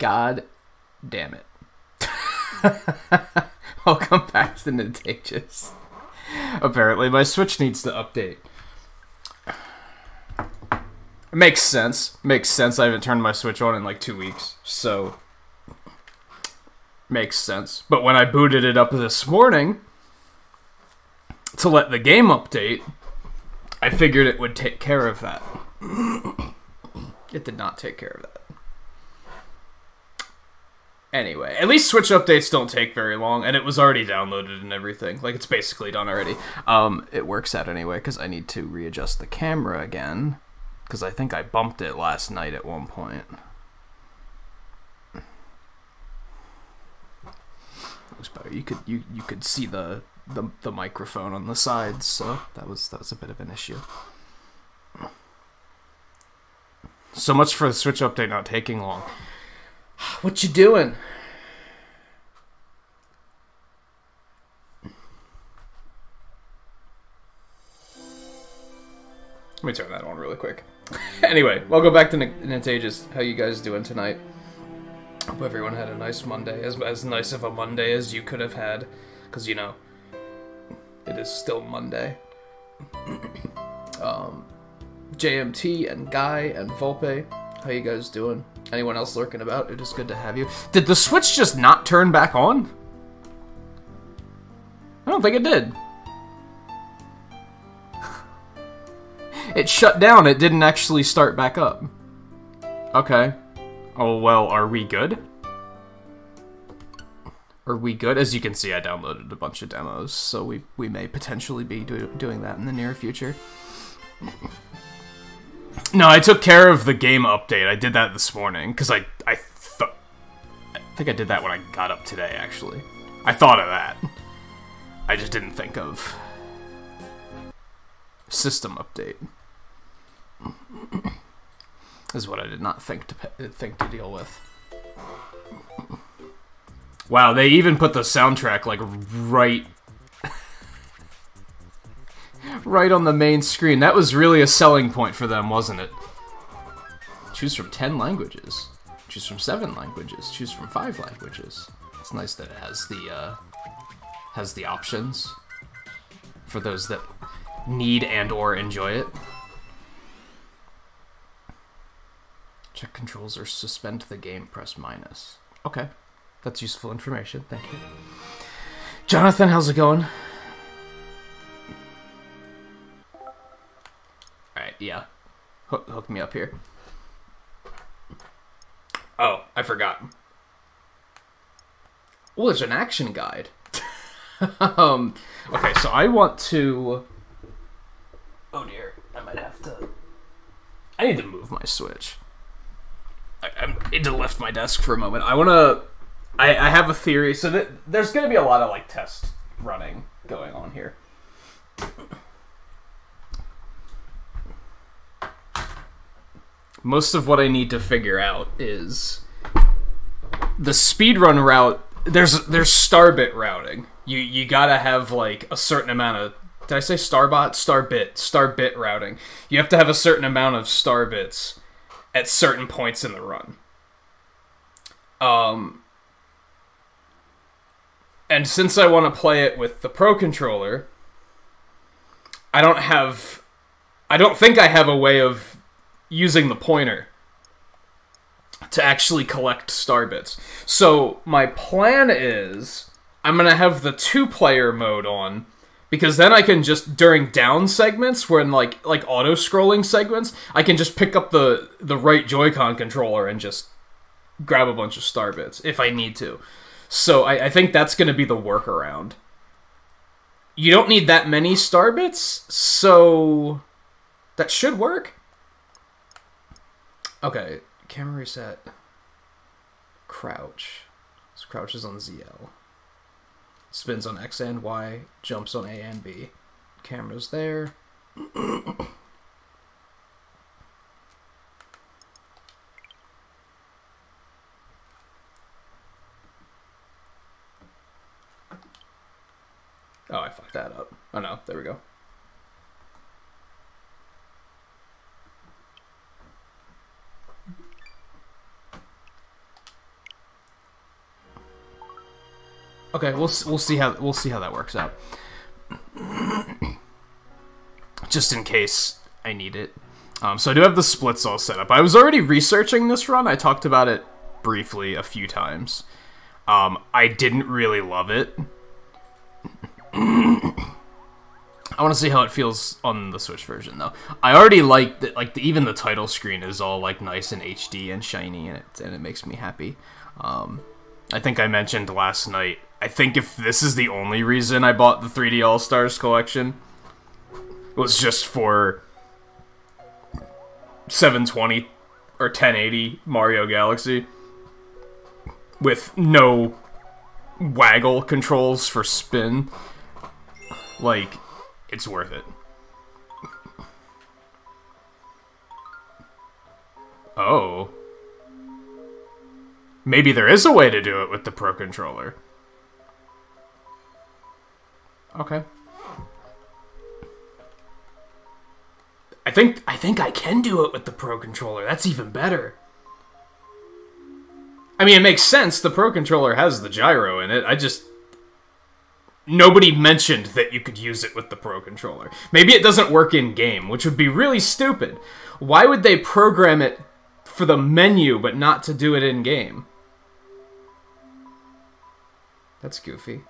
God damn it. Welcome back to Natages. Apparently my Switch needs to update. Makes sense. Makes sense. I haven't turned my Switch on in like 2 weeks, so makes sense. But when I booted it up this morning to let the game update, I figured it would take care of that. It did not take care of that. Anyway, at least Switch updates don't take very long, and it was already downloaded and everything. Like, it's basically done already. It works out anyway, because I need to readjust the camera again, because I think I bumped it last night at one point. Looks better. You could see the microphone on the sides, so that was a bit of an issue. So much for the Switch update not taking long. What you doing? Let me turn that on really quick. Anyway, welcome back to Natages. How you guys doing tonight? Hope everyone had a nice Monday. As nice of a Monday as you could have had. Because, you know, it is still Monday. JMT and Guy and Volpe, how you guys doing? Anyone else lurking about? It is good to have you. Did the Switch just not turn back on? I don't think it did. It shut down. It didn't actually start back up. Okay. Oh, well, are we good? Are we good? As you can see, I downloaded a bunch of demos, so we may potentially be doing that in the near future. No, I took care of the game update. I did that this morning, because I think I did that when I got up today, actually. I thought of that. I just didn't think of system update. Is what I did not think to deal with. Wow, they even put the soundtrack, like, right on the main screen. That was really a selling point for them, wasn't it? Choose from 10 languages. Choose from 7 languages. Choose from 5 languages. It's nice that it has the options for those that need and or enjoy it. Check controls or suspend the game, press minus. Okay. That's useful information. Thank you. Jonathan, how's it going? Alright, yeah. Hook me up here. Oh, I forgot. Oh, there's an action guide. Okay, so I want to... Oh dear, I might have to... I need to move my Switch. I need to lift my desk for a moment. I want to... I have a theory, so that there's going to be a lot of, like, test running going on here. Most of what I need to figure out is the speedrun route. There's starbit routing. You gotta have, like, a certain amount of... Did I say starbot? Starbit routing. You have to have a certain amount of starbits at certain points in the run. And since I want to play it with the Pro Controller, I don't think I have a way of using the pointer to actually collect starbits. So my plan is I'm going to have the 2-player mode on, because then I can just, during down segments, when like auto-scrolling segments, I can just pick up the right Joy-Con controller and just grab a bunch of starbits if I need to. So I think that's going to be the workaround. You don't need that many starbits, so that should work. Okay, camera reset. Crouch. So crouch is on ZL. Spins on X and Y, jumps on A and B. Camera's there. Oh, I fucked that up. Oh no, there we go. Okay, we'll see how that works out. Just in case I need it. So I do have the splits all set up. I was already researching this run. I talked about it briefly a few times. I didn't really love it. I want to see how it feels on the Switch version, though. I already like that. Like even the title screen is all like nice and HD and shiny, and it makes me happy. I think I mentioned last night. I think if this is the only reason I bought the 3D All Stars collection, was just for 720 or 1080 Mario Galaxy with no waggle controls for spin, like, it's worth it. Oh. Maybe there is a way to do it with the Pro Controller. Okay. I think I can do it with the Pro Controller. That's even better. I mean, it makes sense. The Pro Controller has the gyro in it. Nobody mentioned that you could use it with the Pro Controller. Maybe it doesn't work in-game, which would be really stupid. Why would they program it for the menu, but not to do it in-game? That's goofy.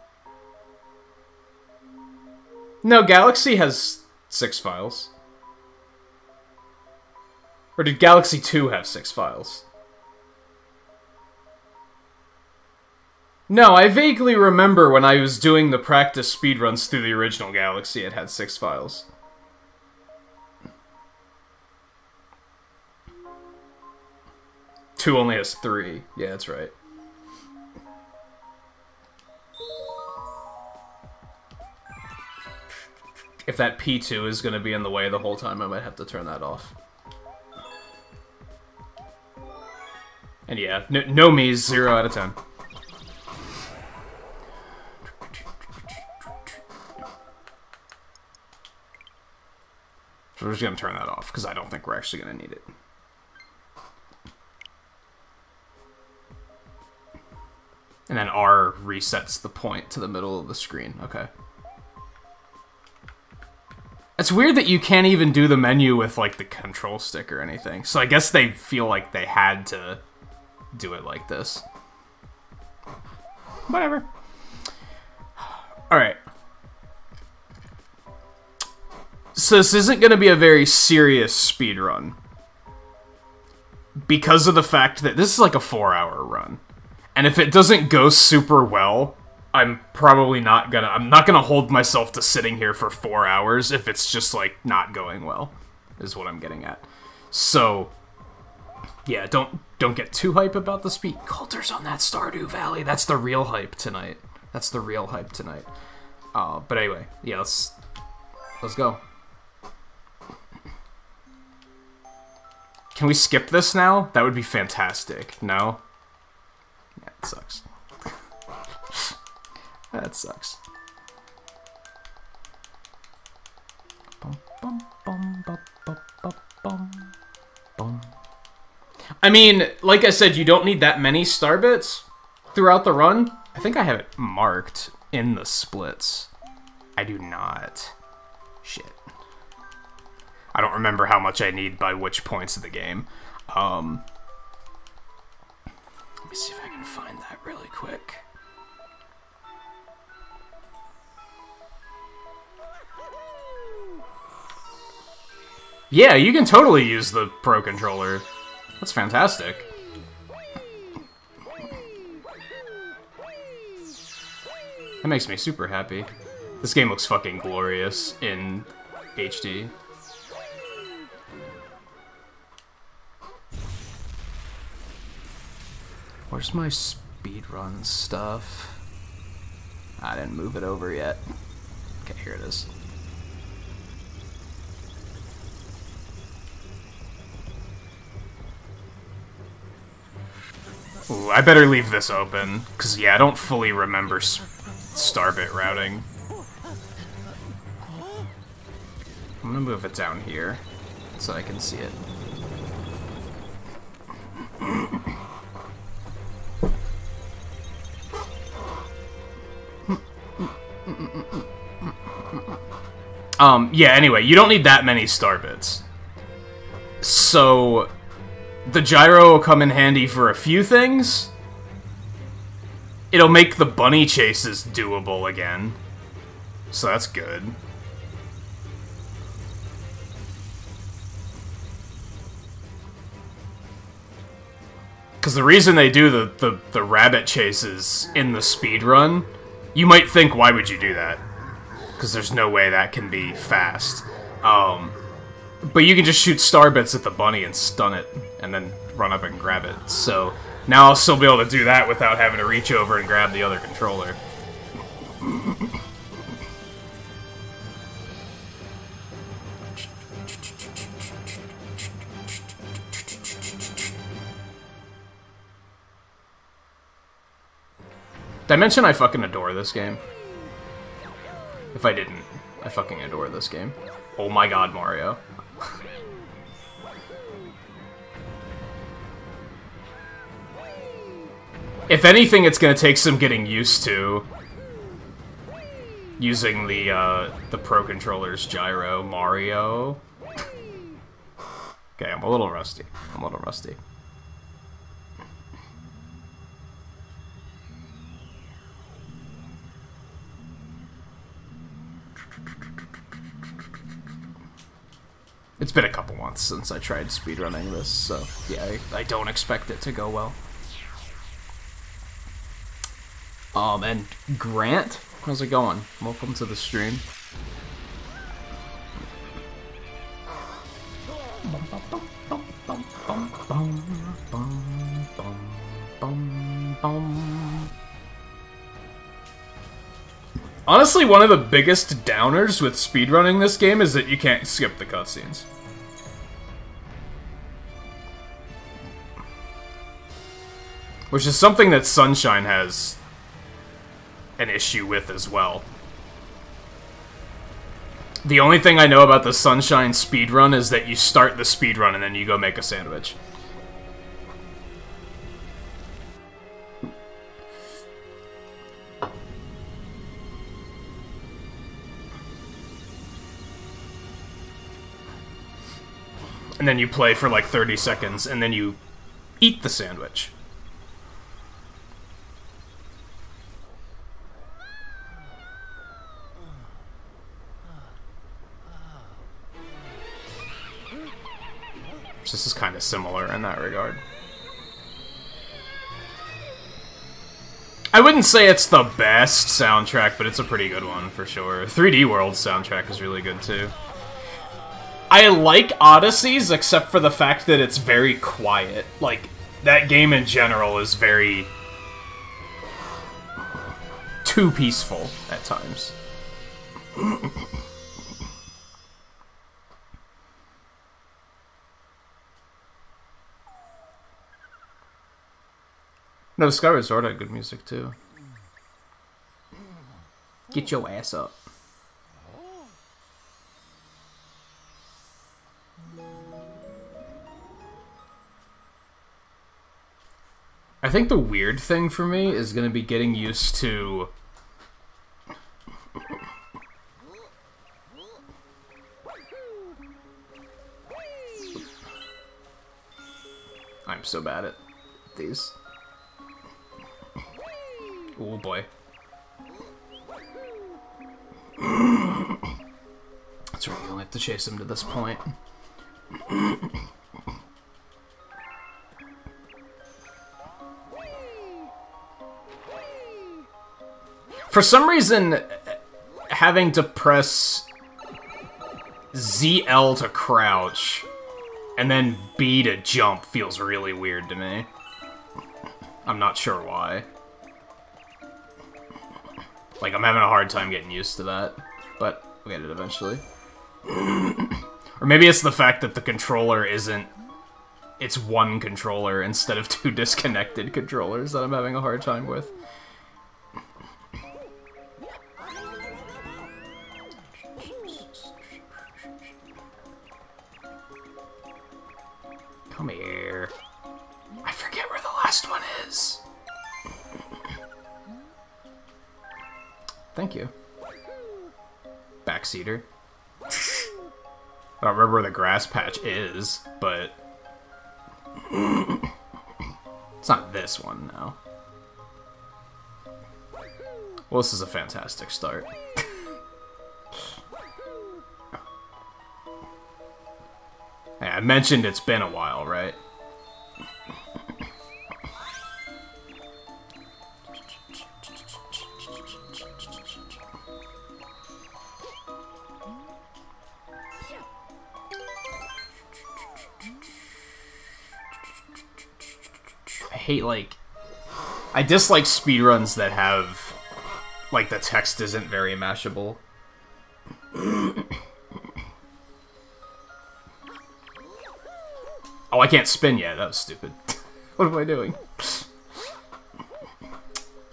No, Galaxy has 6 files. Or did Galaxy 2 have 6 files? No, I vaguely remember when I was doing the practice speedruns through the original Galaxy, it had 6 files. Two only has 3. Yeah, that's right. If that P2 is going to be in the way the whole time, I might have to turn that off. And yeah, no me's, 0 out of 10. So we're just going to turn that off, because I don't think we're actually going to need it. And then R resets the point to the middle of the screen. Okay. It's weird that you can't even do the menu with, like, the control stick or anything. So I guess they feel like they had to do it like this. Whatever. Alright. So this isn't going to be a very serious speedrun. Because of the fact that this is like a 4-hour run. And if it doesn't go super well, I'm probably not gonna... I'm not gonna hold myself to sitting here for 4 hours if it's just, like, not going well. Is what I'm getting at. So... yeah, don't get too hype about the speed. Coulter's on that Stardew Valley. That's the real hype tonight. That's the real hype tonight. But anyway, yeah, let's go. Can we skip this now? That would be fantastic. No? Yeah, it sucks. That sucks. I mean, like I said, you don't need that many star bits throughout the run. I think I have it marked in the splits. I do not. Shit. I don't remember how much I need by which points of the game. Let me see if I can find that really quick. Yeah, you can totally use the Pro Controller. That's fantastic. That makes me super happy. This game looks fucking glorious in HD. Where's my speedrun stuff? I didn't move it over yet. Okay, here it is. Ooh, I better leave this open, because, yeah, I don't fully remember starbit routing. I'm gonna move it down here, so I can see it. Yeah, anyway, you don't need that many star bits. So, the gyro will come in handy for a few things. It'll make the bunny chases doable again. So that's good. Because the reason they do the rabbit chases in the speedrun, you might think, why would you do that? Because there's no way that can be fast. But you can just shoot star bits at the bunny and stun it, and then run up and grab it. So now I'll still be able to do that without having to reach over and grab the other controller. Did I mention I fucking adore this game? If I didn't, I fucking adore this game. Oh my god, Mario. If anything, it's gonna take some getting used to using the Pro Controller's gyro, Mario. Okay, I'm a little rusty. It's been a couple months since I tried speedrunning this, so yeah, I don't expect it to go well. And Grant, how's it going? Welcome to the stream. Honestly, one of the biggest downers with speedrunning this game is that you can't skip the cutscenes. Which is something that Sunshine has an issue with as well. The only thing I know about the Sunshine speedrun is that you start the speedrun and then you go make a sandwich. And then you play for like 30 seconds, and then you eat the sandwich. This is kind of similar in that regard. I wouldn't say it's the best soundtrack, but it's a pretty good one for sure. 3D World's soundtrack is really good too. I like Odyssey's, except for the fact that it's very quiet. Like, that game in general is very too peaceful at times. No, Skyward Sword had good music too. Get your ass up. I think the weird thing for me is going to be getting used to... I'm so bad at these. Oh boy. That's right, you only have to chase him to this point. For some reason, having to press ZL to crouch and then B to jump feels really weird to me. I'm not sure why. Like, I'm having a hard time getting used to that, but we'll get it eventually. Or maybe it's the fact that the controller isn't... It's one controller instead of two disconnected controllers that I'm having a hard time with. Come here. I forget where the last one is. Thank you. Backseater. I don't remember where the grass patch is, but... It's not this one, now. Well, this is a fantastic start. Hey, I mentioned it's been a while, right? I hate, like... I dislike speedruns that have... Like, the text isn't very mashable. Oh, I can't spin yet. That was stupid. What am I doing?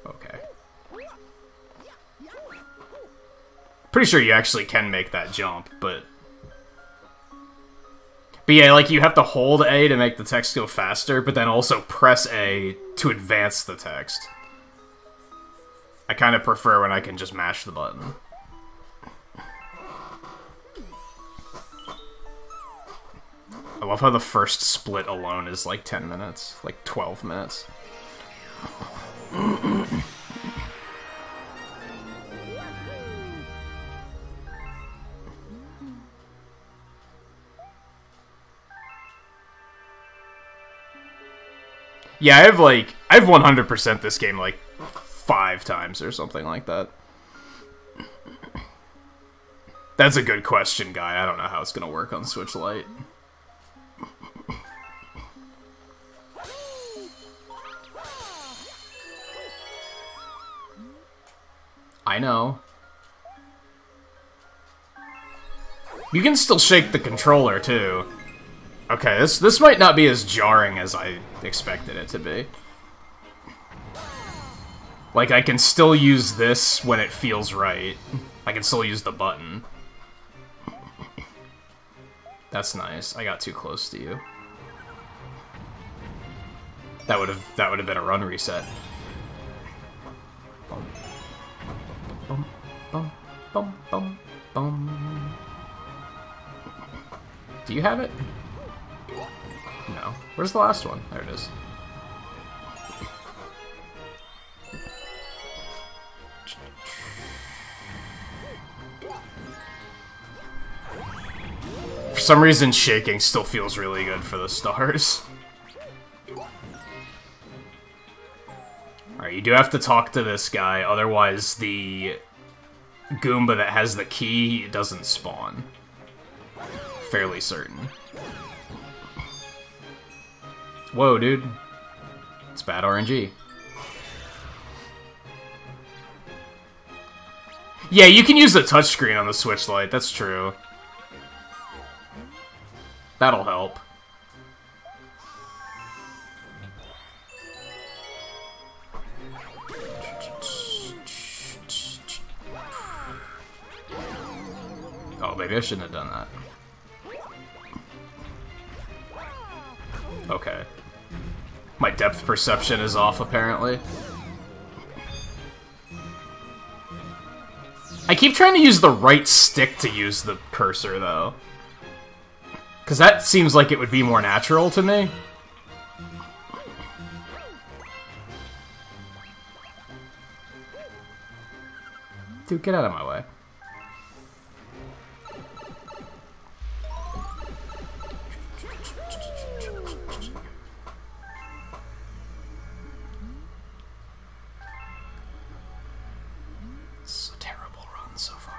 Okay. Pretty sure you actually can make that jump, but... But yeah, like, you have to hold A to make the text go faster, but then also press A to advance the text. I kind of prefer when I can just mash the button. I love how the first split alone is like 10 minutes, like 12 minutes. Yeah, I've 100% this game like 5 times or something like that. That's a good question, Guy. I don't know how it's gonna work on Switch Lite. I know. You can still shake the controller, too. Okay, this might not be as jarring as I expected it to be. Like, I can still use this when it feels right. I can still use the button. That's nice. I got too close to you. That would have been a run reset. Bum, bum, bum, bum, bum. Do you have it? No. Where's the last one? There it is. For some reason, shaking still feels really good for the stars. Alright, you do have to talk to this guy, otherwise the Goomba that has the key doesn't spawn. Fairly certain. Whoa, dude. It's bad RNG. Yeah, you can use the touchscreen on the Switch Lite, that's true. That'll help. Oh, maybe I shouldn't have done that. Okay. My depth perception is off, apparently. I keep trying to use the right stick to use the cursor, though. Because that seems like it would be more natural to me. Dude, get out of my way. It's a terrible run so far.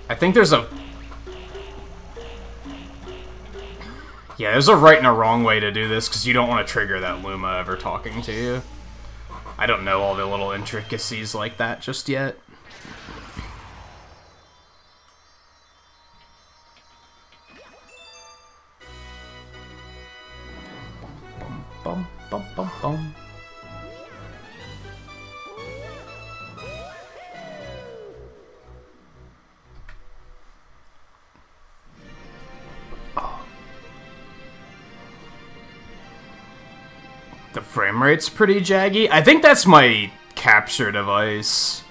I think there's a... Yeah, there's a right and a wrong way to do this, because you don't want to trigger that Luma ever talking to you. I don't know all the little intricacies like that just yet. bum, bum, bum, bum. The frame rate's pretty jaggy. I think that's my capture device.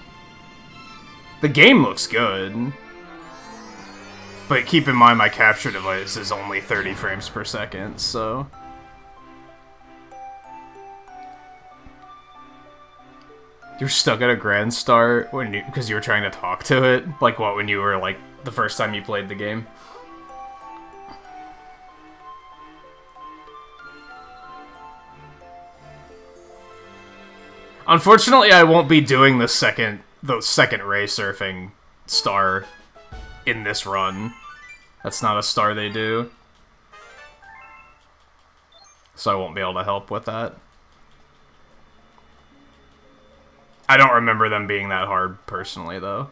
The game looks good. But keep in mind my capture device is only 30 frames per second, so... You're stuck at a grand start because you were trying to talk to it? Like what, when you were like the first time you played the game? Unfortunately, I won't be doing the second ray surfing star in this run. That's not a star they do. So I won't be able to help with that. I don't remember them being that hard, personally, though.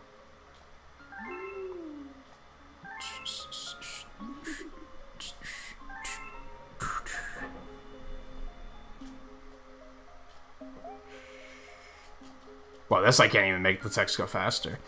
Wow, this I can't even make the text go faster.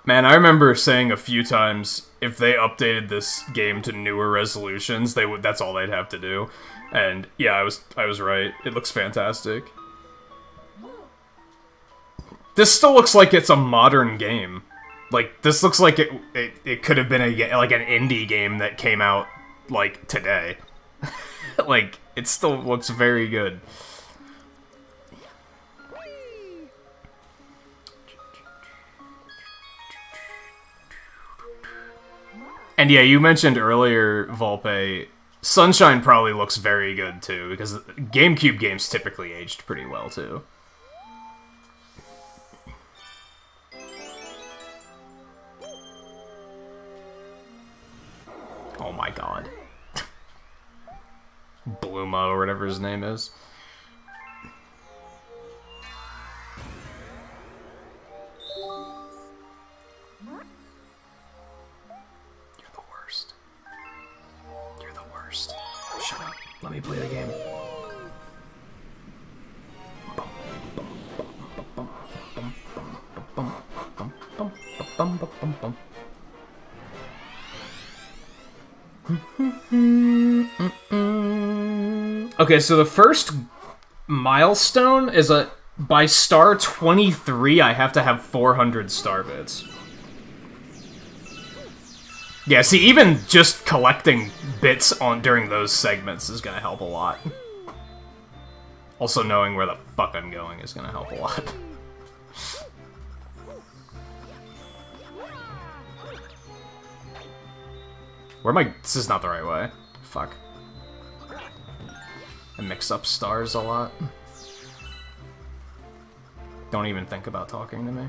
Man, I remember saying a few times, if they updated this game to newer resolutions, that's all they'd have to do. And yeah, I was right. It looks fantastic. This still looks like it's a modern game. Like, this looks like it could have been like an indie game that came out, like, today. Like, it still looks very good. And yeah, you mentioned earlier, Volpe, Sunshine probably looks very good too, because GameCube games typically aged pretty well too. Oh my god. Bluma, or whatever his name is. Shut up. Let me play the game. Okay, so the first milestone is by star 23, I have to have 400 star bits. Yeah, see, even just collecting bits during those segments is gonna help a lot. Also, knowing where the fuck I'm going is gonna help a lot. Where am I? This is not the right way. Fuck. I mix up stars a lot. Don't even think about talking to me.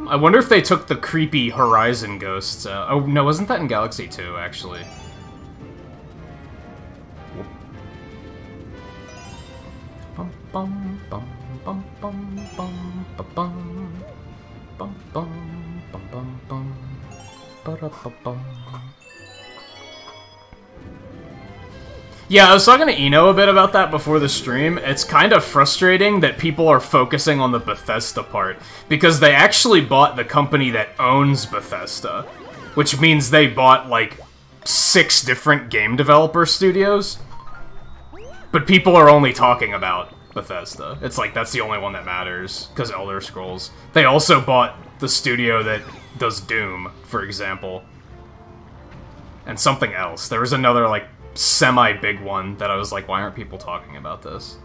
I wonder if they took the creepy Horizon ghosts out. Oh, no, wasn't that in Galaxy 2, actually? Bum bum bum bum bum bum bum bum bum bum bum bum ba-da-ba-bum. Yeah, I was talking to Eno a bit about that before the stream. It's kind of frustrating that people are focusing on the Bethesda part, because they actually bought the company that owns Bethesda, which means they bought, like, 6 different game developer studios. But people are only talking about Bethesda. It's like, that's the only one that matters, because Elder Scrolls. They also bought the studio that does Doom, for example. And something else. There was another, like, semi-big one that I was like, why aren't people talking about this?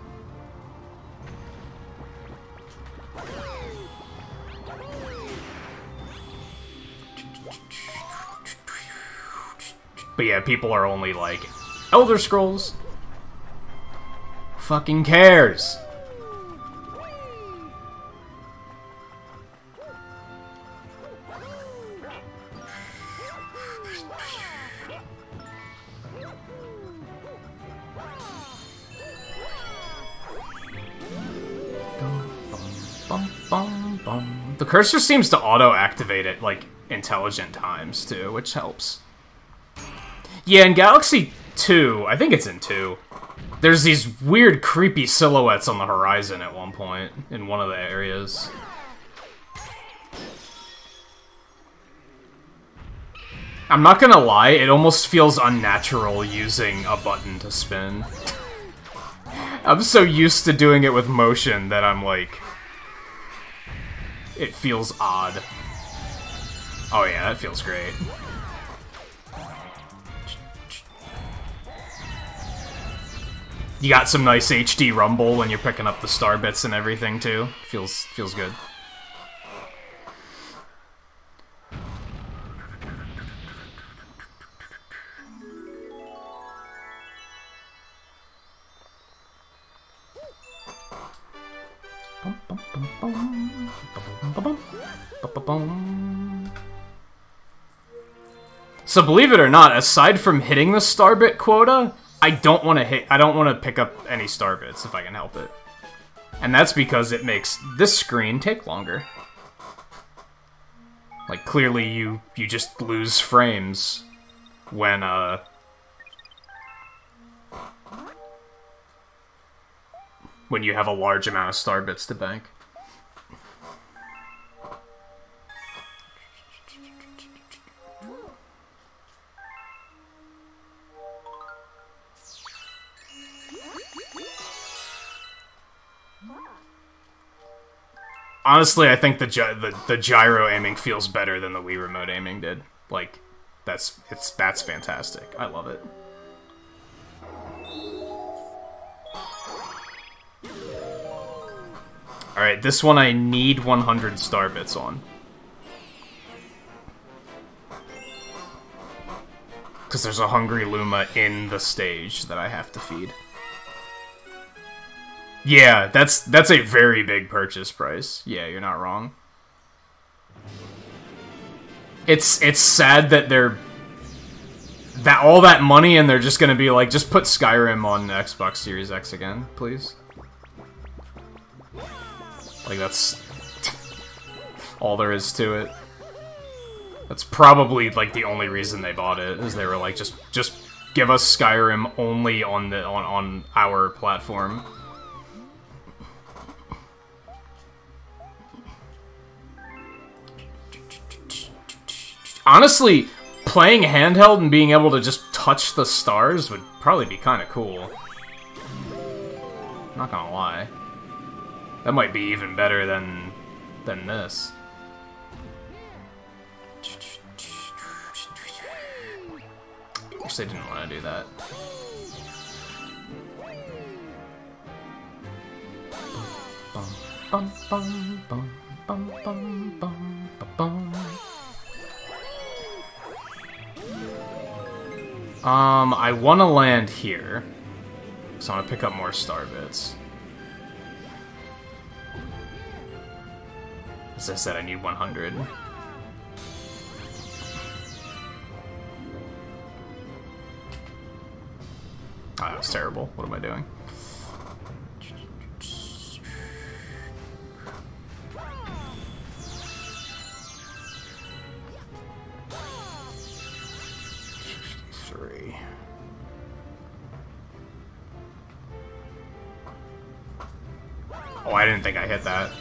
But yeah, people are only like, Elder Scrolls? Fucking cares? The cursor seems to auto-activate at, like, intelligent times, too, which helps. Yeah, in Galaxy 2, I think it's in 2, there's these weird, creepy silhouettes on the horizon at one point, in one of the areas. I'm not gonna lie, it almost feels unnatural using a button to spin. I'm so used to doing it with motion that I'm like... It feels odd. Oh yeah, that feels great. You got some nice HD rumble when you're picking up the star bits and everything too. Feels good. So believe it or not, aside from hitting the star bit quota, I don't want to pick up any star bits if I can help it. And that's because it makes this screen take longer. Like clearly you just lose frames when you have a large amount of star bits to bank. Honestly, I think the gyro aiming feels better than the Wii Remote aiming did. Like, that's fantastic. I love it. Alright, this one I need 100 star bits on. Because there's a Hungry Luma in the stage that I have to feed. Yeah, that's a very big purchase price. Yeah, you're not wrong. It's sad that all that money and they're just gonna be like, just put Skyrim on Xbox Series X again, please. Like, that's all there is to it. That's probably, like, the only reason they bought it, is they were like, just give us Skyrim only on our platform. Honestly, playing handheld and being able to just touch the stars would probably be kind of cool. Not gonna lie. That might be even better than this. Wish they didn't want to do that. Bum, bum, bum, bum, bum, bum, bum, bum. I want to land here, so I want to pick up more star bits. As I said, I need 100. Oh, that was terrible. What am I doing? Oh, I didn't think I hit that.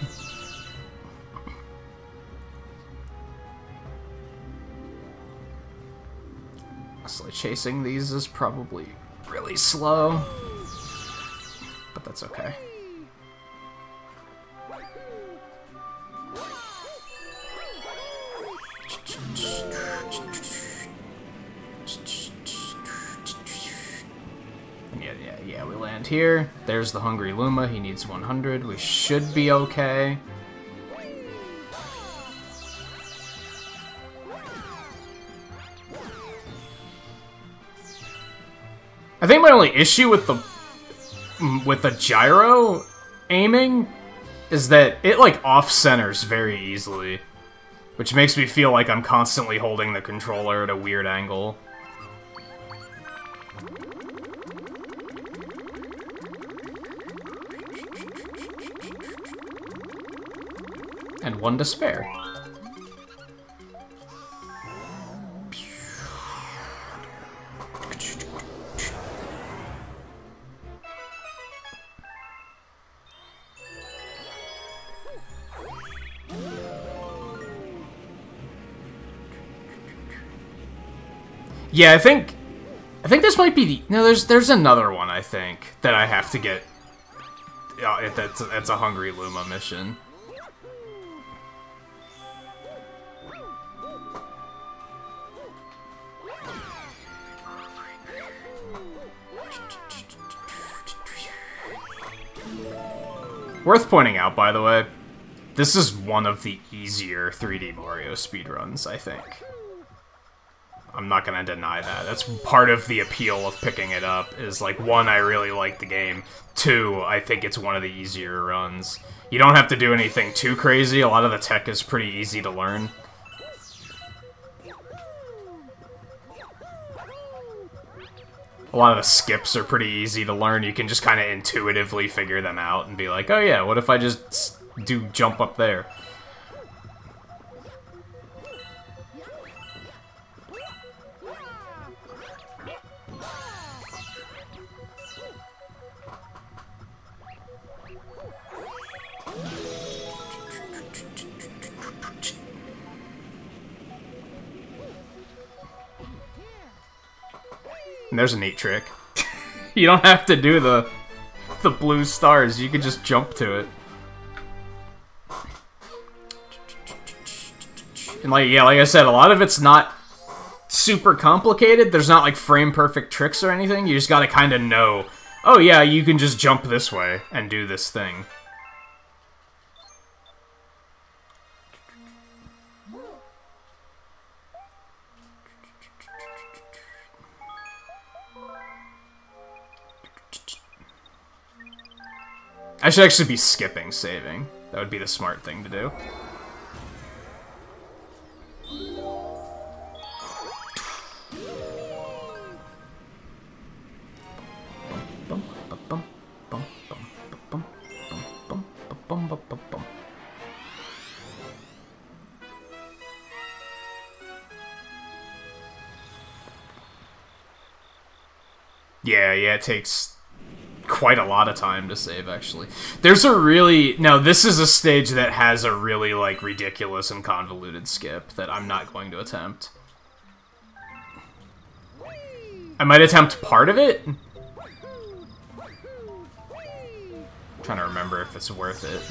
Honestly, chasing these is probably really slow, but that's okay. Yeah, we land here. There's the Hungry Luma. He needs 100. We should be okay. I think my only issue with the gyro aiming is that it, like, off-centers very easily, which makes me feel like I'm constantly holding the controller at a weird angle. And one to spare. Yeah, I think this might be the... No, there's another one, I think, that I have to get... That's a Hungry Luma mission. Worth pointing out, by the way, this is one of the easier 3D Mario speedruns, I think. I'm not gonna deny that. That's part of the appeal of picking it up, is, like, one, I really like the game. Two, I think it's one of the easier runs. You don't have to do anything too crazy. A lot of the tech is pretty easy to learn. A lot of the skips are pretty easy to learn. You can just kind of intuitively figure them out and be like, oh yeah, what if I just do jump up there? And there's a neat trick. You don't have to do the blue stars, you can just jump to it. And like I said, a lot of it's not super complicated. There's not like frame perfect tricks or anything. You just gotta kind of know, oh yeah, you can just jump this way and do this thing. I should actually be skipping saving. That would be the smart thing to do. Yeah, it takes quite a lot of time to save, actually. There's a really... Now, this is a stage that has a really, like, ridiculous and convoluted skip that I'm not going to attempt. I might attempt part of it? I'm trying to remember if it's worth it.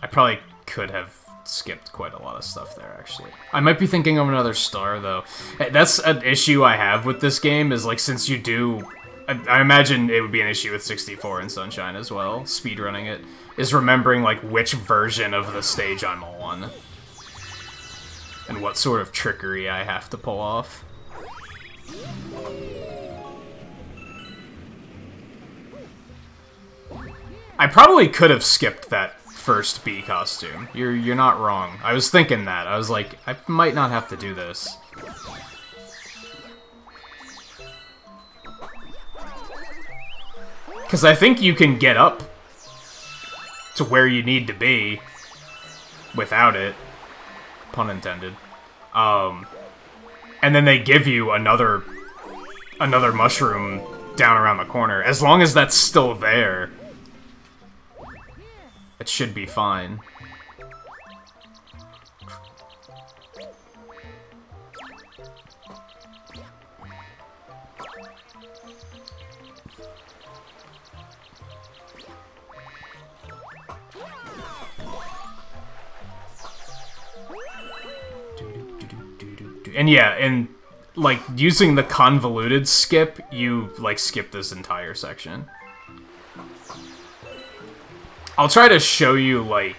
I probably could have skipped quite a lot of stuff there, actually. I might be thinking of another star, though. That's an issue I have with this game, is, like, since you do... I imagine it would be an issue with 64 and Sunshine as well, speedrunning it, is remembering, like, which version of the stage I'm on. And what sort of trickery I have to pull off. I probably could have skipped that first bee costume. You're not wrong. I was thinking that. I was like, I might not have to do this. Because I think you can get up to where you need to be without it. Pun intended. And then they give you another mushroom down around the corner. As long as that's still there, it should be fine. And yeah, and like using the convoluted skip, you like skip this entire section. I'll try to show you like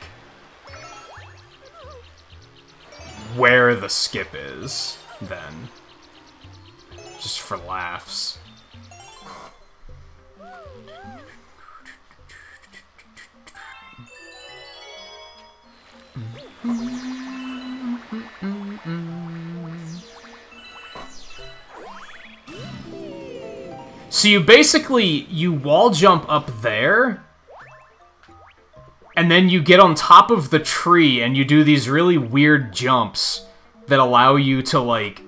where the skip is then, just for laughs. So you basically, you wall jump up there, and then you get on top of the tree and you do these really weird jumps that allow you to, like,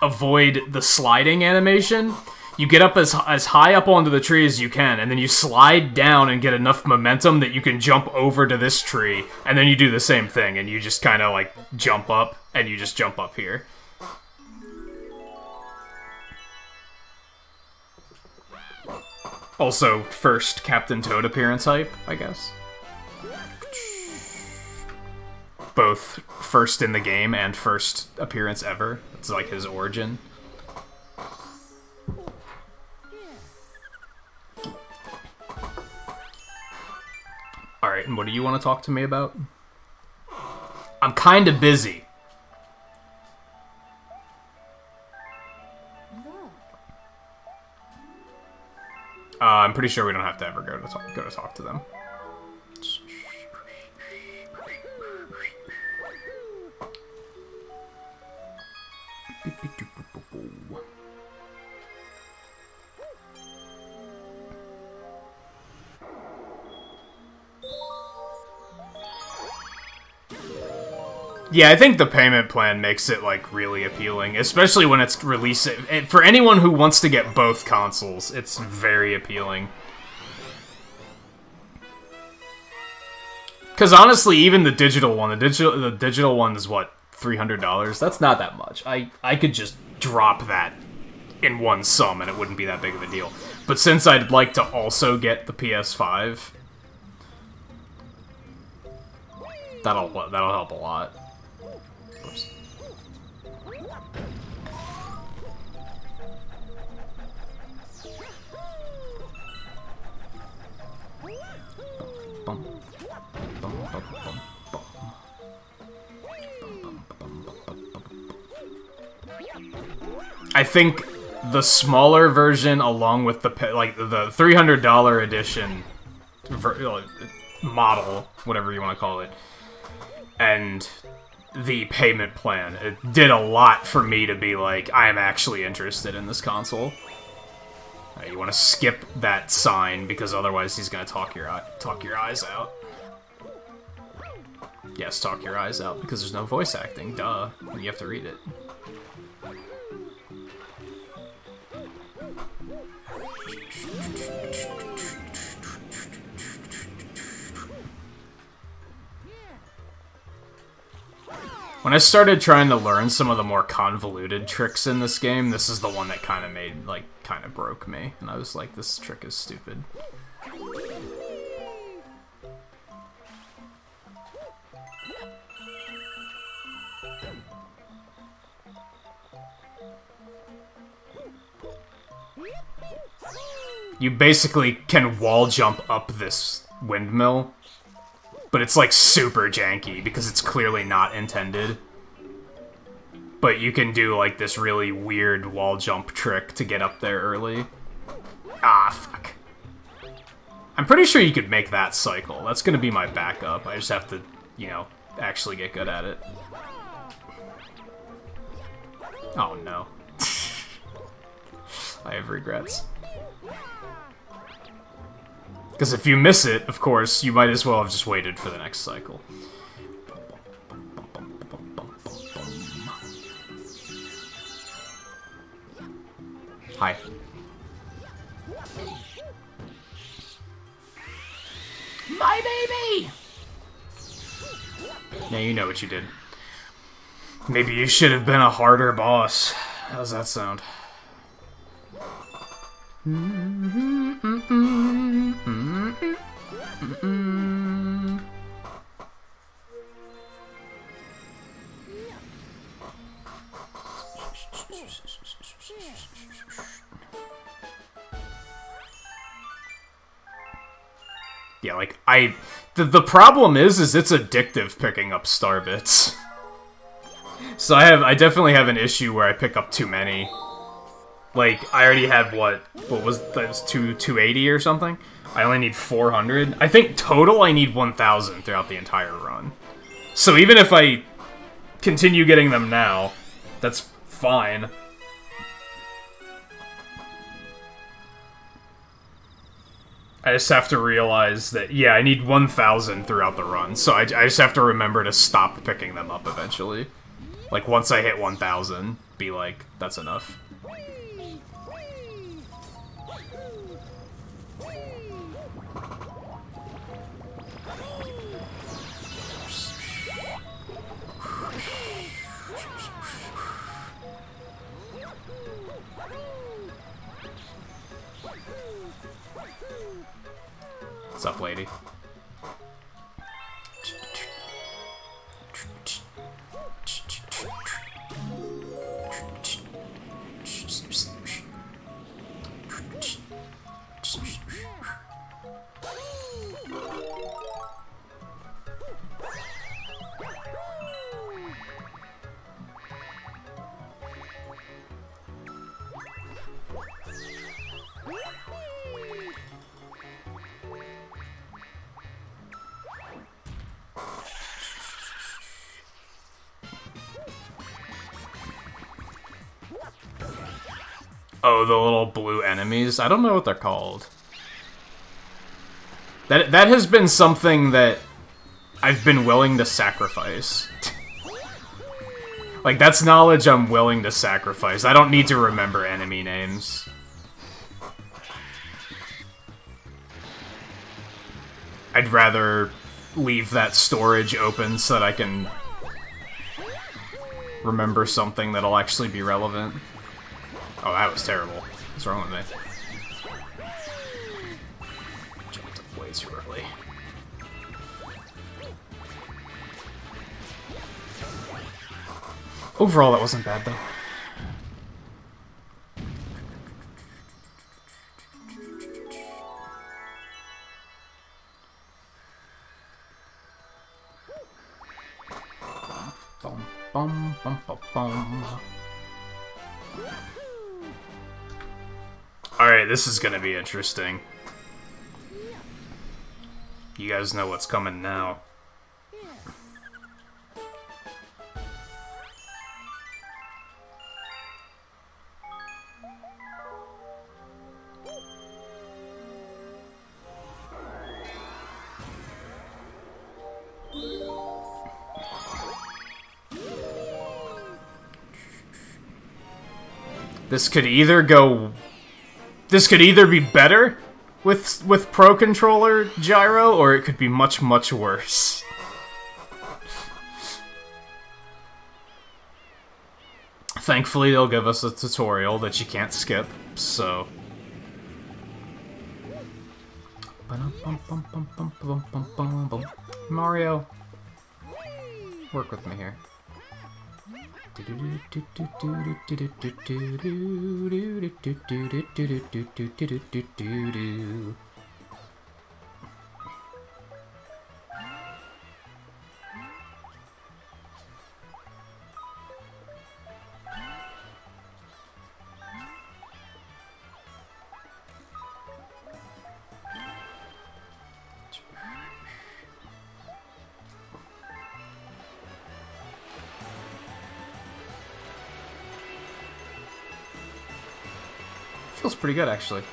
avoid the sliding animation. You get up as high up onto the tree as you can, and then you slide down and get enough momentum that you can jump over to this tree, and then you do the same thing, and you just kind of, like, jump up, and you just jump up here. Also, first Captain Toad appearance hype, I guess. Both first in the game and first appearance ever. It's like his origin. Alright, and what do you want to talk to me about? I'm kinda busy. I'm pretty sure we don't have to ever go to talk to them. Yeah, I think the payment plan makes it, like, really appealing, especially when it's released. For anyone who wants to get both consoles, it's very appealing. Because honestly, even the digital one, the digital one is what, $300? That's not that much. I could just drop that in one sum and it wouldn't be that big of a deal. But since I'd like to also get the PS5, that'll help a lot. Oops. I think the smaller version, along with the the $300 edition model, whatever you want to call it, and the payment plan, it did a lot for me to be like, I am actually interested in this console. You want to skip that sign because otherwise he's gonna talk your eyes out. Yes, talk your eyes out because there's no voice acting. Duh, and you have to read it. When I started trying to learn some of the more convoluted tricks in this game, this is the one that kind of broke me. And I was like, this trick is stupid. You basically can wall jump up this windmill, but it's like super janky because it's clearly not intended. But you can do like this really weird wall jump trick to get up there early. Ah, fuck. I'm pretty sure you could make that cycle. That's gonna be my backup. I just have to, you know, actually get good at it. Oh no. I have regrets. Because if you miss it, of course, you might as well have just waited for the next cycle. Hi. My baby! Yeah, you know what you did. Maybe you should have been a harder boss. How's that sound? Yeah, like, the problem is it's addictive picking up star bits. So I definitely have an issue where I pick up too many. Like, I already had, what was, that was 280 or something? I only need 400. I think total I need 1,000 throughout the entire run. So even if I continue getting them now, that's fine. I just have to realize that, yeah, I need 1,000 throughout the run, so I just have to remember to stop picking them up eventually. Like, once I hit 1,000, be like, that's enough. What's up, lady? Oh, the little blue enemies? I don't know what they're called. That has been something that I've been willing to sacrifice. Like, that's knowledge I'm willing to sacrifice. I don't need to remember enemy names. I'd rather leave that storage open so that I can remember something that'll actually be relevant. Oh, that was terrible. What's wrong with me? Jumped up way too early. Overall, that wasn't bad, though. Bum, bum, bum, bum, bum. Alright, this is gonna be interesting. You guys know what's coming now. This could either be better with Pro Controller gyro, or it could be much, much worse. Thankfully, they'll give us a tutorial that you can't skip, so... Mario, work with me here. Feels pretty good, actually.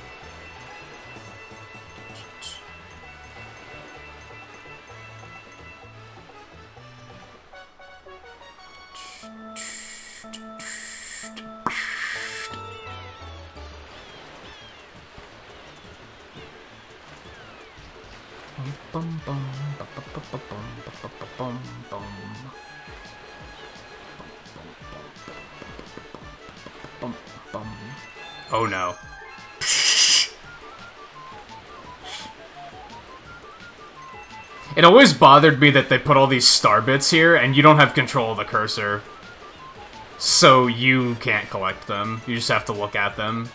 Oh no. It always bothered me that they put all these star bits here, and you don't have control of the cursor. So you can't collect them. You just have to look at them.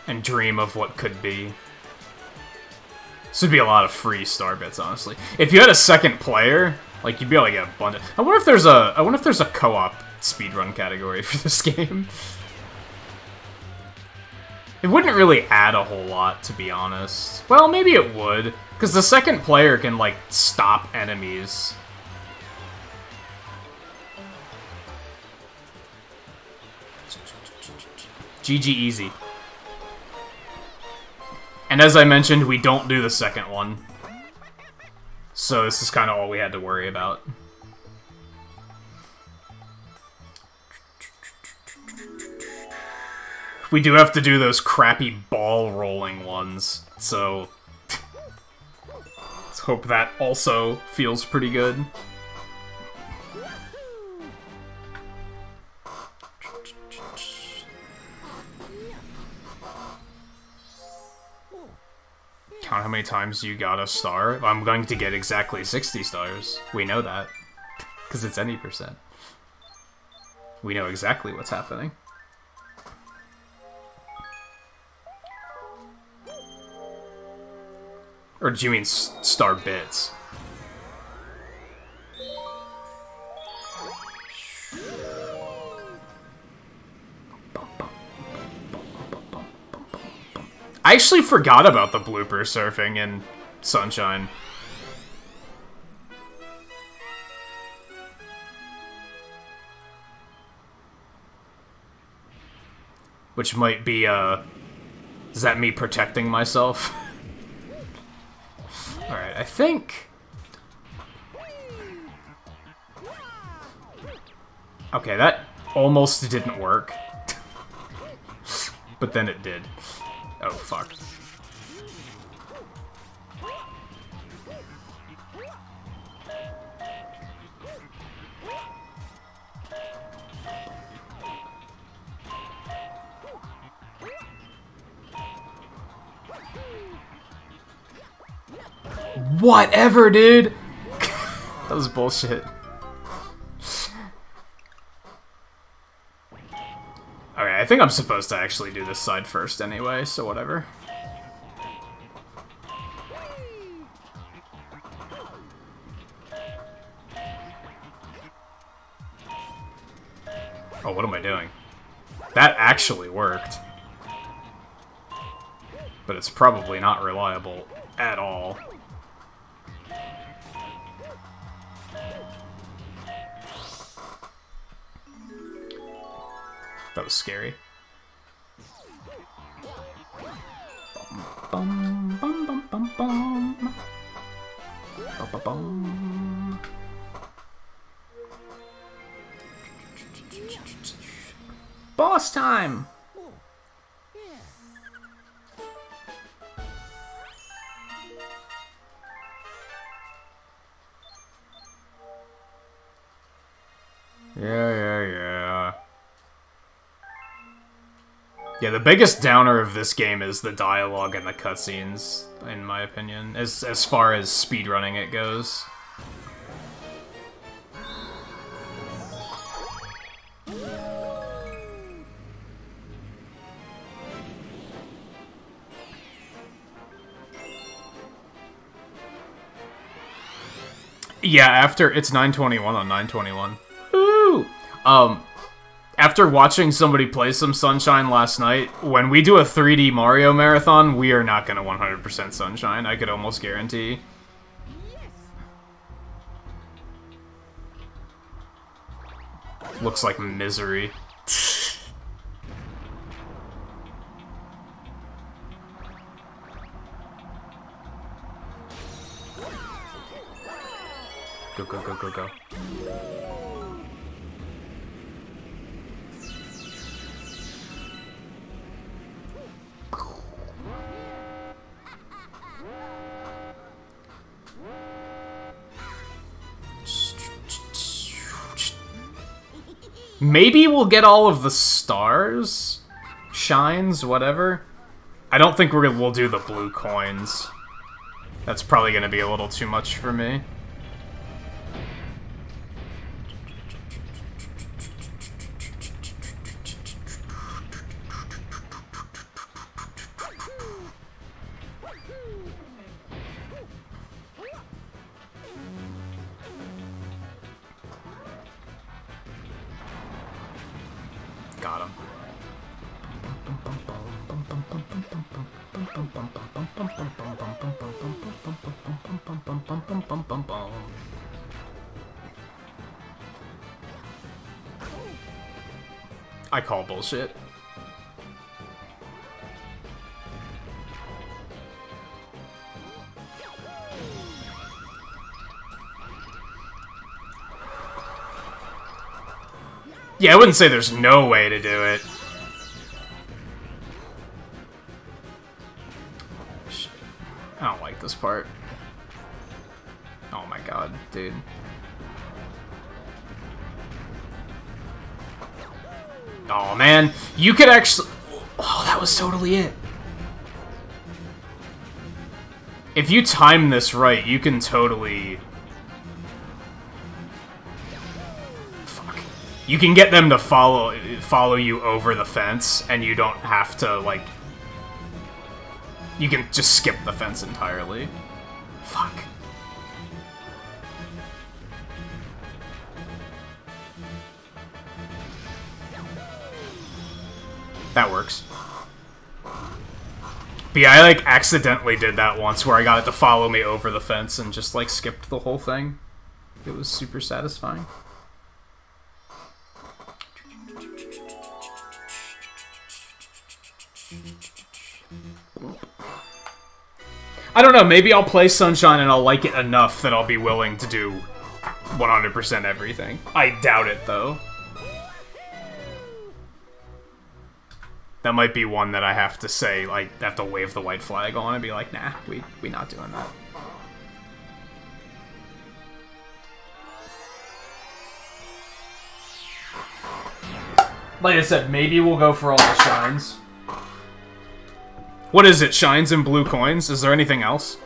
and dream of what could be. This would be a lot of free star bits, honestly. If you had a second player, like, you'd be able to get a bunch of... I wonder if there's a co-op speedrun category for this game. It wouldn't really add a whole lot, to be honest. Well, maybe it would, because the second player can, like, stop enemies. GG easy. And as I mentioned, we don't do the second one. So this is kind of all we had to worry about. We do have to do those crappy ball rolling ones, so let's hope that also feels pretty good. Count how many times you got a star. I'm going to get exactly 60 stars. We know that. Because it's any percent. We know exactly what's happening. Or do you mean star bits? I actually forgot about the blooper surfing in Sunshine. Which might be, is that me protecting myself? Alright, I think... Okay, that almost didn't work. But then it did. Oh, fuck. Whatever, dude! That was bullshit. Okay, I think I'm supposed to actually do this side first anyway, so whatever. Oh, what am I doing? That actually worked. But it's probably not reliable at all. That was scary. Bum, bum, bum, bum, bum. Bum, bum, bum. Boss time! Yeah, the biggest downer of this game is the dialogue and the cutscenes, in my opinion, as far as speedrunning it goes. Yeah, after it's 9:21 on 9:21. Woo! After watching somebody play some Sunshine last night, when we do a 3D Mario marathon, we are not gonna 100% Sunshine, I could almost guarantee. Looks like misery. Go, go, go, go, go. Maybe we'll get all of the stars? Shines? Whatever. I don't think we'll do the blue coins. That's probably gonna be a little too much for me. I call bullshit. Yeah, I wouldn't say there's no way to do it. Shit. I don't like this part. Oh my god, dude. Oh man, you could actually... Oh, that was totally it. If you time this right, you can totally... Fuck. You can get them to follow you over the fence, and you don't have to, like... You can just skip the fence entirely. Fuck. That works. But yeah, I, like, accidentally did that once, where I got it to follow me over the fence and just, like, skipped the whole thing. It was super satisfying. I don't know, maybe I'll play Sunshine and I'll like it enough that I'll be willing to do 100% everything. I doubt it, though. That might be one that I have to say, like, have to wave the white flag on and be like, nah, we not doing that. Like I said, maybe we'll go for all the shines. What is it, shines and blue coins? Is there anything else?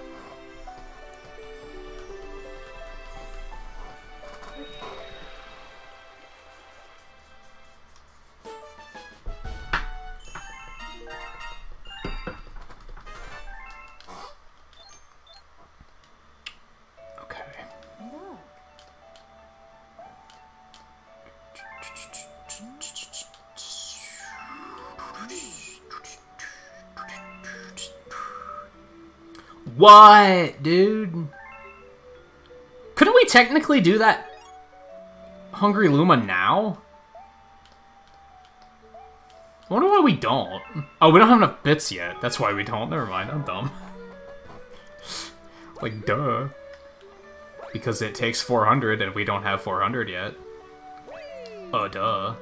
What, dude? Couldn't we technically do that Hungry Luma now? I wonder why we don't. Oh, we don't have enough bits yet. That's why we don't. Never mind, I'm dumb. Like, duh. Because it takes 400 and we don't have 400 yet. Duh.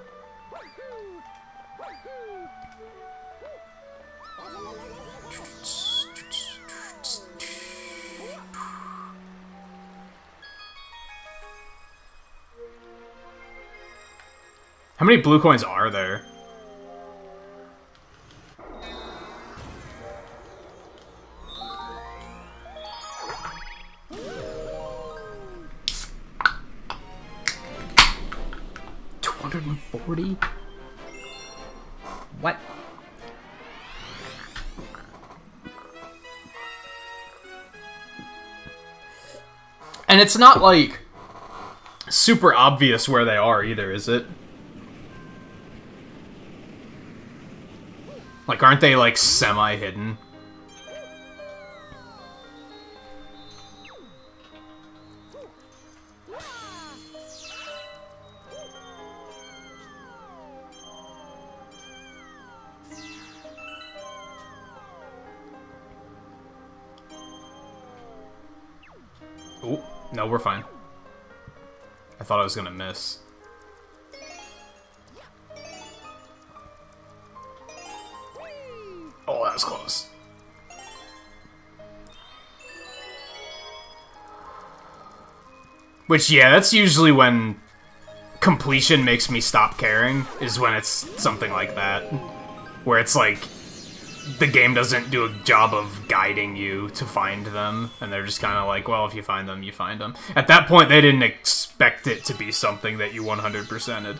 How many blue coins are there? $240? What? And it's not like super obvious where they are either, is it? Like, aren't they, like, semi-hidden? Oh, no, we're fine. I thought I was gonna miss. Oh, that was close. Which, yeah, that's usually when completion makes me stop caring, is when it's something like that. Where it's like, the game doesn't do a job of guiding you to find them, and they're just kind of like, well, if you find them, you find them. At that point, they didn't expect it to be something that you 100%ed.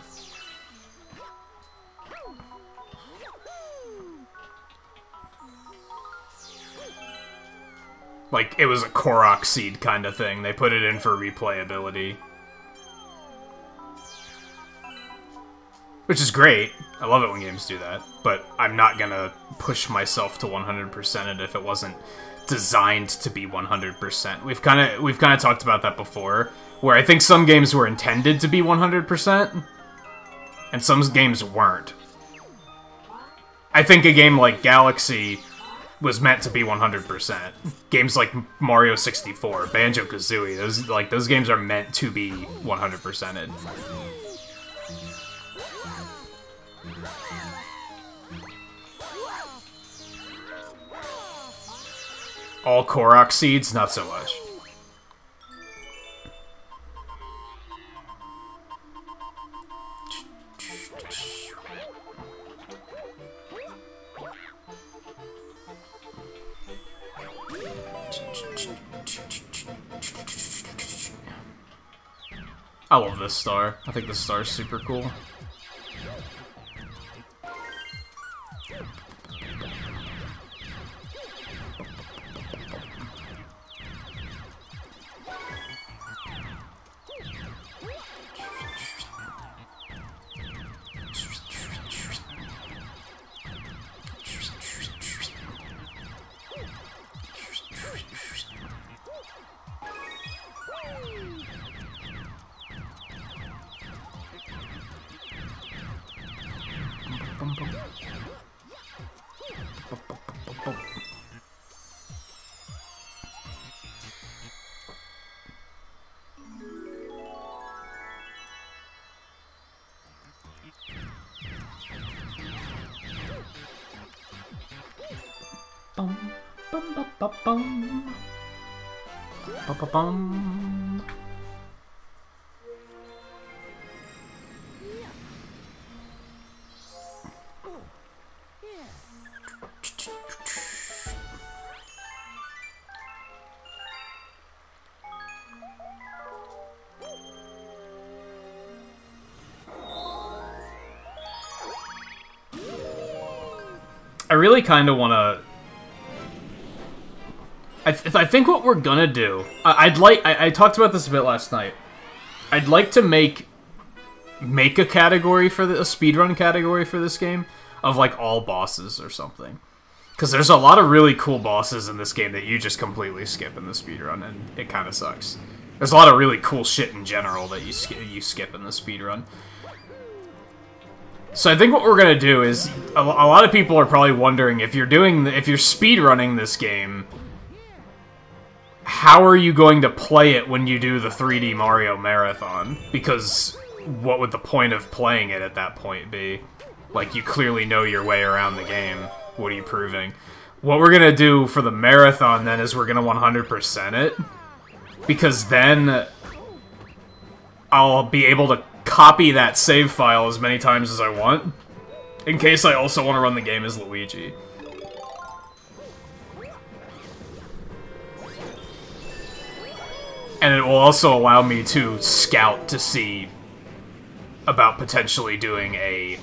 Like, it was a Korok seed kind of thing. They put it in for replayability. which is great. I love it when games do that, but I'm not gonna push myself to 100% it if it wasn't designed to be 100%. We've kind of talked about that before, where I think some games were intended to be 100%, and some games weren't. I think a game like Galaxy was meant to be 100%. Games like Mario 64, Banjo-Kazooie, those games are meant to be 100%ed. All Korok seeds? Not so much. I love this star. I think this star is super cool. I really kind of want to... I think what we're gonna do... I talked about this a bit last night. I'd like to make a category for a speedrun category for this game of, like, all bosses or something. Because there's a lot of really cool bosses in this game that you just completely skip in the speedrun, and it kind of sucks. There's a lot of really cool shit in general that you skip in the speedrun. So I think what we're gonna do is, a lot of people are probably wondering if you're speedrunning this game, how are you going to play it when you do the 3D Mario Marathon? Because what would the point of playing it at that point be? Like, you clearly know your way around the game. What are you proving? What we're gonna do for the marathon then is we're gonna 100% it, because then I'll be able to copy that save file as many times as I want, in case I also want to run the game as Luigi. And it will also allow me to scout to see about potentially doing a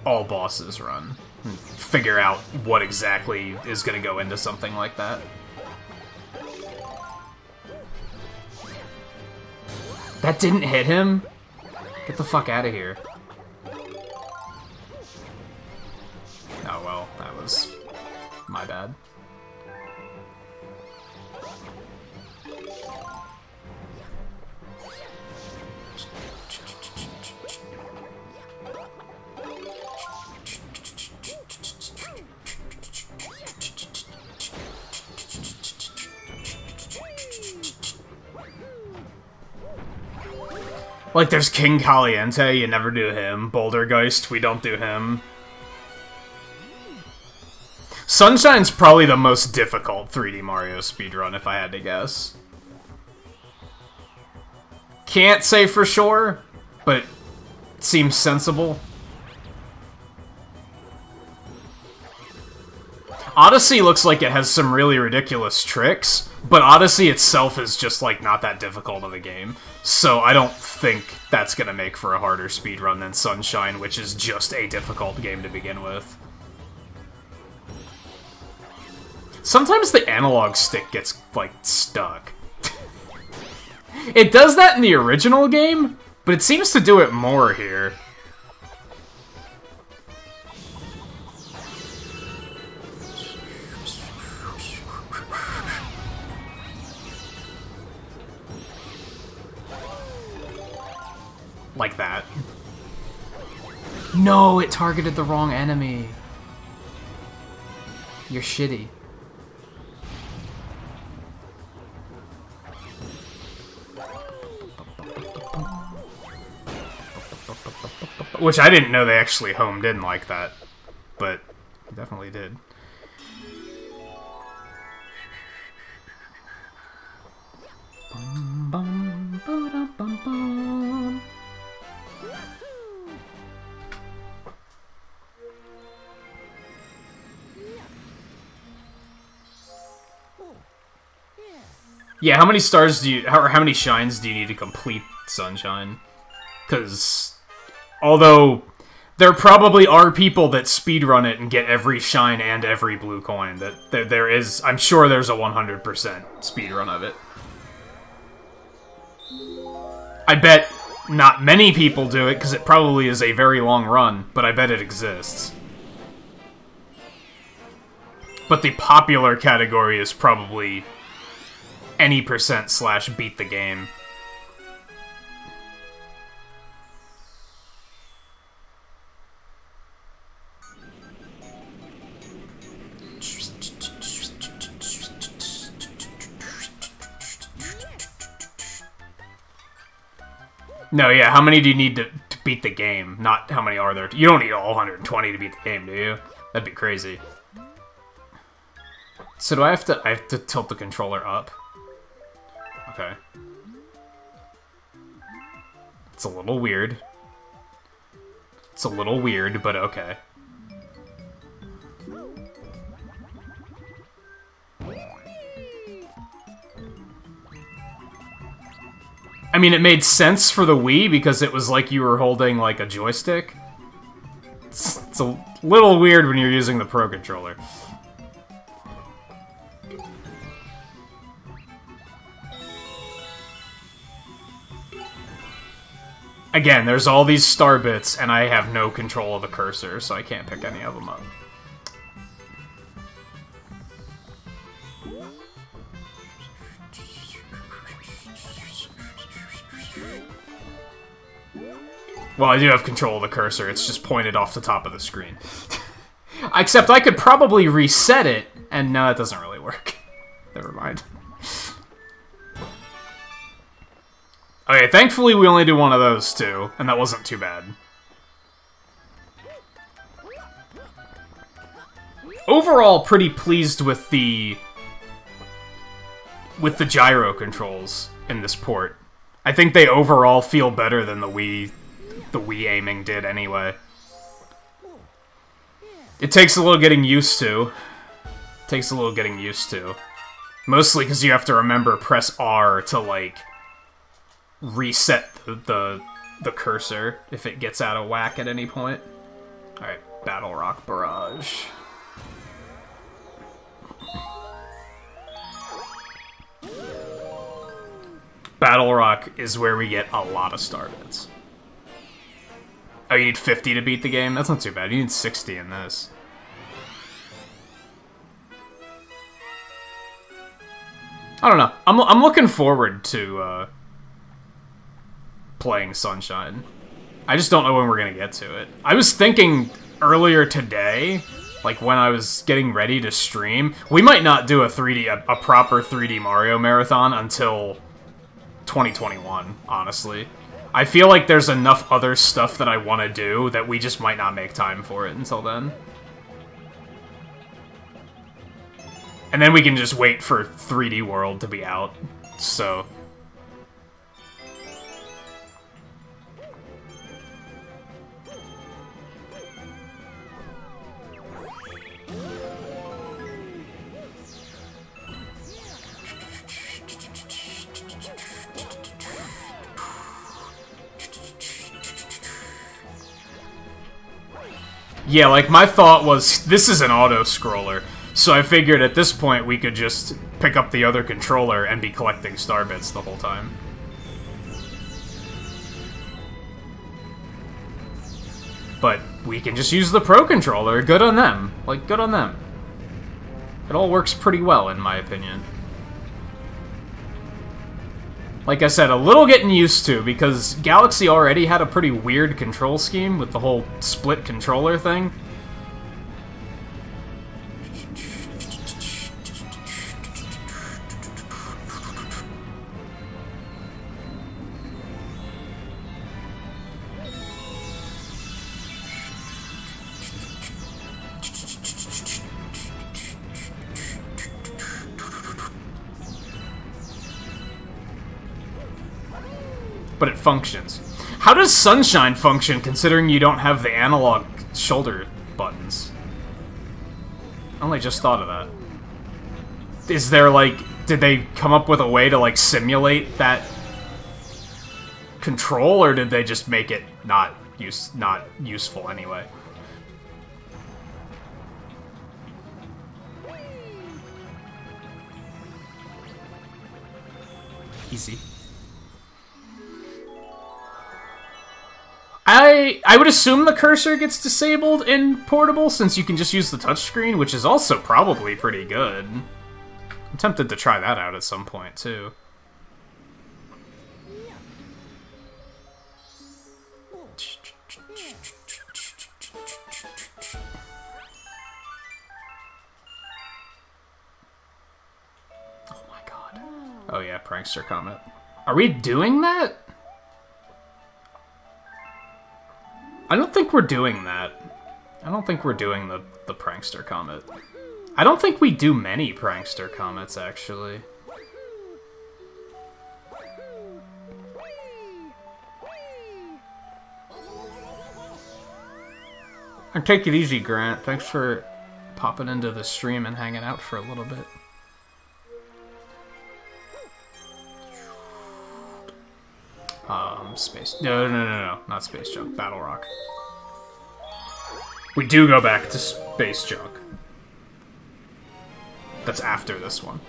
all bosses run. Figure out what exactly is going to go into something like that. That didn't hit him? Get the fuck out of here. Oh well, that was my bad. Like, there's King Caliente, you never do him. Bouldergeist, we don't do him. Sunshine's probably the most difficult 3D Mario speedrun, if I had to guess. Can't say for sure, but it seems sensible. Odyssey looks like it has some really ridiculous tricks, but Odyssey itself is just, like, not that difficult of a game. So I don't think that's gonna make for a harder speedrun than Sunshine, which is just a difficult game to begin with. Sometimes the analog stick gets, like, stuck. It does that in the original game, But it seems to do it more here. Like that. No, it targeted the wrong enemy. You're shitty. Which I didn't know they actually homed in like that, but definitely did. Yeah, how many stars do you, or how many shines do you need to complete Sunshine? Because, although there probably are people that speedrun it and get every shine and every blue coin, that there is, I'm sure there's a 100% speedrun of it. I bet not many people do it, because it probably is a very long run, but I bet it exists. But the popular category is probably any percent / beat the game. No, yeah, how many do you need to beat the game? Not how many are there. You don't need all 120 to beat the game, do you? That'd be crazy. So do I have to tilt the controller up? Okay. It's a little weird. It's a little weird, but okay. I mean, it made sense for the Wii because it was like you were holding, like, a joystick. It's a little weird when you're using the Pro Controller. Again, there's all these star bits, and I have no control of the cursor, so I can't pick any of them up. Well, I do have control of the cursor, it's just pointed off the top of the screen. Except I could probably reset it, and no, it doesn't really work. Never mind. Okay, thankfully we only do one of those two, and that wasn't too bad. Overall, pretty pleased with the gyro controls in this port. I think they overall feel better than the Wii aiming did anyway. It takes a little getting used to. Mostly because you have to remember press R to, like, reset the cursor if it gets out of whack at any point. Alright, Battle Rock Barrage. Battle Rock is where we get a lot of star bits. Oh, you need 50 to beat the game? That's not too bad. You need 60 in this. I don't know. I'm looking forward to playing Sunshine. I just don't know when we're gonna get to it. I was thinking earlier today, like when I was getting ready to stream, we might not do a proper 3D Mario marathon until 2021, honestly. I feel like there's enough other stuff that I want to do that we just might not make time for it until then. And then we can just wait for 3D World to be out, so... Yeah, like, my thought was, this is an auto-scroller, so I figured at this point we could just pick up the other controller and be collecting star bits the whole time. But we can just use the Pro Controller. Good on them. Like, good on them. It all works pretty well, in my opinion. Like I said, a little getting used to, because Galaxy already had a pretty weird control scheme with the whole split controller thing. But it functions. How does Sunshine function, considering you don't have the analog shoulder buttons? I only just thought of that. Is there, like... Did they come up with a way to, like, simulate that control, or did they just make it not useful anyway? Easy. I would assume the cursor gets disabled in Portable, since you can just use the touchscreen, which is also probably pretty good. I'm tempted to try that out at some point, too. Oh my god. Oh yeah, Prankster Comet. Are we doing that? I don't think we're doing that. I don't think we're doing the Prankster Comet. I don't think we do many Prankster Comets, actually. And take it easy, Grant. Thanks for popping into the stream and hanging out for a little bit. Space... No, not Space Junk. Battle Rock. We do go back to Space Junk. That's after this one.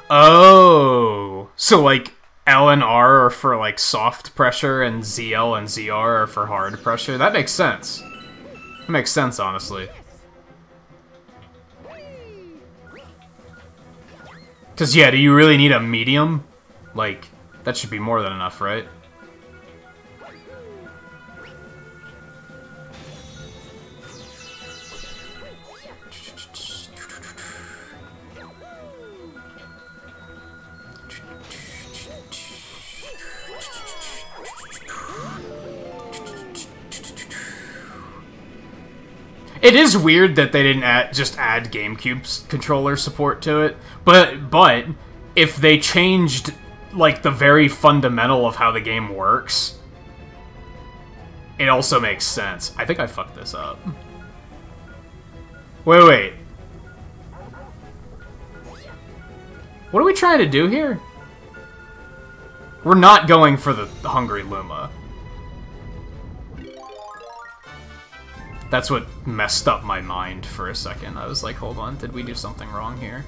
Oh! So, like, L and R are for, like, soft pressure, and ZL and ZR are for hard pressure? That makes sense. That makes sense, honestly. Because, yeah, do you really need a medium? Like, that should be more than enough, right? It is weird that they didn't just add GameCube's controller support to it, but if they changed, like, the very fundamental of how the game works, it also makes sense. I think I fucked this up. Wait. What are we trying to do here? We're not going for the Hungry Luma. That's what messed up my mind for a second. I was like, hold on, did we do something wrong here?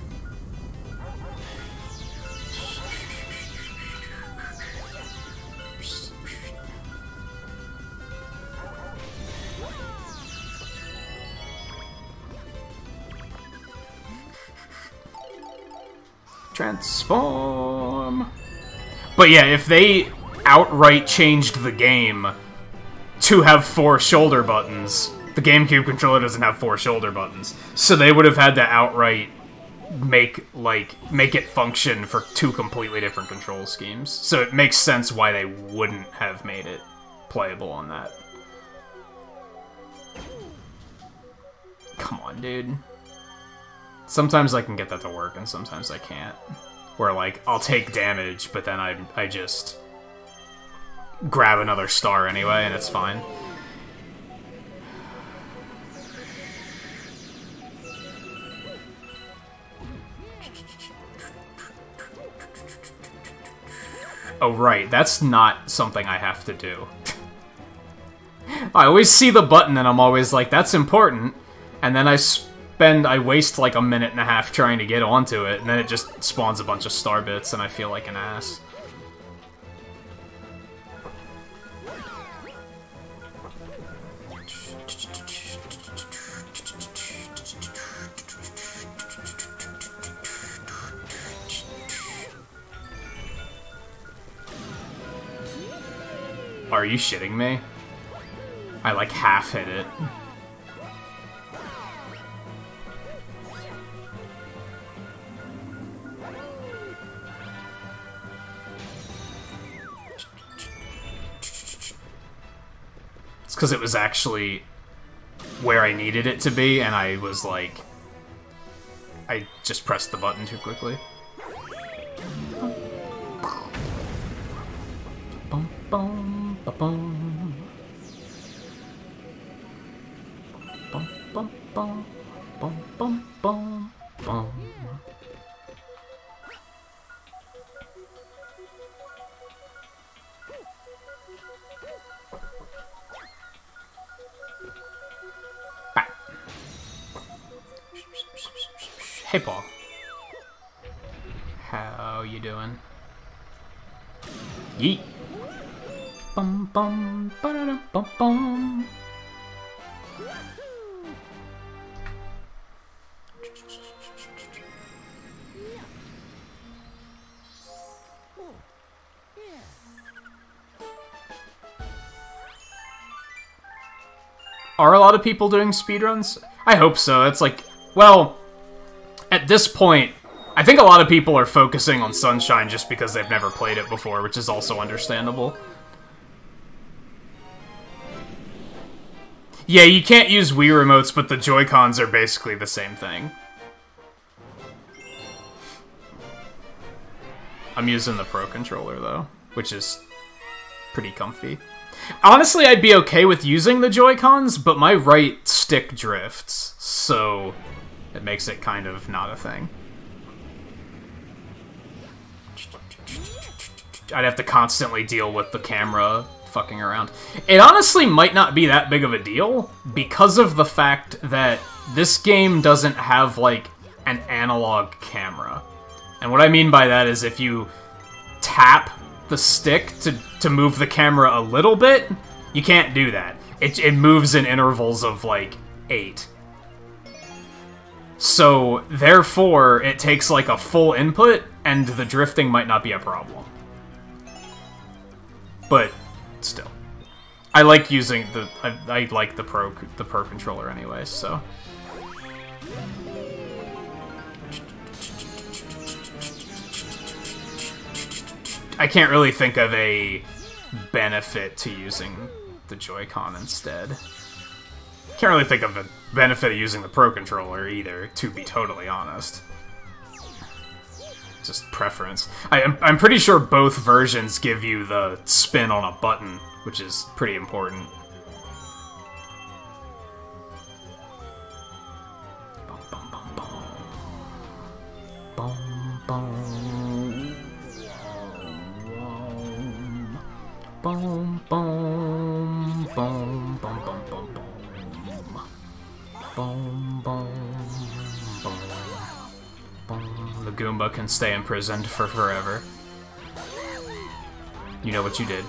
Transform! But yeah, if they outright changed the game to have 4 shoulder buttons, the GameCube controller doesn't have 4 shoulder buttons, so they would have had to outright make it function for 2 completely different control schemes. So it makes sense why they wouldn't have made it playable on that. Come on, dude. Sometimes I can get that to work, and sometimes I can't. Where, like, I'll take damage, but then I just grab another star anyway, and it's fine. Oh, right, that's not something I have to do. I always see the button and I'm always like, that's important, and then I I waste like a minute and a half trying to get onto it, and then it just spawns a bunch of star bits, and I feel like an ass. Are you shitting me? I like half hit it. It's because it was actually where I needed it to be, and I was like... I just pressed the button too quickly. Bum, bum, ba-bum. Bum, bum, bum, bum, bum, bum, bum. Hey, Paul. How you doing? Yeet. Bum bum ba da da bum bum. Are a lot of people doing speedruns? I hope so. It's like, well, at this point, I think a lot of people are focusing on Sunshine just because they've never played it before, which is also understandable. Yeah, you can't use Wii remotes, but the Joy-Cons are basically the same thing. I'm using the Pro Controller, though, which is pretty comfy. Honestly, I'd be okay with using the Joy-Cons, but my right stick drifts, so it makes it kind of not a thing. I'd have to constantly deal with the camera fucking around. It honestly might not be that big of a deal because of the fact that this game doesn't have, like, an analog camera. And what I mean by that is if you tap the stick to move the camera a little bit, you can't do that. It moves in intervals of, like, 8. So, therefore, it takes, like, a full input, and the drifting might not be a problem. But still, I like using the I like the Pro controller anyway, so. I can't really think of a benefit to using the Joy-Con instead. Can't really think of a benefit of using the Pro controller either, to be totally honest. Just preference. I'm pretty sure both versions give you the spin on a button, which is pretty important. Bum, bum, bum, bum. Bum, bum. Bum, bum, bum, bum, bum, bum, bum. Bum, bum, bum. The Goomba can stay imprisoned for forever. You know what you did.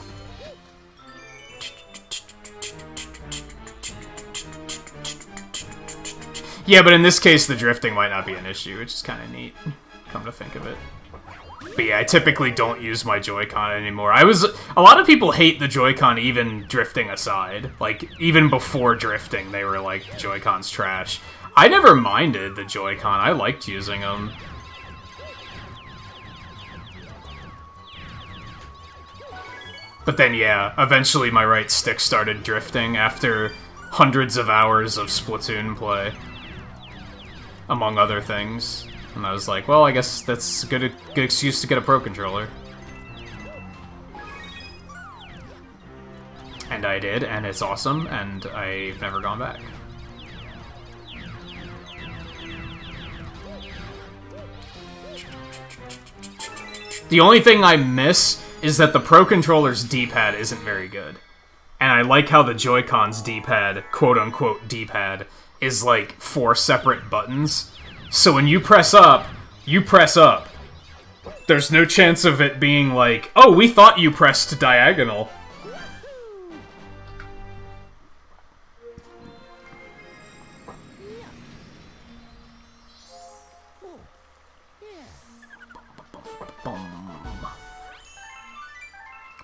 Yeah, but in this case, the drifting might not be an issue, which is kind of neat, come to think of it. But yeah, I typically don't use my Joy-Con anymore. A lot of people hate the Joy-Con even drifting aside. Like, even before drifting, they were like, Joy-Con's trash. I never minded the Joy-Con, I liked using them. But then, yeah, eventually my right stick started drifting after hundreds of hours of Splatoon play. Among other things. And I was like, well, I guess that's a good excuse to get a Pro controller. And I did, and it's awesome, and I've never gone back. The only thing I miss is that the Pro controller's D-pad isn't very good. And I like how the Joy-Con's D-pad, quote-unquote D-pad, is like 4 separate buttons. So when you press up, you press up. There's no chance of it being like, oh, we thought you pressed diagonal.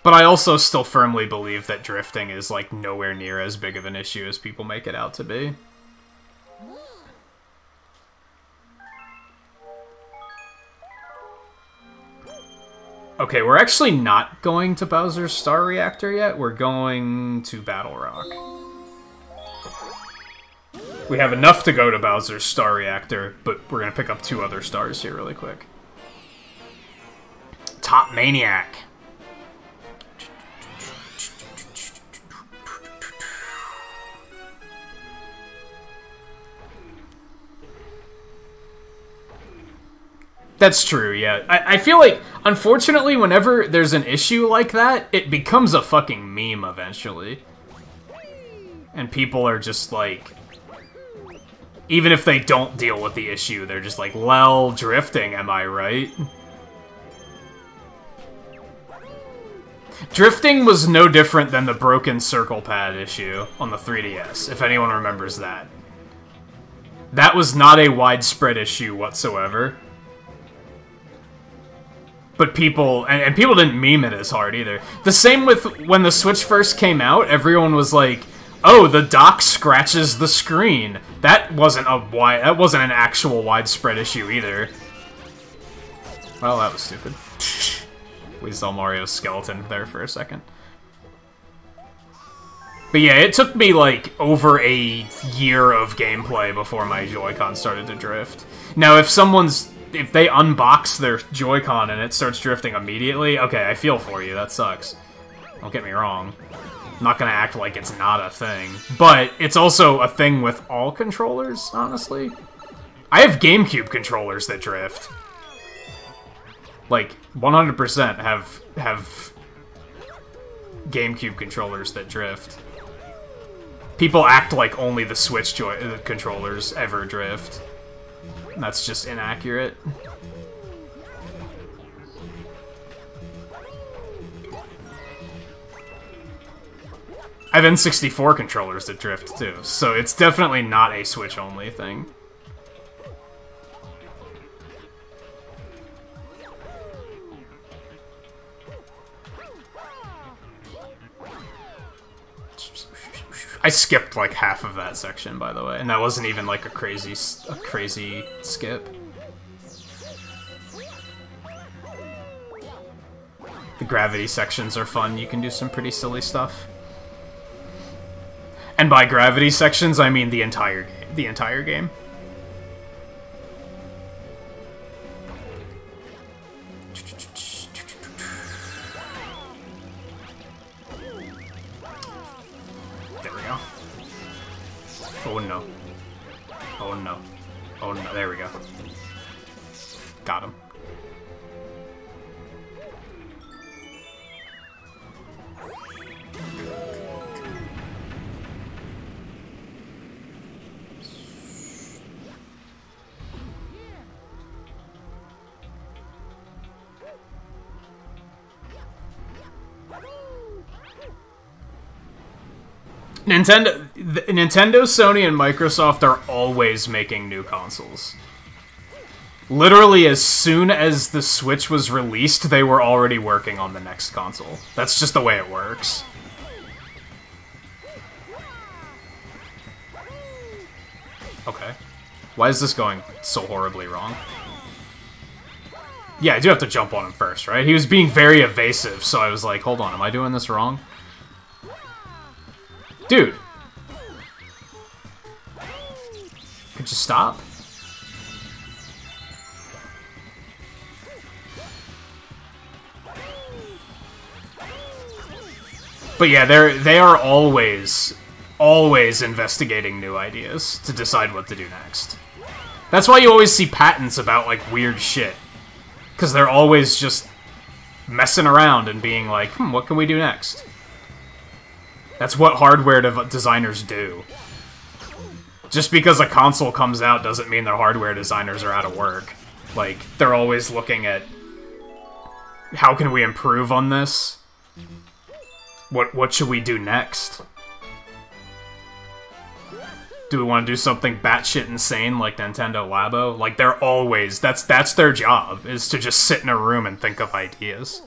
But I also still firmly believe that drifting is, like, nowhere near as big of an issue as people make it out to be. Okay, we're actually not going to Bowser's Star Reactor yet. We're going to Battle Rock. We have enough to go to Bowser's Star Reactor, but we're gonna pick up 2 other stars here really quick. Top Maniac. That's true, yeah. I feel like, unfortunately, whenever there's an issue like that, it becomes a fucking meme eventually. And people are just like... Even if they don't deal with the issue, they're just like, lol, drifting, am I right? Drifting was no different than the broken circle pad issue on the 3DS, if anyone remembers that. That was not a widespread issue whatsoever. But people, and people didn't meme it as hard either. The same with when the Switch first came out, everyone was like, oh, the dock scratches the screen. That wasn't an actual widespread issue either. Well, that was stupid. We saw Mario's skeleton there for a second. But yeah, it took me like over a year of gameplay before my Joy-Con started to drift. Now, if they unbox their Joy-Con and it starts drifting immediately, okay, I feel for you, that sucks. Don't get me wrong. I'm not gonna act like it's not a thing. But it's also a thing with all controllers, honestly. I have GameCube controllers that drift. Like, 100% have GameCube controllers that drift. People act like only the Switch controllers ever drift. That's just inaccurate. I have N64 controllers that drift too, so it's definitely not a Switch-only thing. I skipped like half of that section, by the way, and that wasn't even like a crazy skip. The gravity sections are fun. You can do some pretty silly stuff. And by gravity sections, I mean the entire game. Oh no. Oh no. Oh no, there we go. Got him. Nintendo, Sony, and Microsoft are always making new consoles. Literally, as soon as the Switch was released, they were already working on the next console. That's just the way it works. Okay. Why is this going so horribly wrong? Yeah, I do have to jump on him first, right? He was being very evasive, so I was like, hold on, am I doing this wrong? Dude! Could you stop? But yeah, they are always investigating new ideas to decide what to do next. That's why you always see patents about, like, weird shit. Because they're always just messing around and being like, what can we do next? That's what hardware designers do. Just because a console comes out doesn't mean their hardware designers are out of work. Like, they're always looking at how can we improve on this? What should we do next? Do we want to do something batshit insane like Nintendo Labo? Like, they're always... That's their job, is to just sit in a room and think of ideas.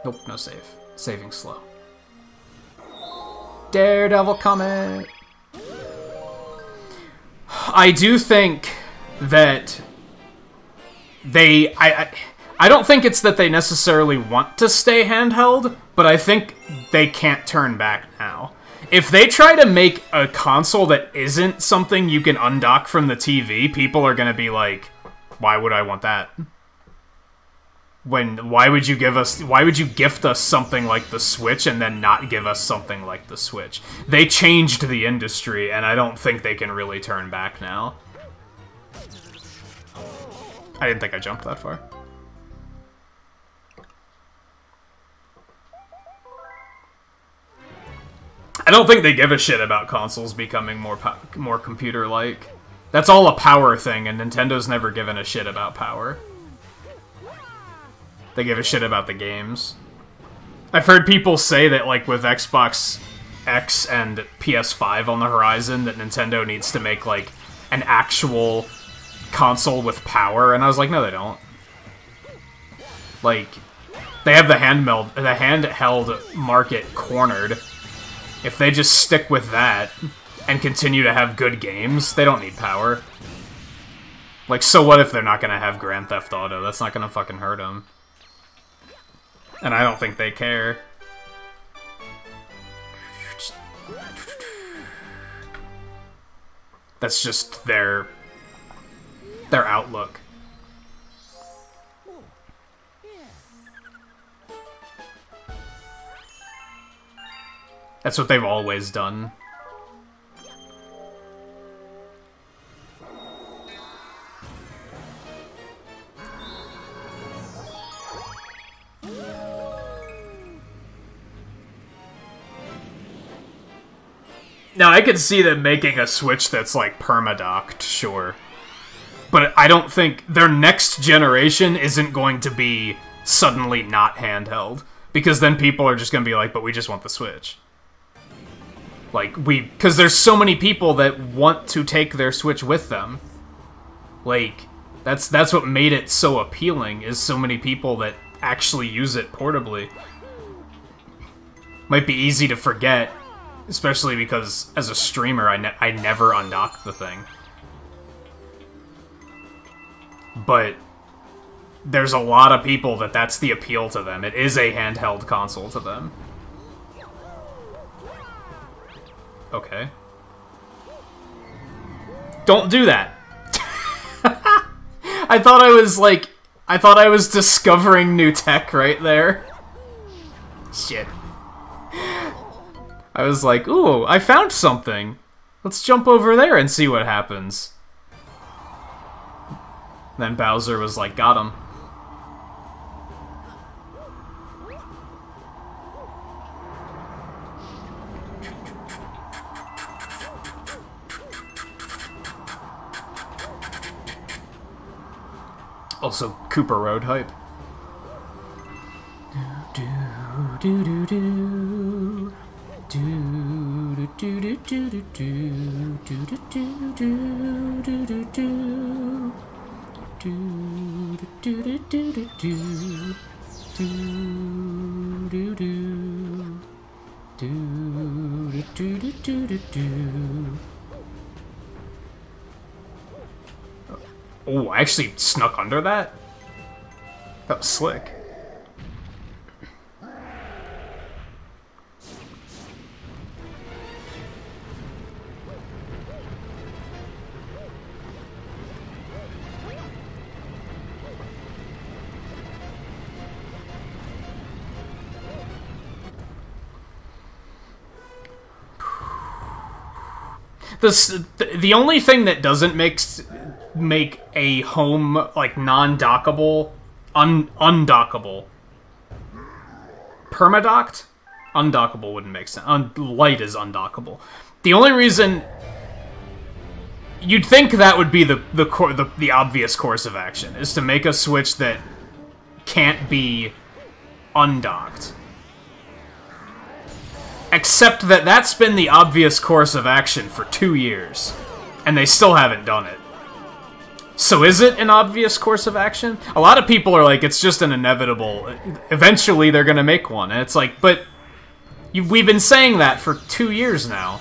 Nope, no save. Saving slow. Daredevil comic! I do think that they... I don't think it's that they necessarily want to stay handheld, but I think they can't turn back now. If they try to make a console that isn't something you can undock from the TV, people are gonna be like, why would I want that? Why would you gift us something like the Switch and then not give us something like the Switch? They changed the industry, and I don't think they can really turn back now. I didn't think I jumped that far. I don't think they give a shit about consoles becoming more computer-like. That's all a power thing, and Nintendo's never given a shit about power. They give a shit about the games. I've heard people say that, like, with Xbox X and PS5 on the horizon, that Nintendo needs to make, like, an actual console with power, and I was like, no, they don't. Like, they have the handheld market cornered. If they just stick with that and continue to have good games, they don't need power. Like, so what if they're not gonna have Grand Theft Auto? That's not gonna fucking hurt them. And I don't think they care. That's just their outlook. That's what they've always done. Now, I could see them making a Switch that's, like, permadocked, sure. But I don't think their next generation isn't going to be suddenly not handheld. Because then people are just going to be like, but we just want the Switch. Like, because there's so many people that want to take their Switch with them. Like, that's what made it so appealing, is so many people that actually use it portably. Might be easy to forget, especially because, as a streamer, I never undock the thing. But there's a lot of people that's the appeal to them. It is a handheld console to them. Okay. Don't do that. I thought I was discovering new tech right there. Shit. I was like, ooh, I found something. Let's jump over there and see what happens. Then Bowser was like, got him. Also, Cooper Road hype. Oh, I actually snuck under that? That was slick. The only thing that doesn't make a home, like, non-dockable, undockable, permadocked? Undockable wouldn't make sense. Light is undockable. The only reason... You'd think that would be the obvious course of action, is to make a Switch that can't be undocked. Except that that's been the obvious course of action for 2 years, and they still haven't done it. So is it an obvious course of action? A lot of people are like, it's just an inevitable... Eventually they're gonna make one, and it's like, but... We've been saying that for 2 years now.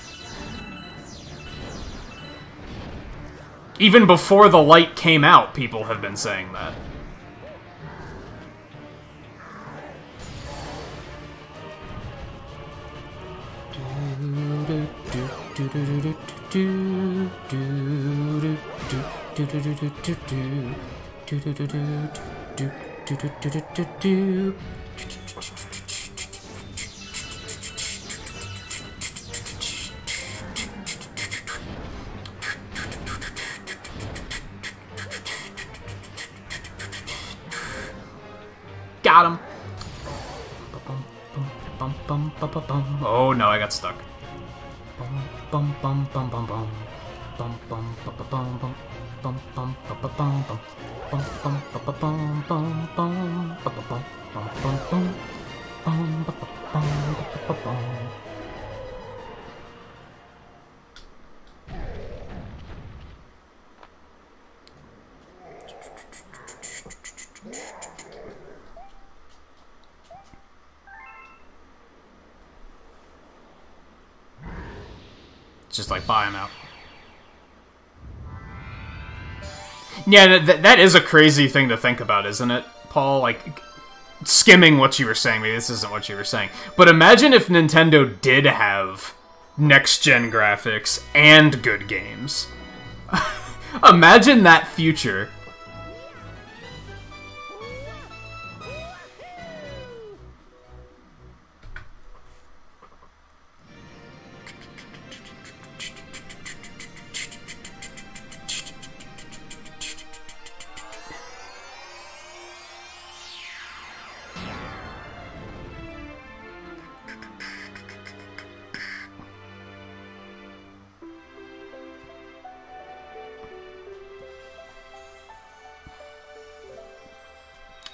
Even before the light came out, people have been saying that. Got him. Oh no, I got stuck. Just like buy them out. Yeah, that is a crazy thing to think about, isn't it, Paul? Like, skimming what you were saying, maybe this isn't what you were saying, but imagine if Nintendo did have next-gen graphics and good games. Imagine that future.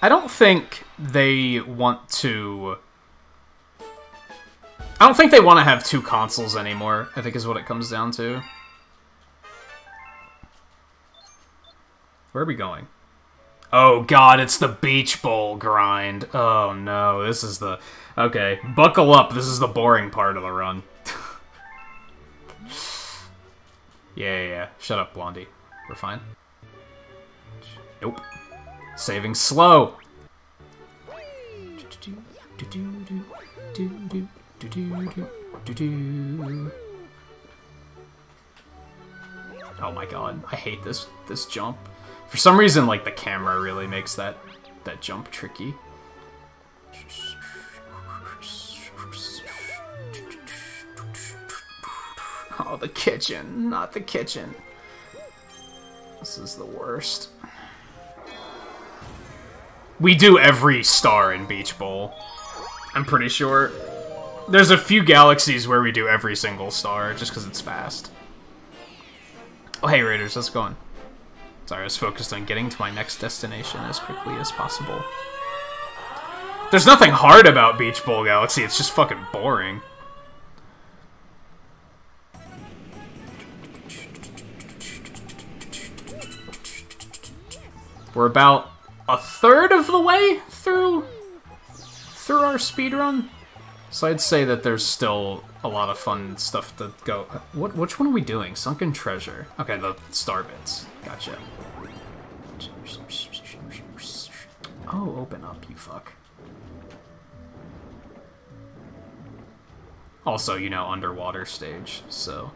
I don't think they want to... I don't think they want to have 2 consoles anymore, I think is what it comes down to. Where are we going? Oh god, it's the Beach Bowl grind. Oh no, this is the... Okay, buckle up, this is the boring part of the run. Yeah. Shut up, Blondie. We're fine. Nope. Saving slow. Oh my god, I hate this jump. For some reason, like, the camera really makes that jump tricky. Oh, the kitchen, not the kitchen. This is the worst. We do every star in Beach Bowl. I'm pretty sure. There's a few galaxies where we do every single star, just because it's fast. Oh, hey, Raiders, how's it going? Sorry, I was focused on getting to my next destination as quickly as possible. There's nothing hard about Beach Bowl Galaxy, it's just fucking boring. We're about a third of the way through our speedrun. So I'd say that there's still a lot of fun stuff to go. Which one are we doing? Sunken Treasure. Okay, the star bits. Gotcha. Oh, open up, you fuck. Also, you know, underwater stage, so...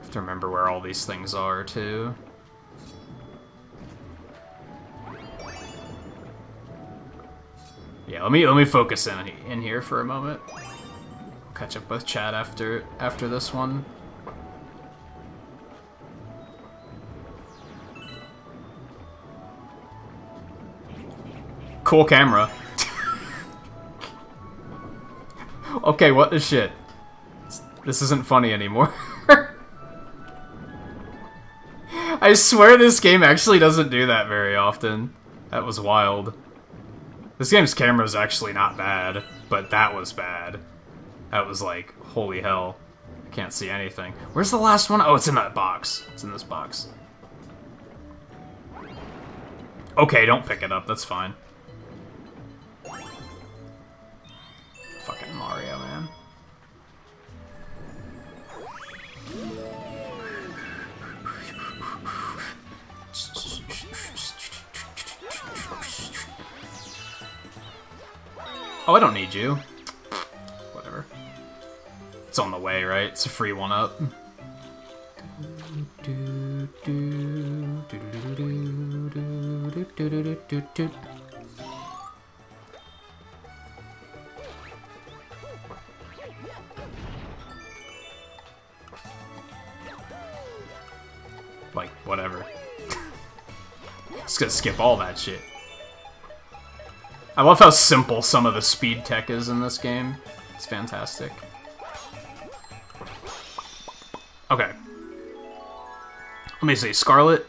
Have to remember where all these things are, too. Yeah, let me focus in here for a moment. Catch up with chat after this one. cool camera. Okay, what the shit? This isn't funny anymore. I swear this game actually doesn't do that very often. That was wild. This game's camera is actually not bad, but that was bad. That was like, holy hell. I can't see anything. Where's the last one? Oh, it's in that box. It's in this box. Okay, don't pick it up. That's fine. Fucking Mario, man. Oh, I don't need you. Whatever. It's on the way, right? It's a free one-up. Like, whatever. Just gonna skip all that shit. I love how simple some of the speed tech is in this game. It's fantastic. Okay. Let me see. Scarlet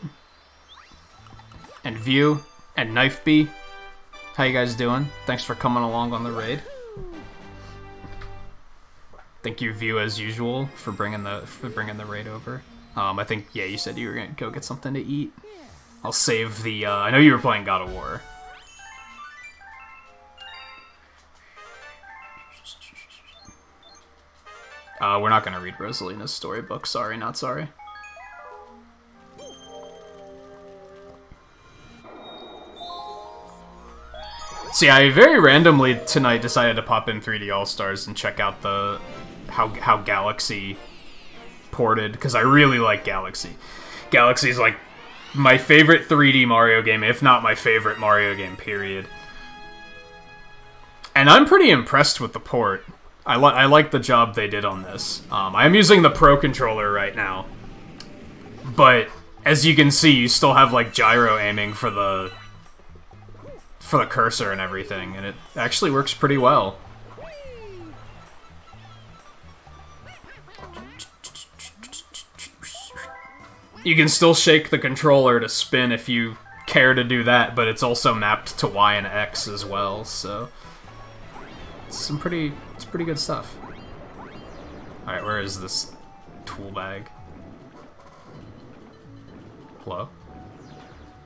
and View and Knife Bee. How you guys doing? Thanks for coming along on the raid. Thank you, View, as usual, for bringing the raid over. I think, yeah, you said you were gonna go get something to eat. I'll save the, I know you were playing God of War. We're not gonna read Rosalina's storybook. Sorry, not sorry. See, I very randomly tonight decided to pop in 3D All-Stars and check out the how Galaxy ported, because I really like Galaxy. Galaxy's like my favorite 3D Mario game, if not my favorite Mario game, period. And I'm pretty impressed with the port. I like the job they did on this. I am using the Pro Controller right now, but as you can see, you still have like gyro aiming for the cursor and everything, and it actually works pretty well. You can still shake the controller to spin if you care to do that, but it's also mapped to Y and X as well, so it's pretty good stuff. Alright, where is this tool bag? Hello?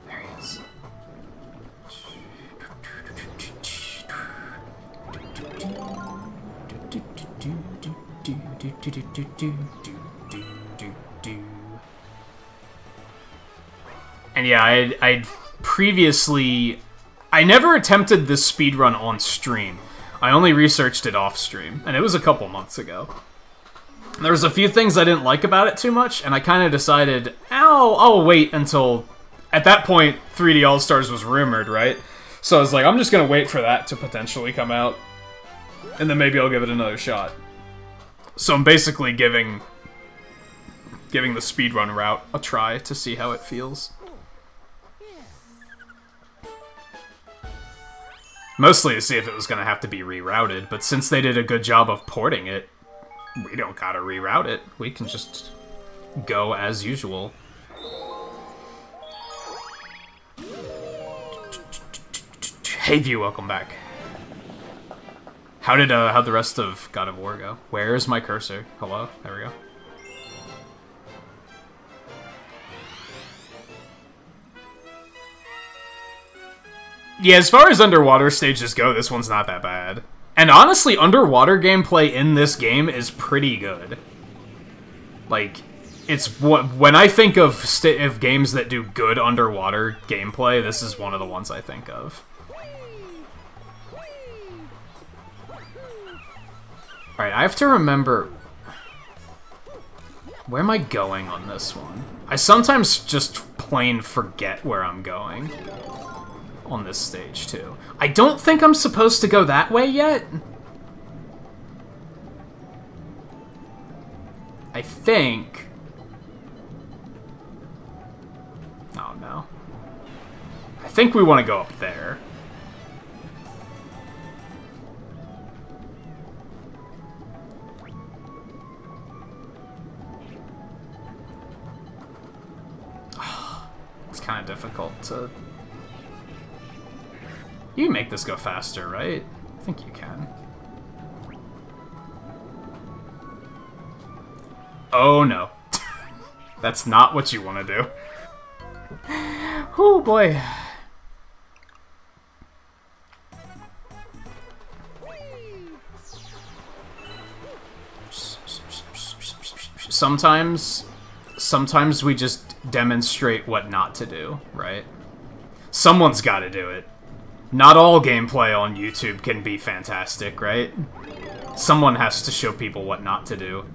There he is. And yeah, I'd previously... I never attempted this speedrun on stream. I only researched it off stream, and it was a couple months ago. There was a few things I didn't like about it too much, and I kind of decided, I'll wait until... At that point, 3D All-Stars was rumored, right? So I was like, I'm just gonna wait for that to potentially come out, and then maybe I'll give it another shot. So I'm basically giving the speedrun route a try to see how it feels. Mostly to see if it was gonna have to be rerouted, but since they did a good job of porting it, we don't gotta reroute it. We can just go as usual. Hey View, welcome back. How'd the rest of God of War go? Where's my cursor? Hello? There we go. Yeah, as far as underwater stages go, this one's not that bad. And honestly, underwater gameplay in this game is pretty good. Like, it's when I think of games that do good underwater gameplay, this is one of the ones I think of. Alright, I have to remember... Where am I going on this one? I sometimes just plain forget where I'm going on this stage, too. I don't think I'm supposed to go that way yet. I think... Oh, no. I think we want to go up there. kind of difficult to... You can make this go faster, right? I think you can. Oh no. That's not what you want to do. Oh boy. Sometimes we just demonstrate what not to do, right? Someone's got to do it. Not all gameplay on YouTube can be fantastic, right? Someone has to show people what not to do.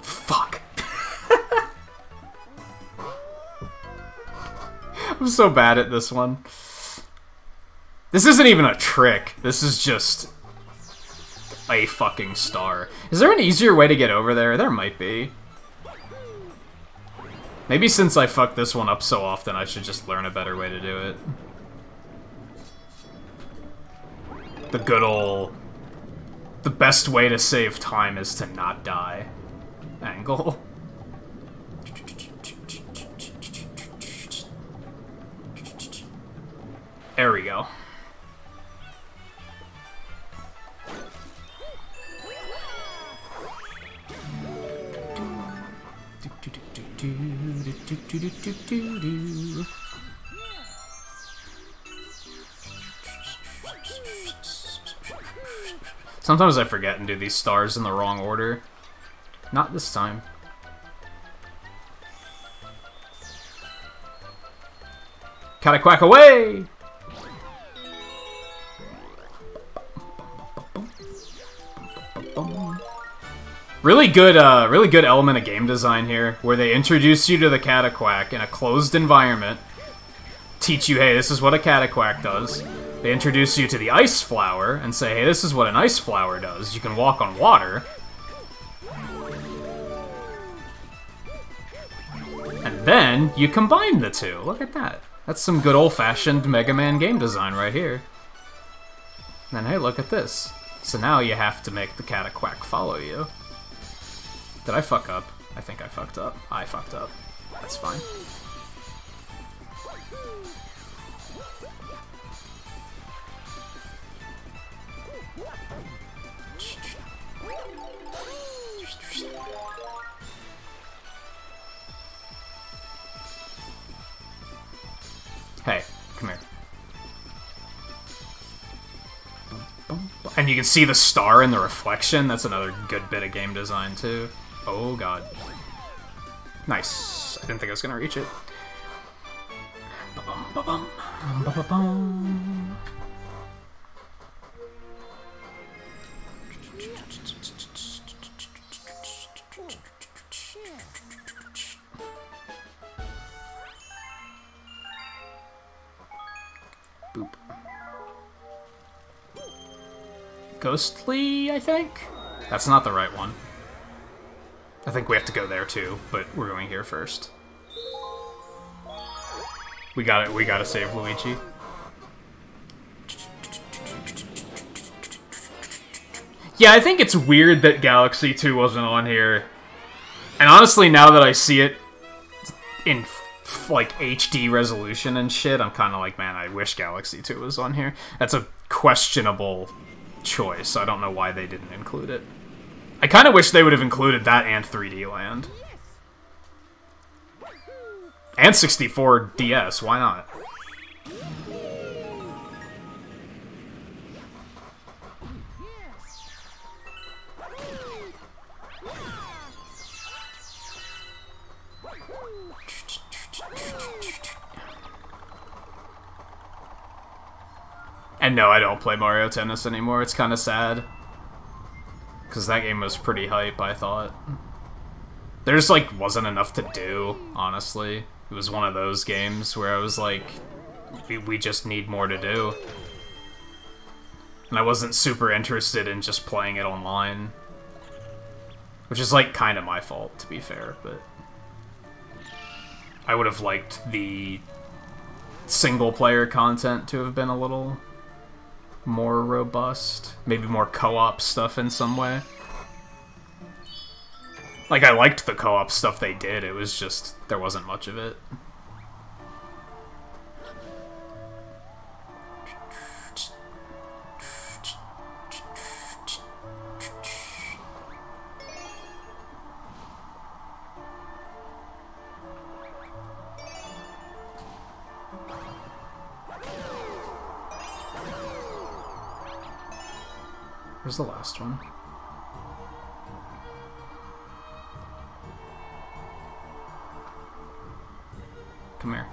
Fuck. I'm so bad at this one. This isn't even a trick. This is just a fucking star. Is there an easier way to get over there? There might be. Maybe since I fucked this one up so often, I should just learn a better way to do it. The good ol'... The best way to save time is to not die. Angle. There we go. Sometimes I forget and do these stars in the wrong order. Not this time. Cataquack away! Really good element of game design here, where they introduce you to the Cataquack in a closed environment, teach you, hey, this is what a Cataquack does. They introduce you to the Ice Flower, and say, hey, this is what an Ice Flower does. You can walk on water. And then, you combine the two. Look at that. That's some good old-fashioned Mega Man game design right here. And then, hey, look at this. So now you have to make the Cataquack follow you. Did I fuck up? I think I fucked up. I fucked up. That's fine. Hey, come here. And you can see the star in the reflection. That's another good bit of game design, too. Oh, God. Nice. I didn't think I was going to reach it. Ba-bum, ba-bum, ba-ba-bum. Boop. Ghostly, I think? That's not the right one. I think we have to go there too, but we're going here first. We gotta save Luigi. Yeah, I think it's weird that Galaxy 2 wasn't on here. And honestly, now that I see it in like HD resolution and shit, I'm kind of like, man, I wish Galaxy 2 was on here. That's a questionable choice. I don't know why they didn't include it. I kind of wish they would have included that and 3D Land. And 64 DS, why not? And no, I don't play Mario Tennis anymore. It's kind of sad. Because that game was pretty hype, I thought. There just, like, wasn't enough to do, honestly. It was one of those games where I was like, we just need more to do. And I wasn't super interested in just playing it online. Which is, like, kind of my fault, to be fair, but... I would have liked the single-player content to have been a little more robust. Maybe more co-op stuff in some way. Like, I liked the co-op stuff they did, it was just, there wasn't much of it. Where's the last one? Come here.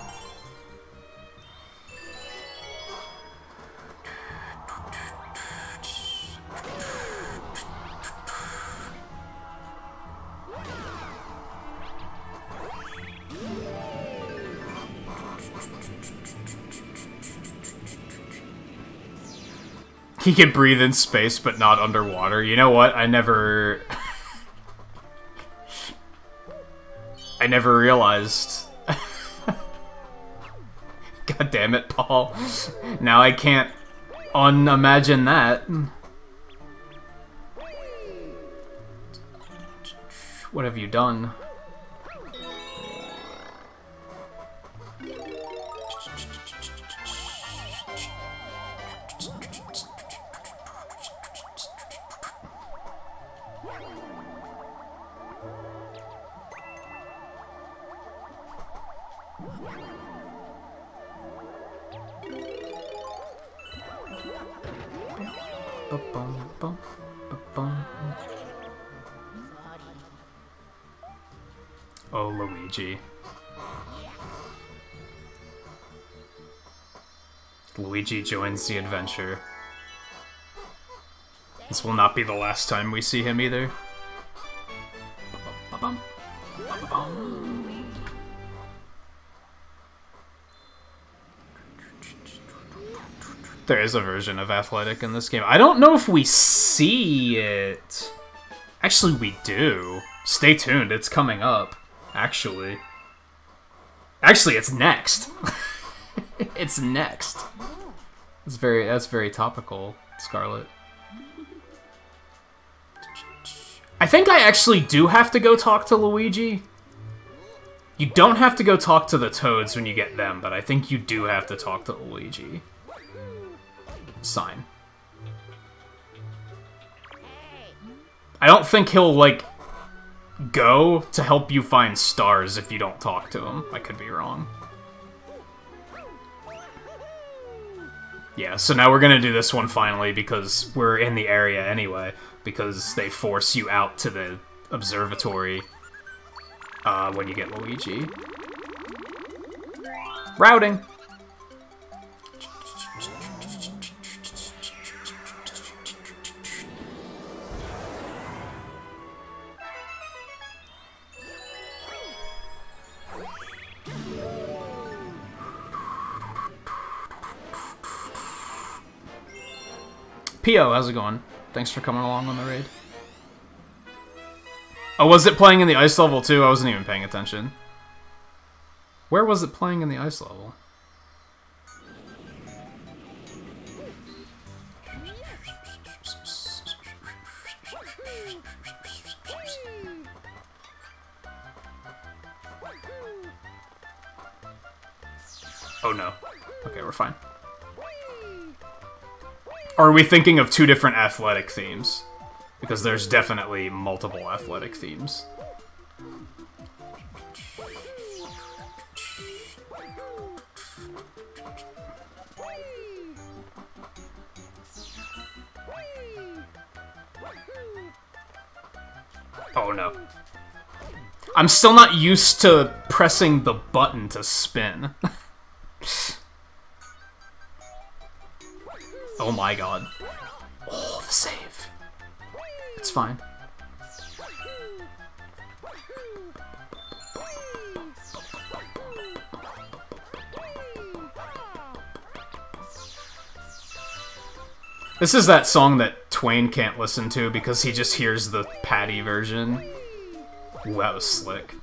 He can breathe in space, but not underwater. You know what? I never realized. God damn it, Paul. Now I can't unimagine that. What have you done? Oh, Luigi. Luigi joins the adventure. This will not be the last time we see him either. There is a version of Athletic in this game. I don't know if we see it. Actually, we do. Stay tuned, it's coming up. Actually, it's next. It's next. That's very topical, Scarlet. I think I actually do have to go talk to Luigi. You don't have to go talk to the Toads when you get them, but I think you do have to talk to Luigi. Sign. I don't think he'll, like, go to help you find stars if you don't talk to him. I could be wrong. Yeah, so now we're gonna do this one finally because we're in the area anyway, because they force you out to the observatory when you get Luigi. Routing! Pio, how's it going? Thanks for coming along on the raid. Oh, was it playing in the ice level too? I wasn't even paying attention. Where was it playing in the ice level? Oh no. Okay, we're fine. Or are we thinking of two different athletic themes? Because there's definitely multiple athletic themes. Oh no. I'm still not used to pressing the button to spin. Oh my god. Oh, the save. It's fine. This is that song that Twain can't listen to because he just hears the Patty version. Ooh, that was slick.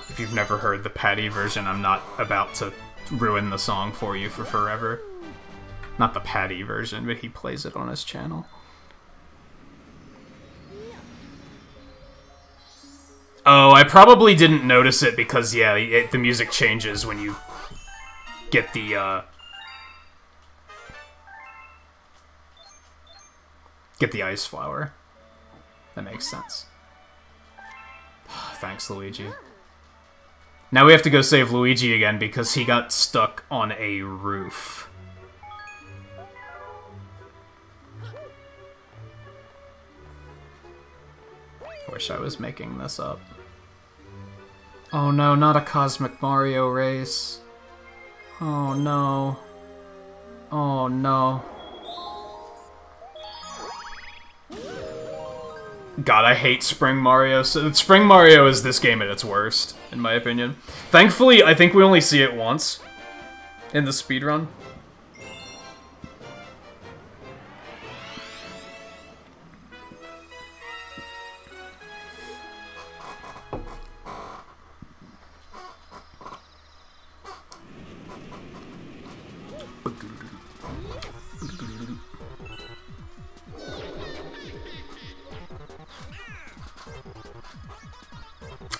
If you've never heard the Patty version, I'm not about to ruin the song for you for forever. Not the Patty version, but he plays it on his channel. Oh, I probably didn't notice it because, yeah, the music changes when you get the ice flower. That makes sense. Thanks, Luigi. Now we have to go save Luigi again because he got stuck on a roof. Wish I was making this up. Oh no, not a Cosmic Mario race. Oh no. Oh no. God, I hate Spring Mario. So Spring Mario is this game at its worst, in my opinion. Thankfully, I think we only see it once in the speedrun.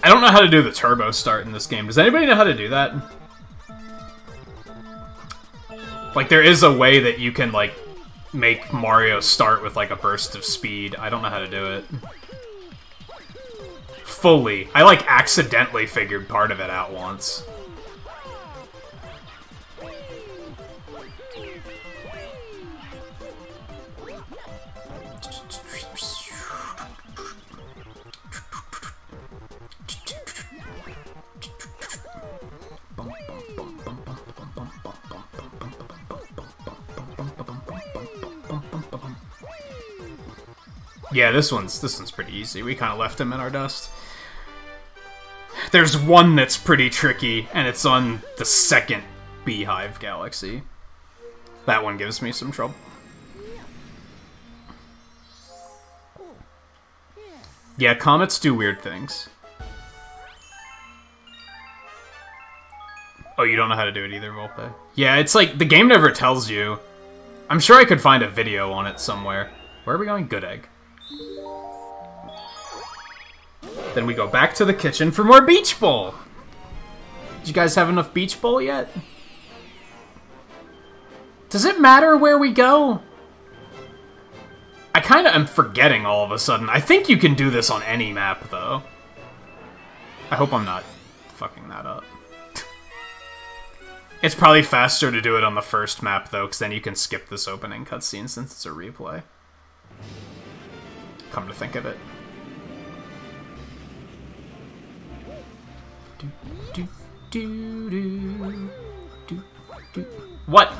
I don't know how to do the turbo start in this game. Does anybody know how to do that? Like, there is a way that you can, like, make Mario start with, like, a burst of speed. I don't know how to do it. Fully. I, like, accidentally figured part of it out once. Yeah, this one's pretty easy. We kind of left him in our dust. There's one that's pretty tricky, and it's on the second Beehive Galaxy. That one gives me some trouble. Yeah, comets do weird things. Oh, you don't know how to do it either, Volpe? Yeah, it's like, the game never tells you. I'm sure I could find a video on it somewhere. Where are we going? Good Egg. Then we go back to the kitchen for more Beach Bowl! Did you guys have enough Beach Bowl yet? Does it matter where we go? I kinda am forgetting all of a sudden. I think you can do this on any map, though. I hope I'm not fucking that up. It's probably faster to do it on the first map, though, because then you can skip this opening cutscene since it's a replay. Come to think of it. What?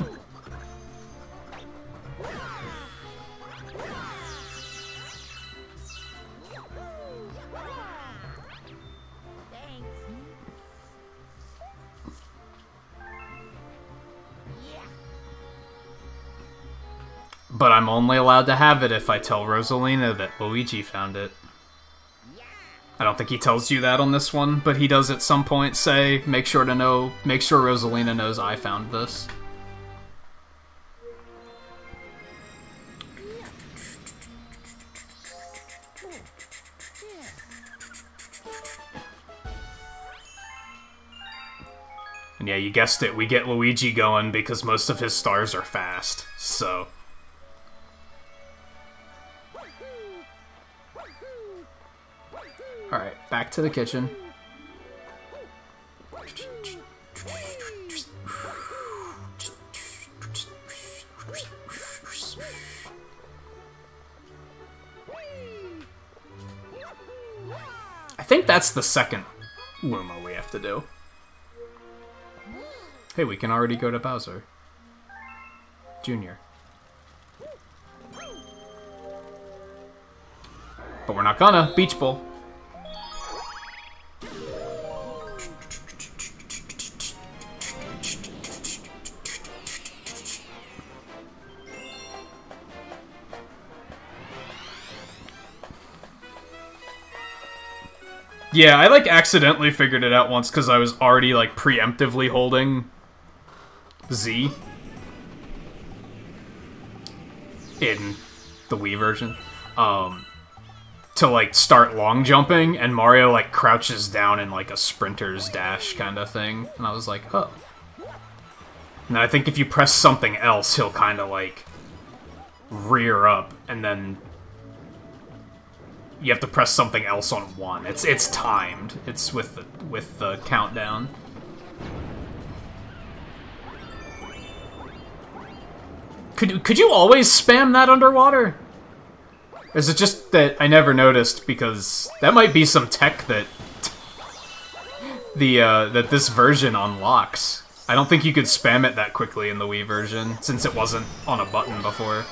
But I'm only allowed to have it if I tell Rosalina that Luigi found it. I don't think he tells you that on this one, but he does at some point say, make sure Rosalina knows I found this. And yeah, you guessed it, we get Luigi going because most of his stars are fast, so... Alright, back to the kitchen. I think that's the second Luma we have to do. Hey, we can already go to Bowser Jr. But we're not gonna. Beach Bowl. Yeah, I, like, accidentally figured it out once because I was already, like, preemptively holding Z in the Wii version, to like start long jumping, and Mario like crouches down in like a sprinter's dash kind of thing, and I was like, oh. And I think if you press something else, he'll kind of like rear up, and then you have to press something else on 1. It's timed. It's with the countdown. Could you always spam that underwater? Or is it just that I never noticed, because that might be some tech that that this version unlocks. I don't think you could spam it that quickly in the Wii version, since it wasn't on a button before.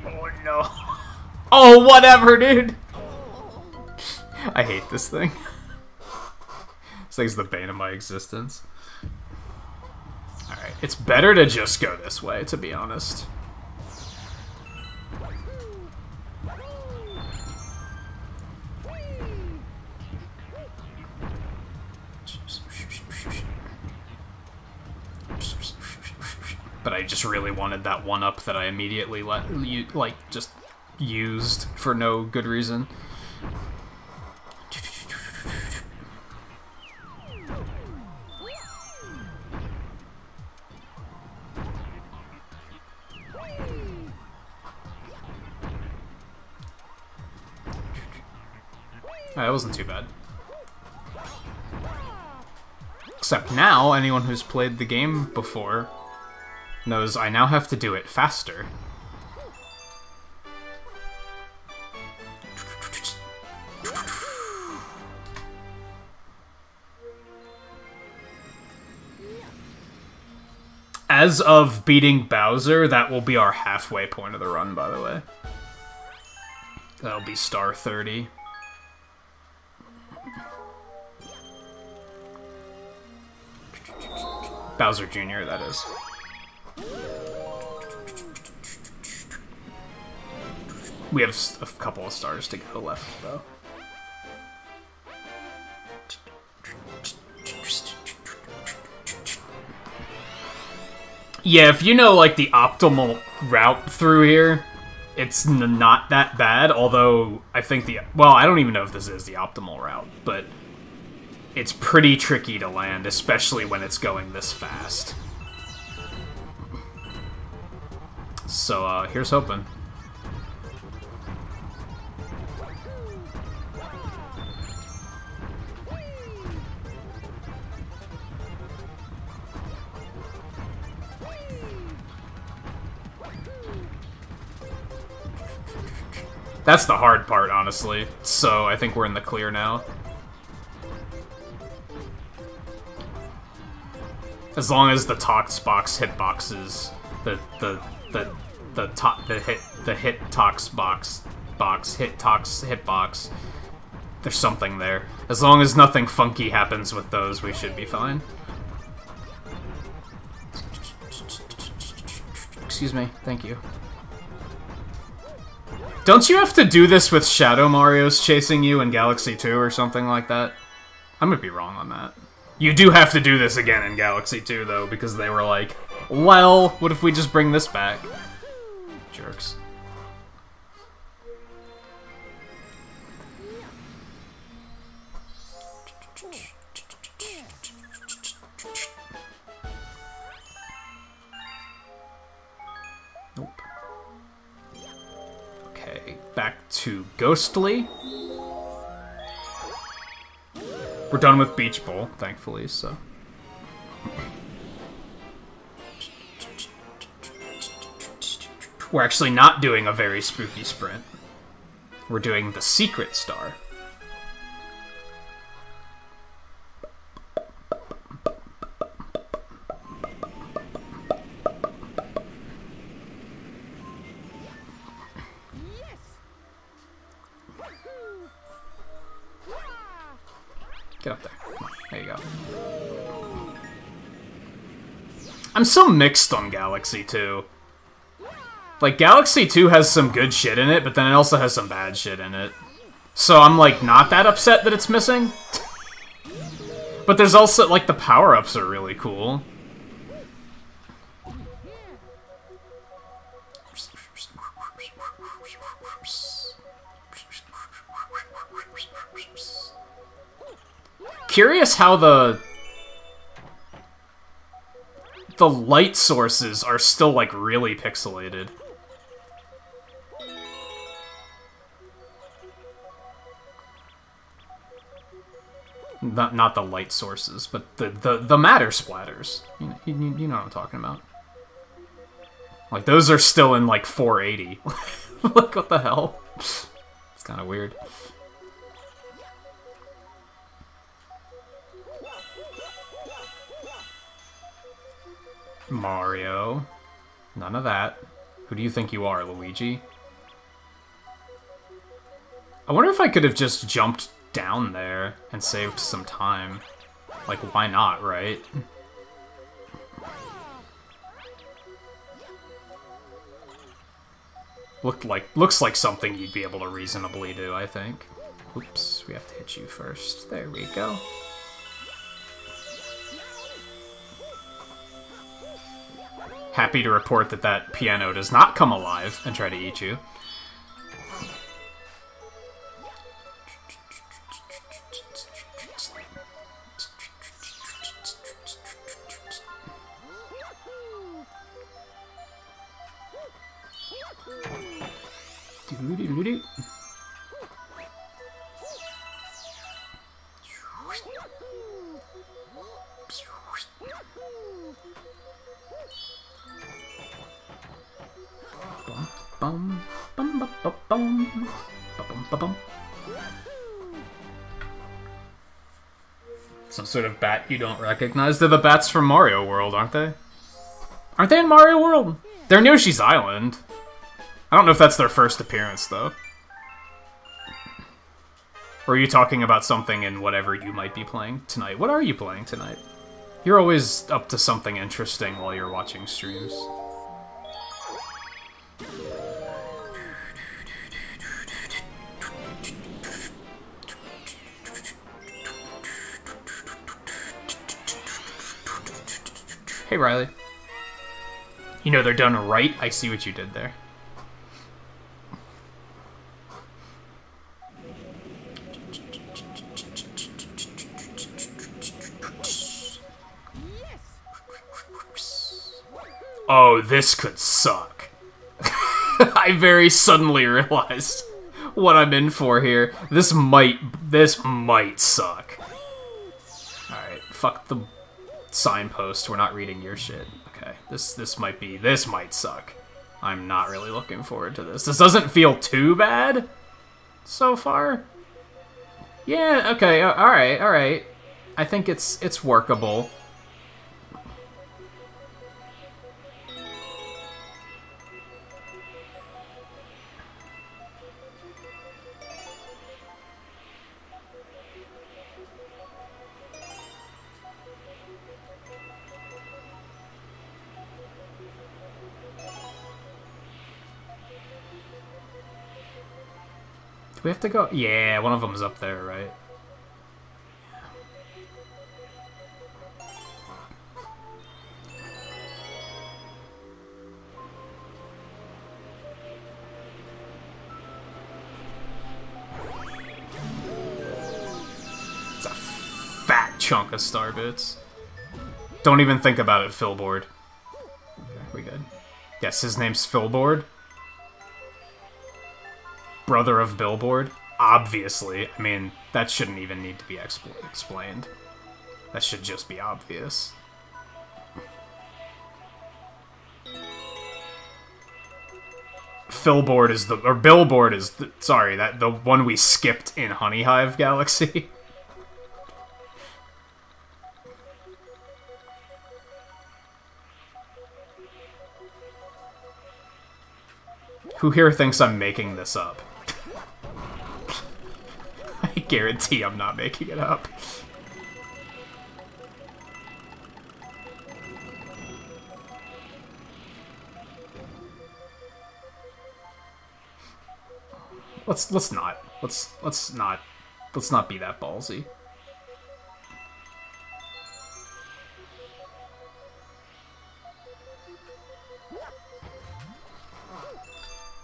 Oh no. Oh, whatever, dude! I hate this thing. This thing's the bane of my existence. Alright, it's better to just go this way, to be honest. But I just really wanted that one-up that I immediately just used for no good reason. That wasn't too bad. Except now, anyone who's played the game before knows I now have to do it faster. As of beating Bowser, that will be our halfway point of the run, by the way. That'll be star 30. Bowser Jr., that is. We have a couple of stars to go left, though. Yeah, if you know, like, the optimal route through here, it's not that bad, although I think well, I don't even know if this is the optimal route, but it's pretty tricky to land, especially when it's going this fast. So, here's hoping. That's the hard part, honestly. So I think we're in the clear now. As long as the Tox box hitboxes, the hit Tox box hit Tox hitbox, there's something there. As long as nothing funky happens with those, we should be fine. Excuse me, thank you. Don't you have to do this with Shadow Marios chasing you in Galaxy 2 or something like that? I might be wrong on that. You do have to do this again in Galaxy 2, though, because they were like, well, what if we just bring this back? Jerks. Nope. Okay, back to Ghostly. We're done with Beach Bowl, thankfully, so... We're actually not doing a very spooky sprint. We're doing the Secret Star. Get up there. Come on. There you go. I'm so mixed on Galaxy 2. Like, Galaxy 2 has some good shit in it, but then it also has some bad shit in it. So I'm, like, not that upset that it's missing. But there's also, like, the power-ups are really cool. Curious how the light sources are still, like, really pixelated. Not the light sources, but the matter splatters. You know what I'm talking about. Like, those are still in, like, 480. Like, what the hell? It's kind of weird. Mario. None of that. Who do you think you are, Luigi? I wonder if I could have just jumped down there and saved some time. Like, why not, right? Looks like something you'd be able to reasonably do, I think. Oops, we have to hit you first. There we go. Happy to report that that piano does not come alive and try to eat you. Doo-doo-doo-doo. Bum, bum, bum, bum, bum, bum, bum, bum. Some sort of bat you don't recognize. They're the bats from Mario World, aren't they? Aren't they in Mario World? They're in Yoshi's Island. I don't know if that's their first appearance, though. Or are you talking about something in whatever you might be playing tonight? What are you playing tonight? You're always up to something interesting while you're watching streams. Hey, Riley. You know they're done right. I see what you did there. Oh, this could suck. I very suddenly realized what I'm in for here. This might suck. Alright, fuck the signpost. We're not reading your shit. Okay, this might suck. I'm not really looking forward to this. This doesn't feel too bad so far. Yeah, okay, alright. I think it's workable. Do we have to go? Yeah, one of them's up there, right? It's a fat chunk of star bits. Don't even think about it, Philboard. Okay, we good. Yes, his name's Philboard. Brother of Billboard? Obviously. I mean, that shouldn't even need to be explained. That should just be obvious. Philboard is or Billboard is sorry, the one we skipped in Honey Hive Galaxy. Who here thinks I'm making this up? I guarantee I'm not making it up. Let's not. Let's not be that ballsy.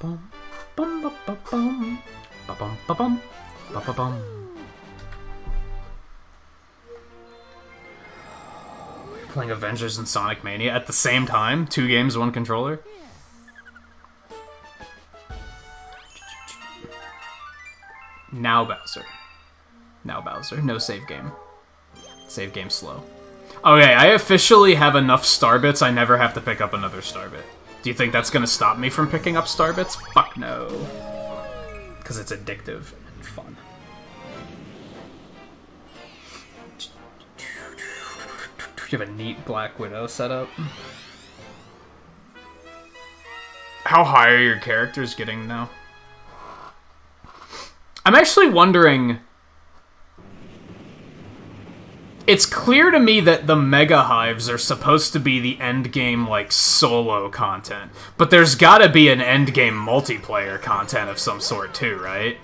Bum bum bum bum bum bum bum bum bum. Playing Avengers and Sonic Mania at the same time? 2 games, 1 controller? Now Bowser. Now Bowser. No save game. Save game slow. Okay, I officially have enough Starbits, I never have to pick up another Starbit. Do you think that's gonna stop me from picking up Starbits? Fuck no. Because it's addictive and fun. You have a neat Black Widow setup. How high are your characters getting now? I'm actually wondering... It's clear to me that the Mega Hives are supposed to be the endgame, like, solo content. But there's gotta be an endgame multiplayer content of some sort, too, right?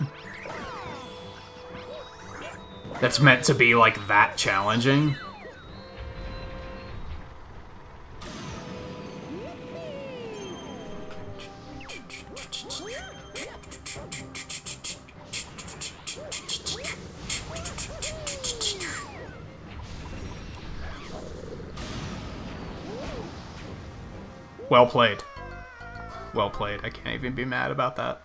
That's meant to be, like, that challenging. Well played. Well played. I can't even be mad about that.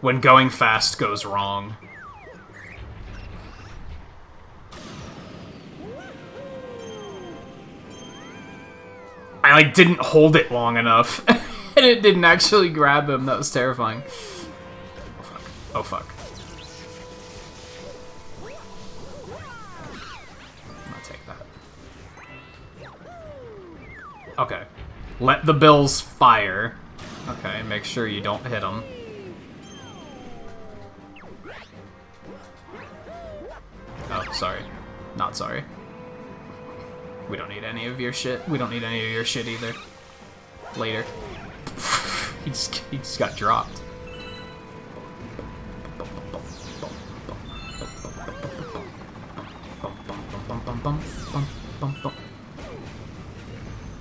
When going fast goes wrong. I, like, didn't hold it long enough. And it didn't actually grab him. That was terrifying. Oh, fuck. Oh, fuck. Okay. Let the bills fire. Okay, make sure you don't hit them. Oh, sorry. Not sorry. We don't need any of your shit. We don't need any of your shit either. Later. he just got dropped.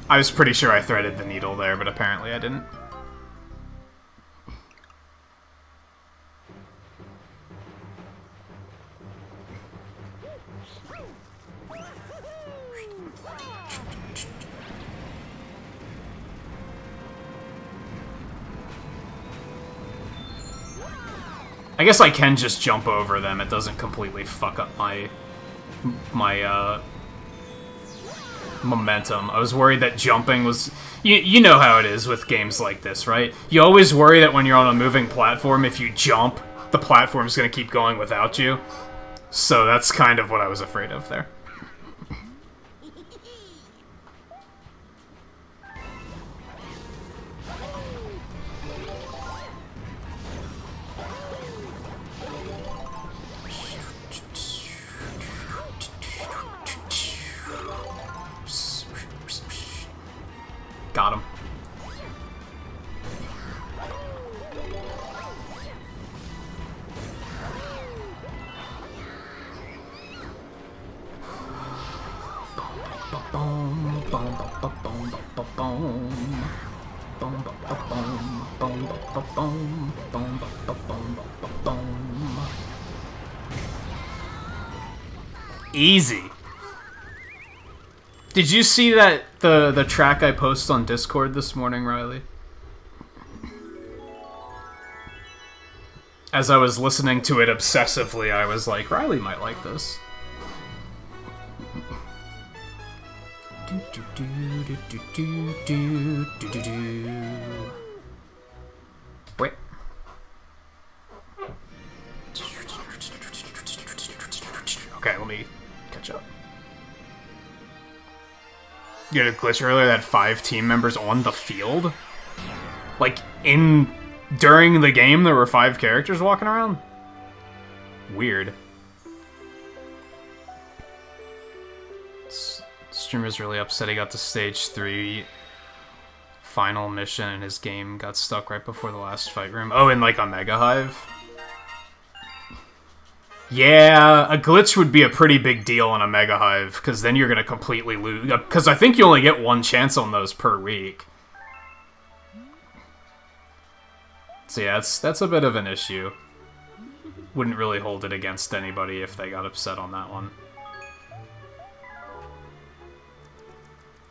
I was pretty sure I threaded the needle there, but apparently I didn't. I guess I can just jump over them. It doesn't completely fuck up my momentum. I was worried that jumping was... You know how it is with games like this, right? You always worry that when you're on a moving platform, if you jump, the platform's gonna keep going without you. So that's kind of what I was afraid of there. Got him. Easy. Did you see that the track I posted on Discord this morning, Riley? As I was listening to it obsessively, I was like, Riley might like this. Wait. Okay, let me catch up. You had a glitch earlier that 5 team members on the field? Like, during the game, there were 5 characters walking around? Weird. Streamer's really upset he got to stage 3. final mission in his game got stuck right before the last fight room. Oh, in like a Mega Hive? Yeah, a glitch would be a pretty big deal in a Mega Hive, because then you're going to completely lose. Because I think you only get one chance on those per week. So yeah, that's a bit of an issue. Wouldn't really hold it against anybody if they got upset on that one.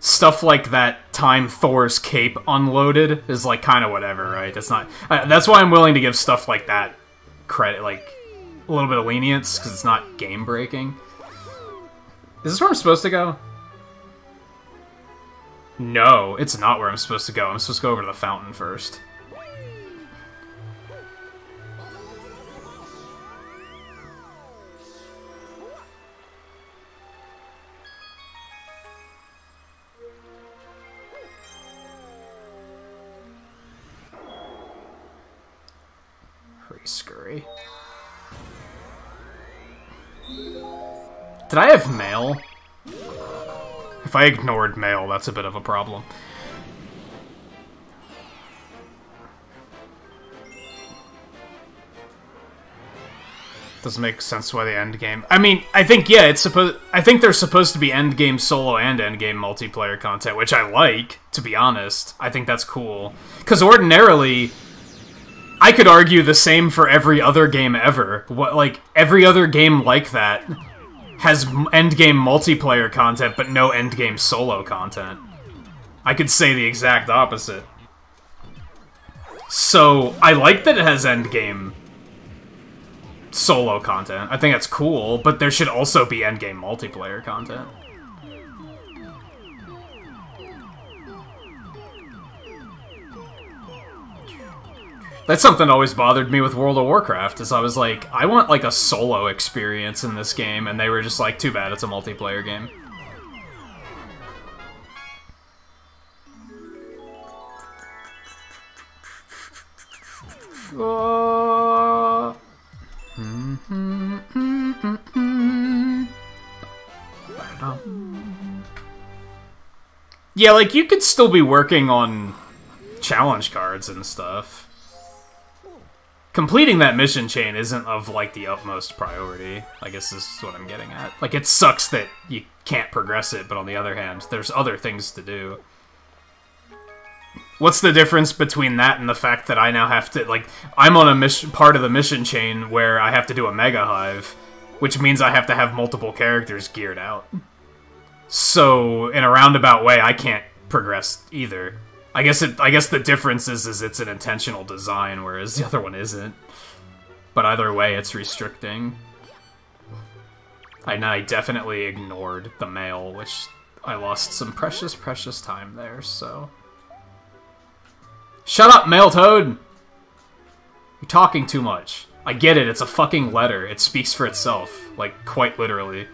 Stuff like that time Thor's cape unloaded is like kind of whatever, right? That's not. That's why I'm willing to give stuff like that credit, like a little bit of lenience, because it's not game breaking. Is this where I'm supposed to go? No, it's not where I'm supposed to go. I'm supposed to go over to the fountain first. Scurry. Did I have mail? If I ignored mail, that's a bit of a problem. Doesn't make sense why the end game. I mean, I think yeah, it's supposed. I think there's supposed to be end game solo and end game multiplayer content, which I like. To be honest, I think that's cool because ordinarily. I could argue the same for every other game ever. Like, every other game like that has endgame multiplayer content, but no endgame solo content. I could say the exact opposite. So, I like that it has endgame solo content. I think that's cool, but there should also be endgame multiplayer content. That's something that always bothered me with World of Warcraft, is I was like, I want like a solo experience in this game, and they were just like, too bad, it's a multiplayer game. Yeah, like, you could still be working on challenge cards and stuff. Completing that mission chain isn't of, like, the utmost priority, I guess is what I'm getting at. Like, it sucks that you can't progress it, but on the other hand, there's other things to do. What's the difference between that and the fact that I now have to, like, I'm on a part of the mission chain where I have to do a Mega Hive, which means I have to have multiple characters geared out. So, in a roundabout way, I can't progress either. I guess the difference is it's an intentional design, whereas the other one isn't. But either way, it's restricting. And I definitely ignored the mail, which I lost some precious, precious time there, so... Shut up, Mail Toad! You're talking too much. I get it, it's a fucking letter. It speaks for itself. Like, quite literally.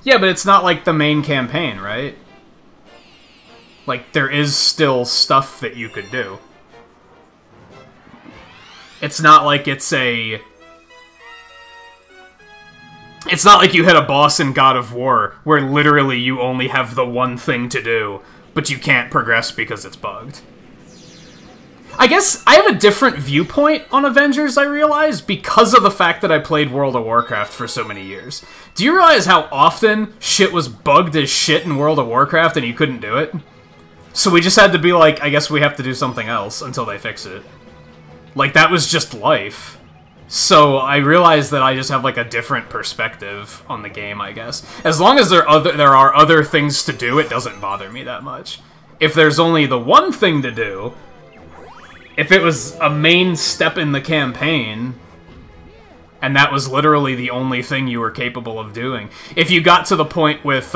Yeah, but it's not like the main campaign, right? Like, there is still stuff that you could do. It's not like it's a... It's not like you hit a boss in God of War, where literally you only have the one thing to do, but you can't progress because it's bugged. I guess I have a different viewpoint on Avengers, I realize, because of the fact that I played World of Warcraft for so many years. Do you realize how often shit was bugged as shit in World of Warcraft and you couldn't do it? So we just had to be like, I guess we have to do something else until they fix it. Like, that was just life. So I realized that I just have, like, a different perspective on the game, I guess. As long as there are other things to do, it doesn't bother me that much. If there's only the one thing to do... If it was a main step in the campaign, and that was literally the only thing you were capable of doing. If you got to the point with,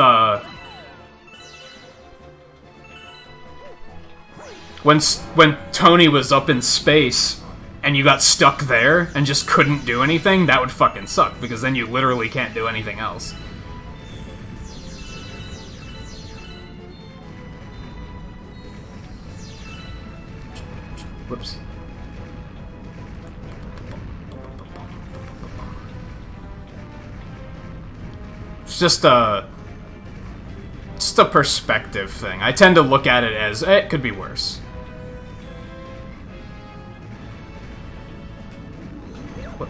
when Tony was up in space, and you got stuck there and just couldn't do anything, that would fucking suck, because then you literally can't do anything else. Whoops. It's just a perspective thing. I tend to look at it as, it could be worse. What?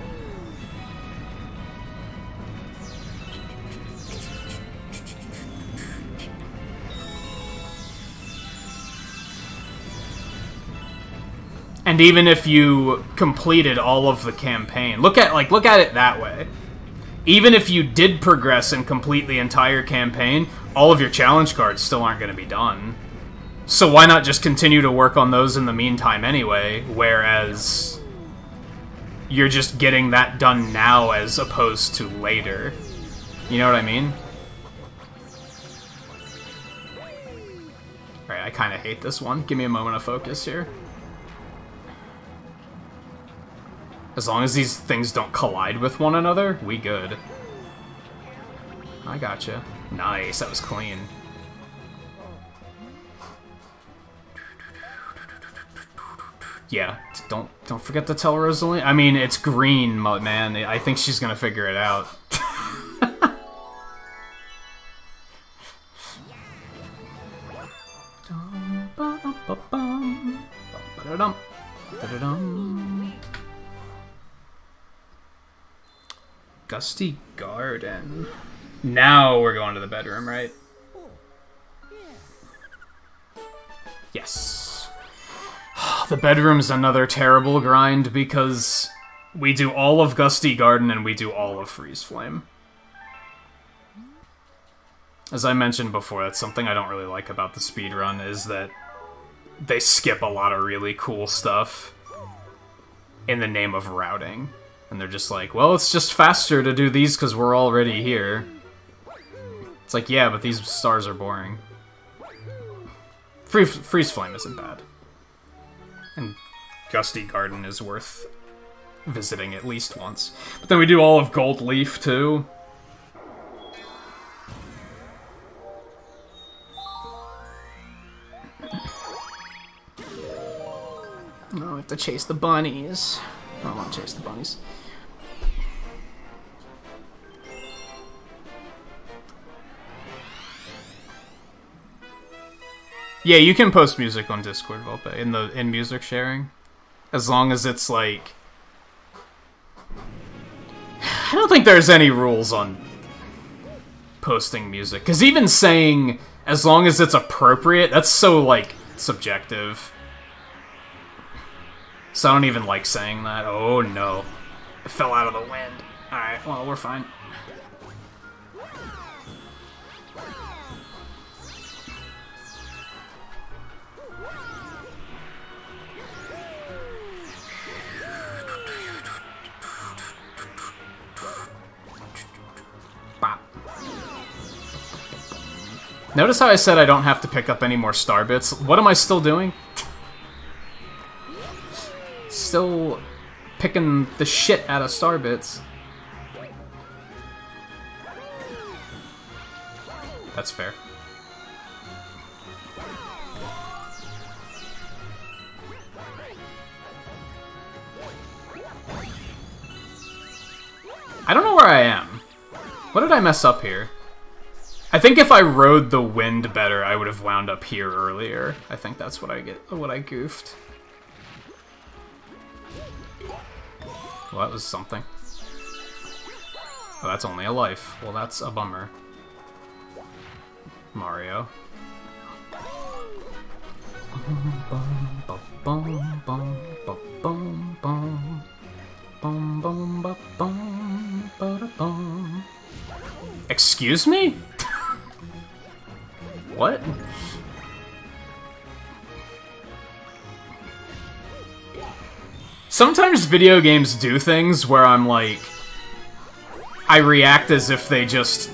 And even if you completed all of the campaign, look at it that way. Even if you did progress and complete the entire campaign, all of your challenge cards still aren't going to be done. So why not just continue to work on those in the meantime anyway, whereas you're just getting that done now as opposed to later. You know what I mean? Alright, I kind of hate this one. Give me a moment of focus here. As long as these things don't collide with one another, we good. I gotcha. Nice, that was clean. Yeah, don't forget to tell Rosaline. I mean, it's green, man. I think she's gonna figure it out. Gusty Garden. Now we're going to the bedroom, right? Yes. The bedroom's another terrible grind because we do all of Gusty Garden and we do all of Freeze Flame. As I mentioned before, that's something I don't really like about the speedrun, is that they skip a lot of really cool stuff in the name of routing. And they're just like, well, it's just faster to do these because we're already here. It's like, yeah, but these stars are boring. Freeze Flame isn't bad. And Gusty Garden is worth visiting at least once. But then we do all of Gold Leaf, too. Oh, we have to chase the bunnies. I don't want to chase the bunnies. Yeah, you can post music on Discord, Volpe, in music sharing. As long as it's like... I don't think there's any rules on posting music. Because even saying, as long as it's appropriate, that's so, like, subjective. So I don't even like saying that. Oh no. It fell out of the wind. Alright, well, we're fine. Bop. Notice how I said I don't have to pick up any more star bits? What am I still doing? Still picking the shit out of star bits. That's fair. I don't know where I am. What did I mess up here? I think if I rode the wind better, I would have wound up here earlier. I think that's what I goofed. Well, that was something. Oh, that's only a life. Well, that's a bummer. Mario. Excuse me? What? Sometimes video games do things where I'm like... I react as if they just...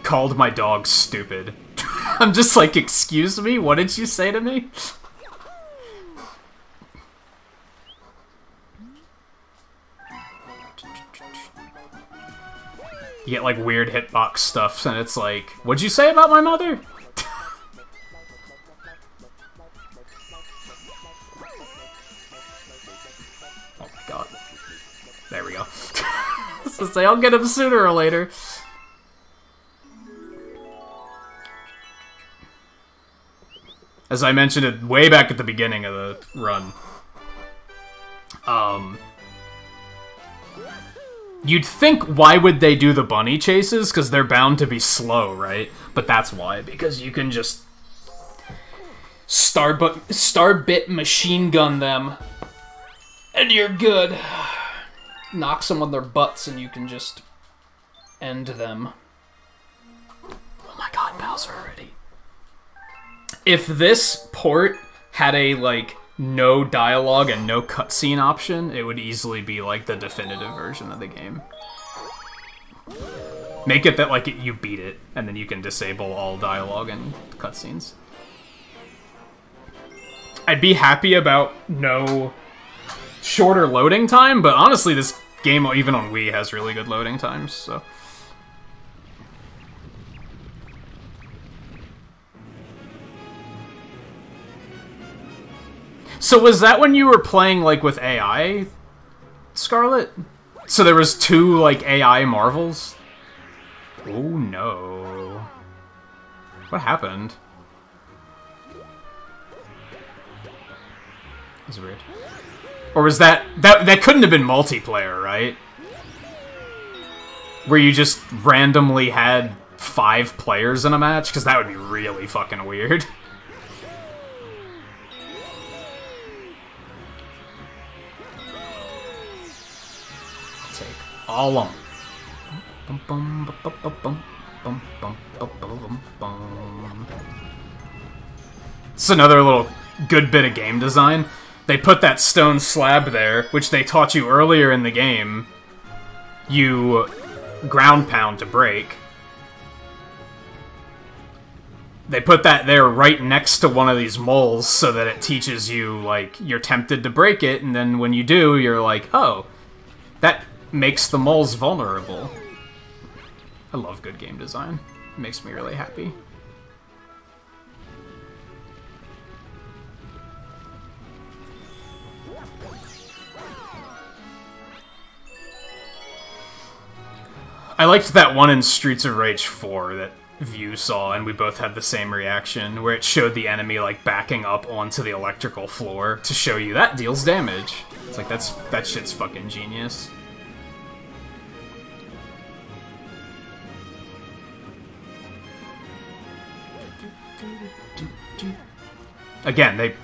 called my dog stupid. I'm just like, excuse me? What did you say to me? You get, like, weird hitbox stuff, and it's like, what'd you say about my mother? Oh my god. There we go. So say, I'll get him sooner or later. As I mentioned it way back at the beginning of the run, you'd think, why would they do the bunny chases? Because they're bound to be slow, right? But that's why, because you can just Starbit machine gun them, and you're good. Knock some on their butts and you can just end them. Oh my god, Bowser already. If this port had a, like, no dialogue and no cutscene option, it would easily be, like, the definitive version of the game. Make it that, like, you beat it, and then you can disable all dialogue and cutscenes. I'd be happy about no shorter loading time, but honestly, this game, even on Wii, has really good loading times, so... So was that when you were playing, like, with AI, Scarlet? So there was 2, like, AI Marvels? Oh, no. What happened? That's weird. Or was that couldn't have been multiplayer, right? Where you just randomly had 5 players in a match? Because that would be really fucking weird. All of them. It's another little good bit of game design. They put that stone slab there, which they taught you earlier in the game. You ground pound to break. They put that there right next to one of these moles so that it teaches you, like, you're tempted to break it, and then when you do, you're like, oh, that makes the moles vulnerable. I love good game design. It makes me really happy. I liked that one in Streets of Rage 4 that View saw, and we both had the same reaction, where it showed the enemy, like, backing up onto the electrical floor to show you that deals damage. It's like, that shit's fucking genius. Again, they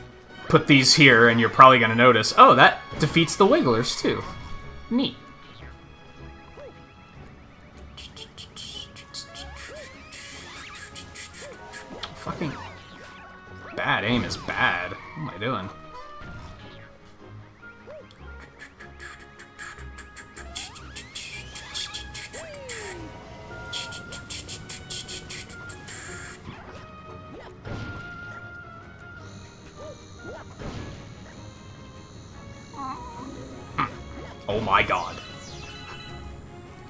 put these here, and you're probably going to notice, oh, that defeats the Wigglers, too. Neat. Fucking bad aim is bad. What am I doing? Oh my god.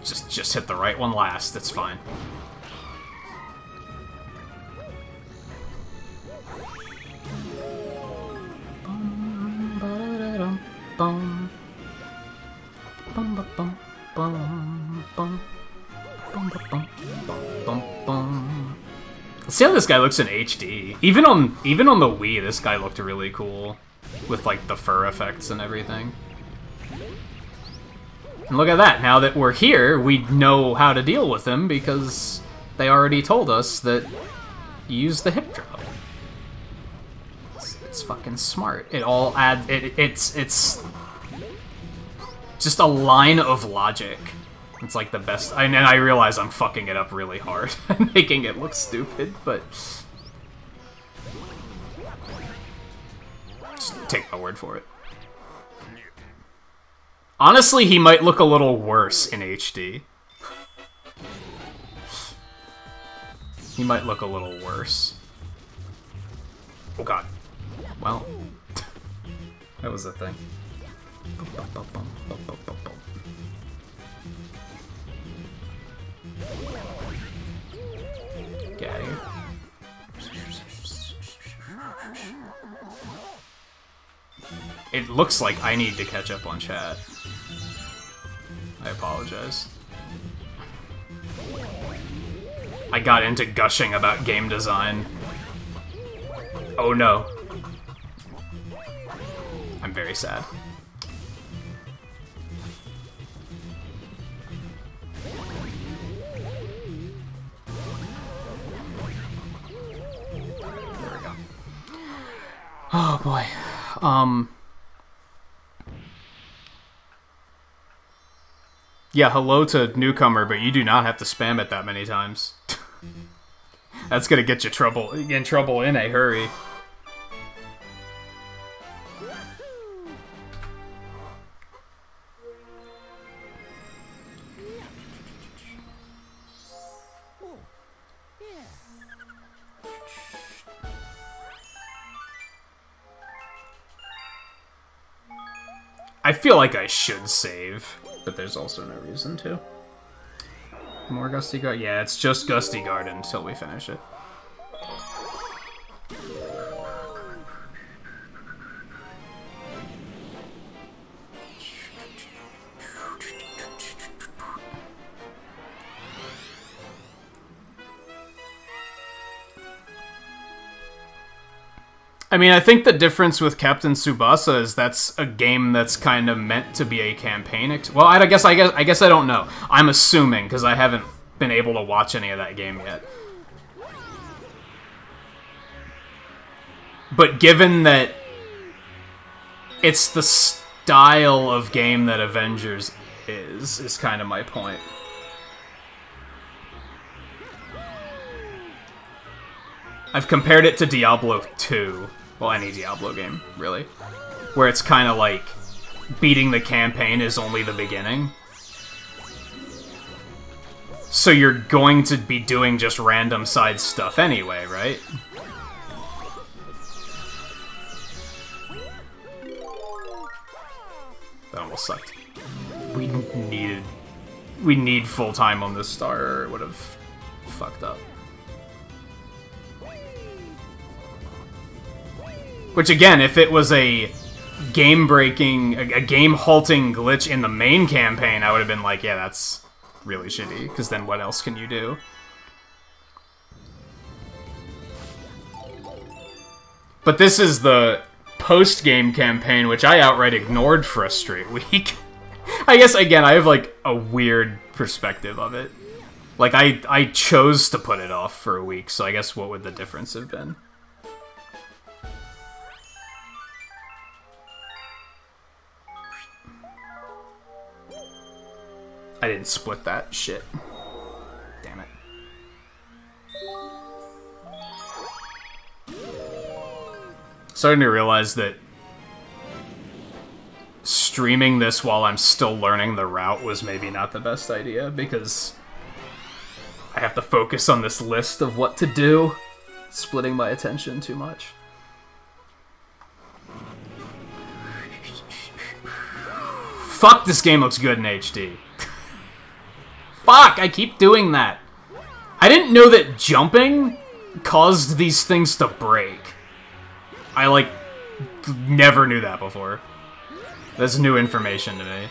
Just hit the right one last, it's fine. Let's see how this guy looks in HD. Even on the Wii, this guy looked really cool. With, like, the fur effects and everything. And look at that, now that we're here, we know how to deal with him because they already told us that you use the hip drop. It's fucking smart. It all adds... It's just a line of logic. It's like the best... And I realize I'm fucking it up really hard and making it look stupid, but... Just take my word for it. Honestly, he might look a little worse in HD. He might look a little worse. Oh god. Well, that was the thing. It looks like I need to catch up on chat. I apologize. I got into gushing about game design. Oh no. I'm very sad. There we go. Oh boy. Yeah, hello to newcomer, but you do not have to spam it that many times. That's gonna get you in trouble in a hurry. I feel like I should save, but there's also no reason to. More Gusty Garden? Yeah, it's just Gusty Garden until we finish it. I mean, I think the difference with Captain Tsubasa is that's a game that's kind of meant to be a campaign. Well, I guess I don't know. I'm assuming because I haven't been able to watch any of that game yet. But given that it's the style of game that Avengers is kind of my point. I've compared it to Diablo 2. Well, any Diablo game, really. Where it's kind of like, beating the campaign is only the beginning. So you're going to be doing just random side stuff anyway, right? That almost sucked. We need full time on this star, or it would have fucked up. Which, again, if it was a game-breaking, a game-halting glitch in the main campaign, I would have been like, yeah, that's really shitty, because then what else can you do? But this is the post-game campaign, which I outright ignored for a straight week. I guess, again, I have, like, a weird perspective of it. Like, I chose to put it off for a week, so I guess what would the difference have been? I didn't split that shit. Damn it. Starting to realize that streaming this while I'm still learning the route was maybe not the best idea, because I have to focus on this list of what to do. Splitting my attention too much. Fuck, this game looks good in HD. Fuck, I keep doing that. I didn't know that jumping caused these things to break. I, like, never knew that before. That's new information to me.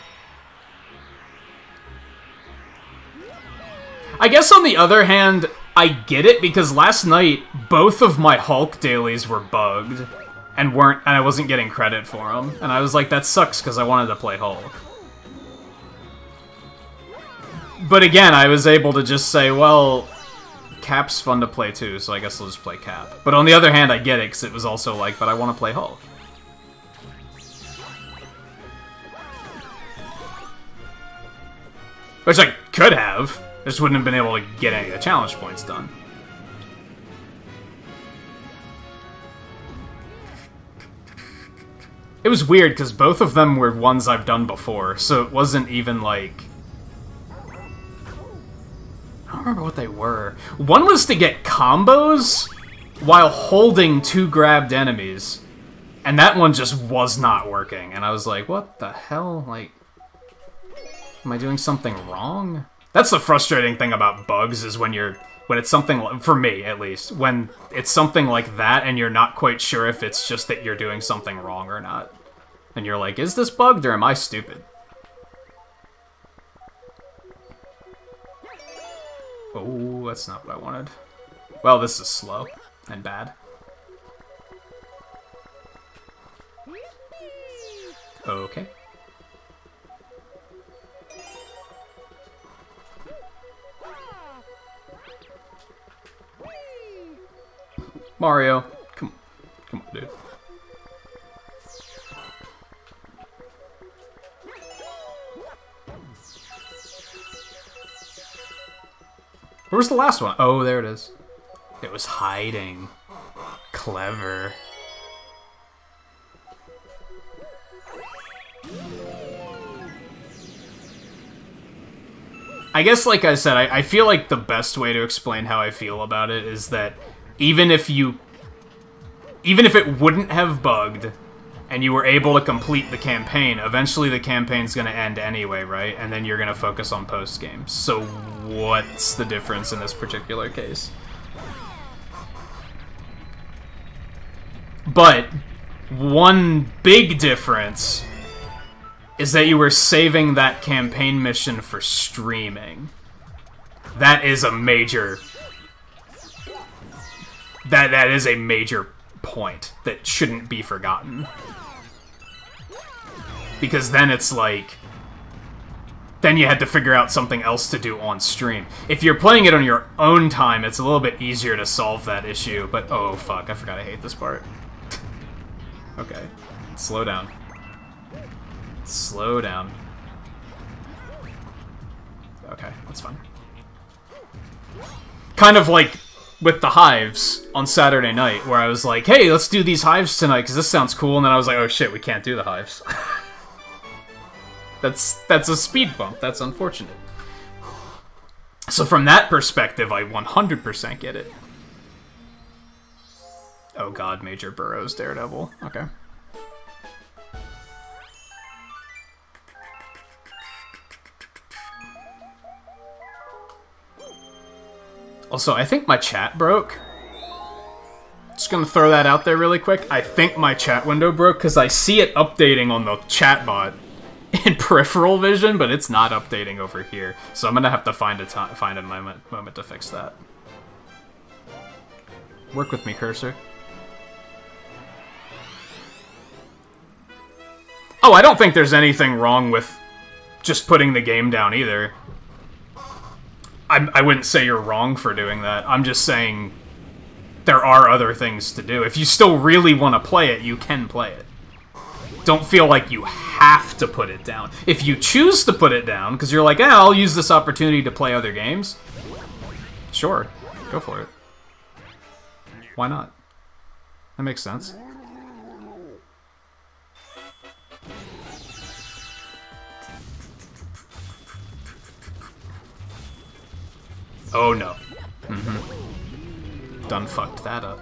I guess on the other hand, I get it, because last night, both of my Hulk dailies were bugged, and I wasn't getting credit for them. And I was like, that sucks, because I wanted to play Hulk. But again, I was able to just say, well, Cap's fun to play too, so I guess I'll just play Cap. But on the other hand, I get it, because it was also like, but I want to play Hulk. Which I could have, I just wouldn't have been able to get any of the challenge points done. It was weird, because both of them were ones I've done before, so it wasn't even like... I don't remember what they were. One was to get combos while holding two grabbed enemies. And that one just was not working. And I was like, what the hell? Like, am I doing something wrong? That's the frustrating thing about bugs, is when it's something, for me at least, when it's something like that and you're not quite sure if it's just that you're doing something wrong or not. And you're like, is this bugged or am I stupid? Oh, that's not what I wanted. Well, this is slow and bad. Okay. Mario, come on, dude. Where was the last one? Oh, there it is. It was hiding. Clever. I guess, like I said, I feel like the best way to explain how I feel about it is that even if it wouldn't have bugged and you were able to complete the campaign, eventually the campaign's gonna end anyway, right? And then you're gonna focus on post-game. So what's the difference in this particular case? But one big difference is that you were saving that campaign mission for streaming. That is a major... That is a major point that shouldn't be forgotten. Because then it's like... Then you had to figure out something else to do on stream. If you're playing it on your own time, it's a little bit easier to solve that issue, but oh fuck, I forgot I hate this part. Okay, slow down. Slow down. Okay, that's fine. Kind of like with the hives on Saturday night, where I was like, hey, let's do these hives tonight, because this sounds cool, and then I was like, oh shit, we can't do the hives. That's a speed bump. That's unfortunate. So from that perspective, I 100% get it. Oh god, Major Burroughs Daredevil. Okay. Also, I think my chat broke. Just gonna throw that out there really quick. I think my chat window broke because I see it updating on the chat bot in peripheral vision, but it's not updating over here. So I'm gonna have to find a moment to fix that. Work with me, cursor. Oh, I don't think there's anything wrong with just putting the game down either. I wouldn't say you're wrong for doing that. I'm just saying there are other things to do. If you still really want to play it, you can play it. Don't feel like you have to put it down. If you choose to put it down, because you're like, eh, I'll use this opportunity to play other games, sure, go for it. Why not? That makes sense. Oh no. Done fucked that up.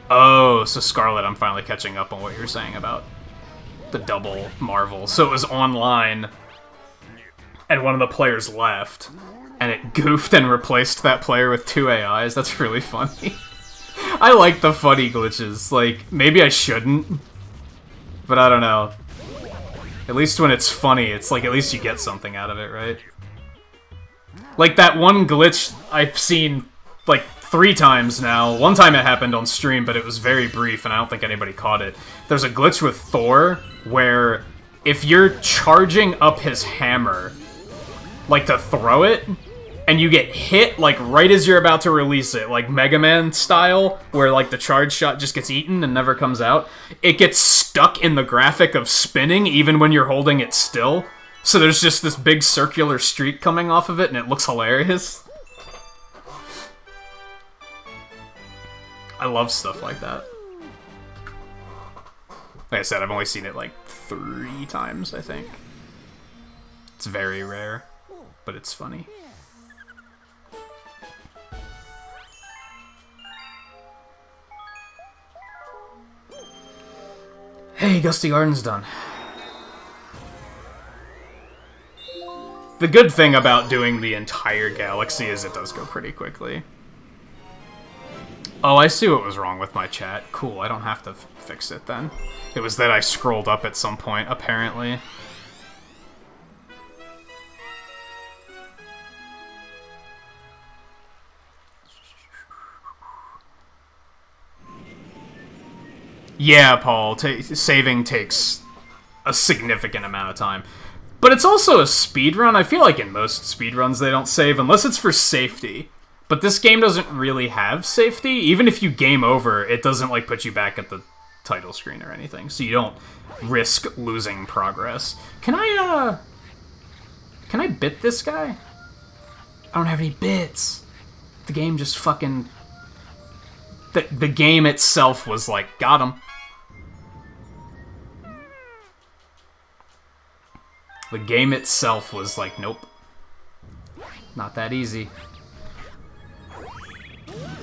Oh, so Scarlet, I'm finally catching up on what you're saying about the double Marvel. So it was online, and one of the players left, and it goofed and replaced that player with 2 AIs. That's really funny. I like the funny glitches. Like, maybe I shouldn't, but I don't know. At least when it's funny, it's like, at least you get something out of it, right? Like that one glitch I've seen, like, 3 times now. One time it happened on stream, but it was very brief, and I don't think anybody caught it. There's a glitch with Thor, where if you're charging up his hammer, like to throw it, and you get hit, like, right as you're about to release it, like Mega Man style, where, like, the charge shot just gets eaten and never comes out, it gets stuck in the graphic of spinning, even when you're holding it still. So there's just this big circular streak coming off of it, and it looks hilarious. I love stuff like that. Like I said, I've only seen it, like, 3 times, I think. It's very rare, but it's funny. Hey, Gusty Garden's done. The good thing about doing the entire galaxy is it does go pretty quickly. Oh, I see what was wrong with my chat. Cool, I don't have to fix it then. It was that I scrolled up at some point, apparently. Yeah, Paul, saving takes a significant amount of time. But it's also a speedrun. I feel like in most speedruns they don't save, unless it's for safety. But this game doesn't really have safety. Even if you game over, it doesn't, like, put you back at the title screen or anything. So you don't risk losing progress. Can I bit this guy? I don't have any bits. The game just fucking... The game itself was like, got him. The game itself was like, nope. Not that easy.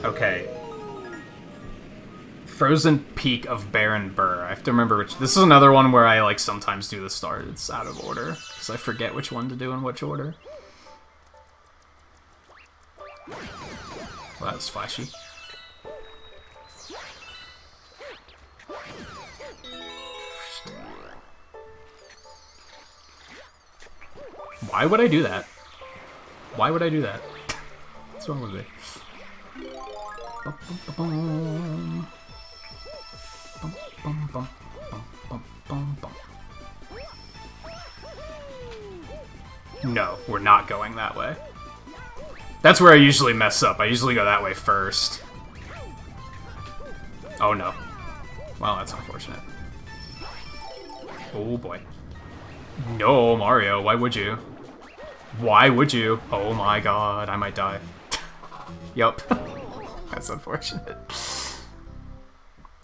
Okay. Frozen Peak of Baron Burr. I have to remember which... This is another one where I, like, sometimes do the start. It's out of order. Because I forget which one to do in which order. Well, that was flashy. Why would I do that? Why would I do that? What's wrong with me? No, we're not going that way. That's where I usually mess up. I usually go that way first. Oh no. Well, that's unfortunate. Oh boy. No, Mario, why would you? Why would you? Oh my god, I might die. Yup. That's unfortunate.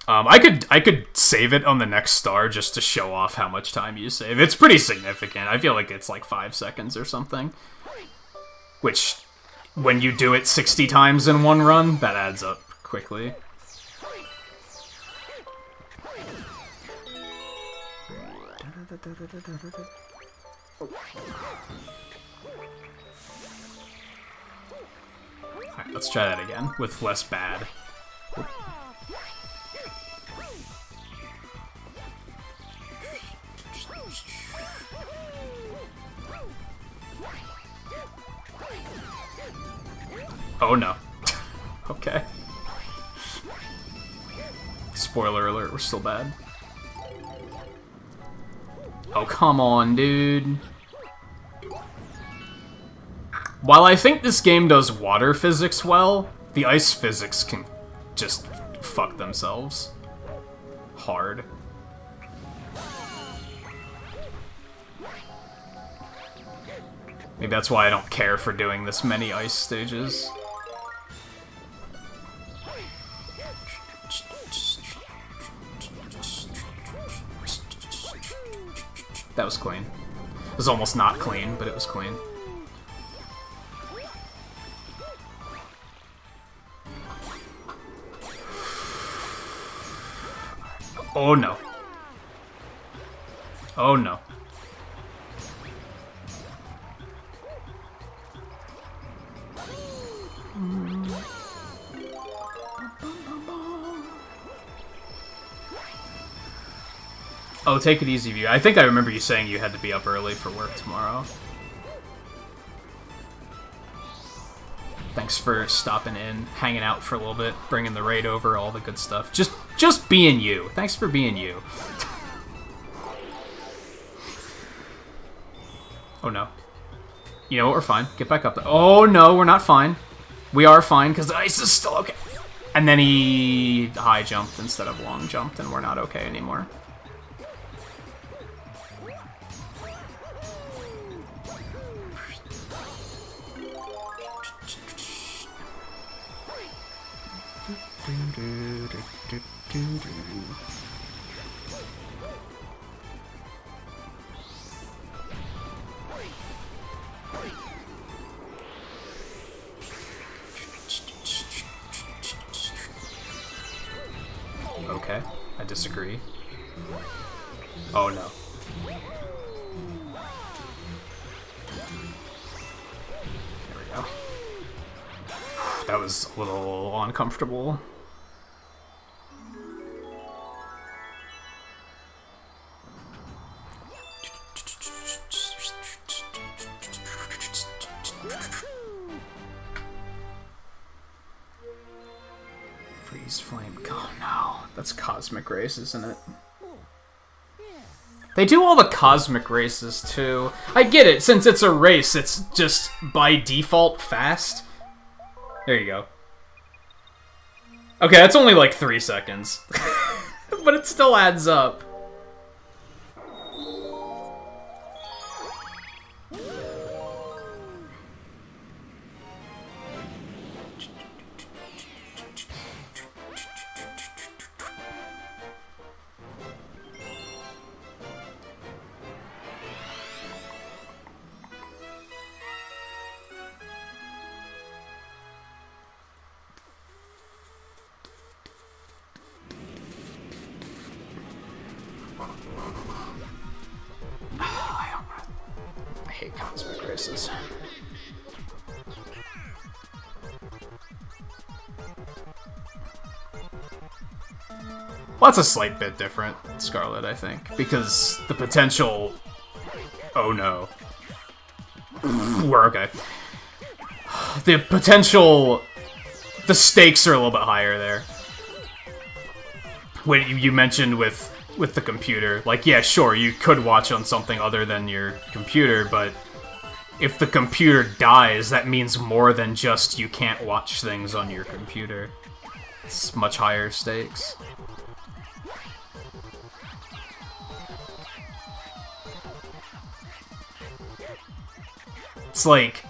I could save it on the next star just to show off how much time you save. It's pretty significant. I feel like it's like 5 seconds or something. Which, when you do it 60 times in one run, that adds up quickly. Alright, let's try that again, with less bad. Oh no. Okay. Spoiler alert, we're still bad. Oh, come on, dude. While I think this game does water physics well, the ice physics can just fuck themselves hard. Maybe that's why I don't care for doing this many ice stages. That was clean. It was almost not clean, but it was clean. Oh no. Oh no. Oh, take it easy, View. I think I remember you saying you had to be up early for work tomorrow. Thanks for stopping in, hanging out for a little bit, bringing the raid over, all the good stuff. Just being you. Thanks for being you. Oh no. You know what, we're fine. Get back up there. Oh no, we're not fine. We are fine, because the ice is still okay. And then he high jumped instead of long jumped, and we're not okay anymore. Okay, I disagree. Oh no. That was a little uncomfortable. Freeze flame. Oh no. That's Cosmic Race, isn't it? They do all the Cosmic Races, too. I get it, since it's a race, it's just, by default, fast. There you go. Okay, that's only like 3 seconds. But it still adds up. I hate Cosmic Races. Well, that's a slight bit different, Scarlet, I think, because the potential... Oh no. We're okay. The potential... The stakes are a little bit higher there. What you mentioned with the computer. Like, yeah, sure, you could watch on something other than your computer, but if the computer dies, that means more than just you can't watch things on your computer. It's much higher stakes. It's like,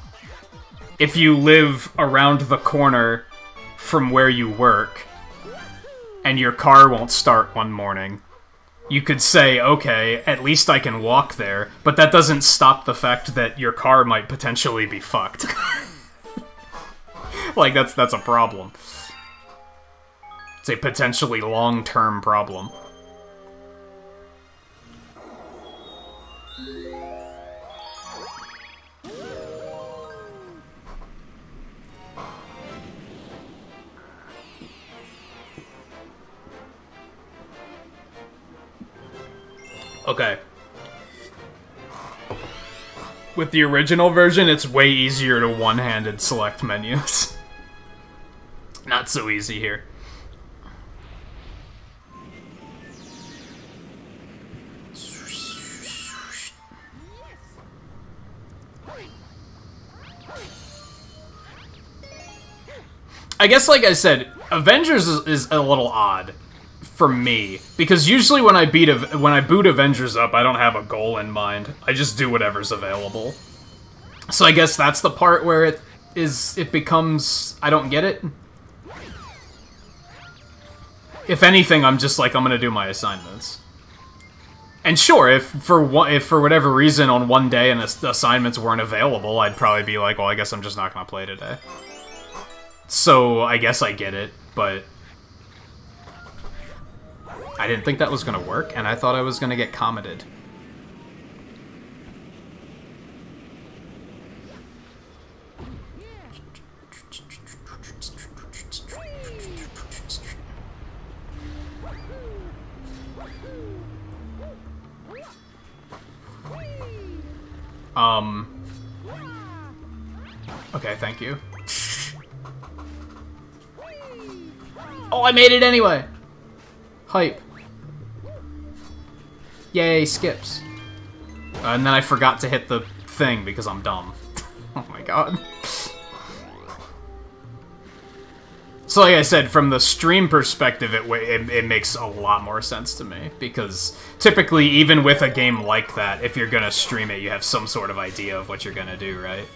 if you live around the corner from where you work, and your car won't start one morning, you could say, okay, at least I can walk there, but that doesn't stop the fact that your car might potentially be fucked. Like, that's a problem. It's a potentially long-term problem. Okay. With the original version, it's way easier to one-handed select menus. Not so easy here. I guess, like I said, Avengers is a little odd for me, because usually when I boot Avengers up, I don't have a goal in mind. I just do whatever's available. So I guess that's the part where it becomes I don't get it. If anything, I'm just like, I'm gonna do my assignments. And sure, if for whatever reason on one day and the assignments weren't available, I'd probably be like, well, I guess I'm just not gonna play today. So I guess I get it, but I didn't think that was gonna work, and I thought I was gonna get commented. Okay, thank you. Oh, I made it anyway! Hype. Yay, skips. And then I forgot to hit the thing because I'm dumb. Oh my god. So like I said, from the stream perspective, it makes a lot more sense to me, because typically, even with a game like that, if you're gonna stream it, you have some sort of idea of what you're gonna do, right?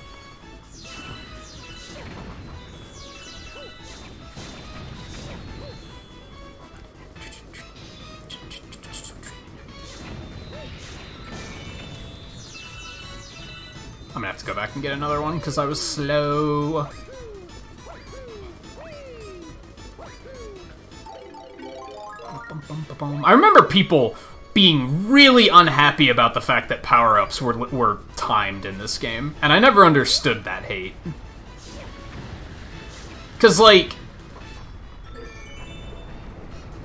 I'm gonna have to go back and get another one, because I was slow. I remember people being really unhappy about the fact that power-ups were timed in this game, and I never understood that hate. Because, like,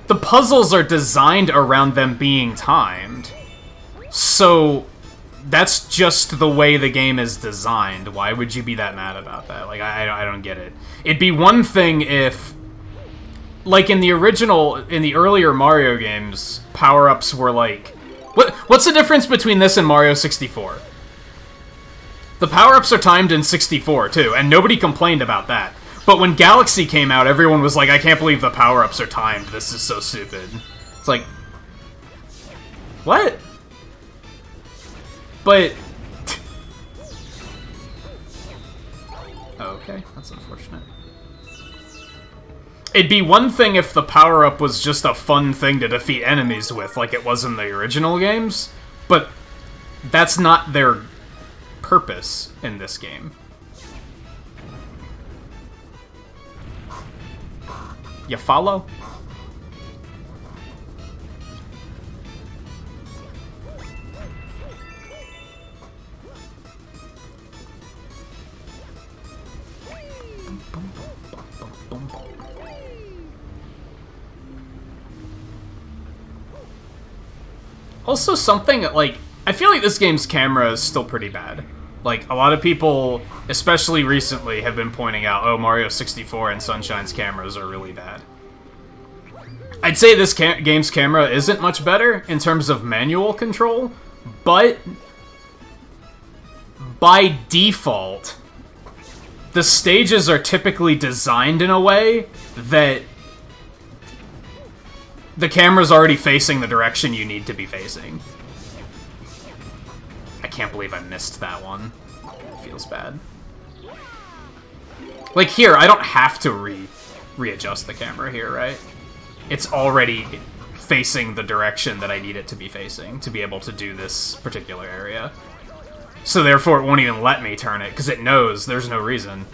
the puzzles are designed around them being timed. So, that's just the way the game is designed. Why would you be that mad about that? Like, I don't get it. It'd be one thing if, like, in the earlier Mario games, power-ups were like... What's the difference between this and Mario 64? The power-ups are timed in 64, too, and nobody complained about that. But when Galaxy came out, everyone was like, I can't believe the power-ups are timed. This is so stupid. It's like... What? But... Okay, that's unfortunate. It'd be one thing if the power-up was just a fun thing to defeat enemies with, like it was in the original games, but that's not their purpose in this game. You follow? Also, something, like, I feel like this game's camera is still pretty bad. Like, a lot of people, especially recently, have been pointing out, oh, Mario 64 and Sunshine's cameras are really bad. I'd say this game's camera isn't much better in terms of manual control, but by default, the stages are typically designed in a way that the camera's already facing the direction you need to be facing. I can't believe I missed that one. It feels bad. Like here, I don't have to readjust the camera here, right? It's already facing the direction that I need it to be facing to be able to do this particular area. So therefore it won't even let me turn it, because it knows there's no reason.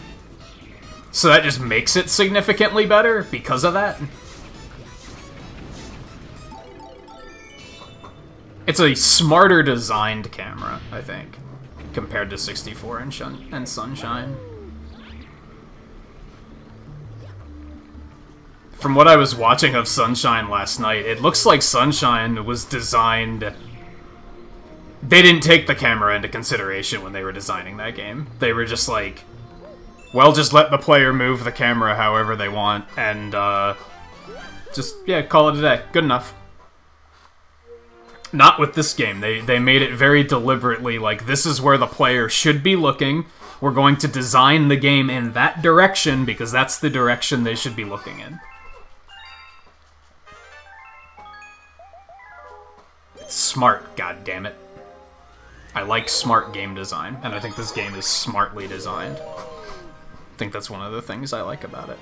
So that just makes it significantly better because of that. It's a smarter designed camera, I think, compared to 64 and Sunshine. From what I was watching of Sunshine last night, it looks like Sunshine was designed... They didn't take the camera into consideration when they were designing that game. They were just like, well, just let the player move the camera however they want, and, just, yeah, call it a day. Good enough. Not with this game. They made it very deliberately like, this is where the player should be looking. We're going to design the game in that direction because that's the direction they should be looking in. It's smart, goddammit. I like smart game design, and I think this game is smartly designed. I think that's one of the things I like about it.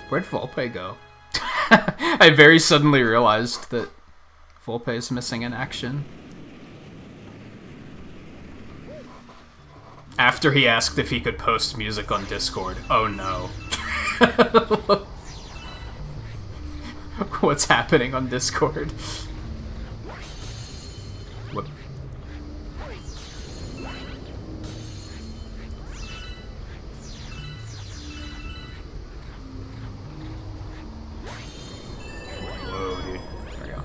Where'd Volpe go? I very suddenly realized that Volpe is missing in action. After he asked if he could post music on Discord. Oh no. What's happening on Discord? What? Whoa, dude. There we go.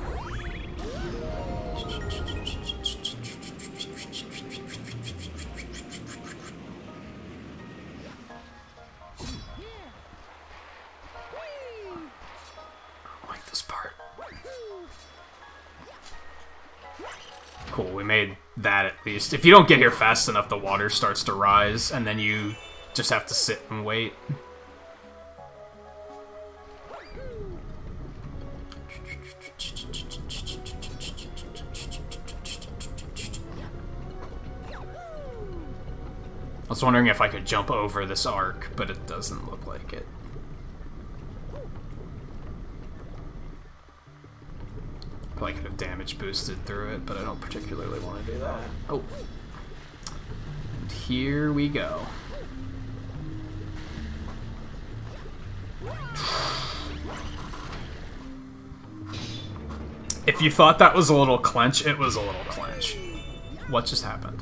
Cool, we made that at least. If you don't get here fast enough, the water starts to rise, and then you just have to sit and wait. I was wondering if I could jump over this arc, but it doesn't look like it. Probably could have damage boosted through it, but I don't particularly want to do that. Oh. And here we go. If you thought that was a little clench, it was a little clench. What just happened?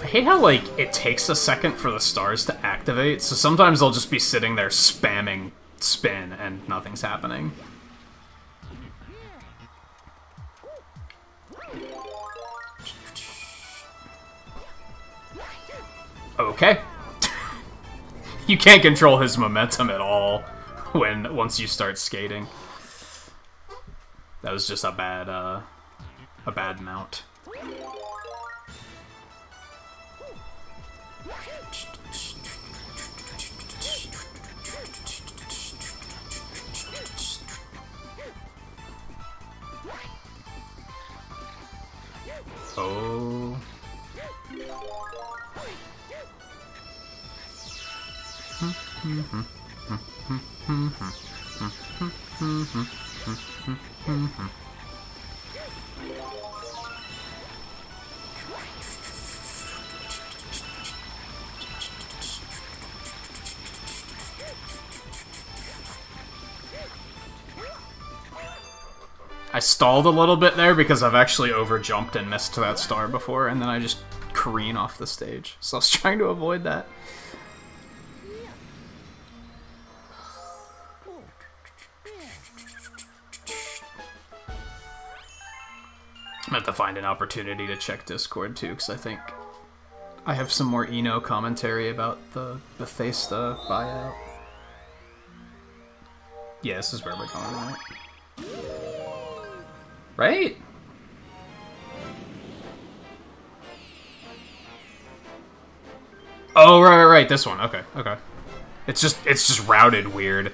I hate how, like, it takes a second for the stars to activate, so sometimes they'll just be sitting there spamming spin and nothing's happening. Okay. You can't control his momentum at all once you start skating. That was just a bad mount. Oh. I stalled a little bit there because I've actually overjumped and missed that star before, and then I just careen off the stage. So I was trying to avoid that. I'm gonna have to find an opportunity to check Discord too, because I think I have some more Eno commentary about the Bethesda buyout. Yeah, this is where we're going, right? Right? Oh, right, this one. Okay. It's just routed weird.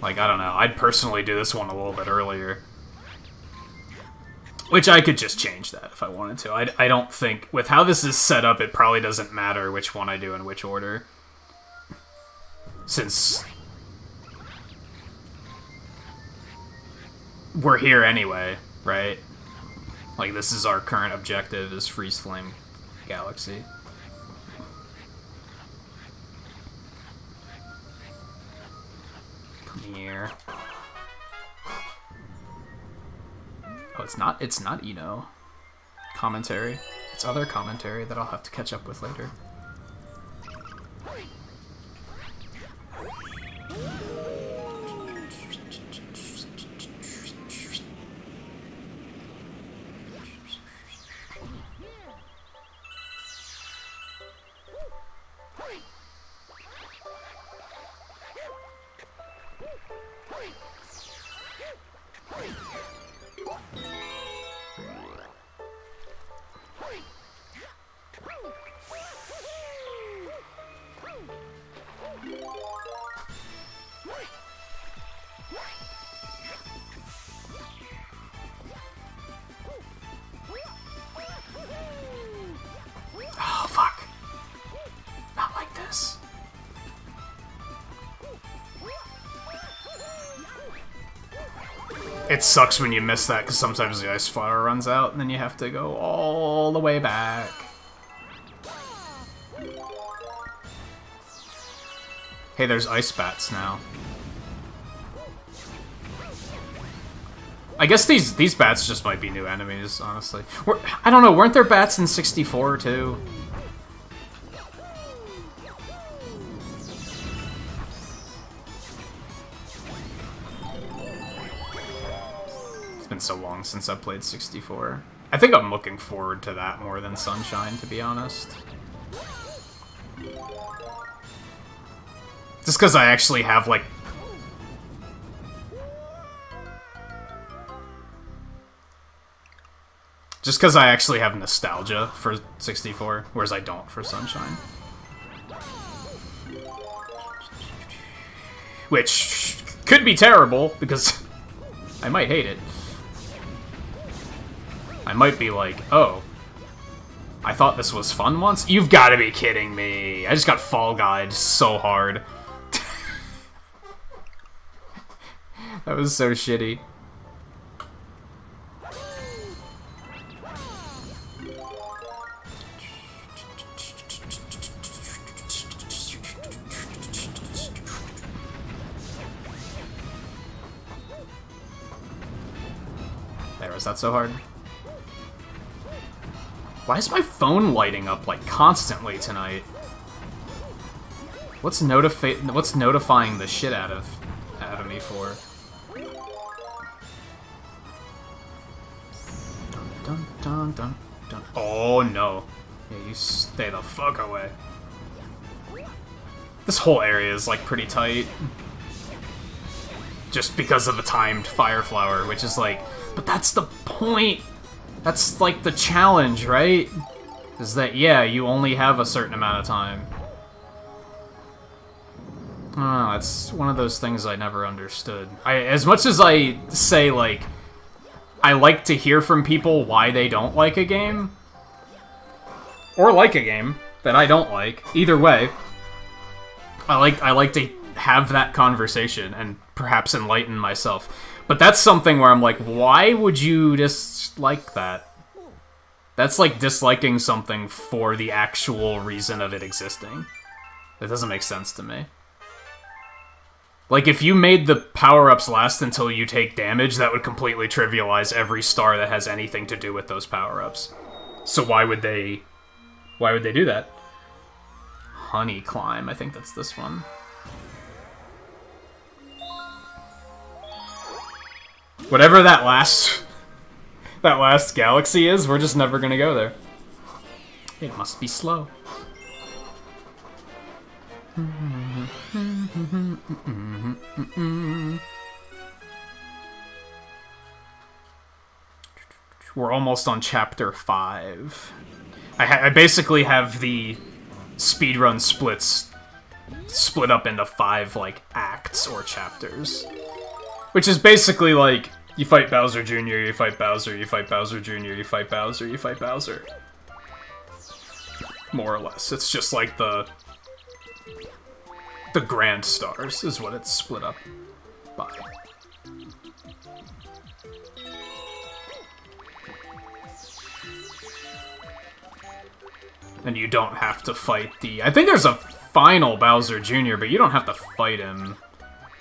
Like, I don't know. I'd personally do this one a little bit earlier. Which I could just change that if I wanted to. I don't think... With how this is set up, it probably doesn't matter which one I do in which order. Since... we're here anyway, right? Like, this is our current objective, is Freeze Flame Galaxy. Come here. Oh, it's not Eno commentary. It's other commentary that I'll have to catch up with later. Oh, fuck. Not like this. It sucks when you miss that, because sometimes the ice flower runs out, and then you have to go all the way back. Hey, there's ice bats now. I guess these bats just might be new enemies, honestly. I don't know, weren't there bats in 64, too? It's been so long since I played 64. I think I'm looking forward to that more than Sunshine, to be honest. Just because I actually have, like... Just because I actually have nostalgia for 64, whereas I don't for Sunshine. Which could be terrible, because I might hate it. I might be like, oh, I thought this was fun once? You've got to be kidding me. I just got Fall Guyed so hard. That was so shitty. There, was that so hard? Why is my phone lighting up, like, constantly tonight? What's notifying the shit out of me for? Dun, dun, dun, dun, dun. Oh, no. Yeah, you stay the fuck away. This whole area is, like, pretty tight. Just because of the timed Fire Flower, which is, like... But that's the point! That's, like, the challenge, right? Is that, yeah, you only have a certain amount of time. I don't know, it's one of those things I never understood. As much as I say, like, I like to hear from people why they don't like a game, or like a game that I don't like, either way, I like to have that conversation and perhaps enlighten myself. But that's something where I'm like, why would you dislike that? That's like disliking something for the actual reason of it existing. That doesn't make sense to me. Like, if you made the power-ups last until you take damage, that would completely trivialize every star that has anything to do with those power-ups. So why would they do that? Honey Climb, I think that's this one. Whatever that last galaxy is, we're just never gonna go there. It must be slow. We're almost on chapter 5. I basically have the speedrun splits split up into 5, like, acts or chapters. Which is basically like, you fight Bowser Jr., you fight Bowser, you fight Bowser Jr., you fight Bowser, you fight Bowser. More or less. It's just like the Grand Stars is what it's split up by. And you don't have to fight the... I think there's a final Bowser Jr., but you don't have to fight him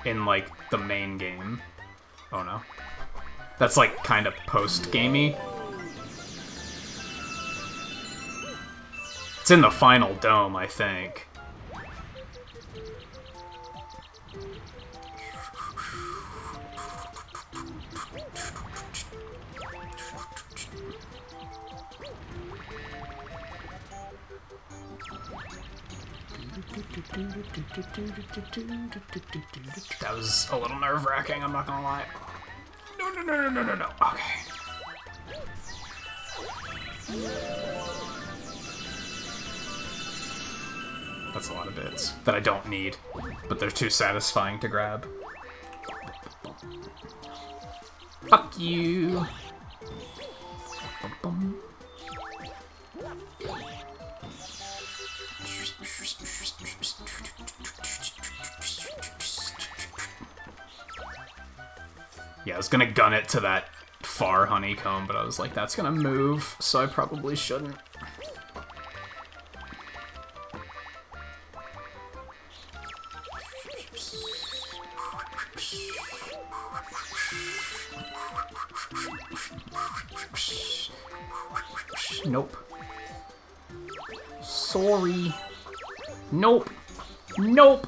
in, like, the main game. Oh, no. That's, like, kind of post-gamey. It's in the final dome, I think. That was a little nerve-wracking, I'm not gonna lie. No. Okay. That's a lot of bits that I don't need, but they're too satisfying to grab. Fuck you! Yeah, I was gonna gun it to that far honeycomb, but I was like, that's gonna move, so I probably shouldn't. Nope. Sorry. Nope. Nope.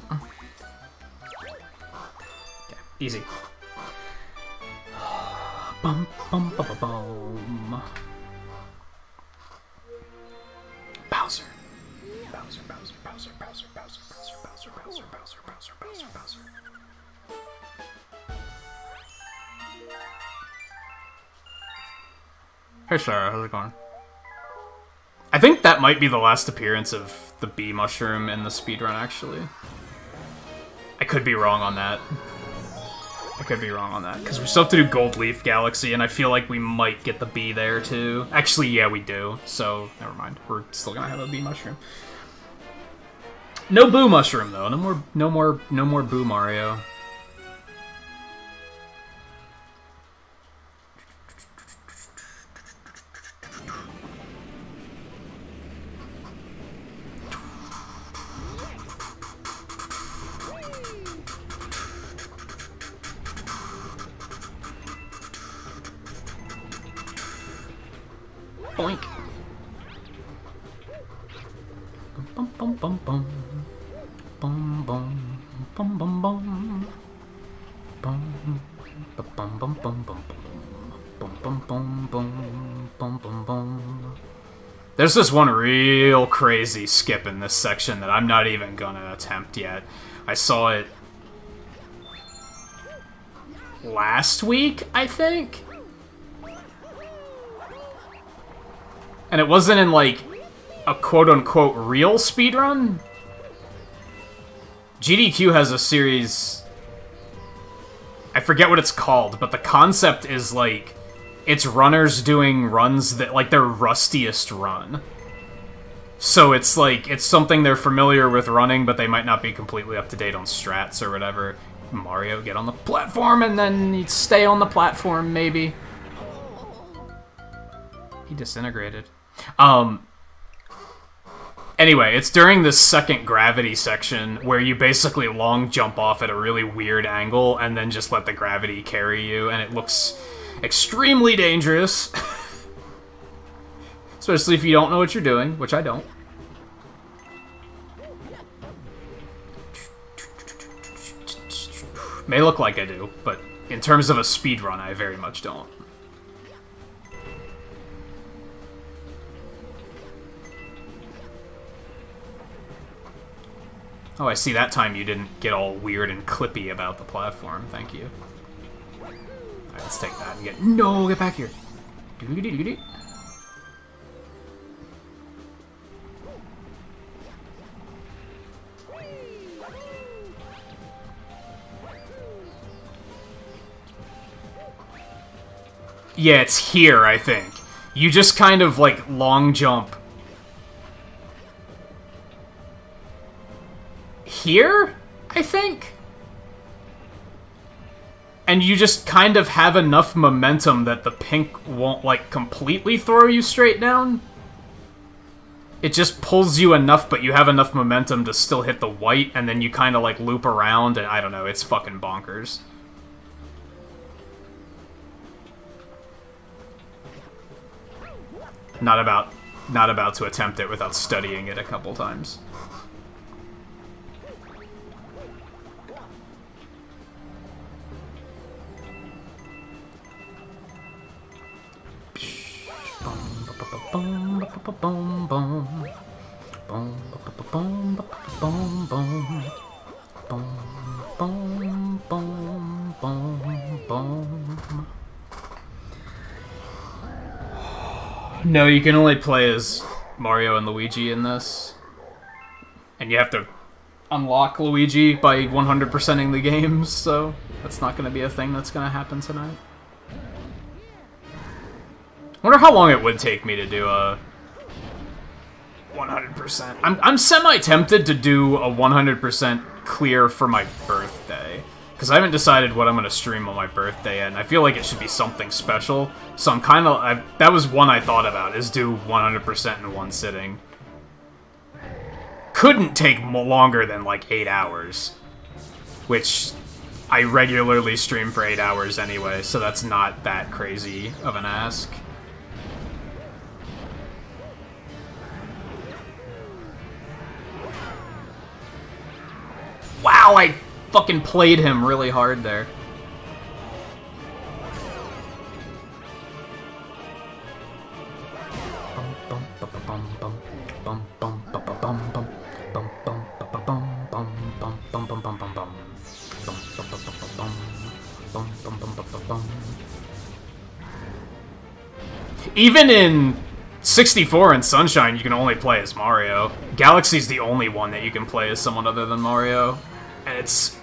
Okay, easy. Bum bum bum bum bum. Bowser. Bowser. Hey Sarah, how's it going? I think that might be the last appearance of the bee mushroom in the speedrun, actually. I could be wrong on that. I could be wrong on that, because we still have to do Gold Leaf Galaxy, and I feel like we might get the bee there, too. Actually, yeah, we do, so never mind. We're still gonna have a bee mushroom. No Boo Mushroom, though. No more Boo Mario. Boink. Bum bum bum bum. Bum bum bum bum bum. Bum bum bum bum bum bum. Bum bum bum bum bum bum bum. There's this one real crazy skip in this section that I'm not even gonna attempt yet. I saw it last week, I think? And it wasn't in, like, a quote-unquote real speedrun? GDQ has a series... I forget what it's called, but the concept is, like, it's runners doing runs that, like, their rustiest run. So it's, like, it's something they're familiar with running, but they might not be completely up-to-date on strats or whatever. Mario, get on the platform, and then you stay on the platform, maybe. He disintegrated. Anyway, it's during this second gravity section where you basically long jump off at a really weird angle and then just let the gravity carry you, and it looks extremely dangerous. Especially if you don't know what you're doing, which I don't. May look like I do, but in terms of a speedrun, I very much don't. Oh, I see that time you didn't get all weird and clippy about the platform. Thank you. Alright, let's take that and get... No, get back here! Doo-doo-doo-doo-doo. Yeah, it's here, I think. You just kind of, like, long jump. Here, I think? And you just kind of have enough momentum that the pink won't, like, completely throw you straight down. It just pulls you enough, but you have enough momentum to still hit the white, and then you kind of, like, loop around, and I don't know, it's fucking bonkers. Not about to attempt it without studying it a couple times. No, you can only play as Mario and Luigi in this. And you have to unlock Luigi by 100%ing the games, so that's not going to be a thing that's going to happen tonight. I wonder how long it would take me to do a 100%. I'm semi-tempted to do a 100% clear for my birthday. Because I haven't decided what I'm going to stream on my birthday yet, and I feel like it should be something special. So I'm kind of... that was one I thought about, is do 100% in one sitting. Couldn't take longer than, like, 8 hours. Which I regularly stream for 8 hours anyway, so that's not that crazy of an ask. Wow, I fucking played him really hard there. Even in 64 and Sunshine, you can only play as Mario. Galaxy's the only one that you can play as someone other than Mario. And it's...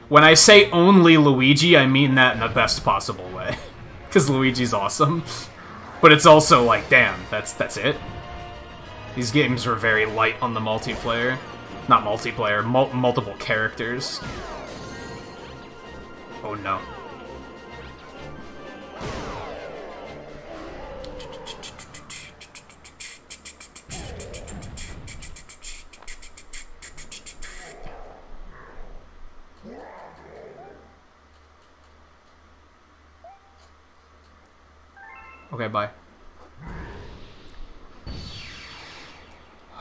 When I say only Luigi, I mean that in the best possible way. Because Luigi's awesome. But it's also like, damn, that's it? These games were very light on the multiplayer. Not multiplayer, multiple characters. Oh no. Okay, bye.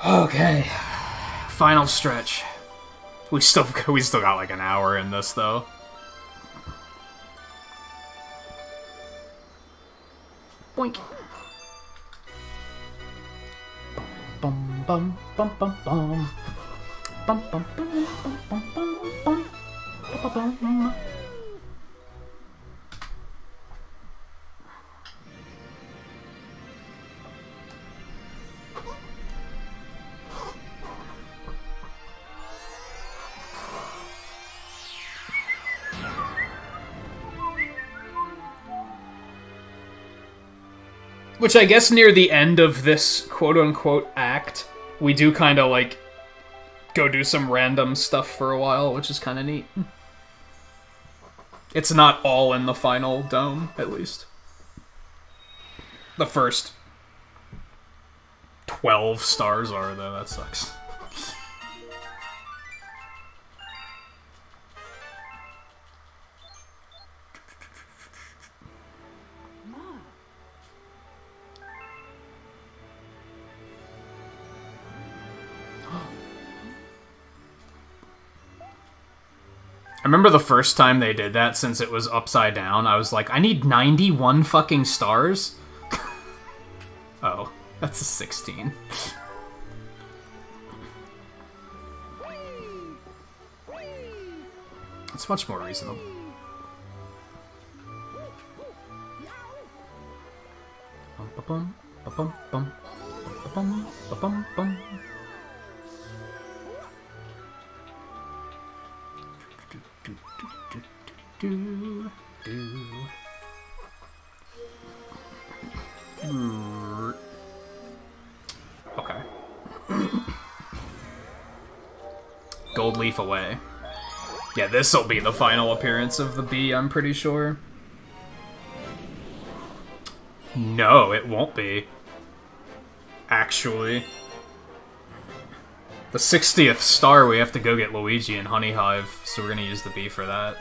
Okay. Final stretch. We still got like an hour in this though. Boink. Bum bum bum bum bum. Bum bum bum bum bum bum bum bum bum. Which I guess near the end of this quote-unquote act, we do kind of, like, go do some random stuff for a while, which is kind of neat. It's not all in the final dome, at least. The first 12 stars are, though. That sucks. I remember the first time they did that, since it was upside down, I was like, I need 91 fucking stars? Oh, that's a 16. It's much more reasonable. Bum bum bum bum bum bum bum. Okay. Gold leaf away. Yeah, this'll be the final appearance of the bee, I'm pretty sure. No, it won't be. Actually. The 60th star, we have to go get Luigi and Honey Hive, so we're gonna use the bee for that.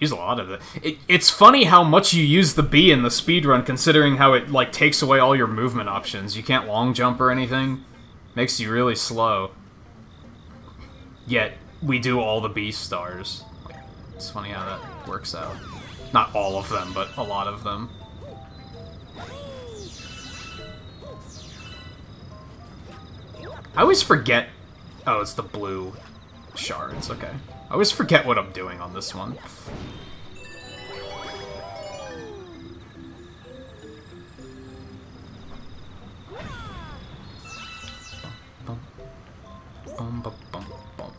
Use a lot of it. It's funny how much you use the bee in the speedrun, considering how it, like, takes away all your movement options. You can't long jump or anything. Makes you really slow. Yet, we do all the bee stars. It's funny how that works out. Not all of them, but a lot of them. I always forget... Oh, it's the blue shards, okay. I always forget what I'm doing on this one. Bum, bum, bum, bum,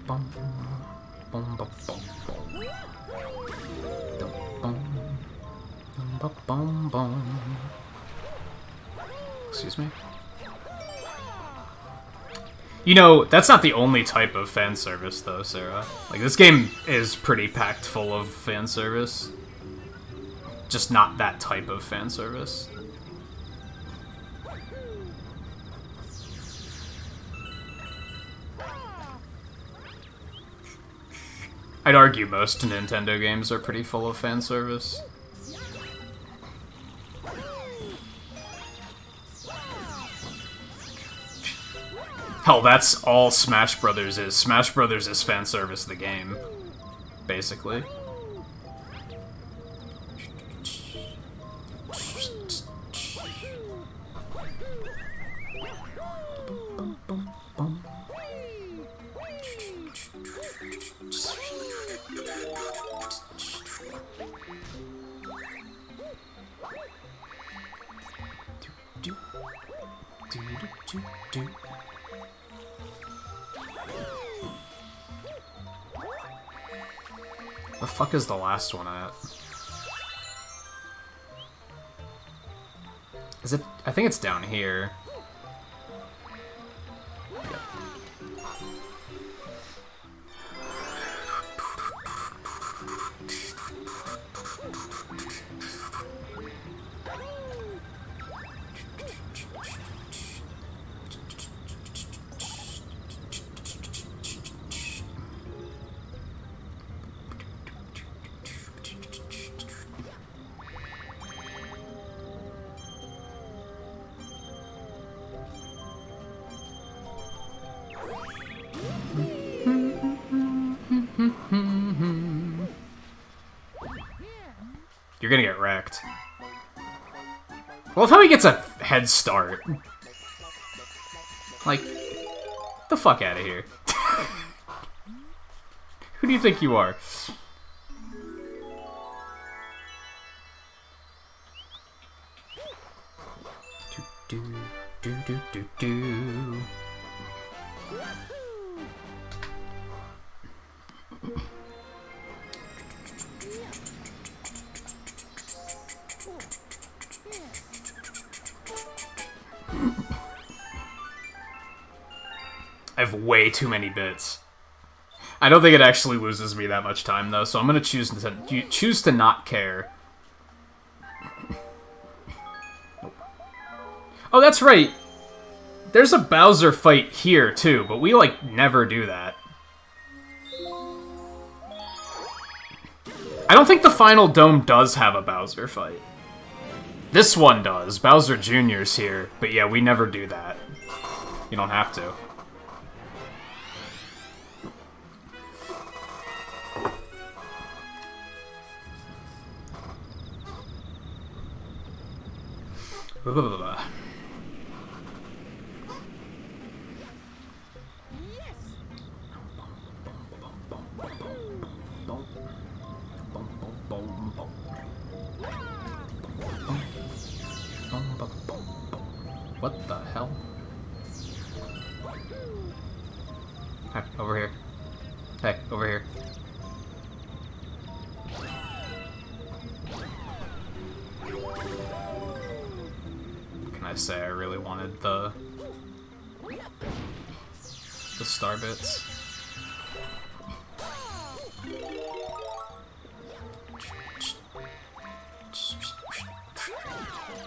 bum. Bum, bum, bum, bum, bum. Bum, bum. Excuse me? You know, that's not the only type of fan service, though, Sarah. Like, this game is pretty packed full of fan service. Just not that type of fan service. I'd argue most Nintendo games are pretty full of fan service. Hell, that's all Smash Brothers is. Smash Brothers is fan service the game, basically. The fuck is the last one at? Is it? I think it's down here. You're gonna get wrecked. Well, if how he gets a head start. Like, the fuck out of here. Who do you think you are? Do do do do do. I have way too many bits. I don't think it actually loses me that much time, though, so I'm gonna choose to not care. Oh, that's right! There's a Bowser fight here, too, but we, like, never do that. I don't think the final dome does have a Bowser fight. This one does. Bowser Jr.'s here, but yeah, we never do that. You don't have to. Blah, blah, blah, blah. What the hell? Hey, over here. Hey, over here. Can I say I really wanted the star bits?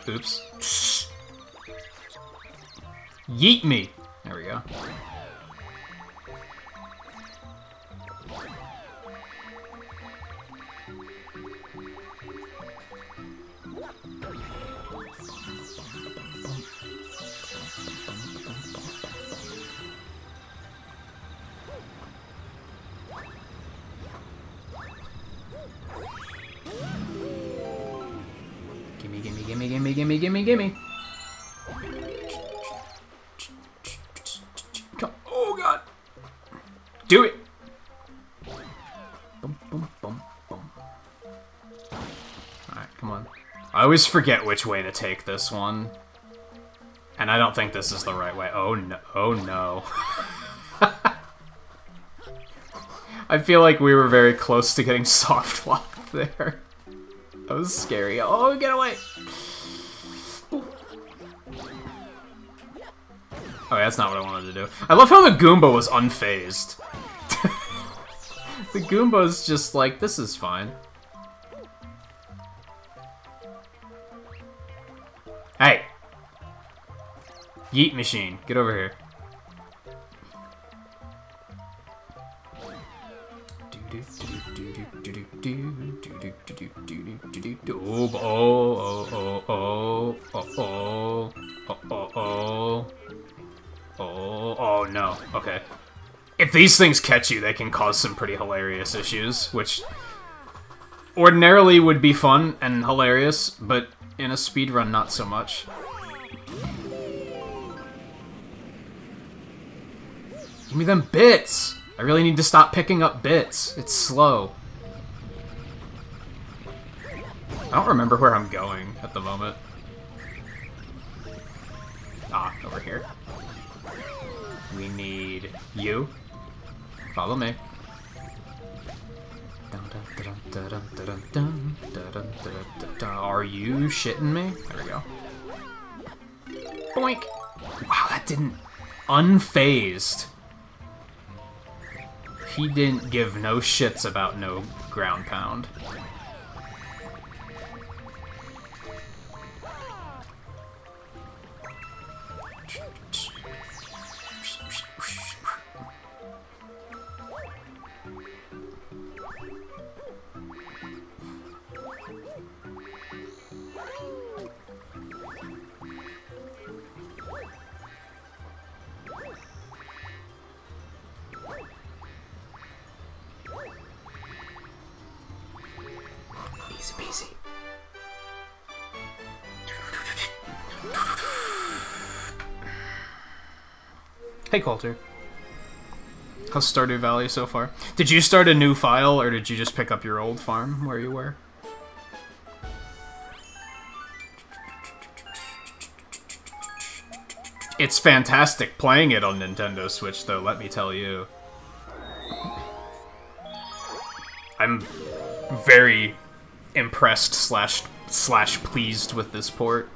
Oops. Yeet me! There we go. Gimme, gimme, gimme, gimme, gimme, gimme, gimme. Oh god! Do it! Boom, boom, boom, boom. Alright, come on. I always forget which way to take this one. And I don't think this is the right way. Oh no. Oh no. I feel like we were very close to getting soft locked there. That was scary. Oh, get away! Oh, that's not what I wanted to do. I love how the Goomba was unfazed. The Goomba's just like, this is fine. Hey! Yeet machine, get over here. Oh no. Okay. If these things catch you, they can cause some pretty hilarious issues, which ordinarily would be fun and hilarious, but in a speedrun, not so much. Give me them bits! I really need to stop picking up bits. It's slow. I don't remember where I'm going at the moment. Ah, over here. We need you. Follow me. Are you shitting me? There we go. Boink! Wow, that didn't... Unfazed. He didn't give no shits about no ground pound. Easy peasy. Hey Coulter. How's Stardew Valley so far? Did you start a new file, or did you just pick up your old farm where you were? It's fantastic playing it on Nintendo Switch, though, let me tell you. I'm very impressed slash pleased with this port.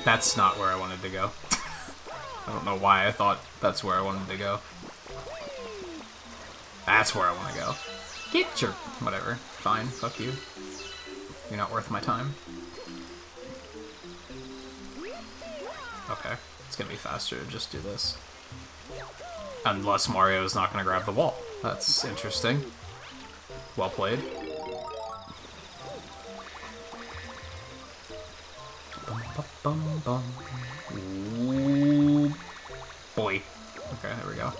That's not where I wanted to go. I don't know why I thought that's where I wanted to go. That's where I want to go. Get your... whatever. Fine. Fuck you. You're not worth my time. Okay. It's gonna be faster to just do this. Unless Mario is not gonna grab the wall. That's interesting. Well played. Bum, bum. Ooh. Boy. Okay, there we go.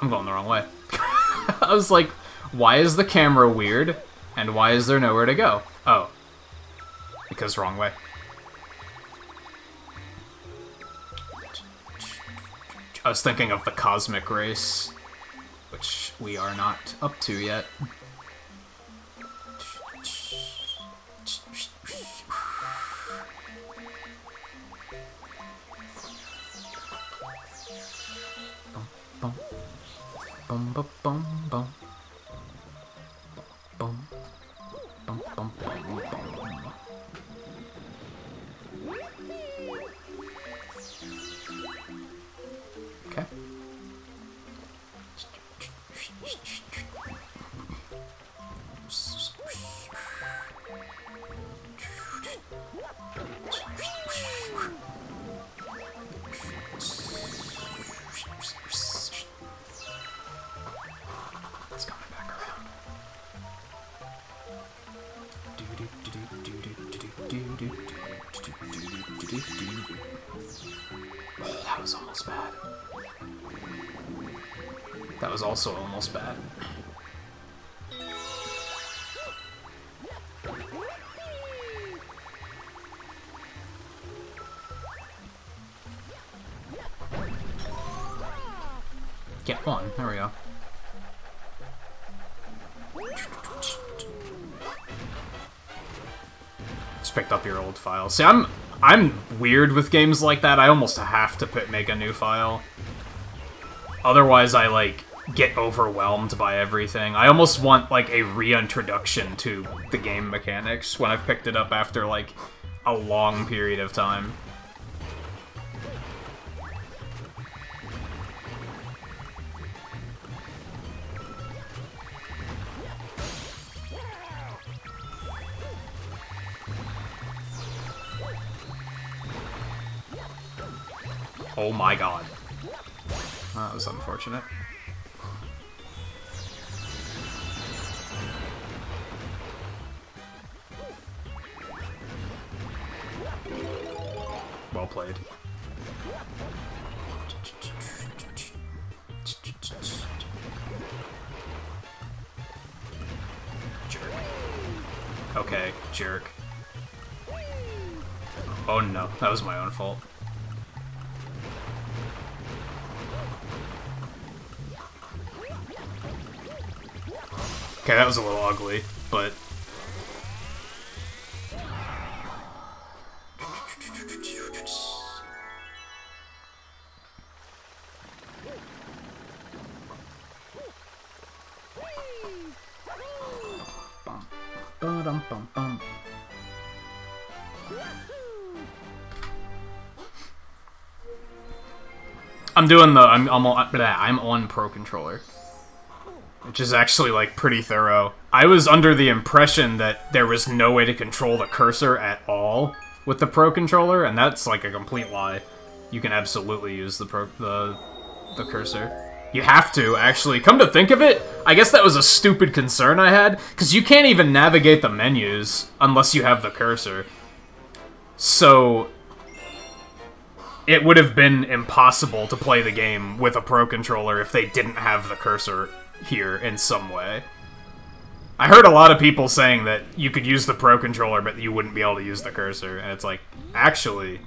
I'm going the wrong way. I was like, why is the camera weird? And why is there nowhere to go? Oh. Because wrong way. I was thinking of the Cosmic Race, which we are not up to yet. Bum, bum, bum, bum, bum, bum, bum, bum, bum, bum. Okay. It's coming back around. Oh, that was almost bad. That was also almost bad. Get one. There we go. Just picked up your old file. See, I'm weird with games like that. I almost have to make a new file. Otherwise, I, like, get overwhelmed by everything. I almost want, like, a reintroduction to the game mechanics when I've picked it up after, like, a long period of time. Oh my god. That was unfortunate. played. Jerk. Okay, jerk. Oh no, that was my own fault. Okay, that was a little ugly, but... Ba-dum-bum-bum. I'm doing the... I'm on Pro Controller. Which is actually, like, pretty thorough. I was under the impression that there was no way to control the cursor at all with the Pro Controller, and that's, like, a complete lie. You can absolutely use the cursor. You have to, actually. Come to think of it, I guess that was a stupid concern I had, because you can't even navigate the menus unless you have the cursor. So... it would have been impossible to play the game with a Pro Controller if they didn't have the cursor here in some way. I heard a lot of people saying that you could use the Pro Controller, but you wouldn't be able to use the cursor, and it's like, actually,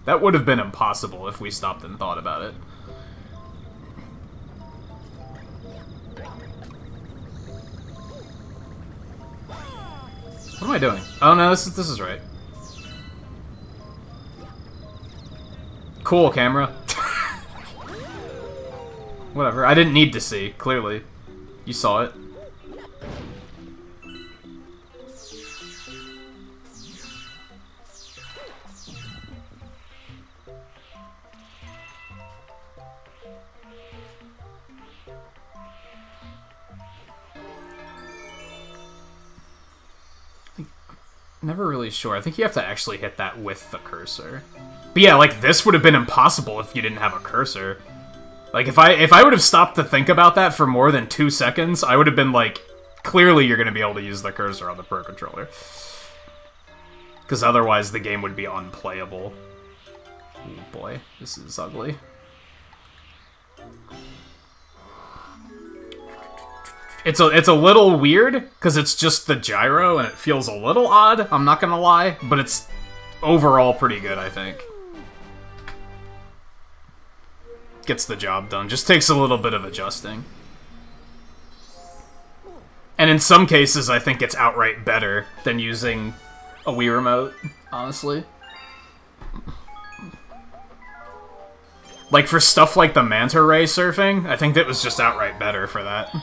that would have been impossible if we stopped and thought about it. What am I doing? Oh no, this is right. Cool, camera. Whatever, I didn't need to see, clearly. You saw it. Never really sure. I think you have to actually hit that with the cursor. But yeah, like, this would have been impossible if you didn't have a cursor. Like, if I would have stopped to think about that for more than 2 seconds, I would have been like, clearly you're going to be able to use the cursor on the Pro Controller. Because otherwise the game would be unplayable. Oh boy, this is ugly. It's a little weird, because it's just the gyro, and it feels a little odd, I'm not gonna lie, but it's overall pretty good, I think. Gets the job done. Just takes a little bit of adjusting. And in some cases, I think it's outright better than using a Wii Remote, honestly. Like, for stuff like the Manta Ray surfing, I think that was just outright better for that.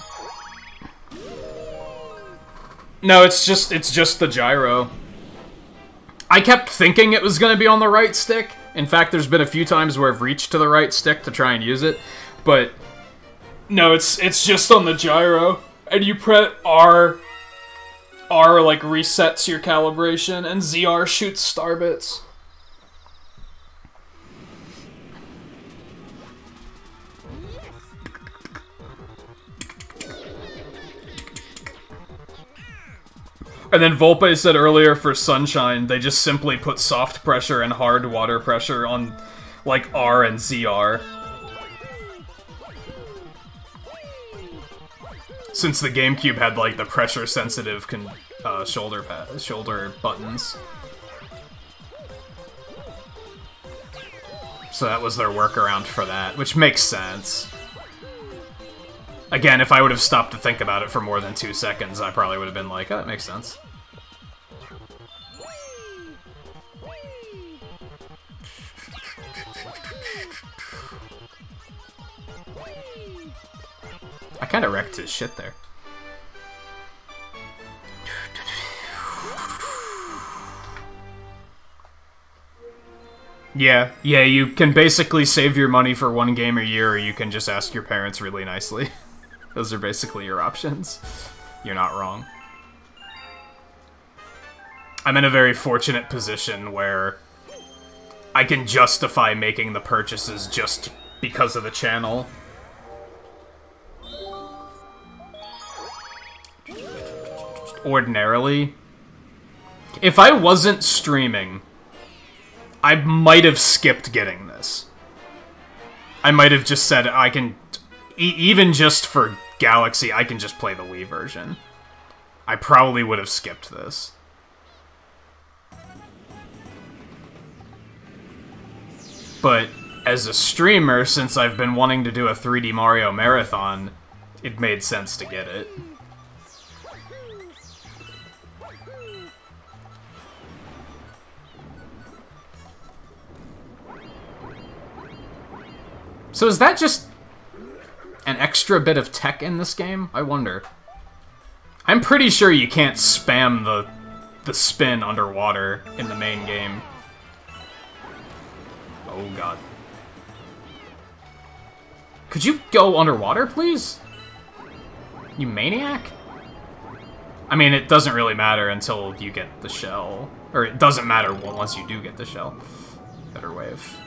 No, it's just the gyro. I kept thinking it was gonna be on the right stick. In fact, there's been a few times where I've reached to the right stick to try and use it, but no, it's just on the gyro. And you press R like resets your calibration, and ZR shoots star bits. And then Volpe said earlier for Sunshine, they just simply put soft pressure and hard water pressure on, like, R and ZR. Since the GameCube had, like, the pressure-sensitive shoulder buttons. So that was their workaround for that, which makes sense. Again, if I would have stopped to think about it for more than 2 seconds, I probably would have been like, oh, that makes sense. I kinda wrecked his shit there. Yeah, you can basically save your money for one game a year, or you can just ask your parents really nicely. Those are basically your options. You're not wrong. I'm in a very fortunate position where I can justify making the purchases just because of the channel. Ordinarily, if I wasn't streaming, I might have skipped getting this. I might have just said I can... even just for Galaxy, I can just play the Wii version. I probably would have skipped this. But as a streamer, since I've been wanting to do a 3D Mario marathon, it made sense to get it. So is that just an extra bit of tech in this game? I wonder. I'm pretty sure you can't spam the spin underwater in the main game. Oh god. Could you go underwater, please? You maniac? I mean, it doesn't really matter until you get the shell. Or it doesn't matter once you do get the shell. Better way of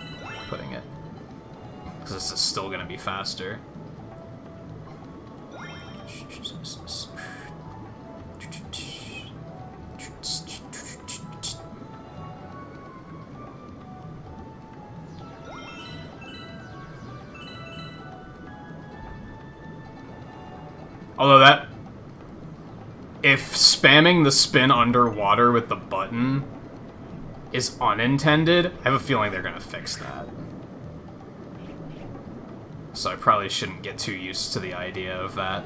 putting it. Because this is still gonna be faster. Although that... if spamming the spin underwater with the button is unintended, I have a feeling they're gonna fix that. So I probably shouldn't get too used to the idea of that.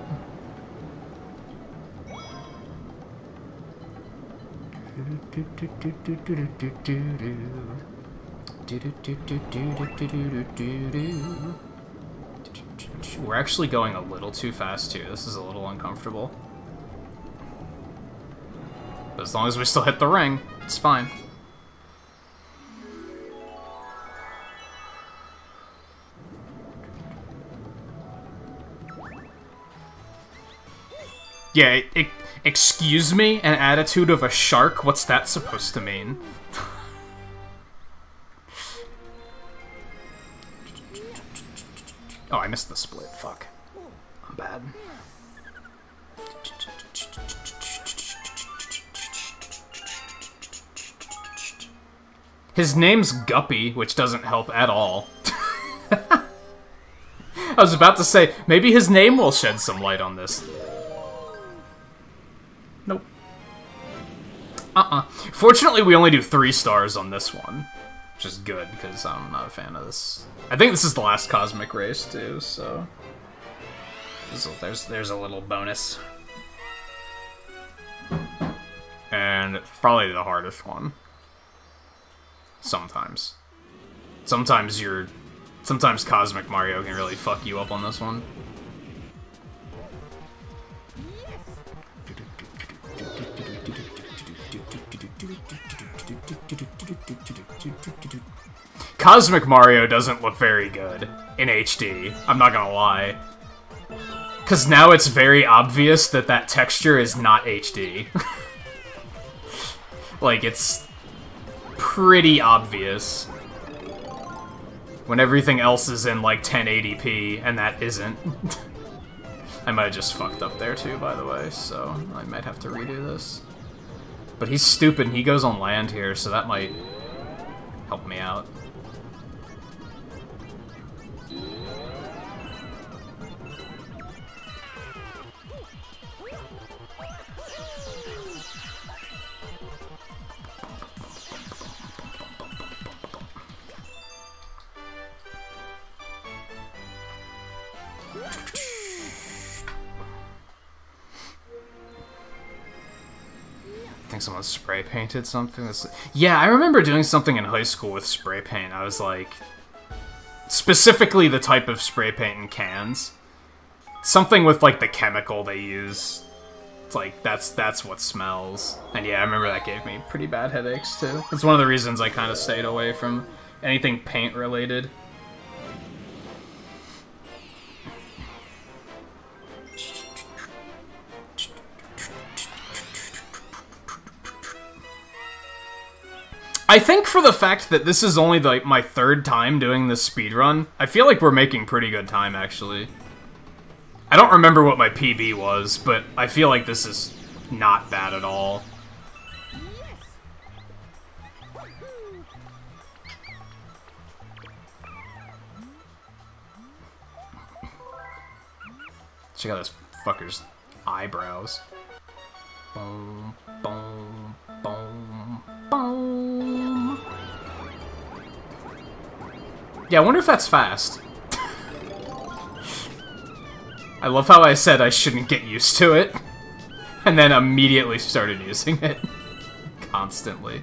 We're actually going a little too fast, too. This is a little uncomfortable. But as long as we still hit the ring, it's fine. Yeah, excuse me? An attitude of a shark? What's that supposed to mean? Oh, I missed the split. Fuck. I'm bad. His name's Guppy, which doesn't help at all. I was about to say, maybe his name will shed some light on this. Nope. Fortunately, we only do 3 stars on this one. Which is good, because I'm not a fan of this. I think this is the last Cosmic Race, too, so... There's a little bonus. And it's probably the hardest one. Sometimes. Sometimes Cosmic Mario can really fuck you up on this one. Cosmic Mario doesn't look very good in HD, I'm not gonna lie. Because now it's very obvious that that texture is not HD. Like, it's pretty obvious. When everything else is in, like, 1080p, and that isn't. I might have just fucked up there, too, by the way, so I might have to redo this. But he's stupid, and he goes on land here, so that might help me out. I think someone spray painted something. Yeah, I remember doing something in high school with spray paint. I was like, specifically the type of spray paint in cans. Something with like the chemical they use. It's like that's what smells. And yeah, I remember that gave me pretty bad headaches too. It's one of the reasons I kind of stayed away from anything paint related. I think for the fact that this is only like my 3rd time doing this speedrun, I feel like we're making pretty good time, actually. I don't remember what my PB was, but I feel like this is not bad at all. Check out this fucker's eyebrows. Boom, boom, boom, boom. Yeah, I wonder if that's fast. I love how I said I shouldn't get used to it, and then immediately started using it. Constantly.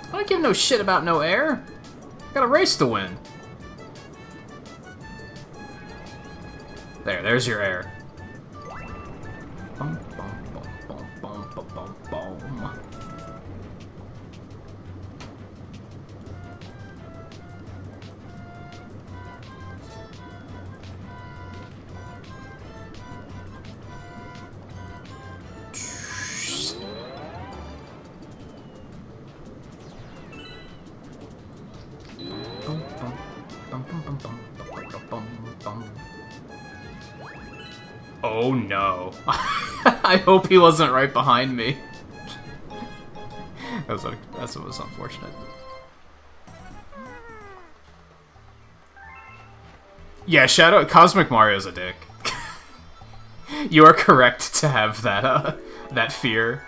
I don't give no shit about no air. Got a race to win. There's your air. Bum, bum, bum, bum, bum, bum, bum, bum. Oh no. I hope he wasn't right behind me. That's what was unfortunate. Yeah, Cosmic Mario's a dick. You are correct to have that, that fear.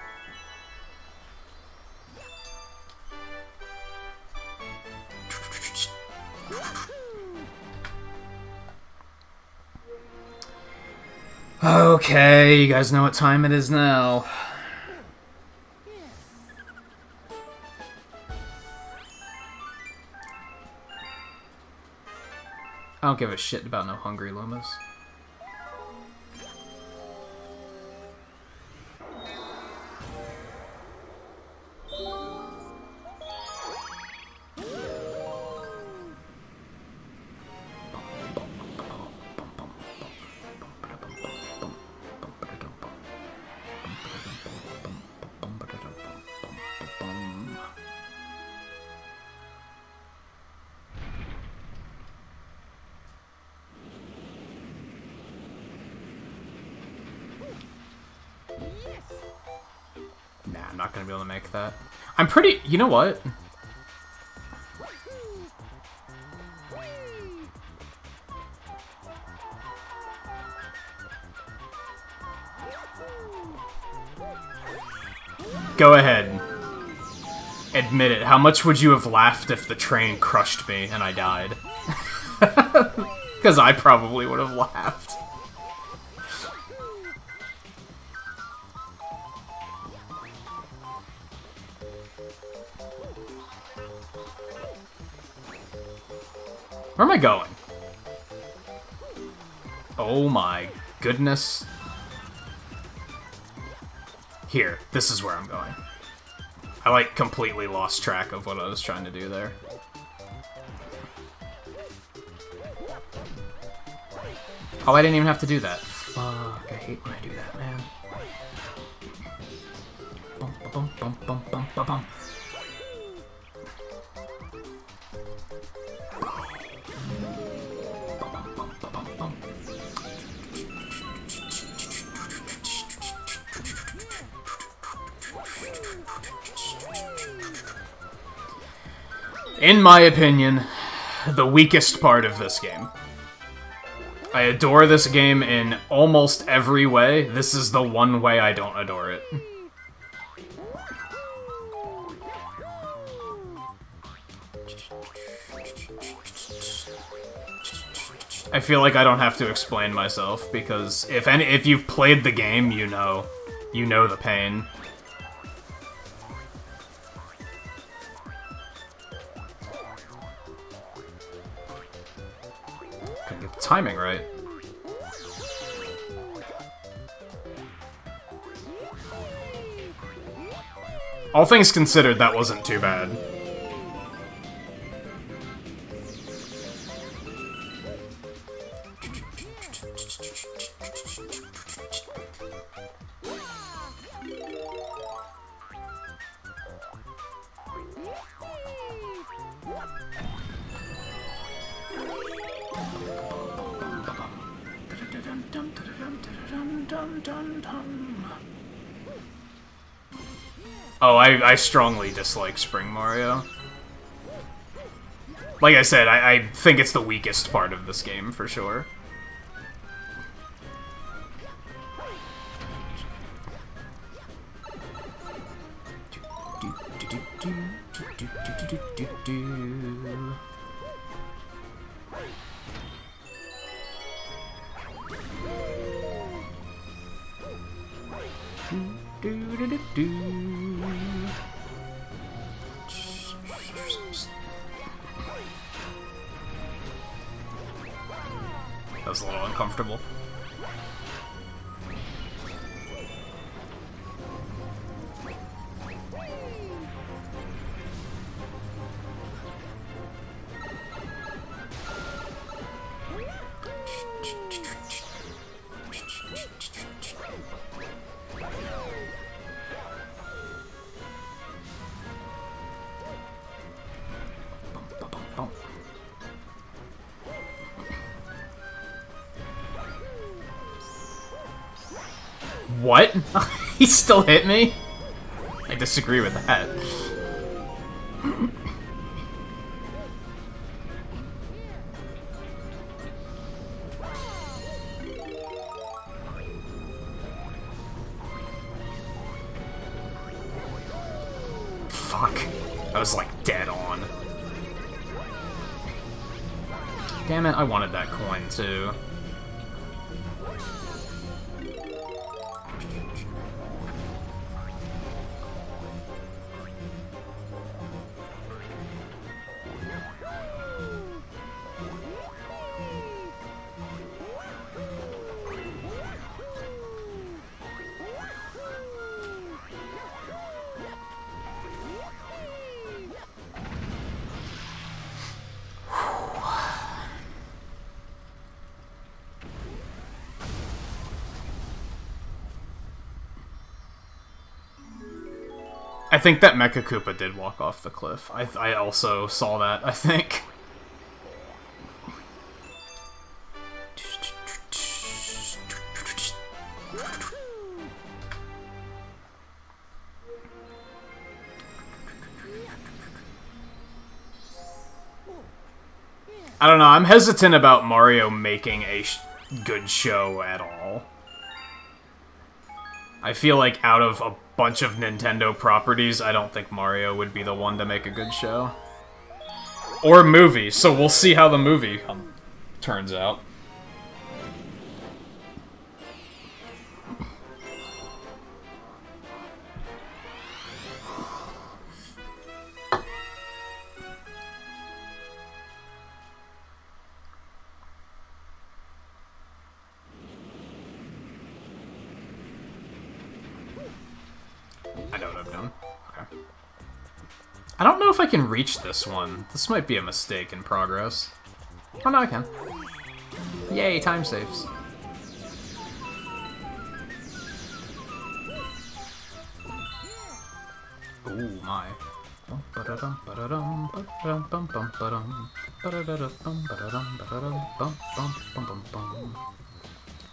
Okay, you guys know what time it is now. I don't give a shit about no hungry Lumas. Nah, I'm not gonna be able to make that. I'm pretty... You know what? Go ahead. Admit it. How much would you have laughed if the train crushed me and I died? Because I probably would have laughed. Where am I going? Oh my goodness. Here, this is where I'm going. I, like, completely lost track of what I was trying to do there. Oh, I didn't even have to do that. Fuck, I hate when I do that, man. Bum, bum, bum, bum, bum, bum, bum. In my opinion, the weakest part of this game. I adore this game in almost every way. This is the one way I don't adore it. I feel like I don't have to explain myself, because if you've played the game, you know the pain. Couldn't get the timing right. All things considered, that wasn't too bad. Oh, I strongly dislike Spring Mario. Like I said, I think it's the weakest part of this game, for sure. That was a little uncomfortable. What? He still hit me? I disagree with that. Fuck. I was like dead on. Damn it, I wanted that coin too. I think that Mecha Koopa did walk off the cliff. I also saw that, I think. I don't know, I'm hesitant about Mario making a good show at all. I feel like out of a bunch of Nintendo properties, I don't think Mario would be the one to make a good show. Or movie, so we'll see how the movie turns out. I know what I've done. Okay. I don't know if I can reach this one. This might be a mistake in progress. Oh, no, I can. Yay, time saves. Ooh, my. I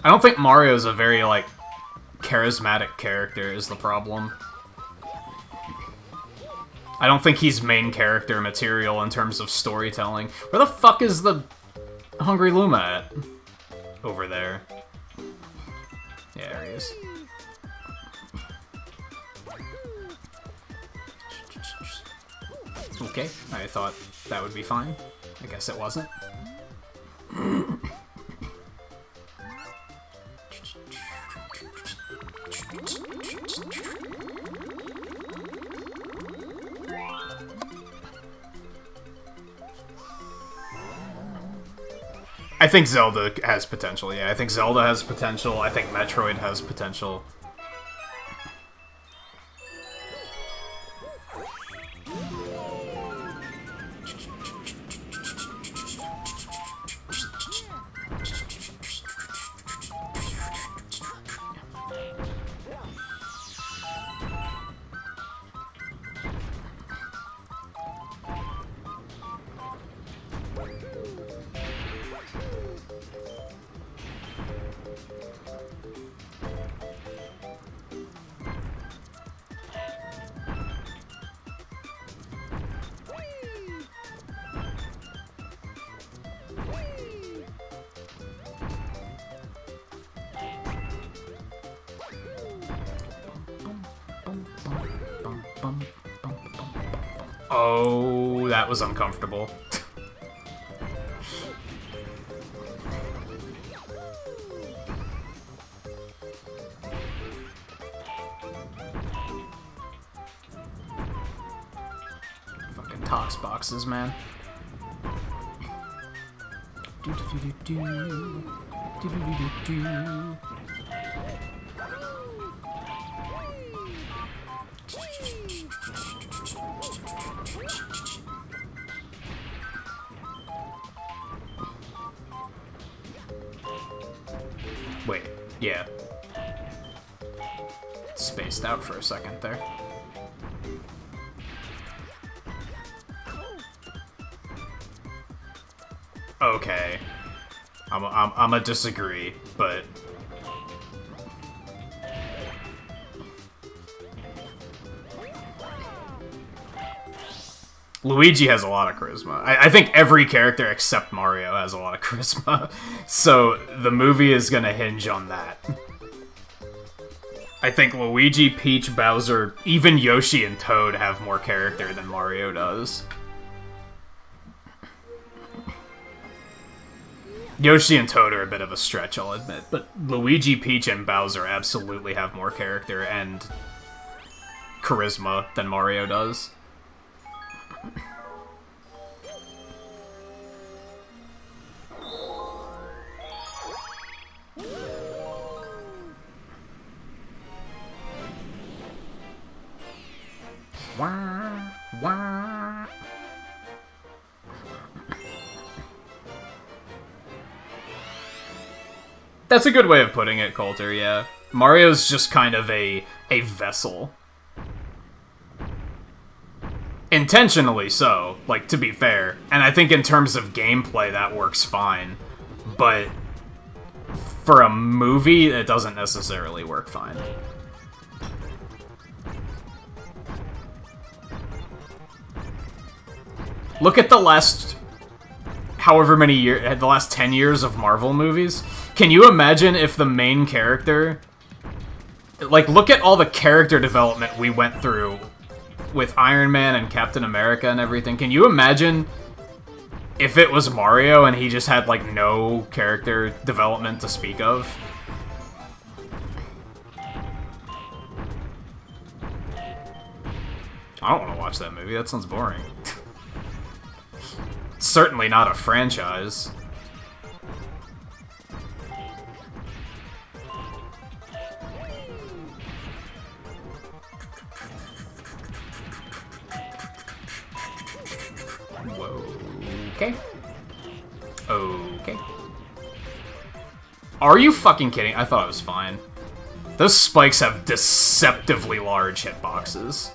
don't think Mario's a very, like, charismatic character is the problem. I don't think he's main character material in terms of storytelling. Where the fuck is the Hungry Luma at? Over there. Yeah, there he is. Okay, I thought that would be fine. I guess it wasn't. I think Zelda has potential, yeah. I think Zelda has potential. I think Metroid has potential. Oh, that was uncomfortable. Fucking tox boxes, man. Wait, yeah. Spaced out for a second there. Okay. I'm a disagree, but... Luigi has a lot of charisma. I think every character except Mario has a lot of charisma. So the movie is gonna hinge on that. I think Luigi, Peach, Bowser, even Yoshi and Toad have more character than Mario does. Yoshi and Toad are a bit of a stretch, I'll admit, but Luigi, Peach, and Bowser absolutely have more character and charisma than Mario does. Wah, wah. That's a good way of putting it, Coulter, yeah. Mario's just kind of a vessel. Intentionally so, like, to be fair. And I think in terms of gameplay, that works fine. But for a movie, it doesn't necessarily work fine. Look at the last... however many years... the last 10 years of Marvel movies. Can you imagine if the main character... like, look at all the character development we went through with Iron Man and Captain America and everything. Can you imagine if it was Mario and he just had, like, no character development to speak of? I don't want to watch that movie. That sounds boring. It's certainly not a franchise. Okay. Okay. Are you fucking kidding? I thought it was fine. Those spikes have deceptively large hitboxes.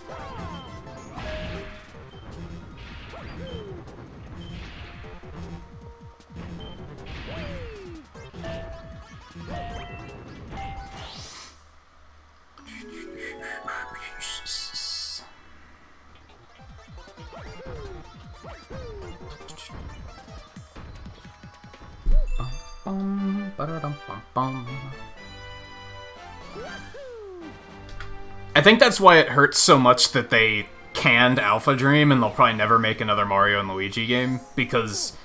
I think that's why it hurts so much that they canned Alpha Dream and they'll probably never make another Mario and Luigi game, because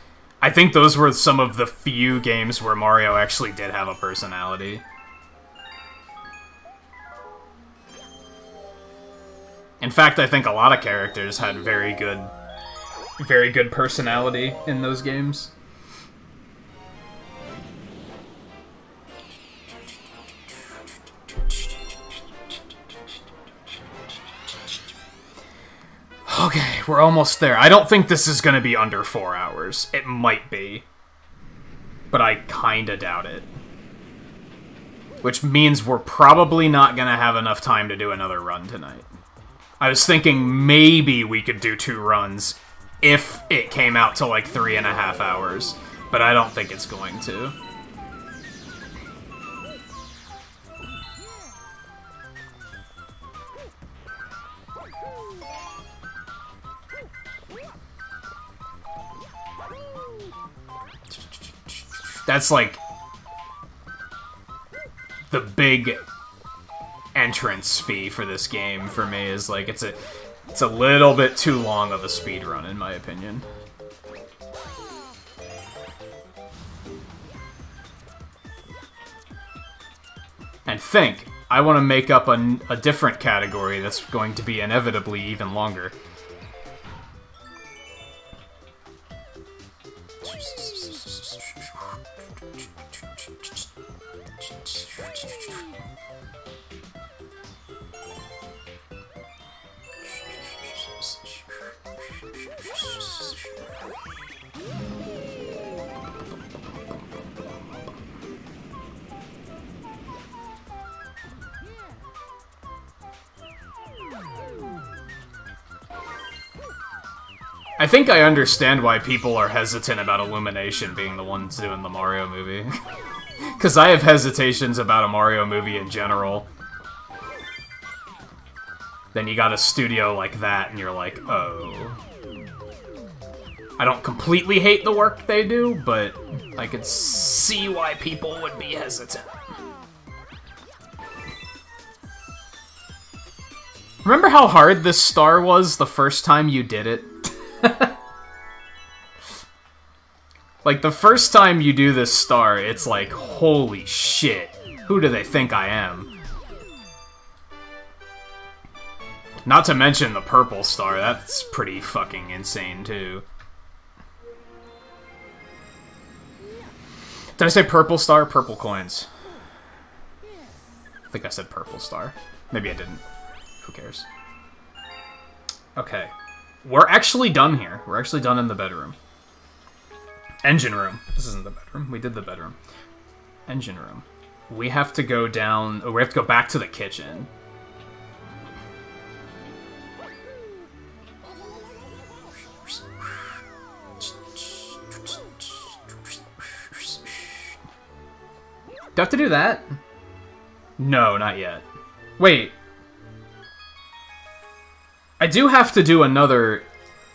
I think those were some of the few games where Mario actually did have a personality. In fact, I think a lot of characters had very good personality in those games. Okay, we're almost there. I don't think this is gonna be under 4 hours. It might be. But I kinda doubt it. Which means we're probably not gonna have enough time to do another run tonight. I was thinking maybe we could do 2 runs if it came out to like 3.5 hours. But I don't think it's going to. That's like the big entrance fee for this game for me, is like it's It's a little bit too long of a speed run, in my opinion. And think, I want to make up a different category that's going to be inevitably even longer. I think I understand why people are hesitant about Illumination being the ones doing the Mario movie. Because I have hesitations about a Mario movie in general. Then you got a studio like that, and you're like, oh. I don't completely hate the work they do, but I could see why people would be hesitant. Remember how hard this star was the first time you did it? Like, the first time you do this star, it's like, holy shit, who do they think I am? Not to mention the purple star, that's pretty fucking insane, too. Did I say purple star? Purple coins. I think I said purple star. Maybe I didn't. Who cares? Okay. We're actually done here. We're actually done in the bedroom. Engine room. This isn't the bedroom. We did the bedroom. Engine room. We have to go down... Oh, we have to go back to the kitchen. Do I have to do that? No, not yet. Wait. I do have to do another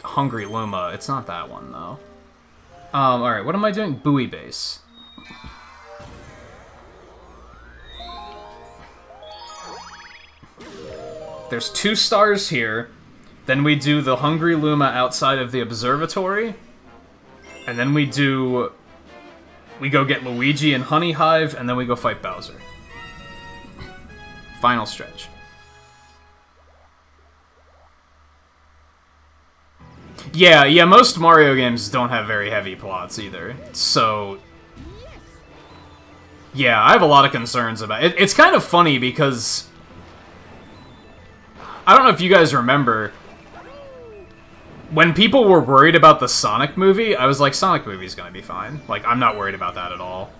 Hungry Luma. It's not that one, though. Alright, what am I doing? Buoy base. There's 2 stars here. Then we do the Hungry Luma outside of the observatory. And then we go get Luigi and Honey Hive, and then we go fight Bowser. Final stretch. Yeah, most Mario games don't have very heavy plots either, so... Yeah, I have a lot of concerns about it. It's kind of funny because... I don't know if you guys remember... When people were worried about the Sonic movie, I was like, Sonic movie's gonna be fine. Like, I'm not worried about that at all.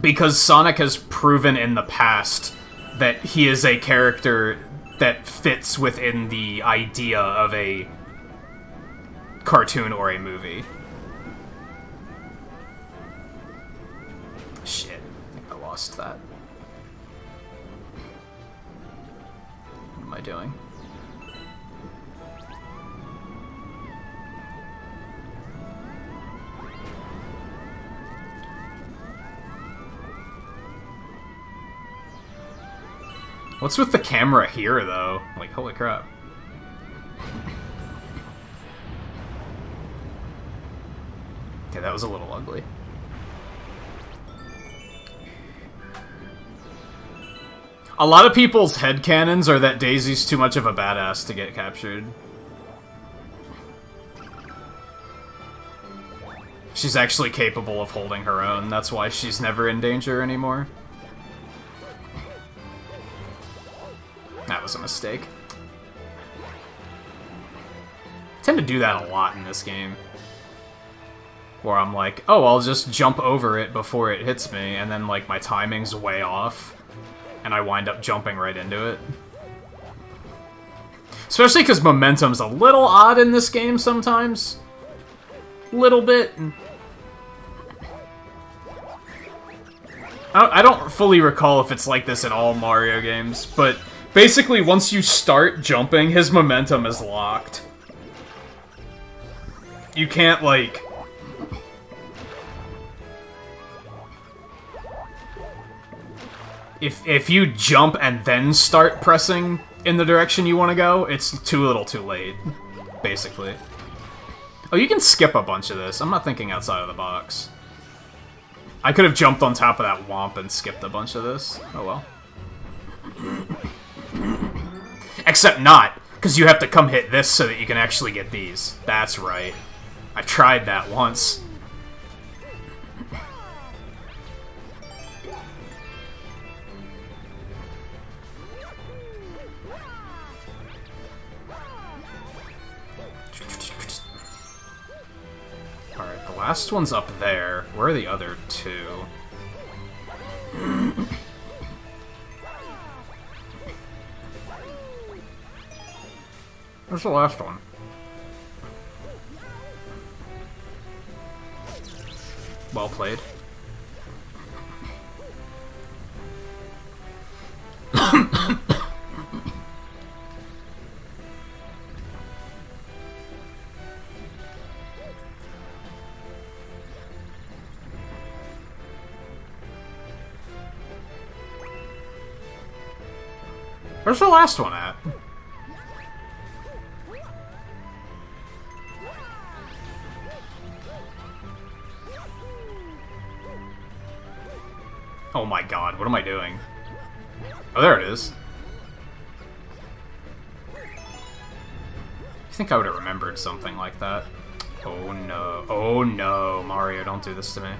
Because Sonic has proven in the past that he is a character that fits within the idea of a cartoon or a movie. Shit, I think I lost that. What am I doing? What's with the camera here, though? Like, holy crap. Okay, that was a little ugly. A lot of people's headcanons are that Daisy's too much of a badass to get captured. She's actually capable of holding her own, that's why she's never in danger anymore. That was a mistake. I tend to do that a lot in this game. Where I'm like, oh, I'll just jump over it before it hits me, and then, like, my timing's way off, and I wind up jumping right into it. Especially because momentum's a little odd in this game sometimes. Little bit. I don't fully recall if it's like this in all Mario games, but... Basically, once you start jumping, his momentum is locked. You can't, like... if you jump and then start pressing in the direction you want to go, it's too little too late, basically. Oh, you can skip a bunch of this. I'm not thinking outside of the box. I could have jumped on top of that womp and skipped a bunch of this. Oh well. Except not, because you have to come hit this so that you can actually get these. That's right. I tried that once. Alright, the last one's up there. Where are the other two? Where's the last one? Well played. Where's the last one at? Oh my god, what am I doing? Oh, there it is. You think I would have remembered something like that? Oh no. Oh no, Mario, don't do this to me.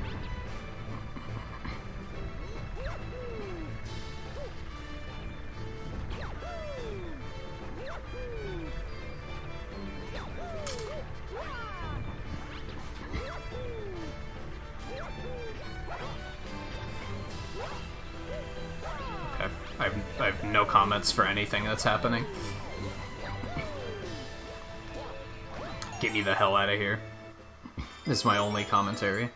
I have no comments for anything that's happening. Get me the hell out of here. This is my only commentary.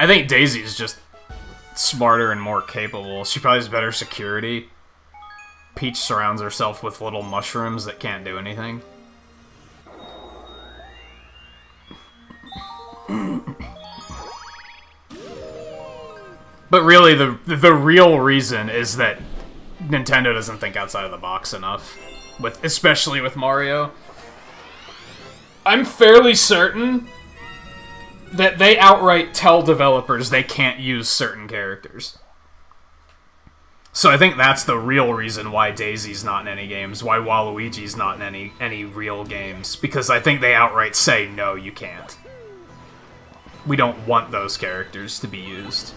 I think Daisy's just smarter and more capable. She probably has better security. Peach surrounds herself with little mushrooms that can't do anything. But really, the real reason is that Nintendo doesn't think outside of the box enough, especially with Mario. I'm fairly certain that they outright tell developers they can't use certain characters. So I think that's the real reason why Daisy's not in any games, why Waluigi's not in any real games, because I think they outright say, no, you can't. We don't want those characters to be used.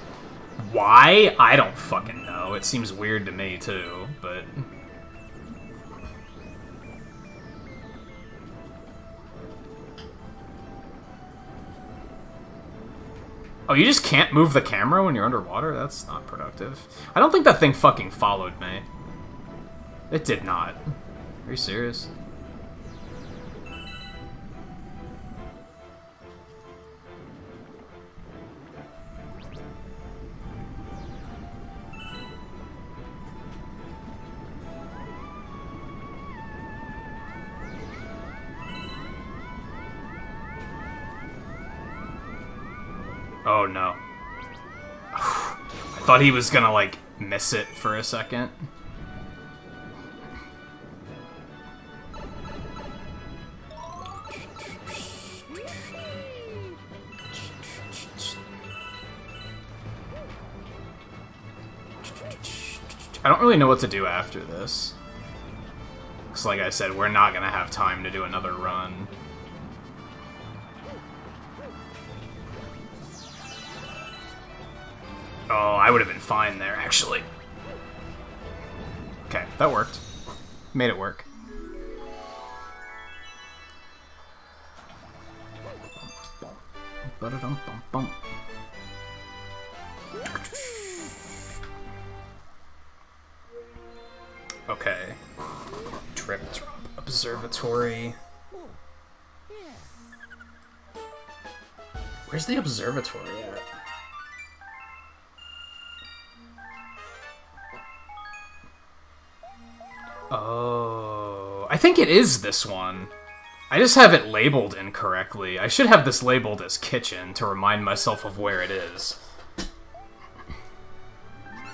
Why? I don't fucking know. It seems weird to me, too, but... Oh, you just can't move the camera when you're underwater? That's not productive. I don't think that thing fucking followed me. It did not. Are you serious? Oh no. I thought he was gonna, like, miss it for a second. I don't really know what to do after this. Because, like I said, we're not gonna have time to do another run. Oh, I would have been fine there, actually. Okay, that worked. Made it work. Ba-da-dum-bum-bum. Okay. Trip observatory. Where's the observatory at? Oh, I think it is this one. I just have it labeled incorrectly. I should have this labeled as kitchen to remind myself of where it is.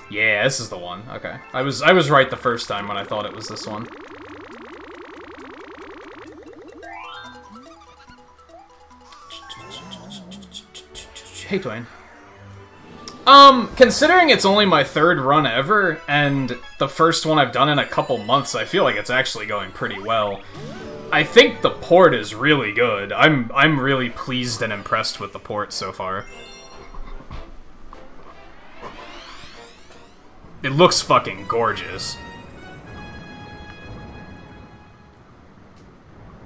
Yeah, this is the one. Okay. I was right the first time when I thought it was this one. Hey, Dwayne. Considering it's only my third run ever, and the first one I've done in a couple months, I feel like it's actually going pretty well. I think the port is really good. I'm really pleased and impressed with the port so far. It looks fucking gorgeous.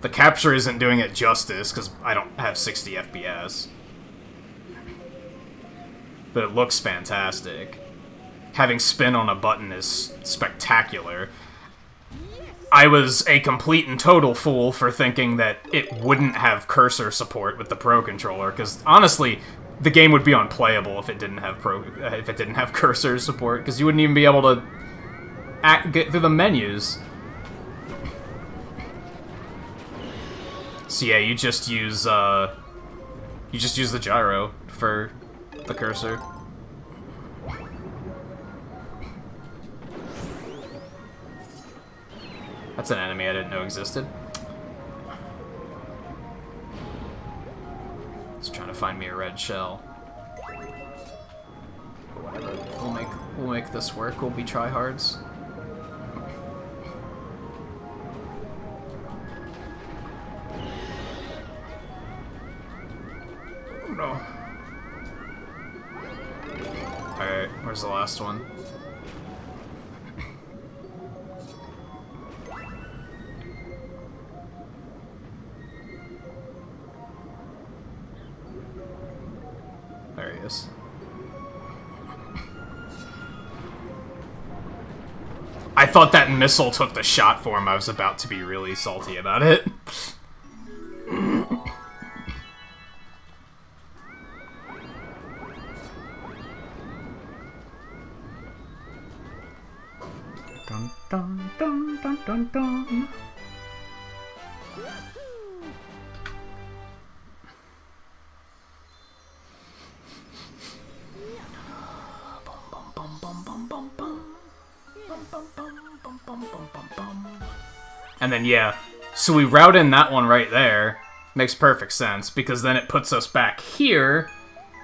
The capture isn't doing it justice, because I don't have 60 FPS. But it looks fantastic. Having spin on a button is spectacular. I was a complete and total fool for thinking that it wouldn't have cursor support with the Pro Controller, because honestly, the game would be unplayable if it didn't have cursor support, because you wouldn't even be able to get through the menus. So yeah, you just use the gyro for the cursor. That's an enemy I didn't know existed. It's trying to find me a red shell. Whatever. We'll make this work. We'll be tryhards. Oh no. Alright, where's the last one? There he is. I thought that missile took the shot for him. I was about to be really salty about it. Dun, dun, dun, dun, dun, dun. And then, yeah, so we route in that one right there. Makes perfect sense, because then it puts us back here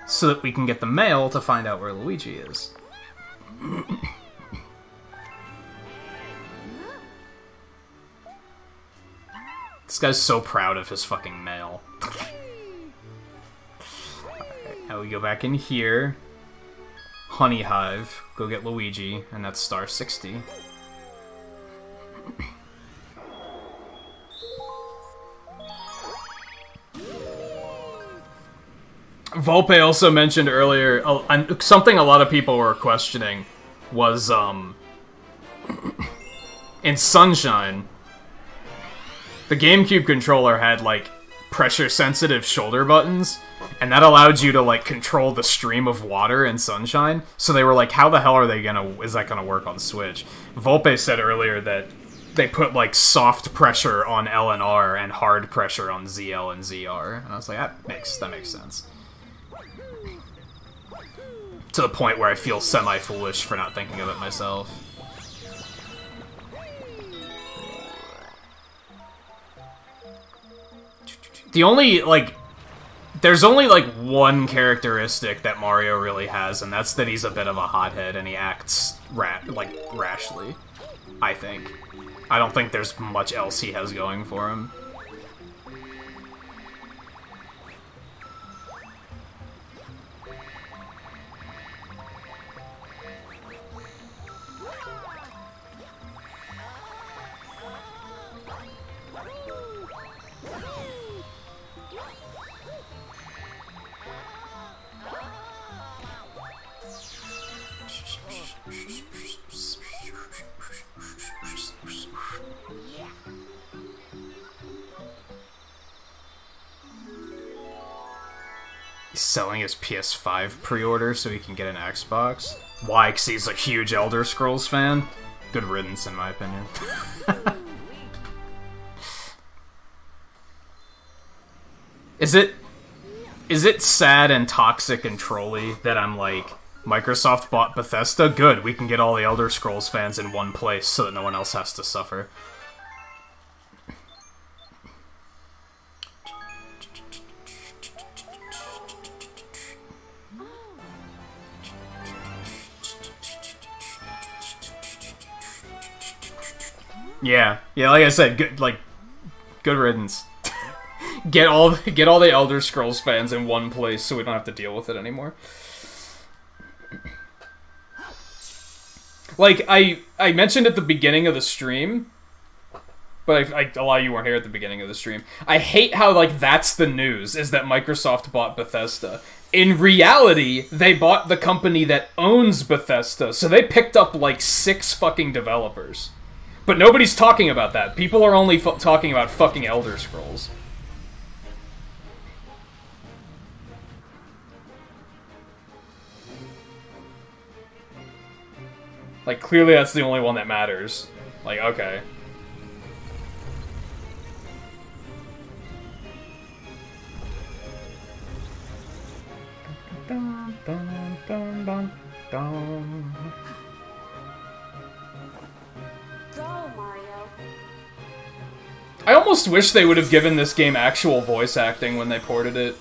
so that we can get the mail to find out where Luigi is. This guy's so proud of his fucking mail. Alright, now we go back in here. Honey Hive. Go get Luigi, and that's star 60. Volpe also mentioned earlier, something a lot of people were questioning was, in Sunshine, the GameCube controller had, like, pressure-sensitive shoulder buttons, and that allowed you to, like, control the stream of water in Sunshine. So they were like, how the hell is that gonna work on Switch? Volpe said earlier that they put, like, soft pressure on L and R and hard pressure on ZL and ZR. And I was like, that makes sense. To the point where I feel semi-foolish for not thinking of it myself. The only, like... There's only, like, one characteristic that Mario really has, and that's that he's a bit of a hothead and he acts, rashly. I think. I don't think there's much else he has going for him. He's selling his PS5 pre-order so he can get an Xbox. Why? Because he's a huge Elder Scrolls fan? Good riddance, in my opinion. Is it sad and toxic and trolly that I'm like, Microsoft bought Bethesda? Good, we can get all the Elder Scrolls fans in one place so that no one else has to suffer. Yeah, like I said, good riddance. Get all the Elder Scrolls fans in one place so we don't have to deal with it anymore. Like, I mentioned at the beginning of the stream, but a lot of you weren't here at the beginning of the stream. I hate how, like, that's the news, is that Microsoft bought Bethesda. In reality, they bought the company that owns Bethesda, so they picked up, like, 6 fucking developers. But nobody's talking about that. People are only talking about fucking Elder Scrolls. Like, clearly that's the only one that matters. Like, okay. Dun, dun, dun, dun, dun. Go, Mario. I almost wish they would have given this game actual voice acting when they ported it.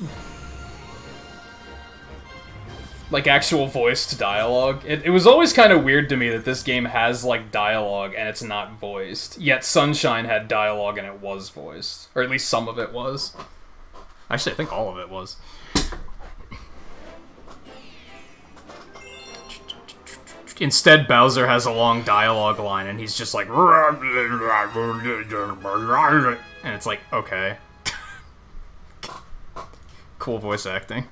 Like, actual voiced dialogue. It was always kind of weird to me that this game has, like, dialogue and it's not voiced. Yet Sunshine had dialogue and it was voiced. Or at least some of it was. Actually, I think all of it was. Instead, Bowser has a long dialogue line, and he's just like... And it's like, okay. Cool voice acting.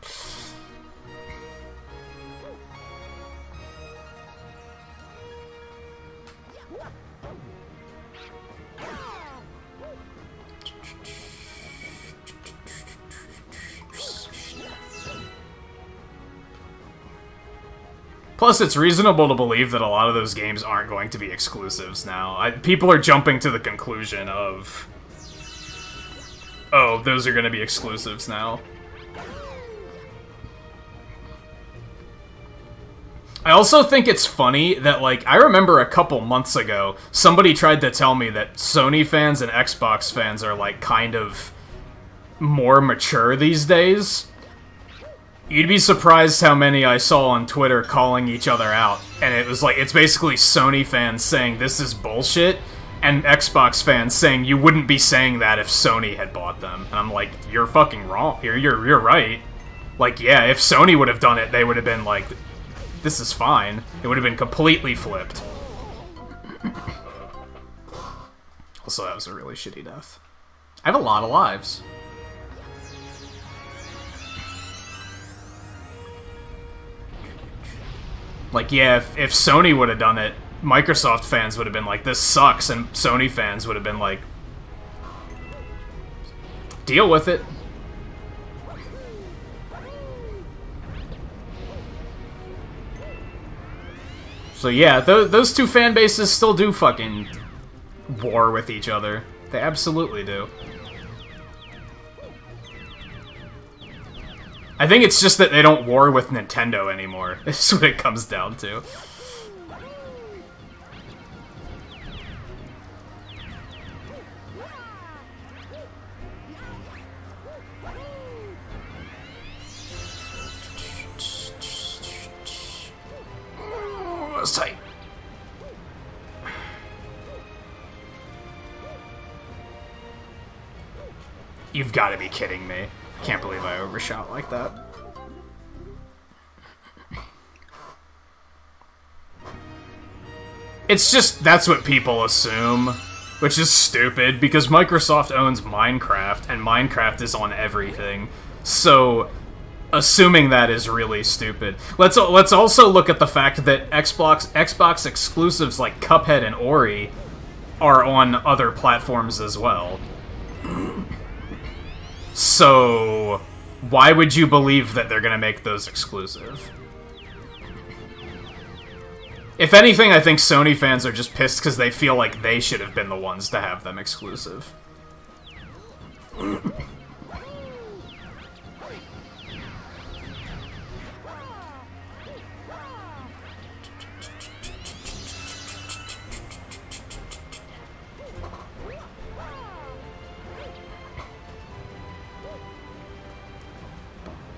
Plus, it's reasonable to believe that a lot of those games aren't going to be exclusives now. People are jumping to the conclusion of... oh, those are going to be exclusives now. I also think it's funny that, like, I remember a couple months ago, somebody tried to tell me that Sony fans and Xbox fans are, like, kind of more mature these days. You'd be surprised how many I saw on Twitter calling each other out. And it was like, it's basically Sony fans saying this is bullshit, and Xbox fans saying you wouldn't be saying that if Sony had bought them. And I'm like, you're fucking wrong. You're right. Like, yeah, if Sony would have done it, they would have been like, this is fine. It would have been completely flipped. Also, that was a really shitty death. I have a lot of lives. Like, yeah, if Sony would have done it, Microsoft fans would have been like, this sucks, and Sony fans would have been like, deal with it. So yeah, those two fan bases still do fucking war with each other. They absolutely do. I think it's just that they don't war with Nintendo anymore. That's what it comes down to. That's tight. You've got to be kidding me. Can't believe I overshot like that. It's just, that's what people assume, which is stupid, because Microsoft owns Minecraft, and Minecraft is on everything. So, assuming that is really stupid. Let's also look at the fact that Xbox exclusives like Cuphead and Ori are on other platforms as well. So why would you believe that they're gonna make those exclusive? If anything, I think Sony fans are just pissed because they feel like they should have been the ones to have them exclusive.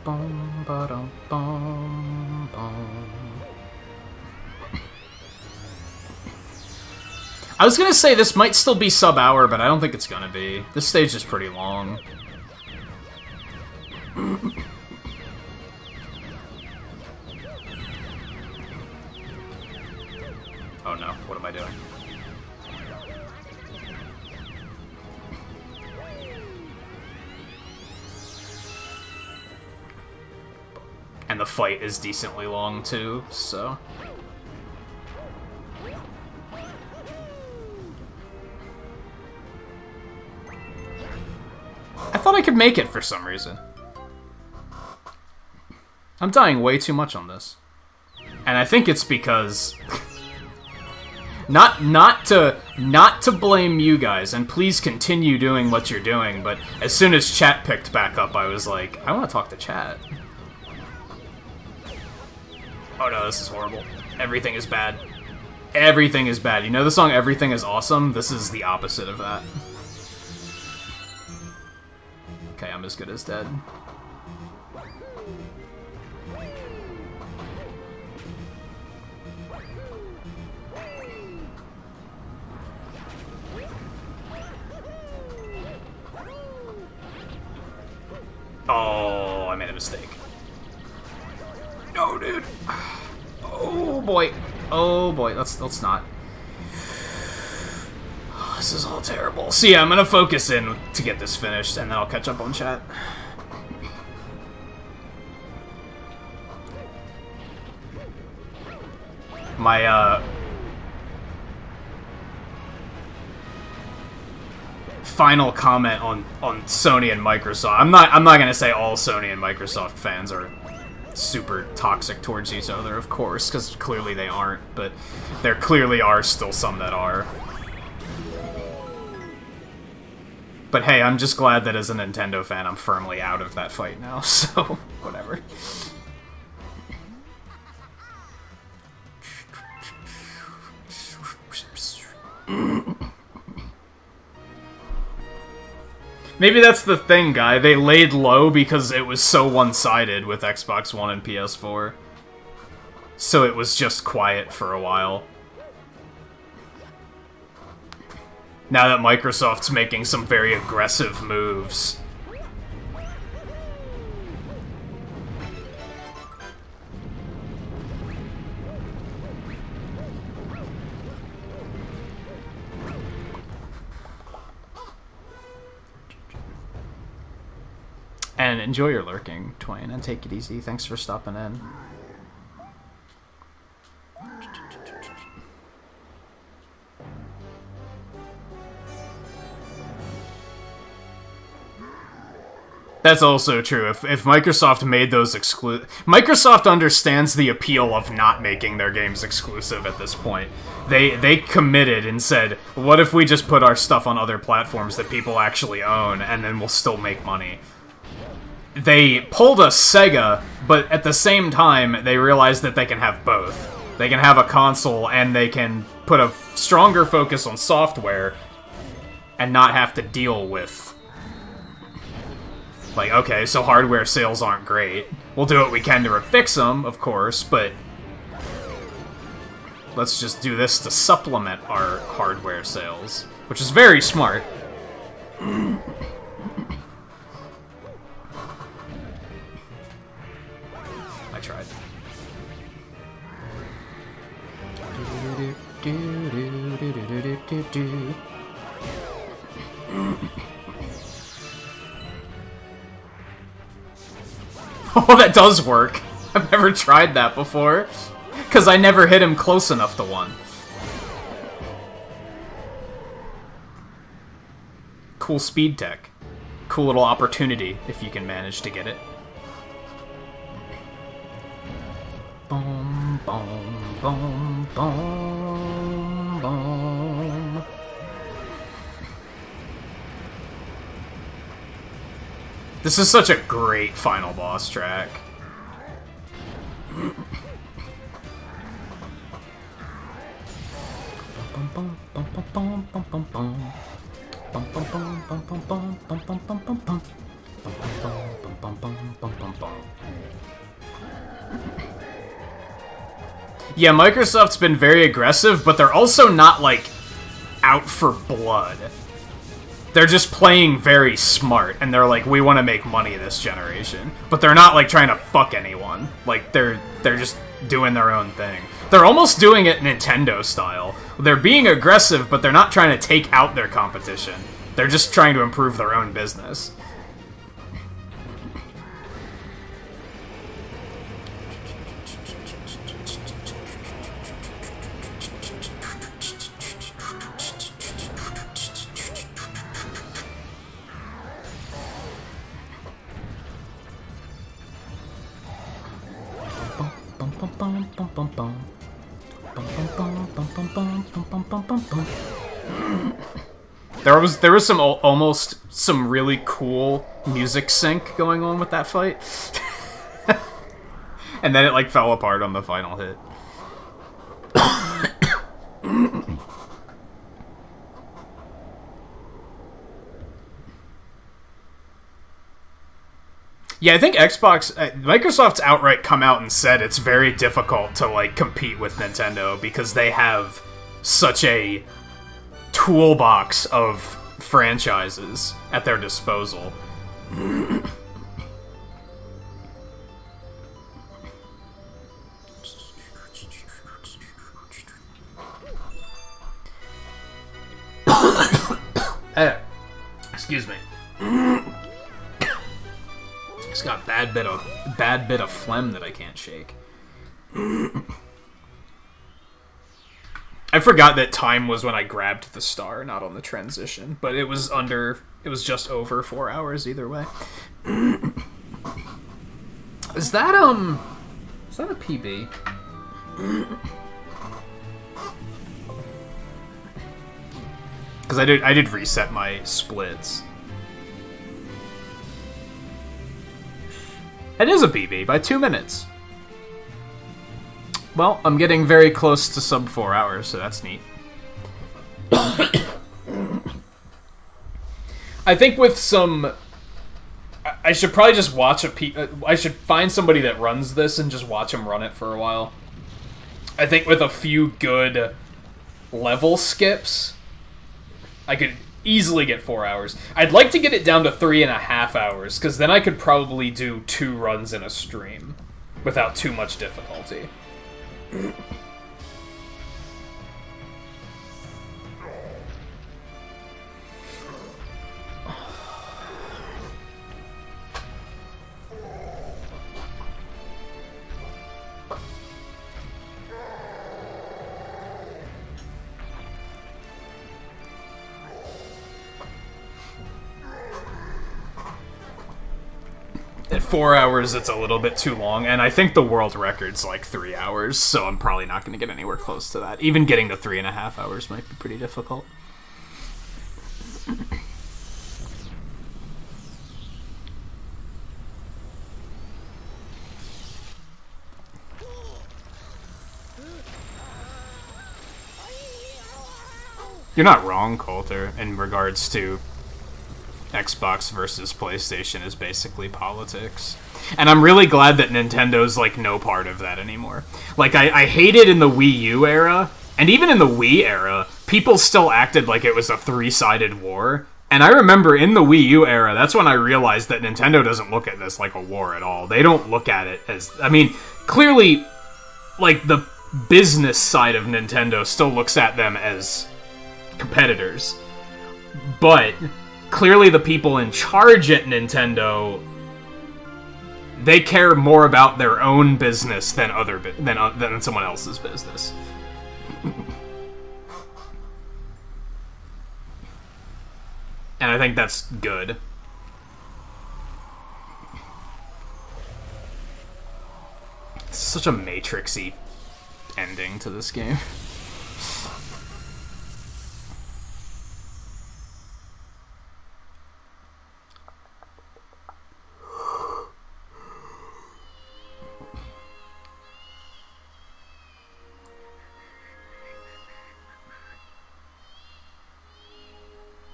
Bum, ba-dum, bum, bum. I was gonna say this might still be sub-hour, but I don't think it's gonna be. This stage is pretty long. Oh no, what am I doing? And the fight is decently long too, so... I thought I could make it for some reason. I'm dying way too much on this. And I think it's because... Not to blame you guys, and please continue doing what you're doing, but as soon as chat picked back up, I was like, I want to talk to chat. Oh no, this is horrible. Everything is bad. Everything is bad. You know the song Everything is Awesome? This is the opposite of that. Okay, I'm as good as dead. Oh, I made a mistake. No, dude. Oh boy. Oh boy. Let's not. This is all terrible. So yeah, I'm gonna focus in to get this finished, and then I'll catch up on chat. My final comment on Sony and Microsoft. I'm not gonna say all Sony and Microsoft fans are super toxic towards each other, of course, because clearly they aren't, but there clearly are still some that are. But hey, I'm just glad that as a Nintendo fan, I'm firmly out of that fight now, so whatever. Maybe that's the thing, guy. They laid low because it was so one-sided with Xbox One and PS4. So it was just quiet for a while. Now that Microsoft's making some very aggressive moves. And enjoy your lurking, Twain, and take it easy. Thanks for stopping in. That's also true. If Microsoft made those Microsoft understands the appeal of not making their games exclusive at this point. They committed and said, what if we just put our stuff on other platforms that people actually own, and then we'll still make money? They pulled a Sega, but at the same time, they realized that they can have both. They can have a console, and they can put a stronger focus on software, and not have to deal with... Like, okay, so hardware sales aren't great. We'll do what we can to fix them, of course, but... let's just do this to supplement our hardware sales. Which is very smart. I tried. Oh, that does work. I've never tried that before. Because I never hit him close enough to one. Cool speed tech. Cool little opportunity, if you can manage to get it. Boom, boom, boom, boom, boom. This is such a great final boss track. Yeah, Microsoft's been very aggressive, but they're also not, like, out for blood. They're just playing very smart, and they're like, we want to make money this generation. But they're not, like, trying to fuck anyone. Like, they're just doing their own thing. They're almost doing it Nintendo style. They're being aggressive, but they're not trying to take out their competition. They're just trying to improve their own business. There was some almost some really cool music sync going on with that fight. And then it like fell apart on the final hit. Yeah, I think Microsoft's outright come out and said it's very difficult to, like, compete with Nintendo because they have such a toolbox of franchises at their disposal. Excuse me. It's got bad bit of phlegm that I can't shake. I forgot that time was when I grabbed the star, not on the transition, but it was just over 4 hours either way. Is that a PB? Because I did reset my splits. It is a PB by 2 minutes. Well, I'm getting very close to sub 4 hours, so that's neat. I think with some... I should probably just watch I should find somebody that runs this and just watch them run it for a while. I think with a few good level skips, I could easily get 4 hours. I'd like to get it down to 3.5 hours, because then I could probably do 2 runs in a stream without too much difficulty. At 4 hours, it's a little bit too long, and I think the world record's like 3 hours, so I'm probably not going to get anywhere close to that. Even getting to 3.5 hours might be pretty difficult. You're not wrong, Coulter, in regards to Xbox versus PlayStation is basically politics. And I'm really glad that Nintendo's, like, no part of that anymore. Like, I hated in the Wii U era, and even in the Wii era, people still acted like it was a three-sided war. And I remember in the Wii U era, that's when I realized that Nintendo doesn't look at this like a war at all. They don't look at it as... I mean, clearly, like, the business side of Nintendo still looks at them as competitors. But... clearly the people in charge at Nintendo they care more about their own business than than someone else's business. And I think that's good. It's such a Matrix-y ending to this game.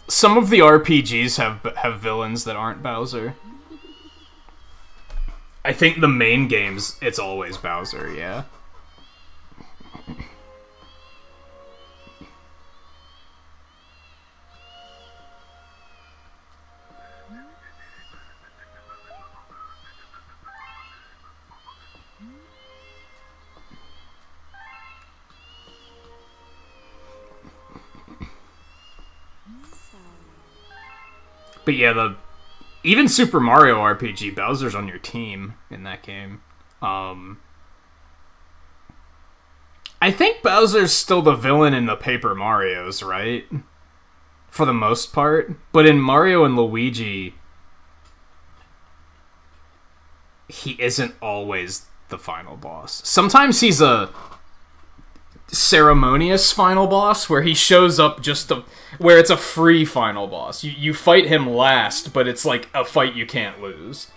Some of the RPGs have villains that aren't Bowser. I think the main games, it's always Bowser, yeah. But yeah, even Super Mario RPG, Bowser's on your team in that game. I think Bowser's still the villain in the Paper Marios, right? For the most part. But in Mario and Luigi, he isn't always the final boss. Sometimes he's a ceremonious final boss where he shows up where it's a free final boss. You fight him last, but it's like a fight you can't lose.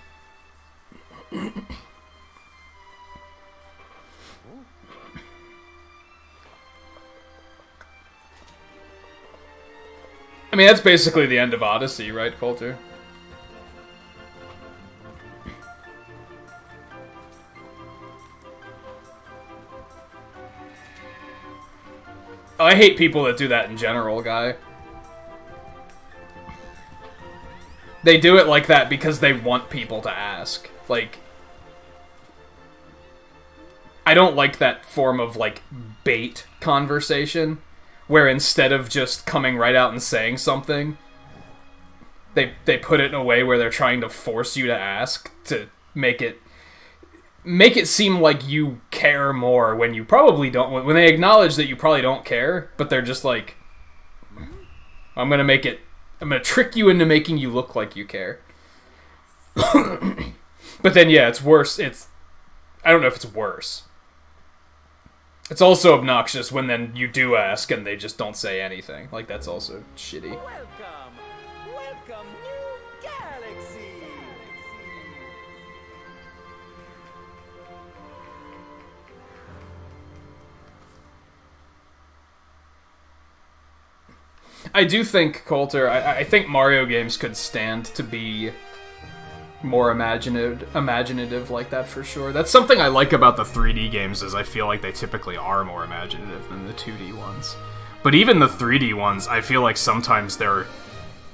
I mean, that's basically the end of Odyssey, right, Coulter? Oh, I hate people that do that in general, Guy. They do it like that because they want people to ask. Like, I don't like that form of, like, bait conversation, where instead of just coming right out and saying something, they put it in a way where they're trying to force you to ask to make it seem like you care more when you probably don't. When they acknowledge that you probably don't care, but they're just like, I'm gonna trick you into making you look like you care. But then, yeah, it's worse. I don't know if it's worse. It's also obnoxious when then you do ask and they just don't say anything. Like, that's also shitty. Welcome, New Galaxy. I do think, Coulter, I think Mario games could stand to be more imaginative like that for sure. That's something I like about the 3D games, is I feel like they typically are more imaginative than the 2D ones. But even the 3D ones, I feel like sometimes they're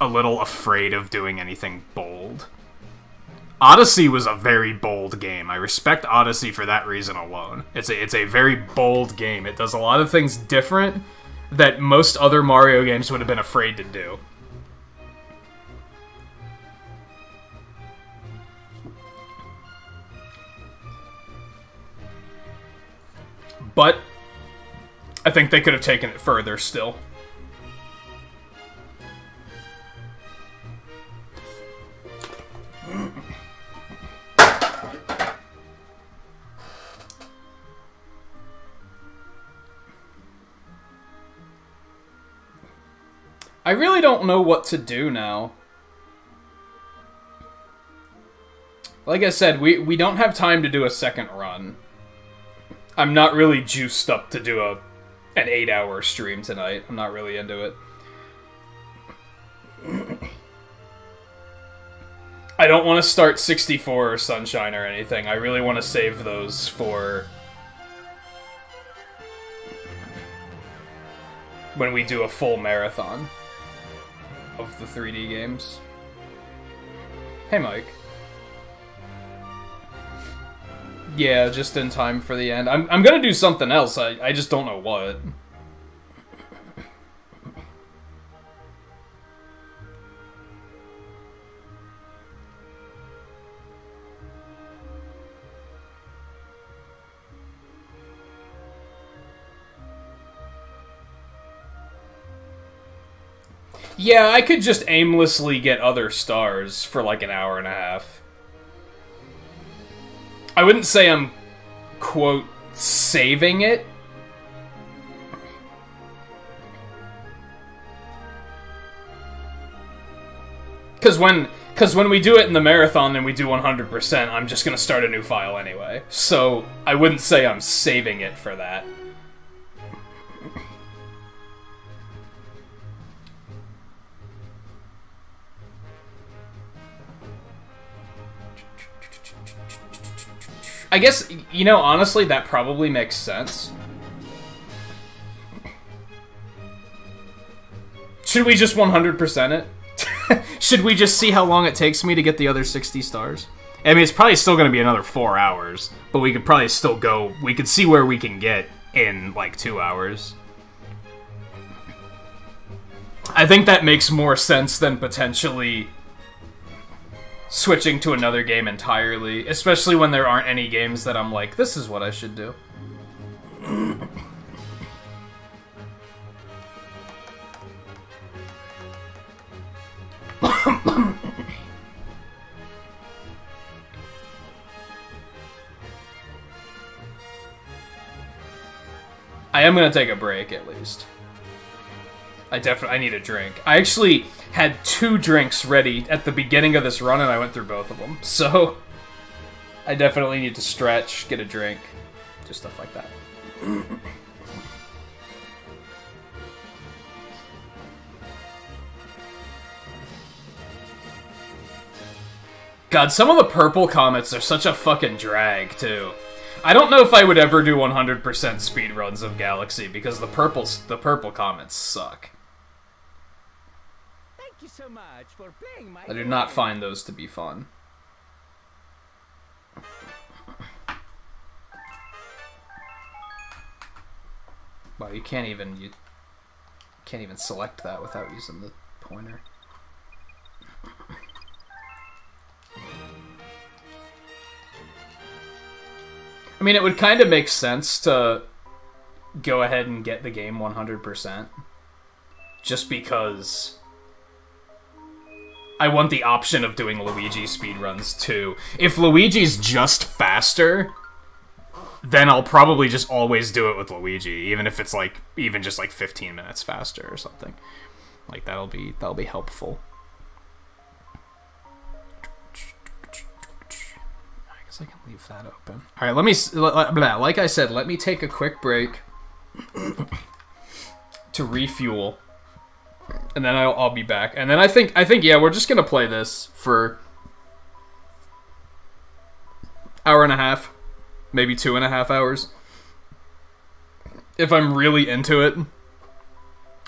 a little afraid of doing anything bold. Odyssey was a very bold game. I respect Odyssey for that reason alone. It's a very bold game. It does a lot of things different that most other Mario games would have been afraid to do. But I think they could have taken it further still. I really don't know what to do now. Like I said, we don't have time to do a second run. I'm not really juiced up to do an 8-hour stream tonight. I'm not really into it. I don't want to start 64 or Sunshine or anything. I really want to save those for when we do a full marathon of the 3D games. Hey, Mike. Yeah, just in time for the end. I'm gonna do something else, I just don't know what. Yeah, I could just aimlessly get other stars for like an hour and a half. I wouldn't say I'm, quote, saving it. Because when we do it in the marathon and we do 100%, I'm just going to start a new file anyway. So, I wouldn't say I'm saving it for that. I guess, you know, honestly, that probably makes sense. Should we just 100% it? Should we just see how long it takes me to get the other 60 stars? I mean, it's probably still going to be another 4 hours, but we could probably still go... We could see where we can get in, like, 2 hours. I think that makes more sense than potentially switching to another game entirely, especially when there aren't any games that I'm like, this is what I should do. I am gonna take a break, at least. I need a drink. I actually had 2 drinks ready at the beginning of this run, and I went through both of them. So, I definitely need to stretch, get a drink, just stuff like that. God, some of the purple comets are such a fucking drag, too. I don't know if I would ever do 100% speedruns of Galaxy, because the purple comets suck. Thank you so much for playing my I do not find those to be fun. Wow, you can't even select that without using the pointer. I mean, it would kind of make sense to go ahead and get the game 100%. Just because I want the option of doing Luigi speedruns too. If Luigi's just faster, then I'll probably just always do it with Luigi, even if it's like, even just like 15 minutes faster or something. Like, that'll be helpful. I can leave that open. All right, let me, like I said, let me take a quick break to refuel, and then I'll be back. And then I think, yeah, we're just gonna play this for hour and a half, maybe 2.5 hours. If I'm really into it,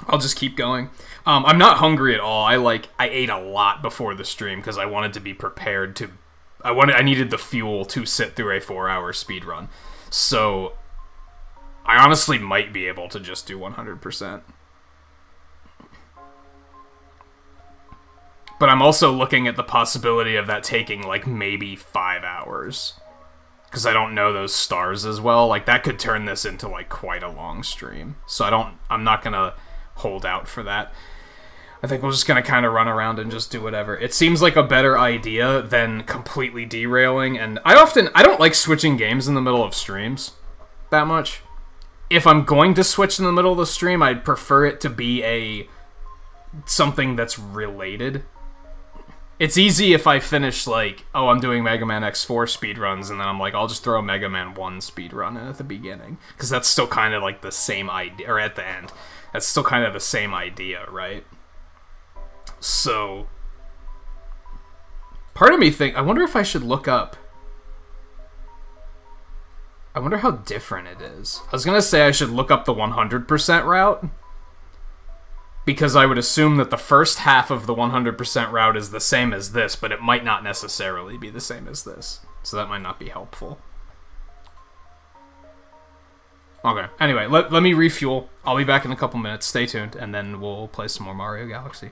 I'll just keep going. I'm not hungry at all. I ate a lot before the stream because I wanted to be prepared to. I needed the fuel to sit through a 4-hour speedrun. So, I honestly might be able to just do 100%. But I'm also looking at the possibility of that taking, like, maybe 5 hours. Because I don't know those stars as well. Like, that could turn this into, like, quite a long stream. So I'm not gonna hold out for that. I think we're just gonna kind of run around and just do whatever. It seems like a better idea than completely derailing, and I don't like switching games in the middle of streams that much. If I'm going to switch in the middle of the stream, I'd prefer it to be something that's related. It's easy if I finish, like, oh, I'm doing Mega Man X4 speedruns, and then I'm like, I'll just throw a Mega Man 1 speedrun in at the beginning. Because that's still kind of like the same idea, or at the end. That's still kind of the same idea, right? So, part of me I wonder if I should look up. I wonder how different it is. I was gonna say I should look up the 100% route, because I would assume that the first half of the 100% route is the same as this, but it might not necessarily be the same as this. So that might not be helpful. Okay, anyway, let me refuel. I'll be back in a couple minutes. Stay tuned, and then we'll play some more Mario Galaxy.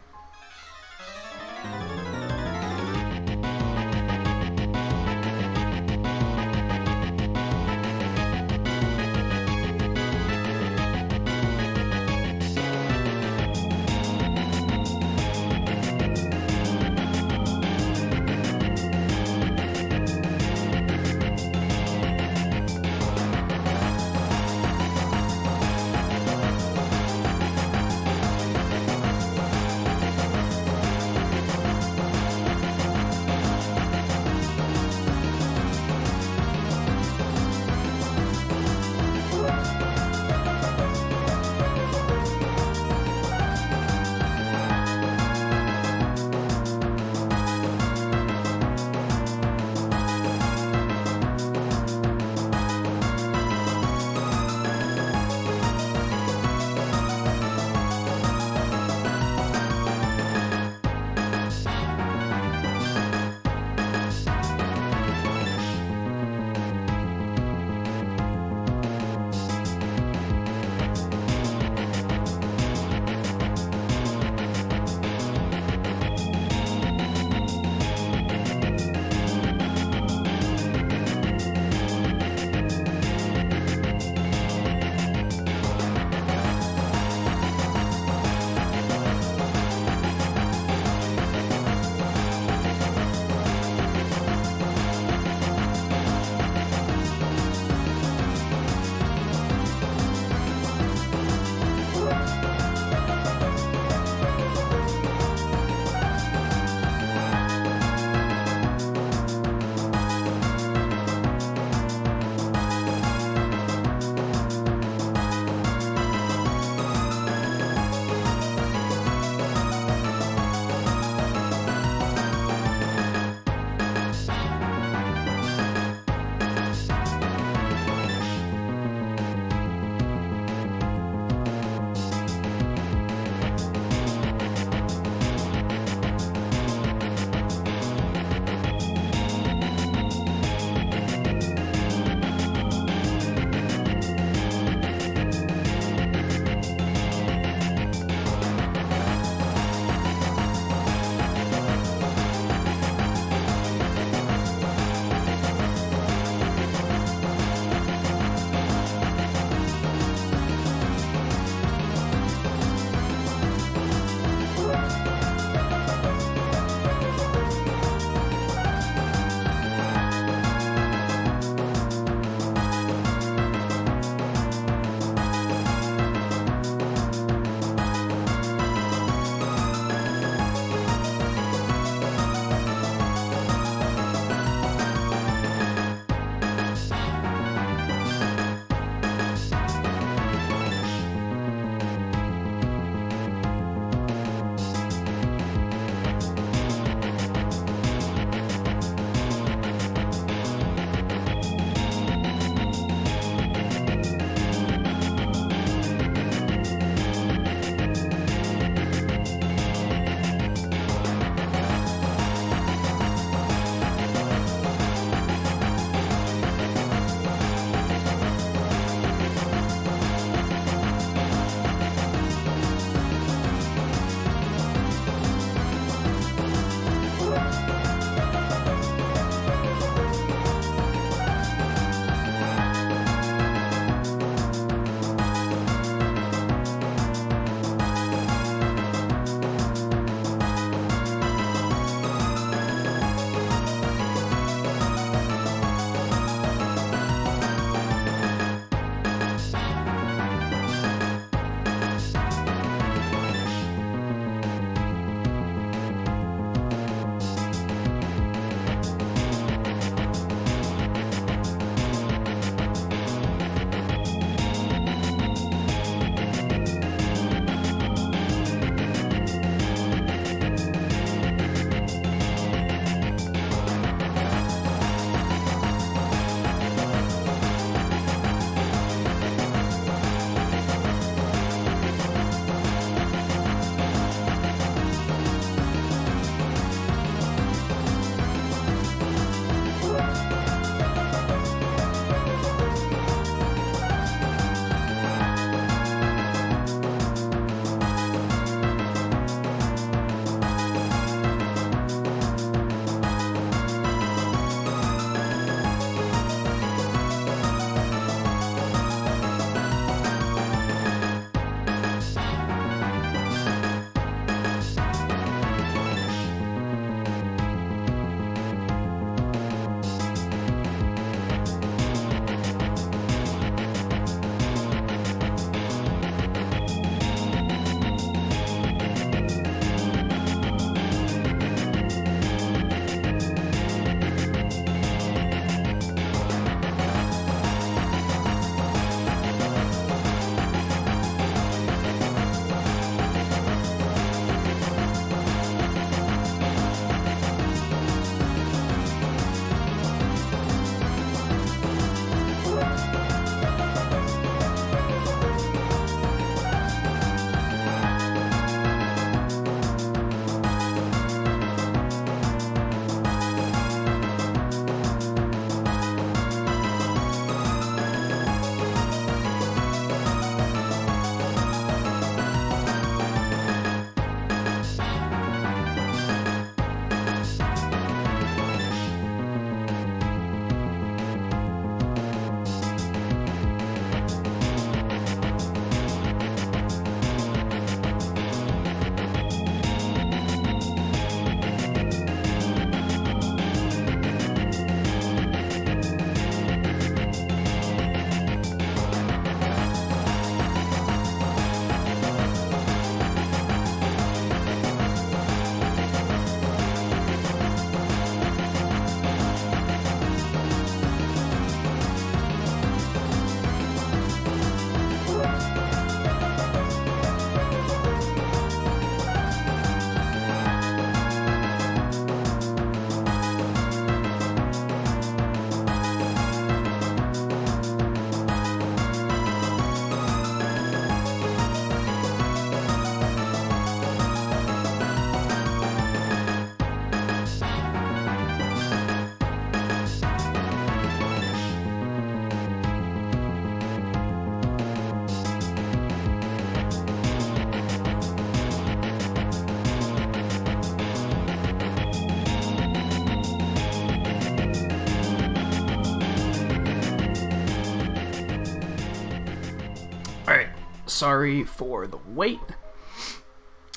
sorry for the wait.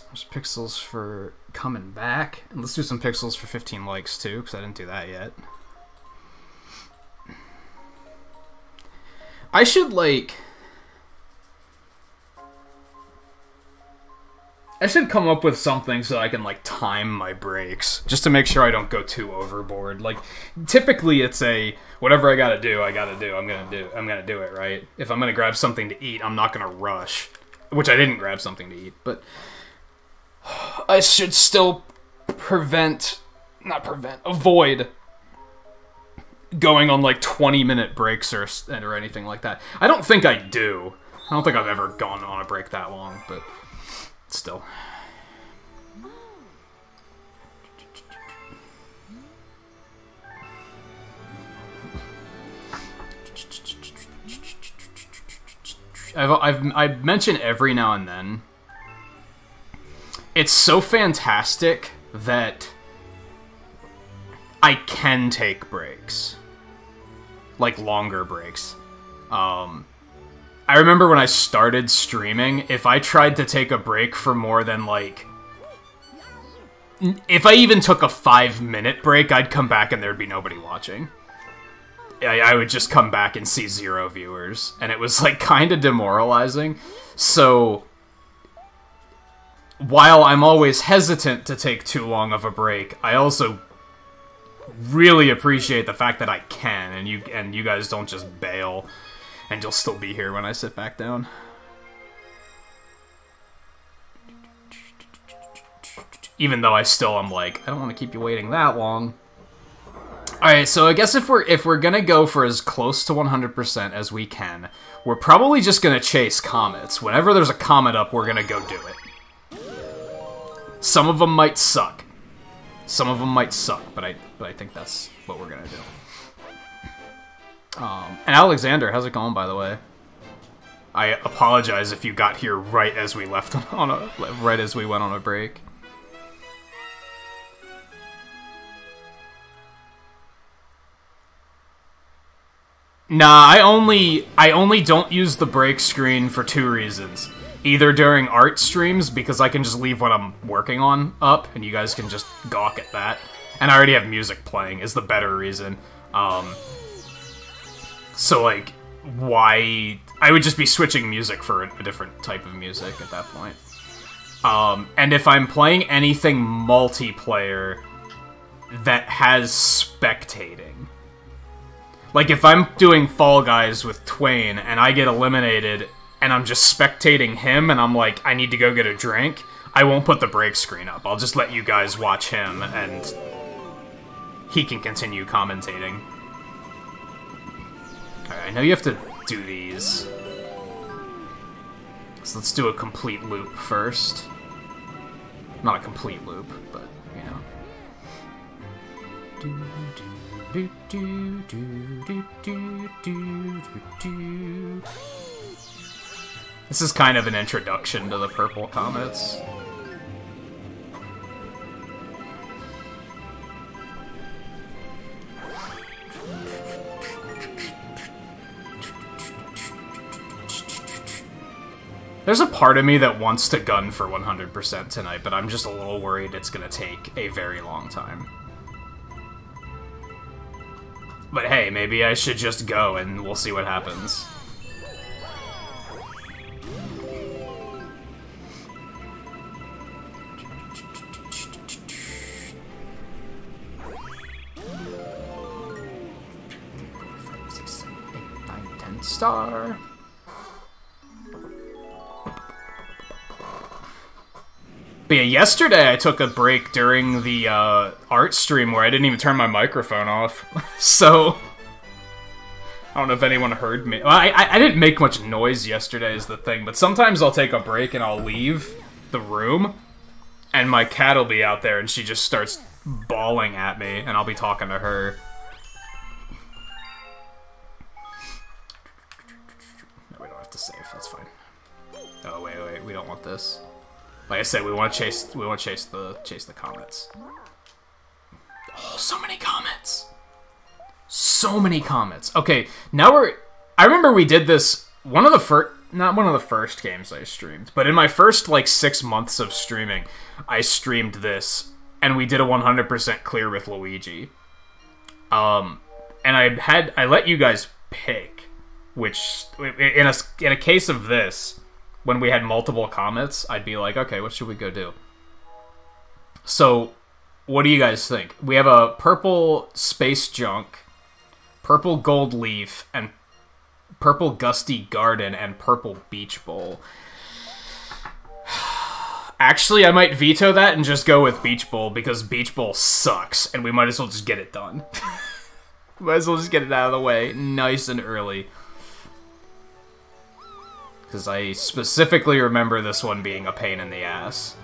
There's pixels for coming back. And let's do some pixels for 15 likes too, because I didn't do that yet. I should, like... I should come up with something so I can, like, time my breaks, just to make sure I don't go too overboard. Like, typically it's a, whatever I gotta do, I'm gonna do it, right? If I'm gonna grab something to eat, I'm not gonna rush. Which I didn't grab something to eat, but... I should still avoid going on, like, 20-minute breaks or anything like that. I don't think I do. I don't think I've ever gone on a break that long, but... Still. I've mentioned every now and then. It's so fantastic that I can take breaks. Like longer breaks. I remember when I started streaming, if I tried to take a break for more than, like... If I even took a 5-minute break, I'd come back and there'd be nobody watching. I would just come back and see 0 viewers. And it was, like, kind of demoralizing. So... While I'm always hesitant to take too long of a break, I also really appreciate the fact that I can, and you guys don't just bail. And you'll still be here when I sit back down. Even though I'm like, I don't want to keep you waiting that long. Alright, so I guess if we're gonna go for as close to 100% as we can, we're probably just gonna chase comets. Whenever there's a comet up, we're gonna go do it. Some of them might suck. Some of them might suck, but I think that's what we're gonna do. And Alexander, how's it going, by the way? I apologize if you got here right as we left right as we went on a break. Nah, I only don't use the break screen for 2 reasons. Either during art streams, because I can just leave what I'm working on up, and you guys can just gawk at that. And I already have music playing, is the better reason. So, like, why... I would just be switching music for a different type of music at that point. And if I'm playing anything multiplayer that has spectating... Like, if I'm doing Fall Guys with Twain, and I get eliminated, and I'm just spectating him, and I'm like, I need to go get a drink, I won't put the break screen up. I'll just let you guys watch him, and he can continue commentating. Alright, I know you have to do these. So let's do a complete loop first. Not a complete loop, but, you know. This is kind of an introduction to the purple comets. There's a part of me that wants to gun for 100% tonight, but I'm just a little worried it's gonna take a very long time. But hey, maybe I should just go and we'll see what happens. Star. But yeah, yesterday I took a break during the art stream where I didn't even turn my microphone off. So, I don't know if anyone heard me. Well, I didn't make much noise yesterday is the thing, but sometimes I'll take a break and I'll leave the room, and my cat will be out there and she just starts bawling at me, and I'll be talking to her. No, we don't have to save, that's fine. Oh, wait, we don't want this. Like I said, we want to chase the comets. Oh, so many comets! So many comets. Okay, now I remember we did this. One of the first. not one of the first games I streamed, but in my first, like, 6 months of streaming, I streamed this, and we did a 100% clear with Luigi. And I let you guys pick, which, in a case of this, when we had multiple comets, I'd be like, okay, what should we go do? So, what do you guys think? We have a purple Space Junk, purple Gold Leaf, and purple Gusty Garden, and purple Beach Bowl. Actually, I might veto that and just go with Beach Bowl, because Beach Bowl sucks, and we might as well just get it done. Might as well just get it out of the way, nice and early. Because I specifically remember this one being a pain in the ass.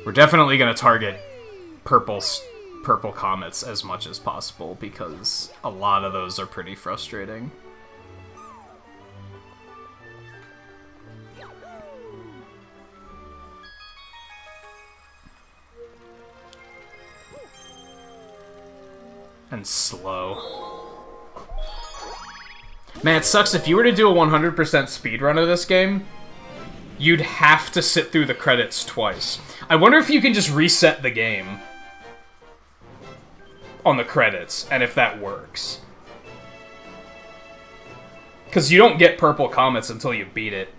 We're definitely going to target purple comets as much as possible, because a lot of those are pretty frustrating. And slow. Man, it sucks. If you were to do a 100% speedrun of this game, you'd have to sit through the credits twice. I wonder if you can just reset the game on the credits, and if that works. Because you don't get purple comets until you beat it.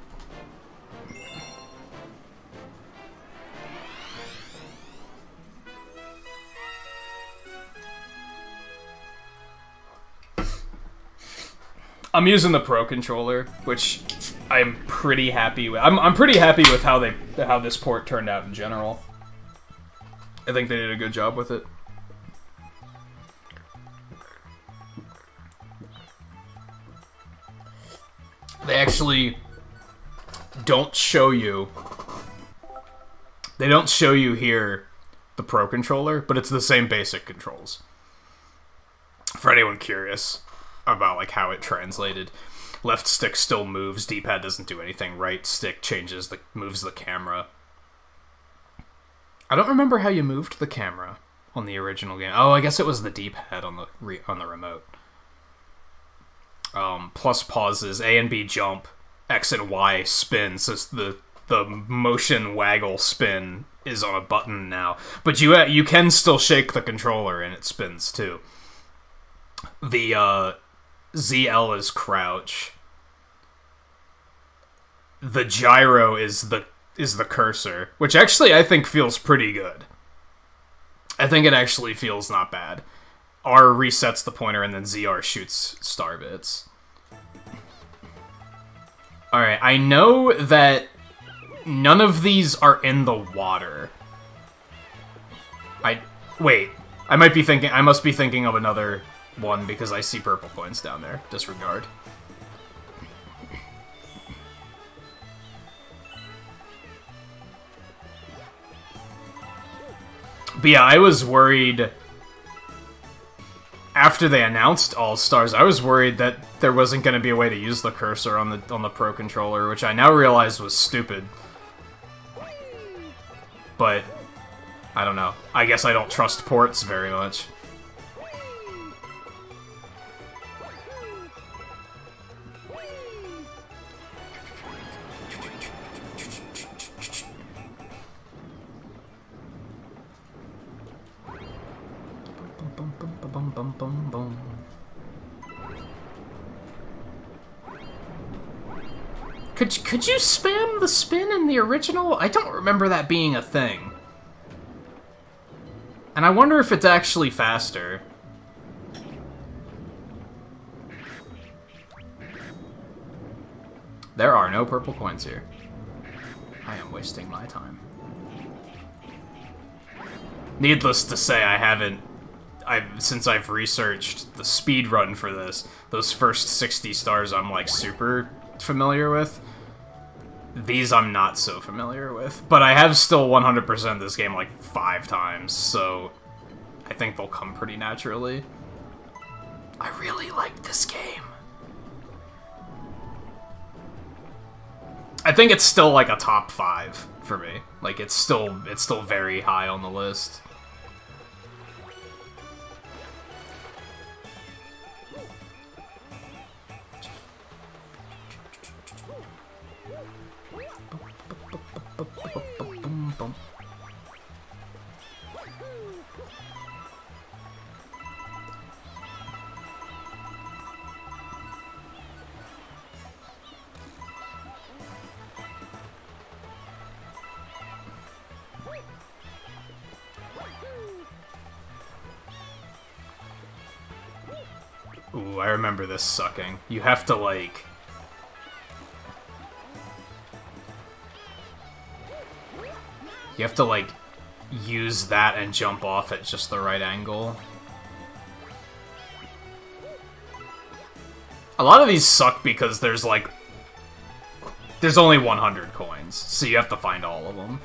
I'm using the Pro Controller, which I'm pretty happy with. I'm pretty happy with how this port turned out in general. I think they did a good job with it. They actually don't show you. They don't show you here the Pro Controller, but it's the same basic controls. For anyone curious about like how it translated. Left stick still moves, D-pad doesn't do anything, right stick moves the camera. I don't remember how you moved the camera on the original game. Oh, I guess it was the D-pad on the remote. Plus pauses, A and B jump, X and Y spin, so the motion waggle spin is on a button now. But you can still shake the controller and it spins too. The ZL is crouch. The gyro is the cursor, which actually I think feels pretty good. I think it actually feels not bad. R resets the pointer and then ZR shoots star bits. Alright, I know that none of these are in the water. Wait, I must be thinking of another one because I see purple coins down there. Disregard. But yeah, I was worried after they announced All-Stars, I was worried that there wasn't going to be a way to use the cursor on the Pro Controller, which I now realize was stupid. But I don't know. I guess I don't trust ports very much. Could you spam the spin in the original? I don't remember that being a thing. And I wonder if it's actually faster. There are no purple coins here. I am wasting my time. Needless to say, since I've researched the speedrun for this, those first 60 stars I'm like super familiar with. These I'm not so familiar with. But I have still 100% this game like 5 times, so I think they'll come pretty naturally. I really like this game. I think it's still like a top 5 for me. Like it's still very high on the list. Ooh, I remember this sucking. You have to, like... You have to, like, use that and jump off at just the right angle. A lot of these suck because there's, like... There's only 100 coins, so you have to find all of them.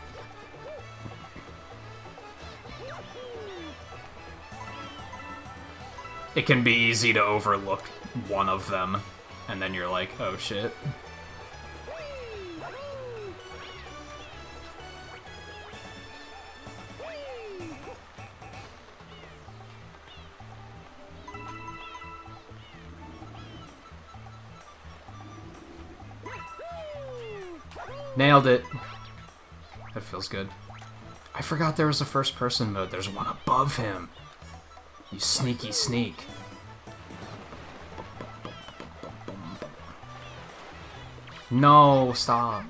It can be easy to overlook one of them, and then you're like, oh shit. Nailed it. That feels good. I forgot there was a first-person mode. There's one above him. You sneaky sneak. No, stop.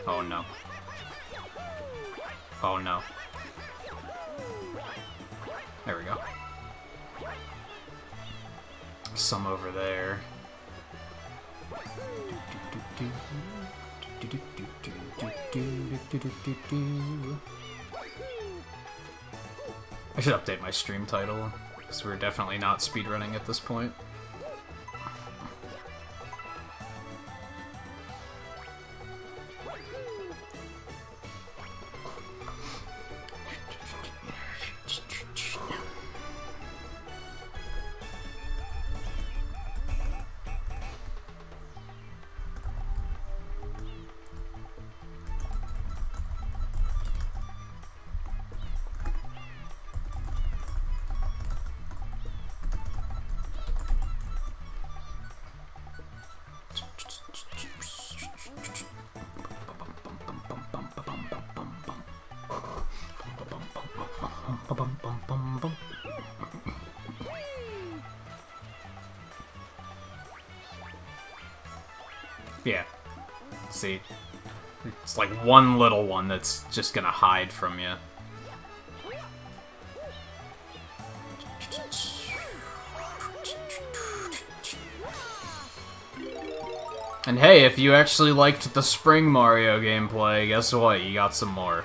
Oh no. Oh no. There we go. Some over there. I should update my stream title, because we're definitely not speedrunning at this point. Yeah. See? It's like one little one that's just gonna hide from you. And hey, if you actually liked the Spring Mario gameplay, guess what? You got some more.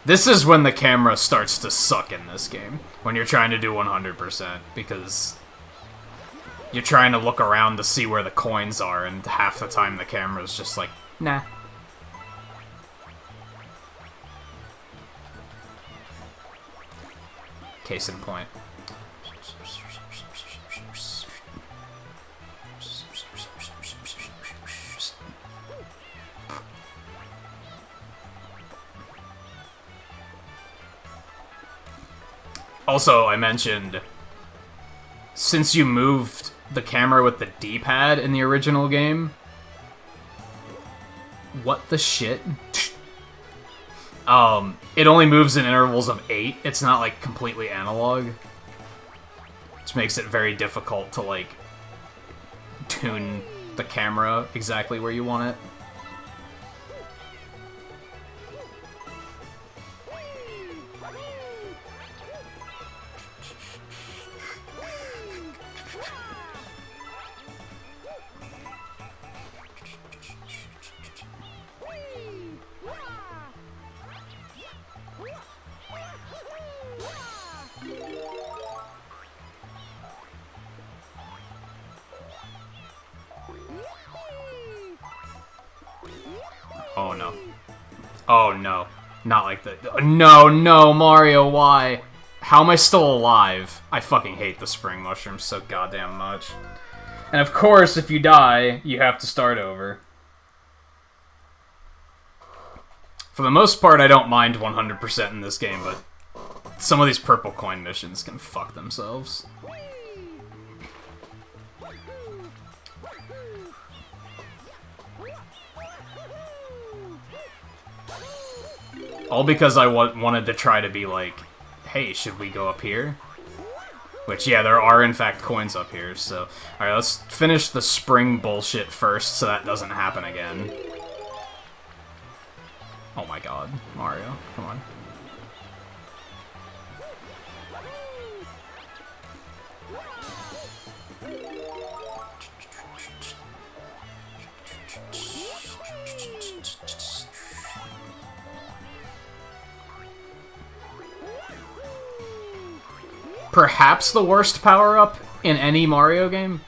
This is when the camera starts to suck in this game, when you're trying to do 100%, because you're trying to look around to see where the coins are, and half the time the camera's just like, nah. Case in point. Also, I mentioned, since you moved the camera with the D-pad in the original game, what the shit? It only moves in intervals of 8. It's not, like, completely analog. Which makes it very difficult to, like, tune the camera exactly where you want it. Oh no. Oh no. Not like that. No, no, Mario, why? How am I still alive? I fucking hate the spring mushrooms so goddamn much. And of course, if you die, you have to start over. For the most part, I don't mind 100% in this game, but some of these purple coin missions can fuck themselves. All because I wanted to try to be like, hey, should we go up here? Which, yeah, there are in fact coins up here, so... Alright, let's finish the spring bullshit first so that doesn't happen again. Oh my god, Mario, come on. Perhaps the worst power-up in any Mario game?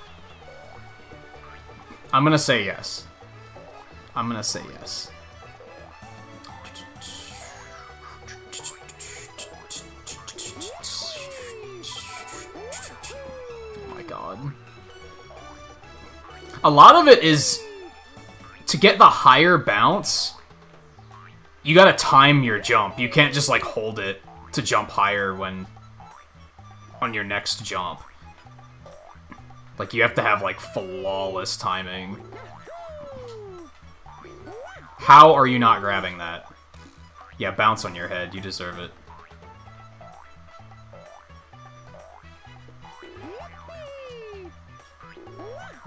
I'm gonna say yes. I'm gonna say yes. Oh my god. A lot of it is... to get the higher bounce, you gotta time your jump. You can't just, like, hold it to jump higher when... on your next jump. Like, you have to have, like, flawless timing. How are you not grabbing that? Yeah, bounce on your head. You deserve it.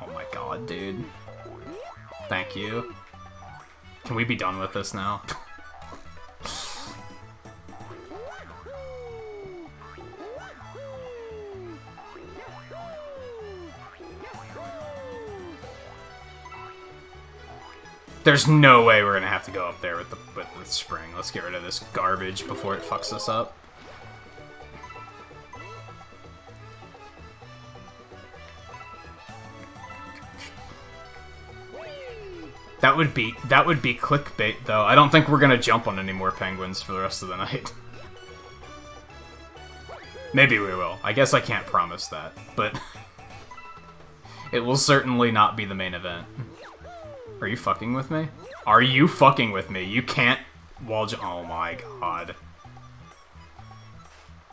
Oh my god, dude. Thank you. Can we be done with this now? There's no way we're gonna have to go up there with the spring. Let's get rid of this garbage before it fucks us up. That would be clickbait, though. I don't think we're gonna jump on any more penguins for the rest of the night. Maybe we will. I guess I can't promise that, but it will certainly not be the main event. Are you fucking with me? Are you fucking with me? You can't wall jump. Oh my god.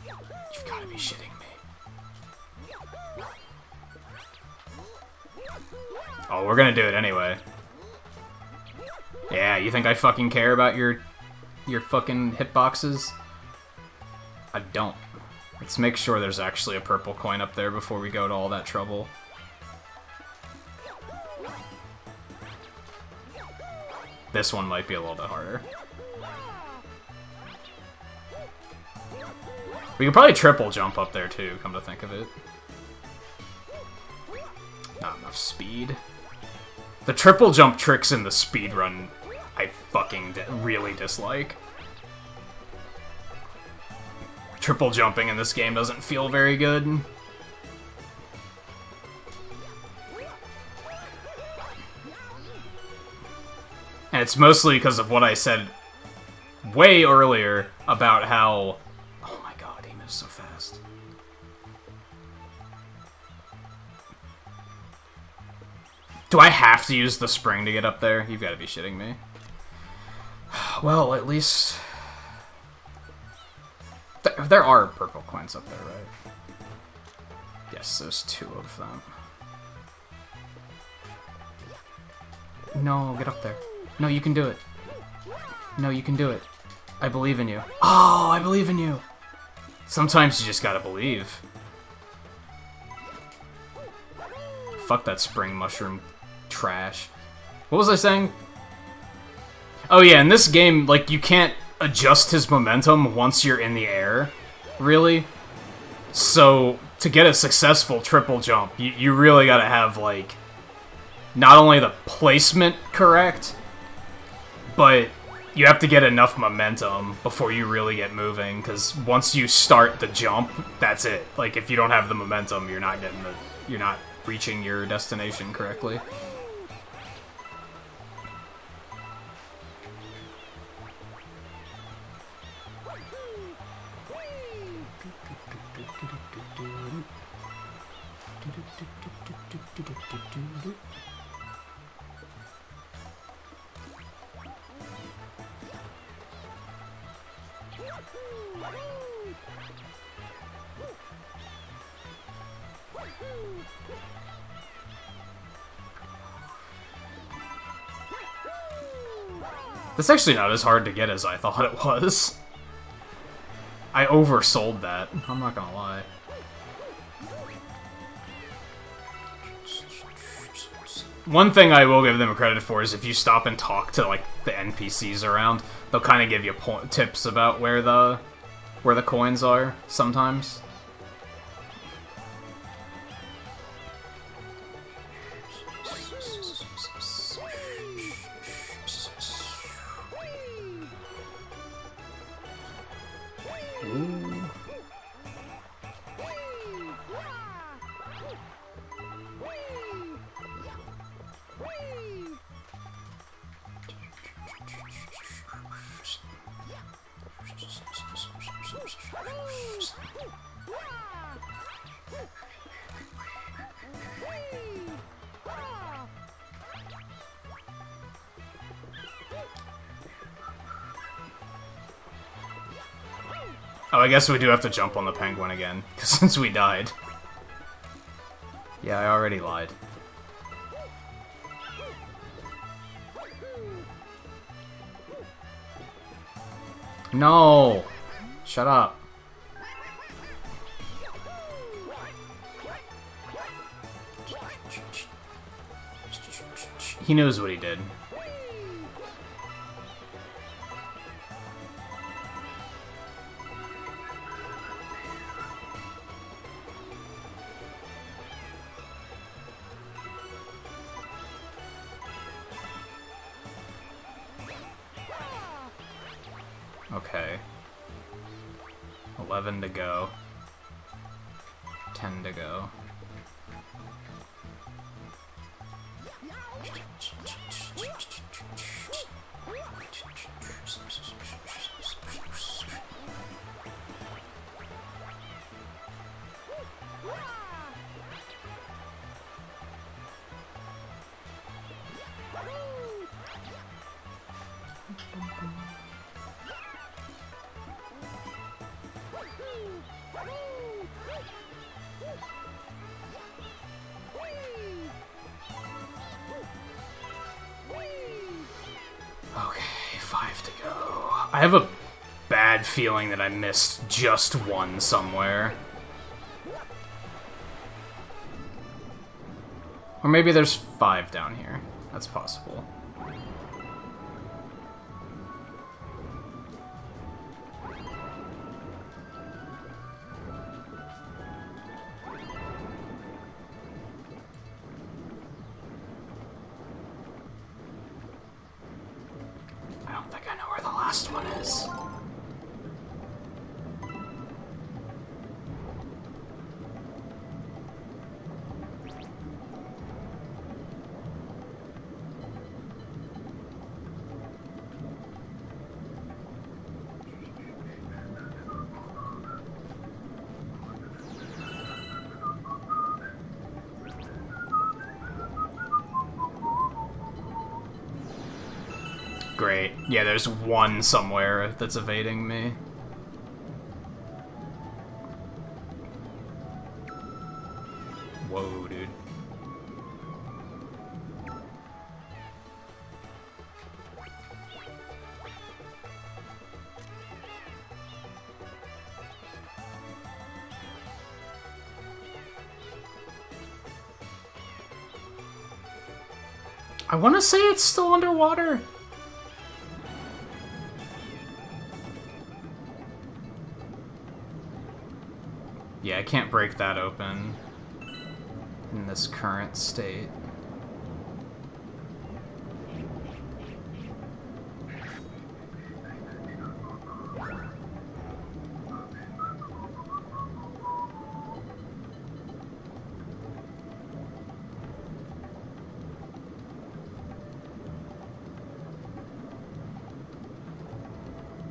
You've gotta be shitting me. Oh, we're gonna do it anyway. Yeah, you think I fucking care about your fucking hitboxes? I don't. Let's make sure there's actually a purple coin up there before we go to all that trouble. This one might be a little bit harder. We could probably triple jump up there too, come to think of it. Not enough speed. The triple jump tricks in the speed run, I fucking really dislike. Triple jumping in this game doesn't feel very good. And it's mostly because of what I said way earlier about how... Oh my god, he moves so fast. Do I have to use the spring to get up there? You've got to be shitting me. Well, at least... There are purple coins up there, right? Yes, there's 2 of them. No, get up there. No, you can do it. No, you can do it. I believe in you. Oh, I believe in you. Sometimes you just gotta believe. Fuck that spring mushroom trash. What was I saying? Oh yeah, in this game, like, you can't adjust his momentum once you're in the air, really. So, to get a successful triple jump, you really gotta have, like, not only the placement correct, but you have to get enough momentum before you really get moving, because once you start the jump, that's it. Like, if you don't have the momentum, you're not reaching your destination correctly. That's actually not as hard to get as I thought it was. I oversold that, I'm not gonna lie. One thing I will give them credit for is if you stop and talk to, like, the NPCs around, they'll kind of give you tips about where the coins are, sometimes. Oh, I guess we do have to jump on the penguin again, since we died. Yeah, I already lied. No! Shut up. He knows what he did. Okay. 11 to go. 10 to go. Okay, 5 to go. I have a bad feeling that I missed just one somewhere. Or maybe there's 5 down here. That's possible. I don't think I know where the last one is. Great. Yeah, there's one somewhere that's evading me. Whoa, dude. I want to say it's still underwater. Yeah, I can't break that open in this current state.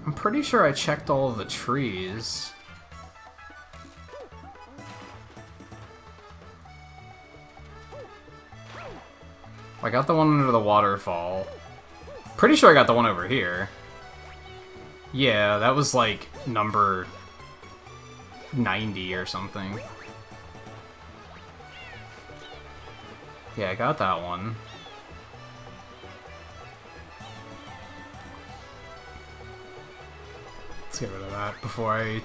I'm pretty sure I checked all of the trees. I got the one under the waterfall. Pretty sure I got the one over here. Yeah, that was like number 90 or something. Yeah, I got that one. Let's get rid of that before I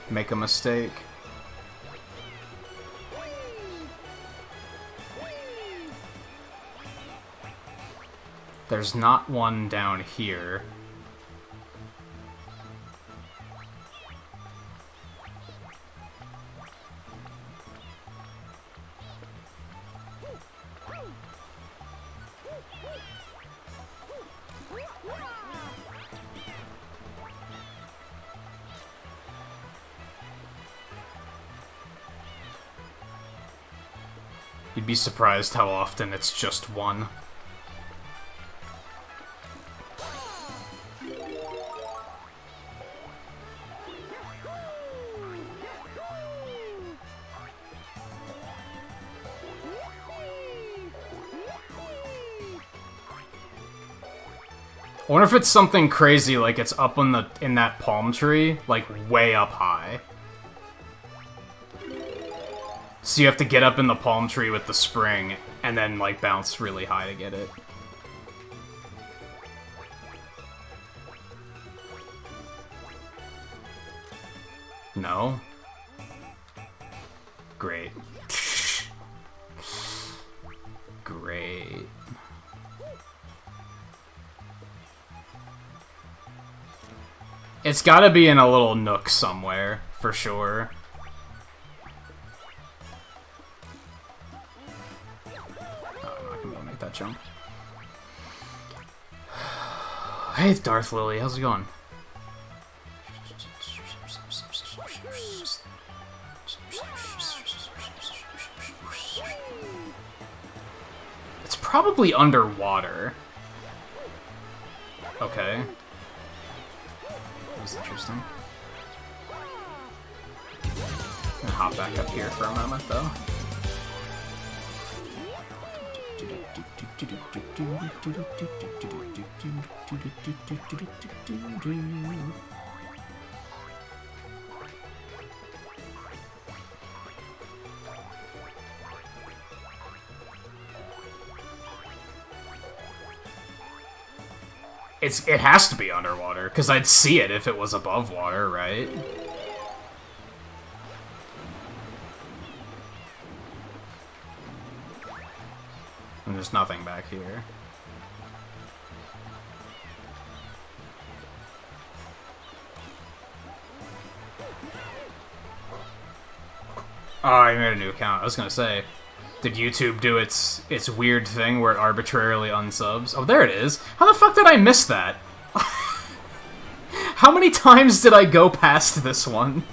make a mistake. There's not one down here. You'd be surprised how often it's just one. I wonder if it's something crazy, like it's up in that palm tree, like way up high. So you have to get up in the palm tree with the spring, and then like bounce really high to get it. No? Great. Great. It's gotta be in a little nook somewhere, for sure. Oh, I'm not gonna be able to make that jump. Hey, Darth Lily, how's it going? It's probably underwater. Okay. That's interesting. I'm gonna hop back up here for a moment, though. It has to be underwater, because I'd see it if it was above water, right? And there's nothing back here. Oh, I made a new account. I was gonna say, did YouTube do its weird thing where it arbitrarily unsubs? Oh, there it is. How the fuck did I miss that? How many times did I go past this one?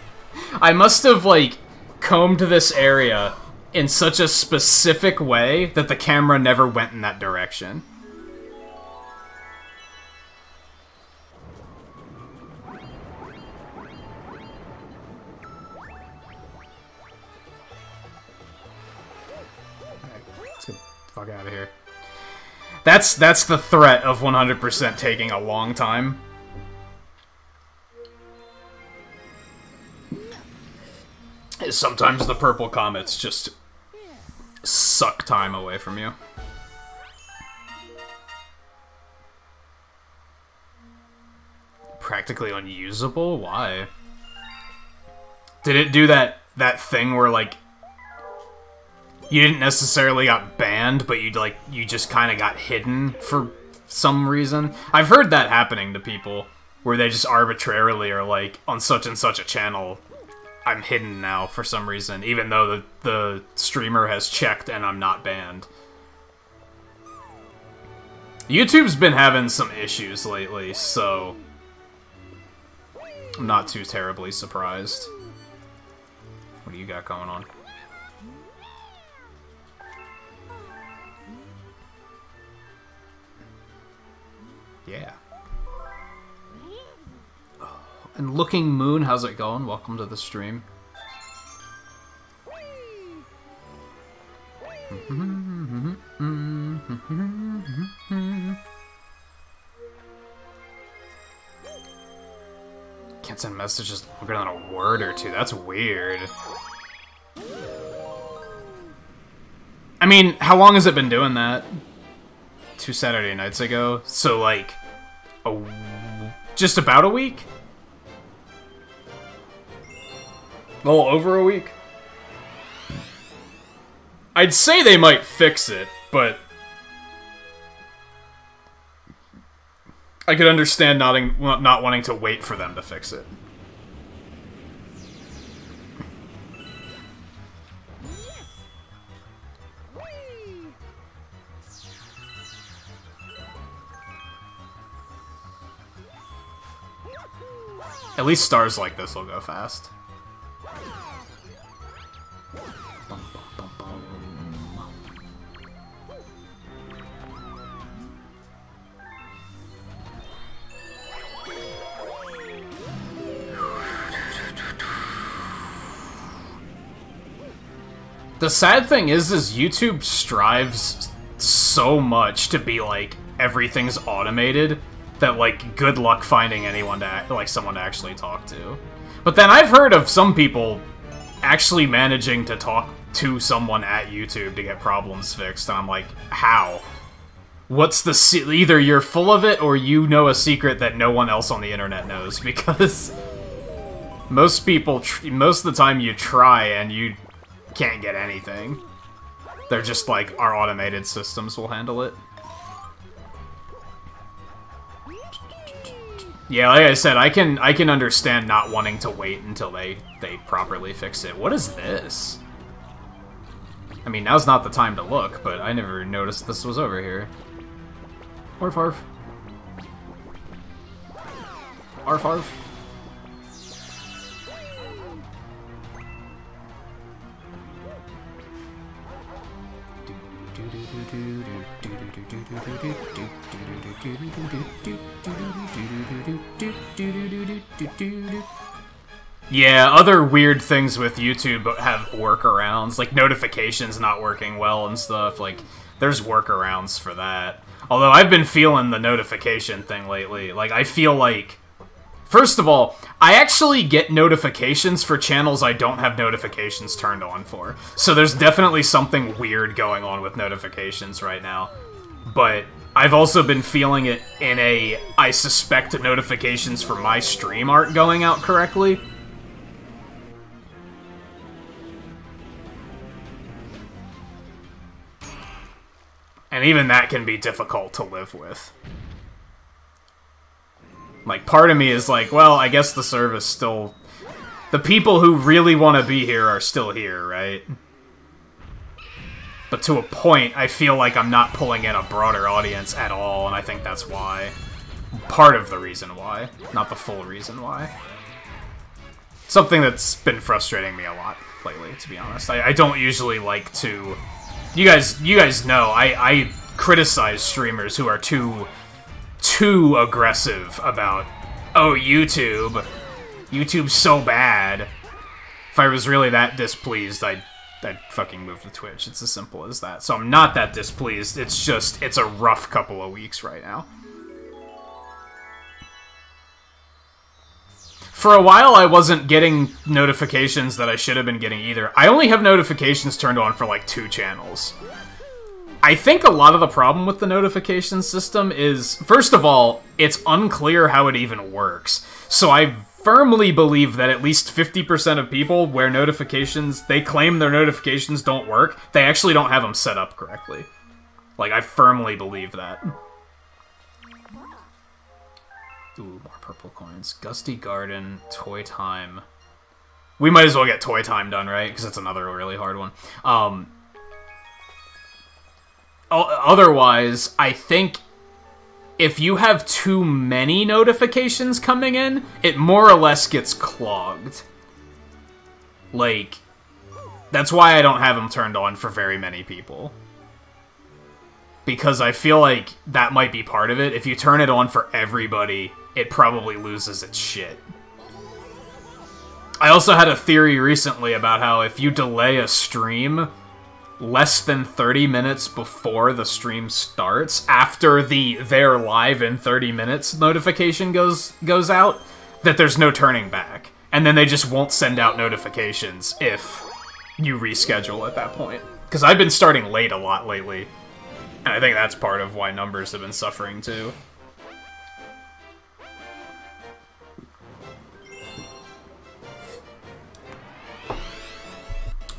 I must have, like, combed this area in such a specific way that the camera never went in that direction. Let's get the fuck out of here. That's the threat of 100% taking a long time. Sometimes the purple comets just suck time away from you. Practically unusable? Why? Did it do that thing where, like, you didn't necessarily got banned, but you just kind of got hidden for some reason? I've heard that happening to people, where they just arbitrarily are like, on such and such a channel, I'm hidden now for some reason, even though the streamer has checked and I'm not banned. YouTube's been having some issues lately, so I'm not too terribly surprised. What do you got going on? Yeah. And Looking Moon, how's it going? Welcome to the stream. Can't send messages longer than a word or two. That's weird. I mean, how long has it been doing that? 2 Saturday nights ago? So, like, just about a week? A little over a week? I'd say they might fix it, but I could understand not wanting to wait for them to fix it. At least stars like this will go fast. The sad thing is YouTube strives so much to be like everything's automated that like good luck finding anyone to someone to actually talk to. But then I've heard of some people actually managing to talk to someone at YouTube to get problems fixed, and I'm like, how? What's the either you're full of it or you know a secret that no one else on the internet knows, because most people most of the time you try and you can't get anything. They're just like, our automated systems will handle it. Yeah, like I said, I can understand not wanting to wait until they properly fix it. What is this? I mean, now's not the time to look, but I never noticed this was over here. Arf arf. Arf arf. Yeah, other weird things with YouTube have workarounds, like notifications not working well and stuff. Like, there's workarounds for that. Although I've been feeling the notification thing lately. Like, I feel like, first of all, I actually get notifications for channels I don't have notifications turned on for. So there's definitely something weird going on with notifications right now. But I've also been feeling it in I suspect notifications for my stream aren't going out correctly. And even that can be difficult to live with. Like, part of me is like, well, I guess the service still... The people who really want to be here are still here, right? But to a point, I feel like I'm not pulling in a broader audience at all, and I think that's why. Part of the reason why. Not the full reason why. Something that's been frustrating me a lot lately, to be honest. I don't usually like to... You guys know, I criticize streamers who are too aggressive about, oh, YouTube's so bad. If I was really that displeased, I'd fucking move to Twitch. It's as simple as that. So I'm not that displeased, it's just, it's a rough couple of weeks right now. For a while, I wasn't getting notifications that I should have been getting either. I only have notifications turned on for, like, 2 channels. I think a lot of the problem with the notification system is, first of all, it's unclear how it even works. So I firmly believe that at least 50% of people where they claim their notifications don't work, they actually don't have them set up correctly. Like, I firmly believe that. Ooh, more purple coins. Gusty Garden, Toy Time. We might as well get Toy Time done, right? Because it's another really hard one. Otherwise, I think if you have too many notifications coming in, it more or less gets clogged. Like, that's why I don't have them turned on for very many people. Because I feel like that might be part of it. If you turn it on for everybody, it probably loses its shit. I also had a theory recently about how if you delay a stream less than 30 minutes before the stream starts, after the "they're live in 30 minutes" notification goes out, that there's no turning back. And then they just won't send out notifications if you reschedule at that point. Because I've been starting late a lot lately, and I think that's part of why numbers have been suffering too.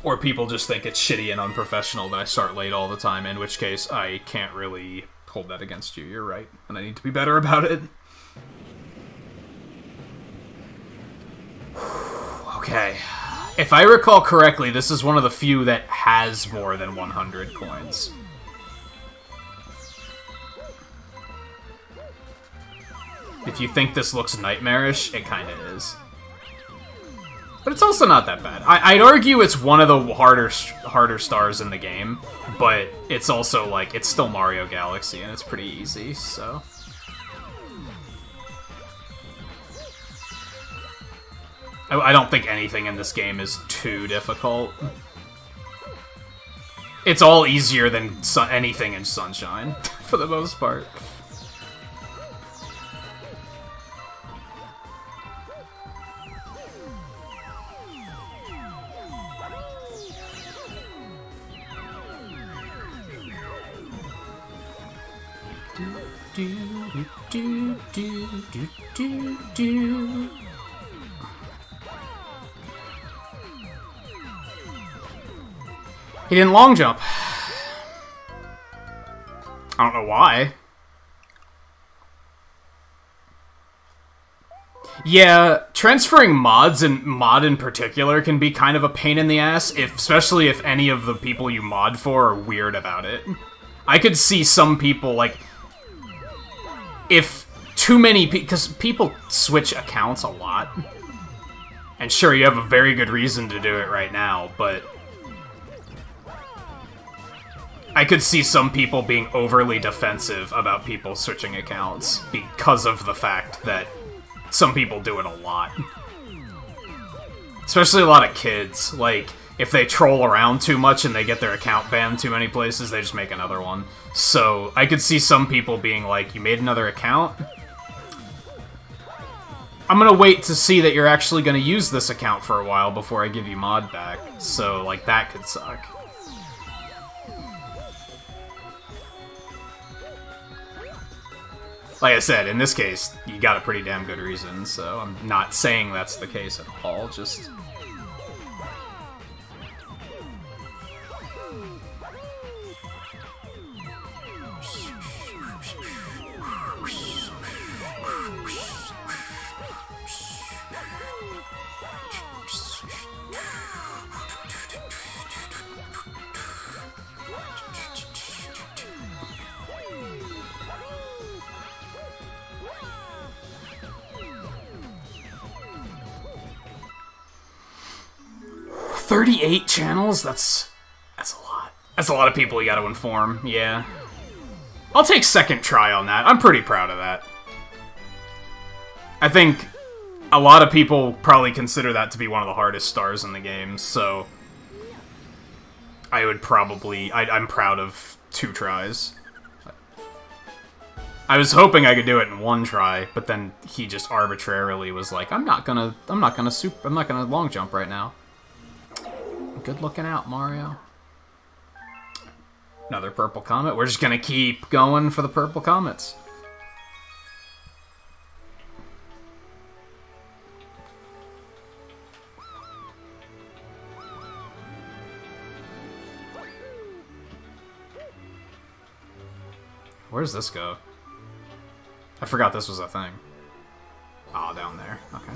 Or people just think it's shitty and unprofessional that I start late all the time, in which case I can't really hold that against you. You're right, and I need to be better about it. Okay. If I recall correctly, this is one of the few that has more than 100 coins. If you think this looks nightmarish, it kinda is. But it's also not that bad. I'd argue it's one of the harder stars in the game, but it's also, like, it's still Mario Galaxy, and it's pretty easy, so... I don't think anything in this game is too difficult. It's all easier than anything in Sunshine, for the most part. He didn't long jump. I don't know why. Yeah, transferring mods, and mod in particular, can be kind of a pain in the ass, especially if any of the people you mod for are weird about it. I could see some people, like, if too many because people switch accounts a lot. And sure, you have a very good reason to do it right now, but I could see some people being overly defensive about people switching accounts because of the fact that some people do it a lot. Especially a lot of kids. Like, if they troll around too much and they get their account banned too many places, they just make another one. So, I could see some people being like, you made another account? I'm gonna wait to see that you're actually gonna use this account for a while before I give you mod back. So, like, that could suck. Like I said, in this case, you got a pretty damn good reason, so I'm not saying that's the case at all, just... $38 channels? That's a lot. That's a lot of people you gotta inform, yeah. I'll take second try on that. I'm pretty proud of that. I think a lot of people probably consider that to be one of the hardest stars in the game, so I would probably... I'm proud of 2 tries. I was hoping I could do it in 1 try, but then he just arbitrarily was like, I'm not gonna long jump right now. Good looking out, Mario. Another purple comet. We're just gonna keep going for the purple comets. Where does this go? I forgot this was a thing. Ah, down there. Okay.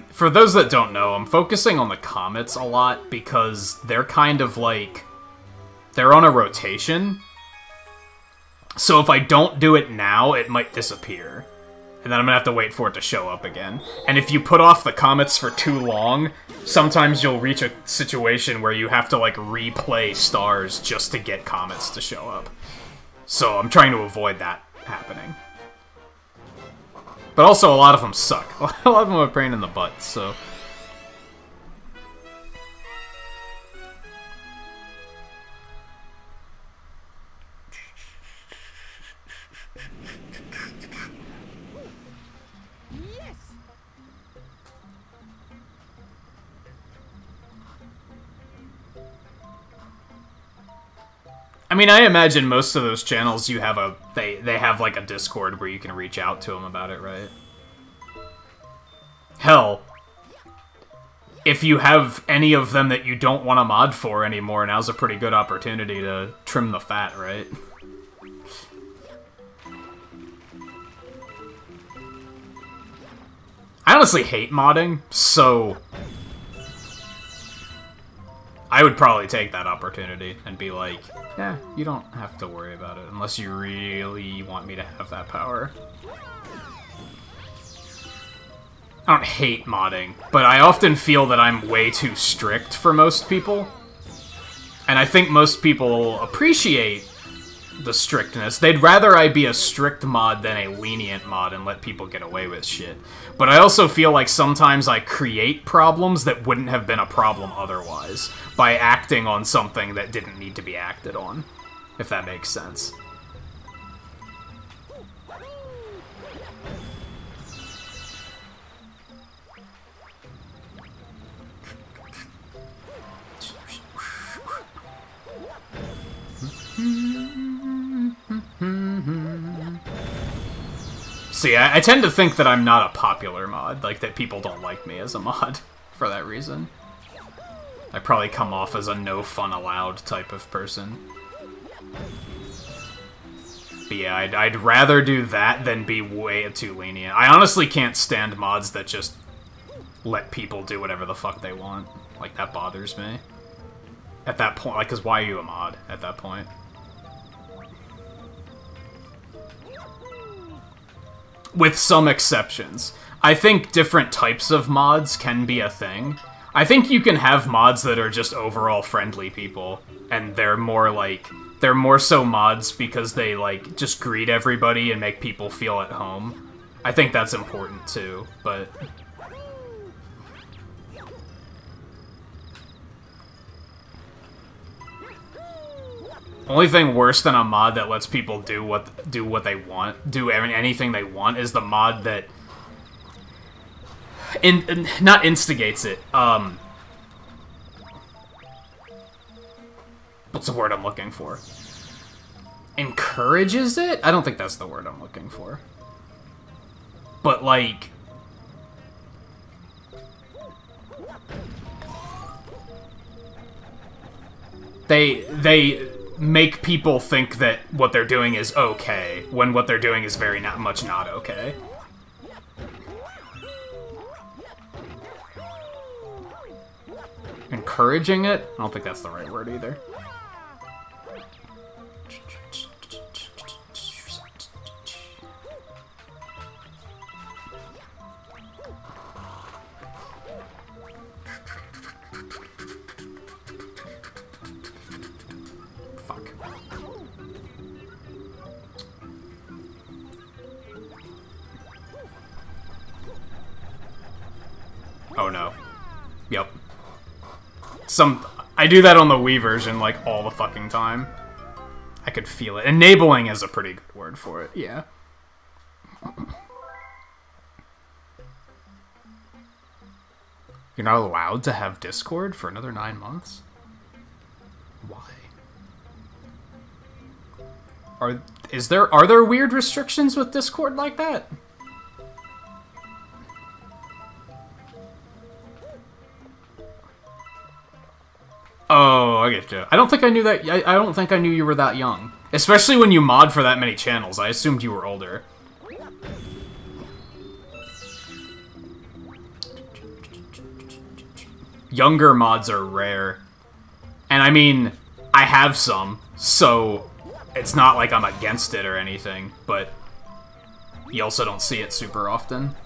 For those that don't know, I'm focusing on the comets a lot because they're kind of like... they're on a rotation. So if I don't do it now, it might disappear. And then I'm gonna have to wait for it to show up again. And if you put off the comets for too long, sometimes you'll reach a situation where you have to, like, replay stars just to get comets to show up. So I'm trying to avoid that happening. But also, a lot of them suck. A lot of them are a pain in the butt, so mean, I imagine most of those channels you have they have like a Discord where you can reach out to them about it, right? Hell, if you have any of them that you don't want to mod for anymore, now's a pretty good opportunity to trim the fat, right? I honestly hate modding, so I would probably take that opportunity and be like, yeah, you don't have to worry about it unless you really want me to have that power. I don't hate modding, but I often feel that I'm way too strict for most people. And I think most people appreciate the strictness. They'd rather I be a strict mod than a lenient mod and let people get away with shit. But I also feel like sometimes I create problems that wouldn't have been a problem otherwise by acting on something that didn't need to be acted on, if that makes sense. See, I tend to think that I'm not a popular mod, like that people don't like me as a mod for that reason. I probably come off as a no fun allowed type of person. But yeah, I'd rather do that than be way too lenient. I honestly can't stand mods that just let people do whatever the fuck they want. Like, that bothers me. At that point, like, 'cause why are you a mod at that point? With some exceptions. I think different types of mods can be a thing. I think you can have mods that are just overall friendly people, and they're more like, they're more so mods because they, like, just greet everybody and make people feel at home. I think that's important too, but... Only thing worse than a mod that lets people do what they want, do anything they want, is the mod that not instigates it. What's the word I'm looking for? Encourages it? I don't think that's the word I'm looking for. But like, they make people think that what they're doing is okay, when what they're doing is very much not okay. Encouraging it? I don't think that's the right word either. Oh no. Yep. I do that on the Wii version, like, all the fucking time. I could feel it. Enabling is a pretty good word for it, yeah. You're not allowed to have Discord for another 9 months? Why? Are there weird restrictions with Discord like that? Oh, I get you. I don't think I knew that. I don't think I knew you were that young. Especially when you mod for that many channels. I assumed you were older. Younger mods are rare. And I mean, I have some, so it's not like I'm against it or anything, but you also don't see it super often.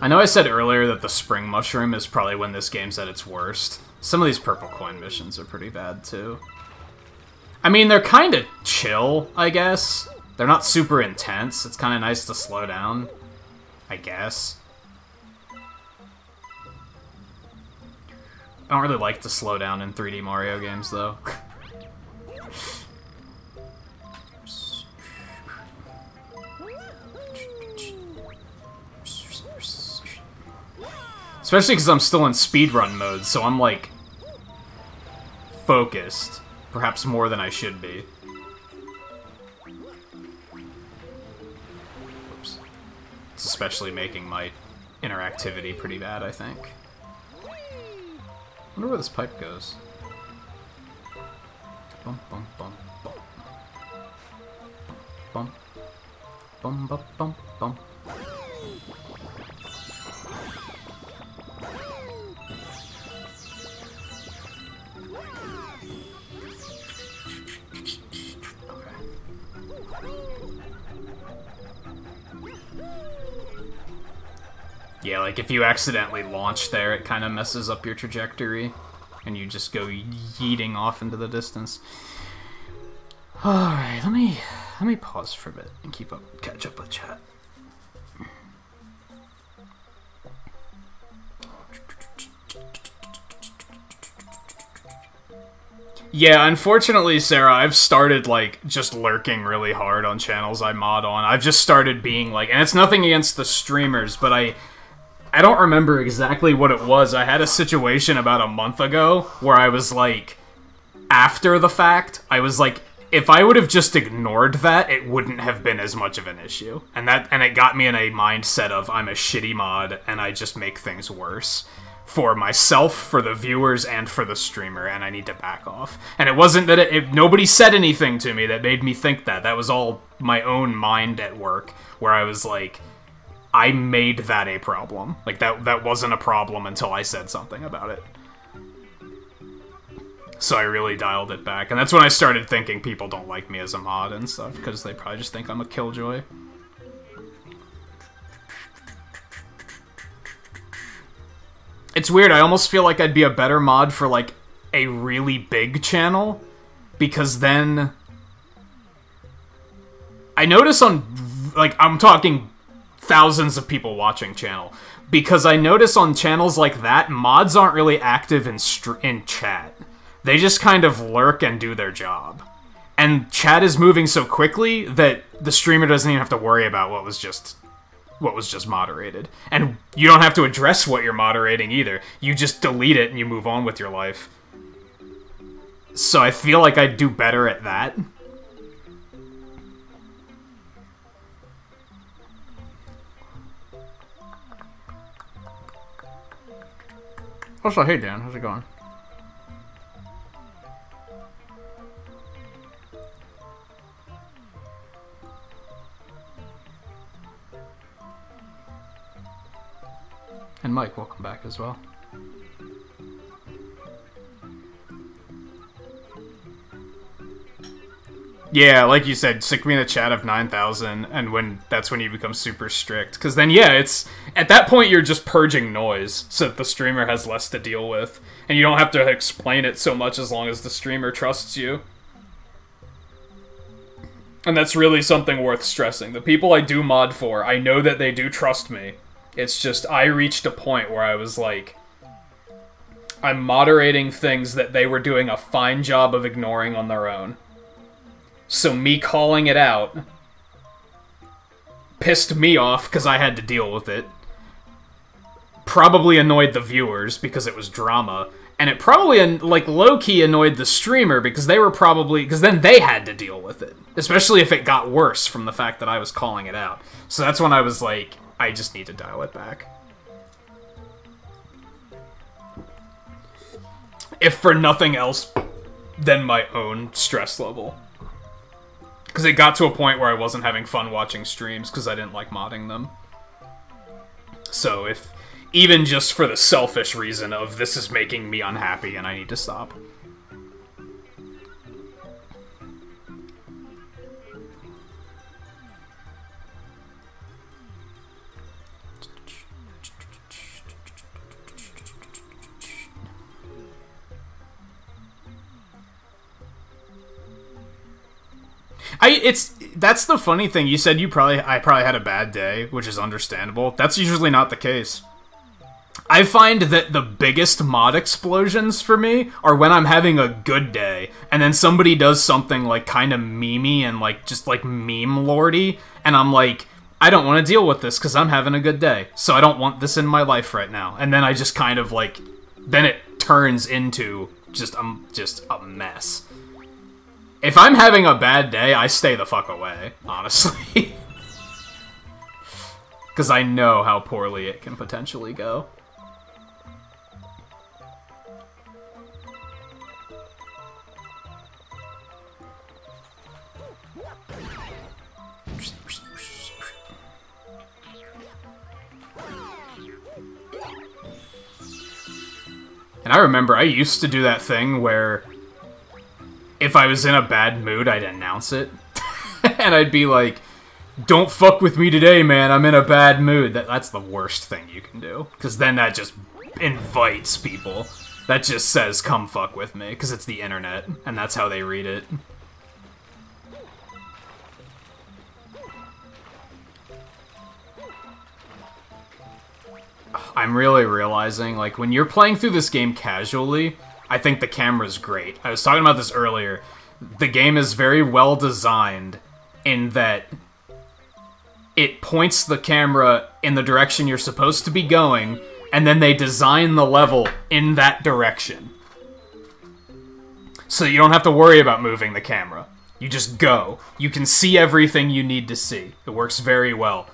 I know I said earlier that the Spring Mushroom is probably when this game's at its worst. Some of these purple coin missions are pretty bad, too. I mean, they're kind of chill, I guess. They're not super intense. It's kind of nice to slow down, I guess. I don't really like to slow down in 3D Mario games, though. Especially because I'm still in speedrun mode, so I'm, like, focused. Perhaps more than I should be. Oops. It's especially making my interactivity pretty bad, I think. I wonder where this pipe goes. Bum, bum, bum, bum. Bum. Bum, bum, bum, bum. Yeah, like if you accidentally launch there, it kind of messes up your trajectory, and you just go yeeting off into the distance. All right, let me pause for a bit and catch up with chat. Yeah, unfortunately, Sarah, I've started, like, just lurking really hard on channels I mod on. I've just started being, like, and it's nothing against the streamers, but I don't remember exactly what it was. I had a situation about a month ago where I was, like, after the fact, I was, like, if I would have just ignored that, it wouldn't have been as much of an issue. And it got me in a mindset of, I'm a shitty mod, and I just make things worse. For myself, for the viewers, and for the streamer, and I need to back off. And it wasn't that nobody said anything to me that made me think that. That was all my own mind at work, where I was like, I made that a problem. Like, that wasn't a problem until I said something about it. So I really dialed it back. And that's when I started thinking people don't like me as a mod and stuff, because they probably just think I'm a killjoy. It's weird, I almost feel like I'd be a better mod for, like, a really big channel, because then... I notice on, like, I'm talking thousands of people watching channel, because I notice on channels like that, mods aren't really active in chat. They just kind of lurk and do their job. And chat is moving so quickly that the streamer doesn't even have to worry about what was just moderated. And you don't have to address what you're moderating either. You just delete it and you move on with your life. So I feel like I'd do better at that. Also, hey Dan, how's it going? And Mike, welcome back as well. Yeah, like you said, stick me in a chat of 9,000, and that's when you become super strict. Because then, yeah, it's... At that point, you're just purging noise, so that the streamer has less to deal with. And you don't have to explain it so much as long as the streamer trusts you. And that's really something worth stressing. The people I do mod for, I know that they do trust me. It's just, I reached a point where I was like, I'm moderating things that they were doing a fine job of ignoring on their own. So me calling it out pissed me off because I had to deal with it. Probably annoyed the viewers because it was drama. And it probably, like, low-key annoyed the streamer because they were probably... Because then they had to deal with it. Especially if it got worse from the fact that I was calling it out. So that's when I was like... I just need to dial it back. If for nothing else than my own stress level. Because it got to a point where I wasn't having fun watching streams because I didn't like modding them. So if... Even just for the selfish reason of this is making me unhappy and I need to stop. That's the funny thing. You said I probably had a bad day, which is understandable. That's usually not the case. I find that the biggest mod explosions for me are when I'm having a good day, and then somebody does something, like, kind of memey and, like, just, like, meme-lordy, and I'm like, I don't want to deal with this because I'm having a good day, so I don't want this in my life right now. And then I just kind of, like, then it turns into just a mess. If I'm having a bad day, I stay the fuck away, honestly. Because I know how poorly it can potentially go. And I remember I used to do that thing where if I was in a bad mood, I'd announce it. And I'd be like, don't fuck with me today, man, I'm in a bad mood. That's the worst thing you can do. Because then that just invites people. That just says, come fuck with me. Because it's the internet, and that's how they read it. I'm really realizing, like, when you're playing through this game casually, I think the camera's great. I was talking about this earlier. The game is very well designed in that it points the camera in the direction you're supposed to be going, and then they design the level in that direction. So you don't have to worry about moving the camera. You just go. You can see everything you need to see. It works very well.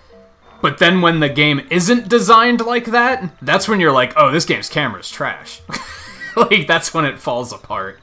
But then when the game isn't designed like that, that's when you're like, oh, this game's camera's trash. Like, that's when it falls apart.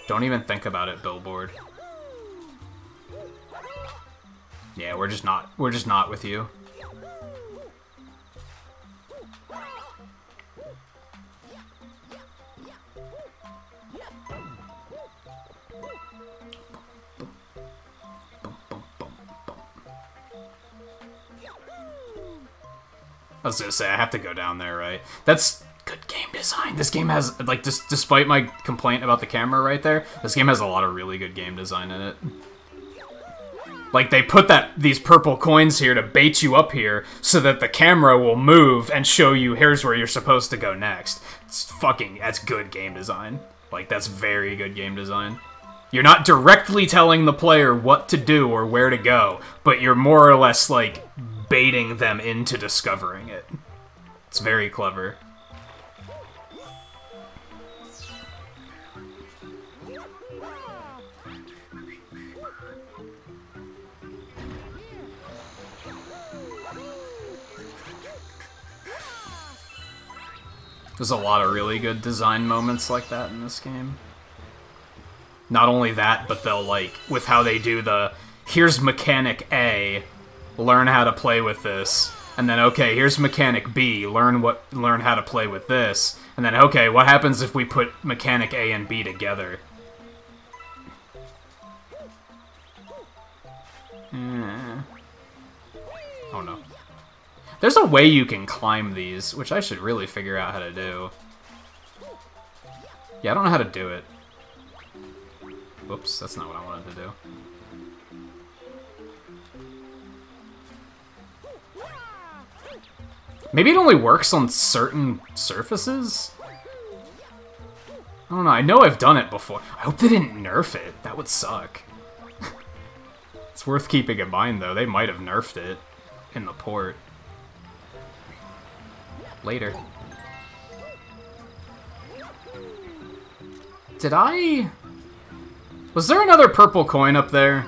Don't even think about it, Billboard. Yeah, we're just not with you. I was gonna say, I have to go down there, right? That's good game design. This game has, like, despite my complaint about the camera right there, this game has a lot of really good game design in it. Like, they put these purple coins here to bait you up here so that the camera will move and show you here's where you're supposed to go next. That's good game design. Like, that's very good game design. You're not directly telling the player what to do or where to go, but you're more or less, like, baiting them into discovering it. It's very clever. There's a lot of really good design moments like that in this game. Not only that, but they'll, like, with how they do the, here's mechanic A, learn how to play with this, and then, okay, here's mechanic B, learn how to play with this, and then, okay, what happens if we put mechanic A and B together? Oh no. There's a way you can climb these, which I should really figure out how to do. Yeah, I don't know how to do it. Whoops, that's not what I wanted to do. Maybe it only works on certain surfaces? I don't know, I know I've done it before. I hope they didn't nerf it. That would suck. It's worth keeping in mind, though. They might have nerfed it in the port. Later. Did I... Was there another purple coin up there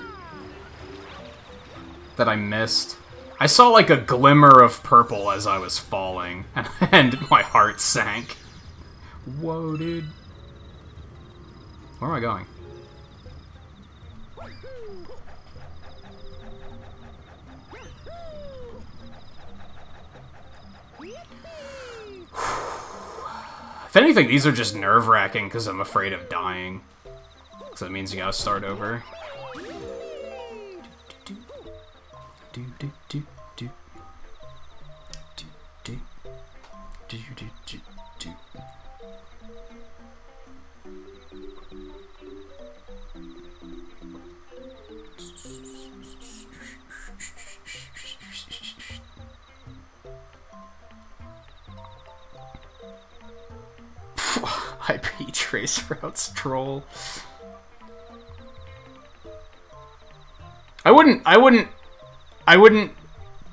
that I missed? I saw like a glimmer of purple as I was falling, and my heart sank. Whoa, dude. Where am I going? If anything, these are just nerve-wracking because I'm afraid of dying. So that means you gotta start over. IP trace routes troll. I wouldn't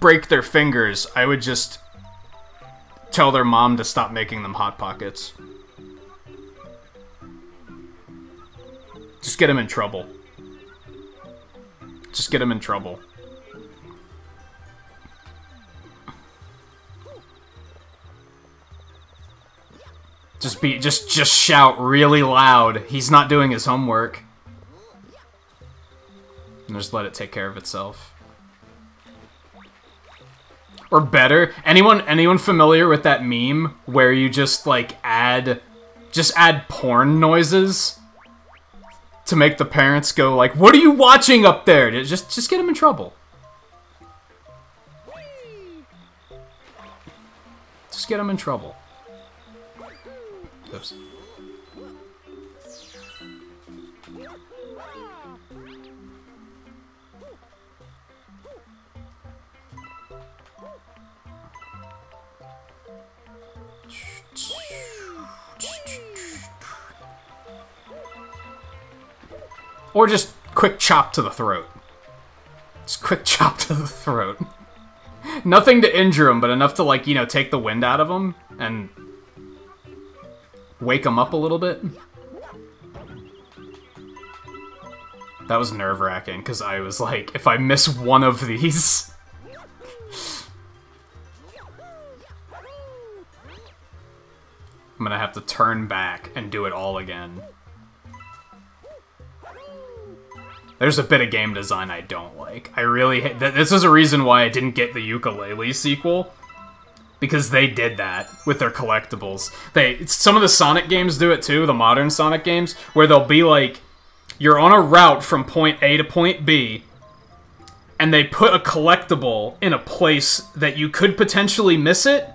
break their fingers. I would just tell their mom to stop making them Hot Pockets. Just get them in trouble. Just get them in trouble. Just shout really loud. He's not doing his homework. And just let it take care of itself. Or better, anyone familiar with that meme where you just like add porn noises to make the parents go like, "What are you watching up there?" Just get them in trouble. Just get them in trouble. Oops. Or just quick chop to the throat. Just quick chop to the throat. Nothing to injure him, but enough to, like, you know, take the wind out of him and wake him up a little bit. That was nerve-wracking, because I was like, if I miss one of these... I'm gonna have to turn back and do it all again. There's a bit of game design I don't like. I really hate... This is a reason why I didn't get the Yooka-Laylee sequel. Because they did that with their collectibles. Some of the Sonic games do it too, the modern Sonic games, where they'll be like, you're on a route from point A to point B, and they put a collectible in a place that you could potentially miss it,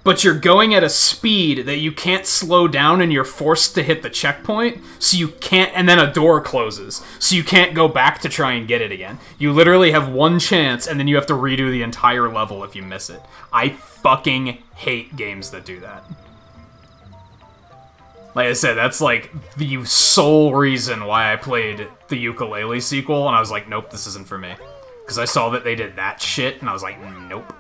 but you're going at a speed that you can't slow down and you're forced to hit the checkpoint, so you can't, and then a door closes, so you can't go back to try and get it again. You literally have one chance, and then you have to redo the entire level if you miss it. I fucking hate games that do that. Like I said, that's like the sole reason why I played the Yooka-Laylee sequel, and I was like, nope, this isn't for me. Because I saw that they did that shit, and I was like, nope.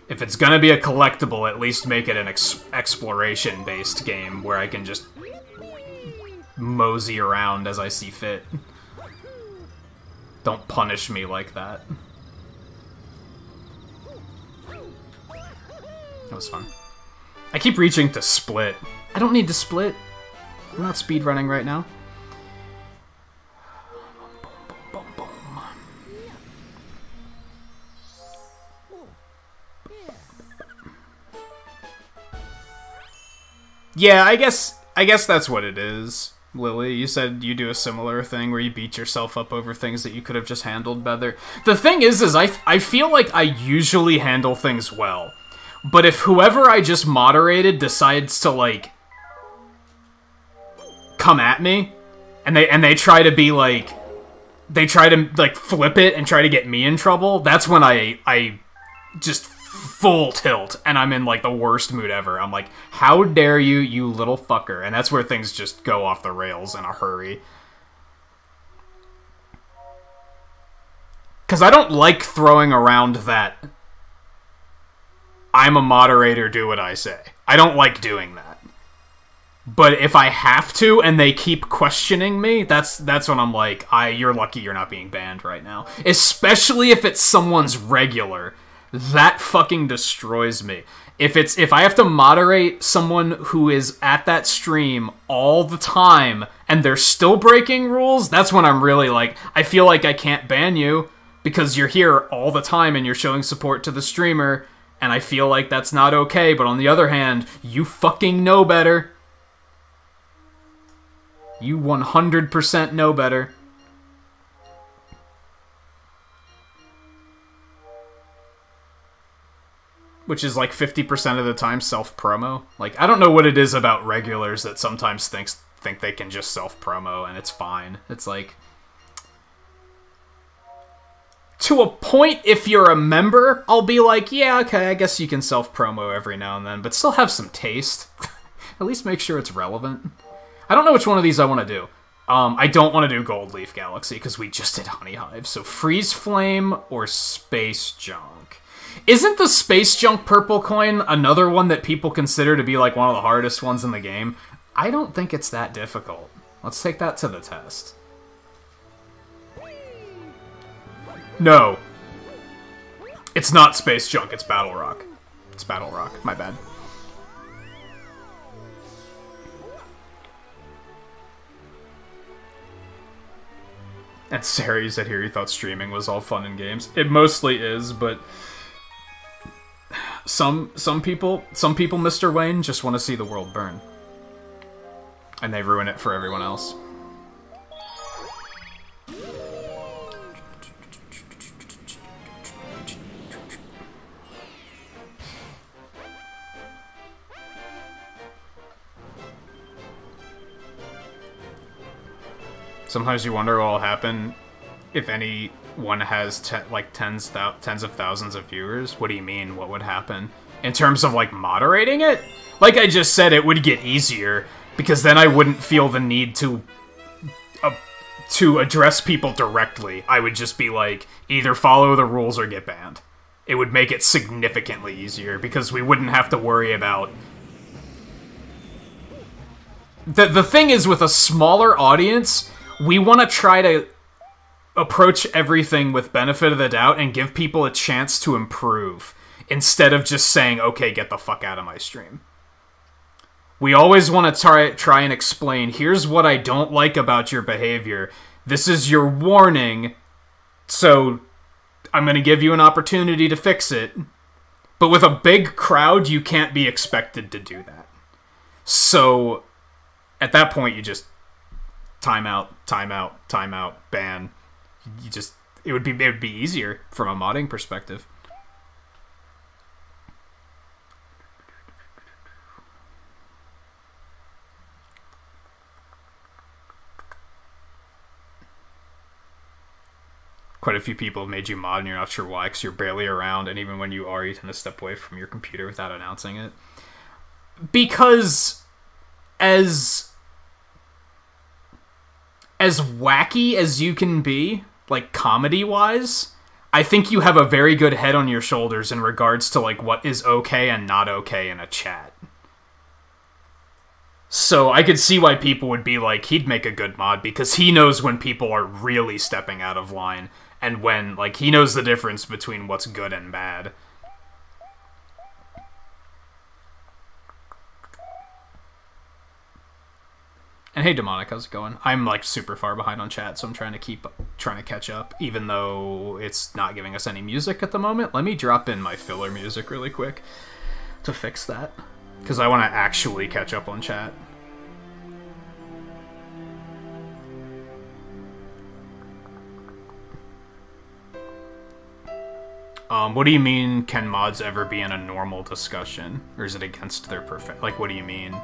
If it's gonna be a collectible, at least make it an exploration-based game where I can just mosey around as I see fit. Don't punish me like that. That was fun. I keep reaching to split. I don't need to split. I'm not speedrunning right now. Boom, boom, boom. Yeah, I guess that's what it is, Lily. You said you do a similar thing where you beat yourself up over things that you could have just handled better. The thing is I feel like I usually handle things well. But if whoever I just moderated decides to, like, come at me, and they try to be, like, they try to, like, flip it and try to get me in trouble, that's when I just full tilt, and I'm in, like, the worst mood ever. I'm like, how dare you, you little fucker. And that's where things just go off the rails in a hurry. Because I don't like throwing around that I'm a moderator, do what I say. I don't like doing that. But if I have to, and they keep questioning me, that's when I'm like, you're lucky you're not being banned right now. Especially if it's someone's regular. That fucking destroys me. If I have to moderate someone who is at that stream all the time, and they're still breaking rules, that's when I'm really like, I feel like I can't ban you, because you're here all the time and you're showing support to the streamer, and I feel like that's not okay, but on the other hand, you fucking know better. You 100% know better. which is like 50% of the time self-promo. Like, I don't know what it is about regulars that sometimes think they can just self-promo and it's fine. It's like, to a point, if you're a member, I'll be like, yeah, okay, I guess you can self-promo every now and then, but still have some taste. At least make sure it's relevant. I don't know which one of these I want to do. I don't want to do Gold Leaf Galaxy, because we just did Honey Hive. So Freeze Flame or Space Junk. Isn't the Space Junk purple coin another one that people consider to be like one of the hardest ones in the game? I don't think it's that difficult. Let's take that to the test. No. It's not Space Junk, it's Battle Rock. It's Battle Rock, my bad. And Sari said here he thought streaming was all fun and games. It mostly is, but some people, Mr. Wayne, just want to see the world burn. And they ruin it for everyone else. Sometimes you wonder what will happen if anyone has tens of thousands of viewers. What do you mean, what would happen? In terms of, like, moderating it? Like I just said, it would get easier, because then I wouldn't feel the need to address people directly. I would just be like, either follow the rules or get banned. It would make it significantly easier, because we wouldn't have to worry about... The thing is, with a smaller audience, we want to try to approach everything with benefit of the doubt and give people a chance to improve, instead of just saying, okay, get the fuck out of my stream. We always want to try and explain, here's what I don't like about your behavior. This is your warning, so I'm going to give you an opportunity to fix it. But with a big crowd, you can't be expected to do that. So, at that point, you just... timeout, timeout, timeout, ban. It would be easier from a modding perspective. Quite a few people have made you mod and you're not sure why, because you're barely around, and even when you are, you tend to step away from your computer without announcing it. Because as wacky as you can be, like, comedy-wise, I think you have a very good head on your shoulders in regards to, like, what is okay and not okay in a chat. So I could see why people would be like, he'd make a good mod, because he knows when people are really stepping out of line, and when, like, he knows the difference between what's good and bad. And hey, Demonic, how's it going? I'm, like, super far behind on chat, so I'm trying to catch up, even though it's not giving us any music at the moment. Let me drop in my filler music really quick to fix that, because I want to actually catch up on chat. What do you mean, can mods ever be in a normal discussion? Or is it against their perfect... Like, what do you mean?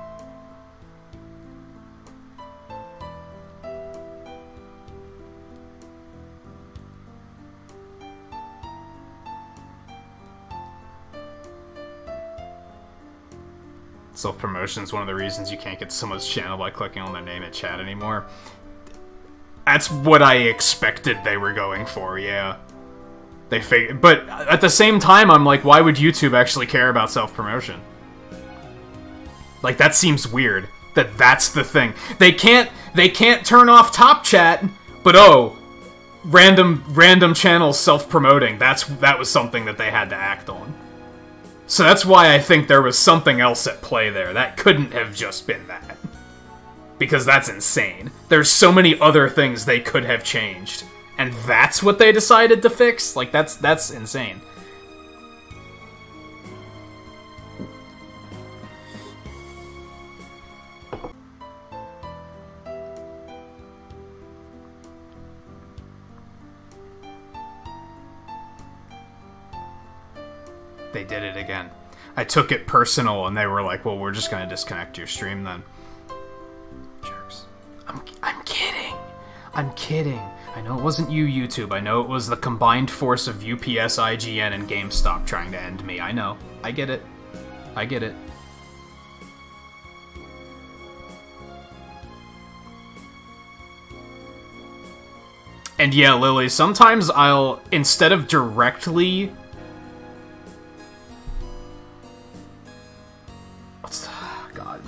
Self-promotion is one of the reasons you can't get to someone's channel by clicking on their name in chat anymore. That's what I expected they were going for, yeah. But at the same time, I'm like, why would YouTube actually care about self-promotion? Like, that seems weird. That's the thing. They can't turn off top chat, but oh, random channels self-promoting. That was something that they had to act on. So that's why I think there was something else at play there. That couldn't have just been that. Because that's insane. There's so many other things they could have changed. And that's what they decided to fix? Like, that's insane. They did it again. I took it personal, and they were like, well, we're just gonna disconnect your stream then. Jerks. I'm kidding. I'm kidding. I know it wasn't you, YouTube. I know it was the combined force of UPS, IGN, and GameStop trying to end me. I know. I get it. I get it. And yeah, Lily, sometimes I'll, instead of directly... God,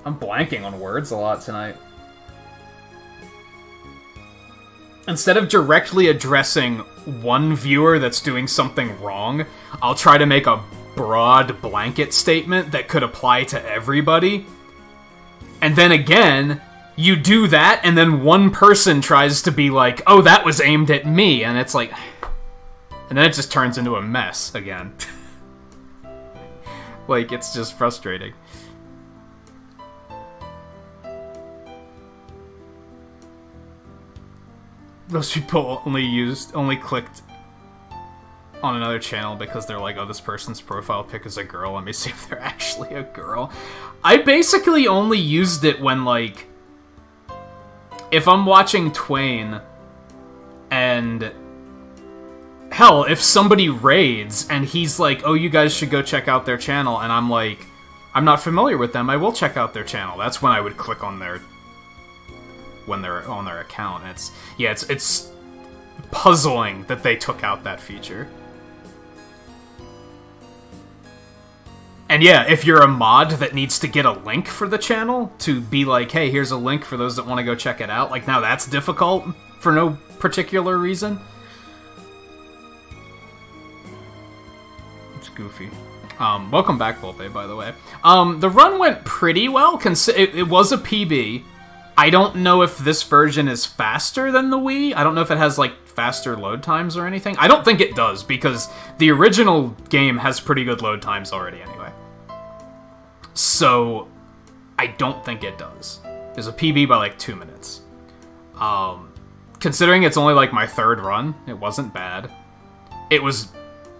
I'm blanking on words a lot tonight. Instead of directly addressing one viewer that's doing something wrong, I'll try to make a broad blanket statement that could apply to everybody. And then again, you do that, and then one person tries to be like, oh, that was aimed at me, and it's like... And then it just turns into a mess again. Like, it's just frustrating. Those people only clicked on another channel because they're like, oh, this person's profile pic is a girl, let me see if they're actually a girl. I basically only used it when, like, if I'm watching Twain, and hell, if somebody raids, and he's like, oh, you guys should go check out their channel, and I'm like, I'm not familiar with them, I will check out their channel. That's when I would click on their... when they're on their account. And it's puzzling that they took out that feature. And yeah, if you're a mod that needs to get a link for the channel, to be like, hey, here's a link for those that want to go check it out, like, now that's difficult for no particular reason. It's goofy. Welcome back, Volpe, by the way. The run went pretty well. It was a PB. I don't know if this version is faster than the Wii. I don't know if it has, like, faster load times or anything. I don't think it does, because the original game has pretty good load times already anyway. So, I don't think it does. There's a PB by, like, 2 minutes. Considering it's only, like, my third run, it wasn't bad. It was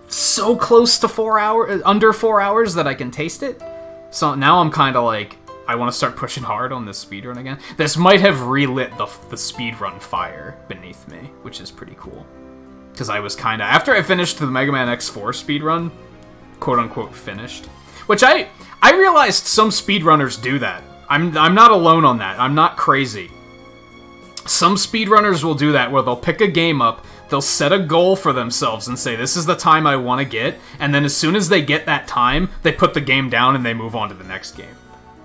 so close to 4 hours, under 4 hours, that I can taste it. So now I'm kind of like, I want to start pushing hard on this speedrun again. This might have relit the speedrun fire beneath me, which is pretty cool. Because I was kind of... After I finished the Mega Man X4 speedrun, quote-unquote finished, which I realized some speedrunners do that. I'm not alone on that. I'm not crazy. Some speedrunners will do that, where they'll pick a game up, they'll set a goal for themselves and say, this is the time I want to get, and then as soon as they get that time, they put the game down and they move on to the next game.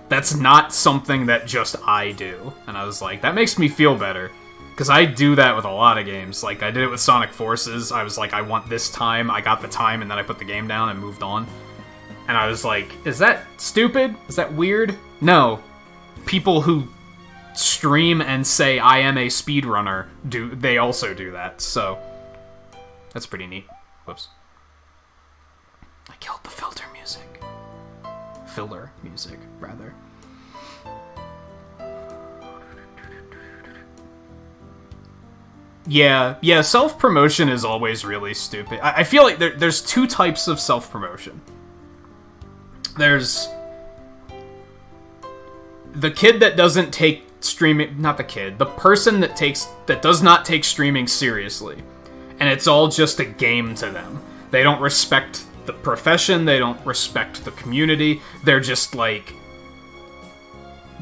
That's not something that just I do. And I was like, that makes me feel better. Because I do that with a lot of games. Like, I did it with Sonic Forces. I was like, I want this time. I got the time, and then I put the game down and moved on. And I was like, is that stupid? Is that weird? No. People who stream and say, I am a speedrunner, they also do that. So, that's pretty neat. Whoops. I killed the filter music. Filler music, rather. Yeah, self-promotion is always really stupid. I feel like there's two types of self-promotion. There's the kid that doesn't take streaming... Not the kid. The person that does not take streaming seriously. And it's all just a game to them. They don't respect the profession, they don't respect the community, they're just like...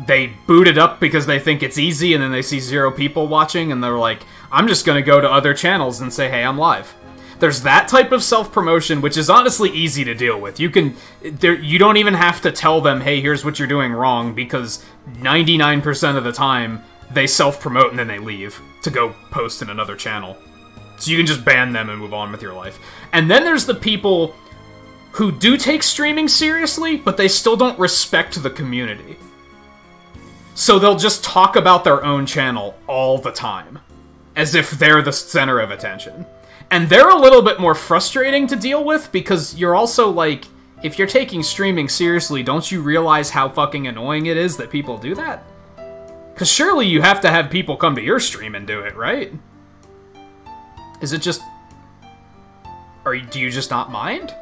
They boot it up because they think it's easy, and then they see 0 people watching, and they're like, I'm just gonna go to other channels and say, hey, I'm live. There's that type of self-promotion, which is honestly easy to deal with. You don't even have to tell them, hey, here's what you're doing wrong, because 99% of the time, they self-promote and then they leave to go post in another channel. So you can just ban them and move on with your life. And then there's the people who do take streaming seriously, but they still don't respect the community. So they'll just talk about their own channel all the time, as if they're the center of attention. And they're a little bit more frustrating to deal with, because you're also like, if you're taking streaming seriously, don't you realize how fucking annoying it is that people do that? Because surely you have to have people come to your stream and do it, right? Is it just... do you just not mind?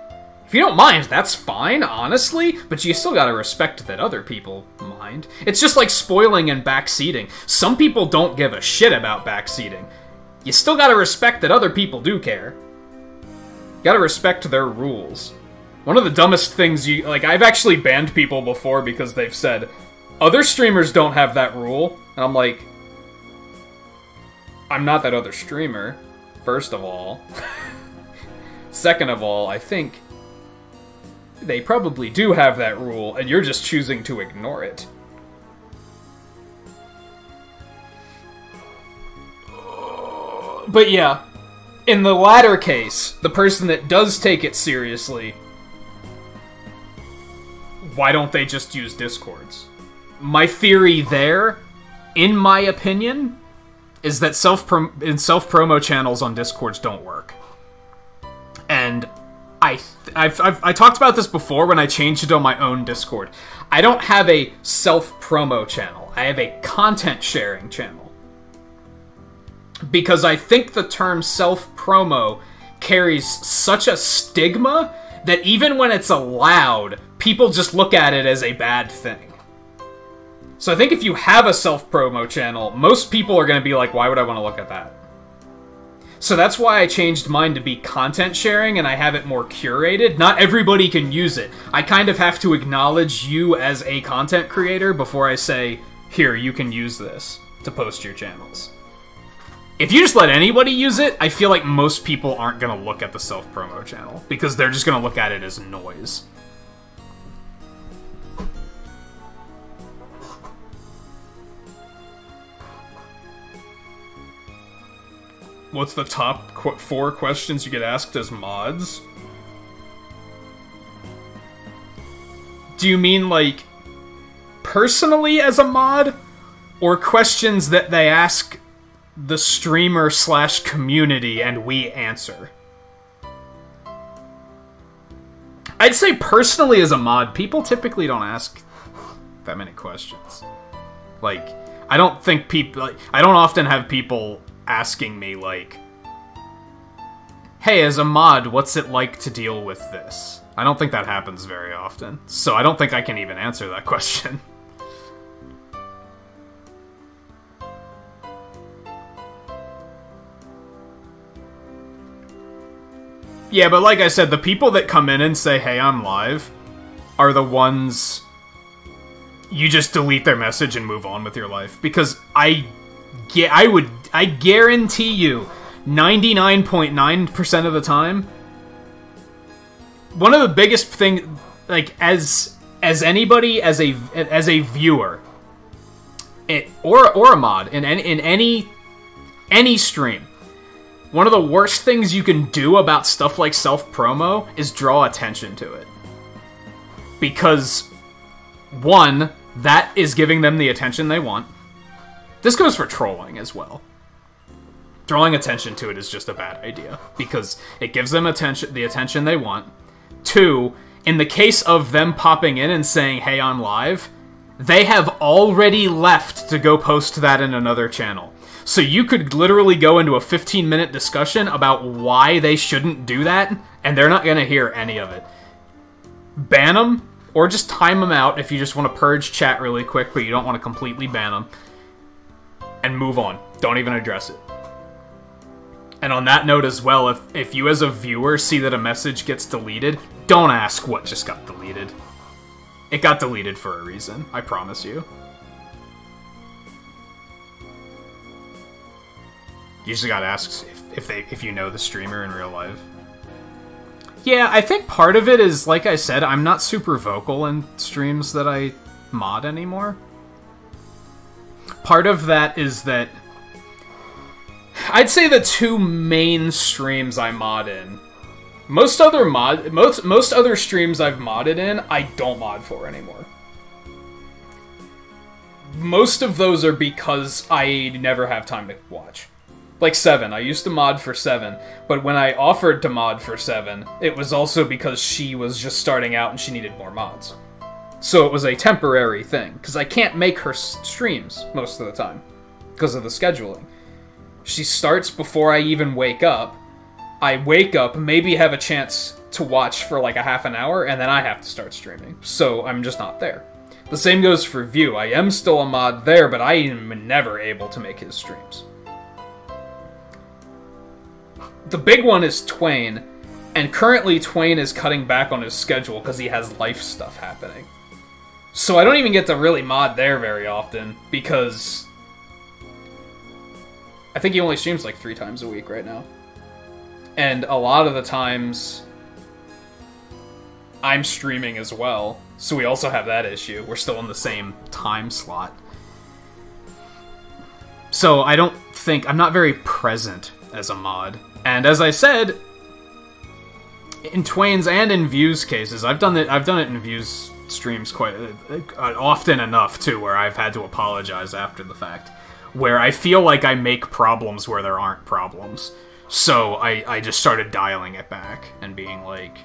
If you don't mind, that's fine, honestly, but you still gotta respect that other people mind. It's just like spoiling and backseating. Some people don't give a shit about backseating. You still gotta respect that other people do care. You gotta respect their rules. One of the dumbest things I've actually banned people before because they've said, other streamers don't have that rule. And I'm like, I'm not that other streamer, first of all. Second of all, I think they probably do have that rule, and you're just choosing to ignore it. But yeah, in the latter case, the person that does take it seriously, why don't they just use Discords? My theory there, in my opinion, is that self-promo channels on Discords don't work. And I talked about this before when I changed it on my own Discord. I don't have a self-promo channel. I have a content-sharing channel. Because I think the term self-promo carries such a stigma that even when it's allowed, people just look at it as a bad thing. So I think if you have a self-promo channel, most people are going to be like, why would I want to look at that? So that's why I changed mine to be content sharing, and I have it more curated. Not everybody can use it. I kind of have to acknowledge you as a content creator before I say, here, you can use this to post your channels. If you just let anybody use it, I feel like most people aren't going to look at the self-promo channel, because they're just going to look at it as noise. What's the top 4 questions you get asked as mods? Do you mean, like, personally as a mod? Or questions that they ask the streamer / community and we answer? I'd say personally as a mod, people typically don't ask that many questions. Like, I don't think people... I don't often have people asking me, like, hey, as a mod, what's it like to deal with this? I don't think that happens very often, so I don't think I can even answer that question. Yeah, but like I said, the people that come in and say, hey, I'm live, are the ones you just delete their message and move on with your life. Because I guarantee you, 99.9% of the time, one of the biggest things, like, as anybody, as a viewer, or a mod in any stream, one of the worst things you can do about stuff like self-promo is draw attention to it. Because, one, that is giving them the attention they want. This goes for trolling as well. Drawing attention to it is just a bad idea, because it gives them the attention they want. 2, in the case of them popping in and saying, hey, I'm live, they have already left to go post that in another channel. So you could literally go into a 15-minute discussion about why they shouldn't do that, and they're not going to hear any of it. Ban them, or just time them out if you just want to purge chat really quick, but you don't want to completely ban them. And move on. Don't even address it. And on that note as well, if you as a viewer see that a message gets deleted, don't ask what just got deleted. It got deleted for a reason, I promise you. You just gotta ask if you know the streamer in real life. Yeah, I think part of it is, like I said, I'm not super vocal in streams that I mod anymore. Part of that is that I'd say the 2 main streams I mod in. Most other streams I've modded in, I don't mod for anymore. Most of those are because I never have time to watch. Like 7, I used to mod for 7, but when I offered to mod for 7, it was also because she was just starting out and she needed more mods. So it was a temporary thing, because I can't make her streams most of the time, because of the scheduling. She starts before I even wake up. I wake up, maybe have a chance to watch for like a half an hour, and then I have to start streaming. So I'm just not there. The same goes for View. I am still a mod there, but I am never able to make his streams. The big one is Twain, and currently Twain is cutting back on his schedule because he has life stuff happening. So I don't even get to really mod there very often, because I think he only streams like 3 times a week right now. And a lot of the times, I'm streaming as well, so we also have that issue. We're still in the same time slot. So I don't think... I'm not very present as a mod. And as I said, in Twain's and in View's cases, I've done it in View's streams quite often enough, too, where I've had to apologize after the fact. Where I feel like I make problems where there aren't problems. So I just started dialing it back and being like...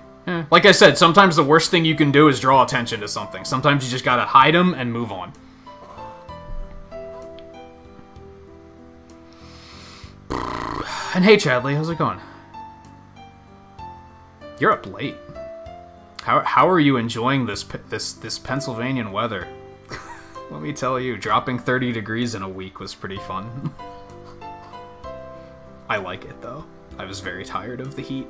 Like I said, sometimes the worst thing you can do is draw attention to something. Sometimes you just gotta hide them and move on. And hey Chadley, how's it going? You're up late. How are you enjoying this Pennsylvanian weather? Let me tell you, dropping 30 degrees in a week was pretty fun. I like it though. I was very tired of the heat.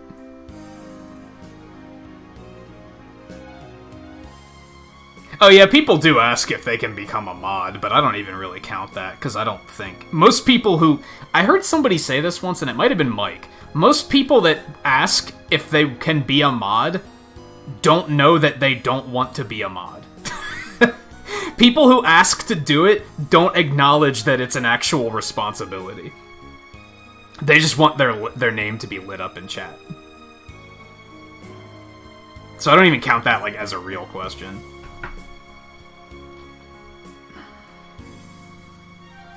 Oh yeah, people do ask if they can become a mod, but I don't even really count that, because I don't think... Most people who... I heard somebody say this once, and it might have been Mike. Most people that ask if they can be a mod don't know that they don't want to be a mod. People who ask to do it don't acknowledge that it's an actual responsibility. They just want their name to be lit up in chat. So I don't even count that like as a real question.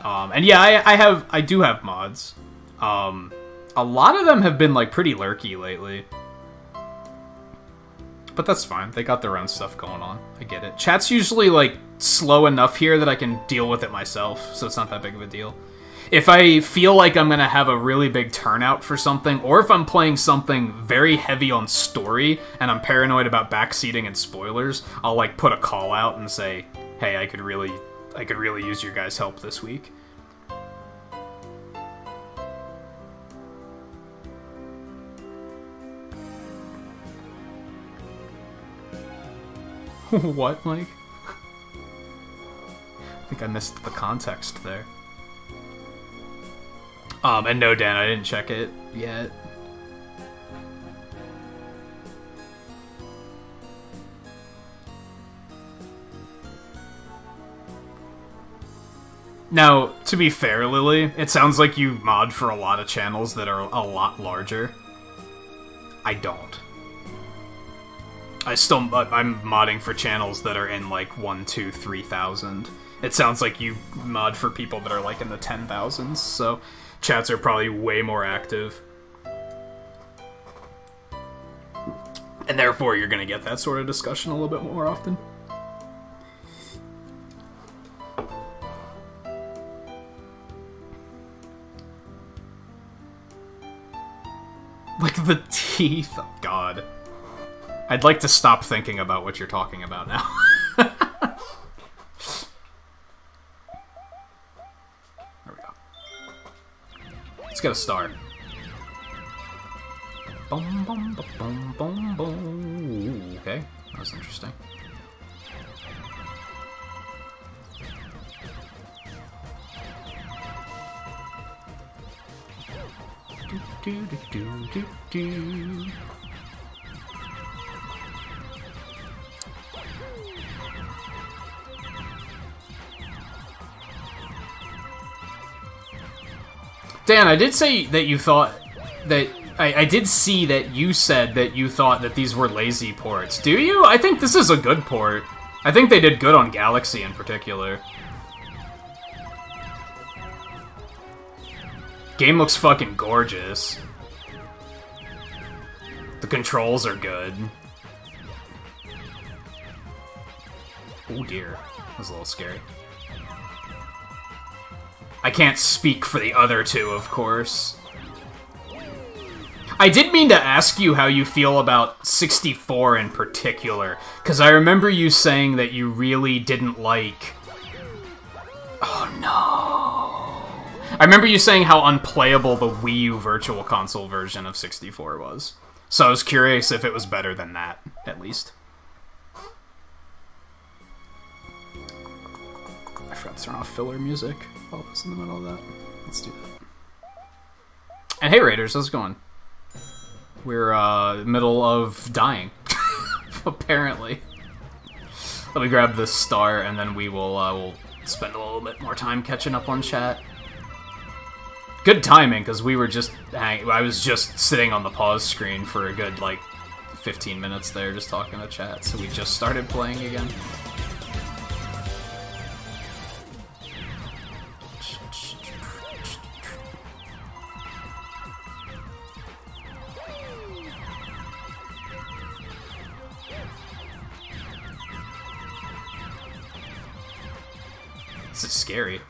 And yeah, I do have mods. A lot of them have been like pretty lurky lately. But that's fine. They got their own stuff going on. I get it. Chat's usually like slow enough here that I can deal with it myself, so it's not that big of a deal. If I feel like I'm gonna have a really big turnout for something, or if I'm playing something very heavy on story and I'm paranoid about backseating and spoilers, I'll like put a call out and say, "Hey, I could really use your guys' help this week." What, Mike? I think I missed the context there. And no, Dan, I didn't check it yet. Now, to be fair, Lily, it sounds like you mod for a lot of channels that are a lot larger. I don't. I'm modding for channels that are in like 1, 2, 3,000. It sounds like you mod for people that are like in the 10,000s, so chats are probably way more active. And therefore you're gonna get that sort of discussion a little bit more often. Like the teeth, oh god. I'd like to stop thinking about what you're talking about now. There we go. Let's get a star. Boom, boom, boom, boom, boom. Okay, that's interesting. Do, do, do, do, do. Dan, I did say that you thought that... I did see that you said that you thought that these were lazy ports. Do you? I think this is a good port. I think they did good on Galaxy in particular. Game looks fucking gorgeous. The controls are good. Oh dear. That was a little scary. I can't speak for the other two, of course. I did mean to ask you how you feel about 64 in particular, because I remember you saying that you really didn't like... Oh no... I remember you saying how unplayable the Wii U Virtual Console version of 64 was. So I was curious if it was better than that, at least. I forgot to turn off filler music while I was in the middle of that. Let's do that. And hey Raiders, how's it going? We're middle of dying, apparently. Let me grab this star, and then we will we'll spend a little bit more time catching up on chat. Good timing, because we were just I was just sitting on the pause screen for a good like 15 minutes there, just talking to chat. So we just started playing again. This is scary.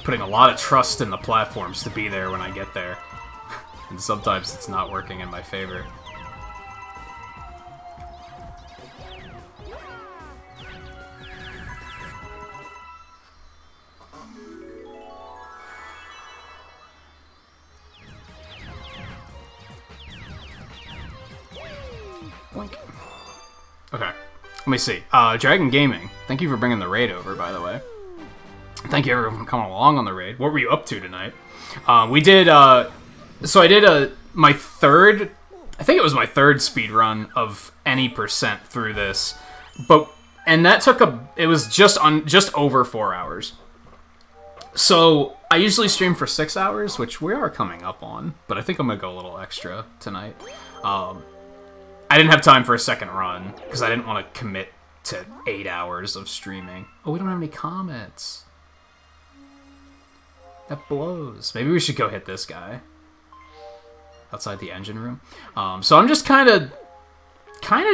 Putting a lot of trust in the platforms to be there when I get there. And sometimes it's not working in my favor. Blink. Okay. Let me see. Dragon Gaming, thank you for bringing the raid over, by the way. Thank you everyone for coming along on the raid. What were you up to tonight? We did, so I did my third, I think it was my third speed run of any percent through this, and that took it was just over 4 hours. So I usually stream for 6 hours, which we are coming up on, but I think I'm gonna go a little extra tonight. I didn't have time for a second run, because I didn't want to commit to 8 hours of streaming. Oh, we don't have any comments. That blows. Maybe we should go hit this guy. Outside the engine room. So I'm just kind of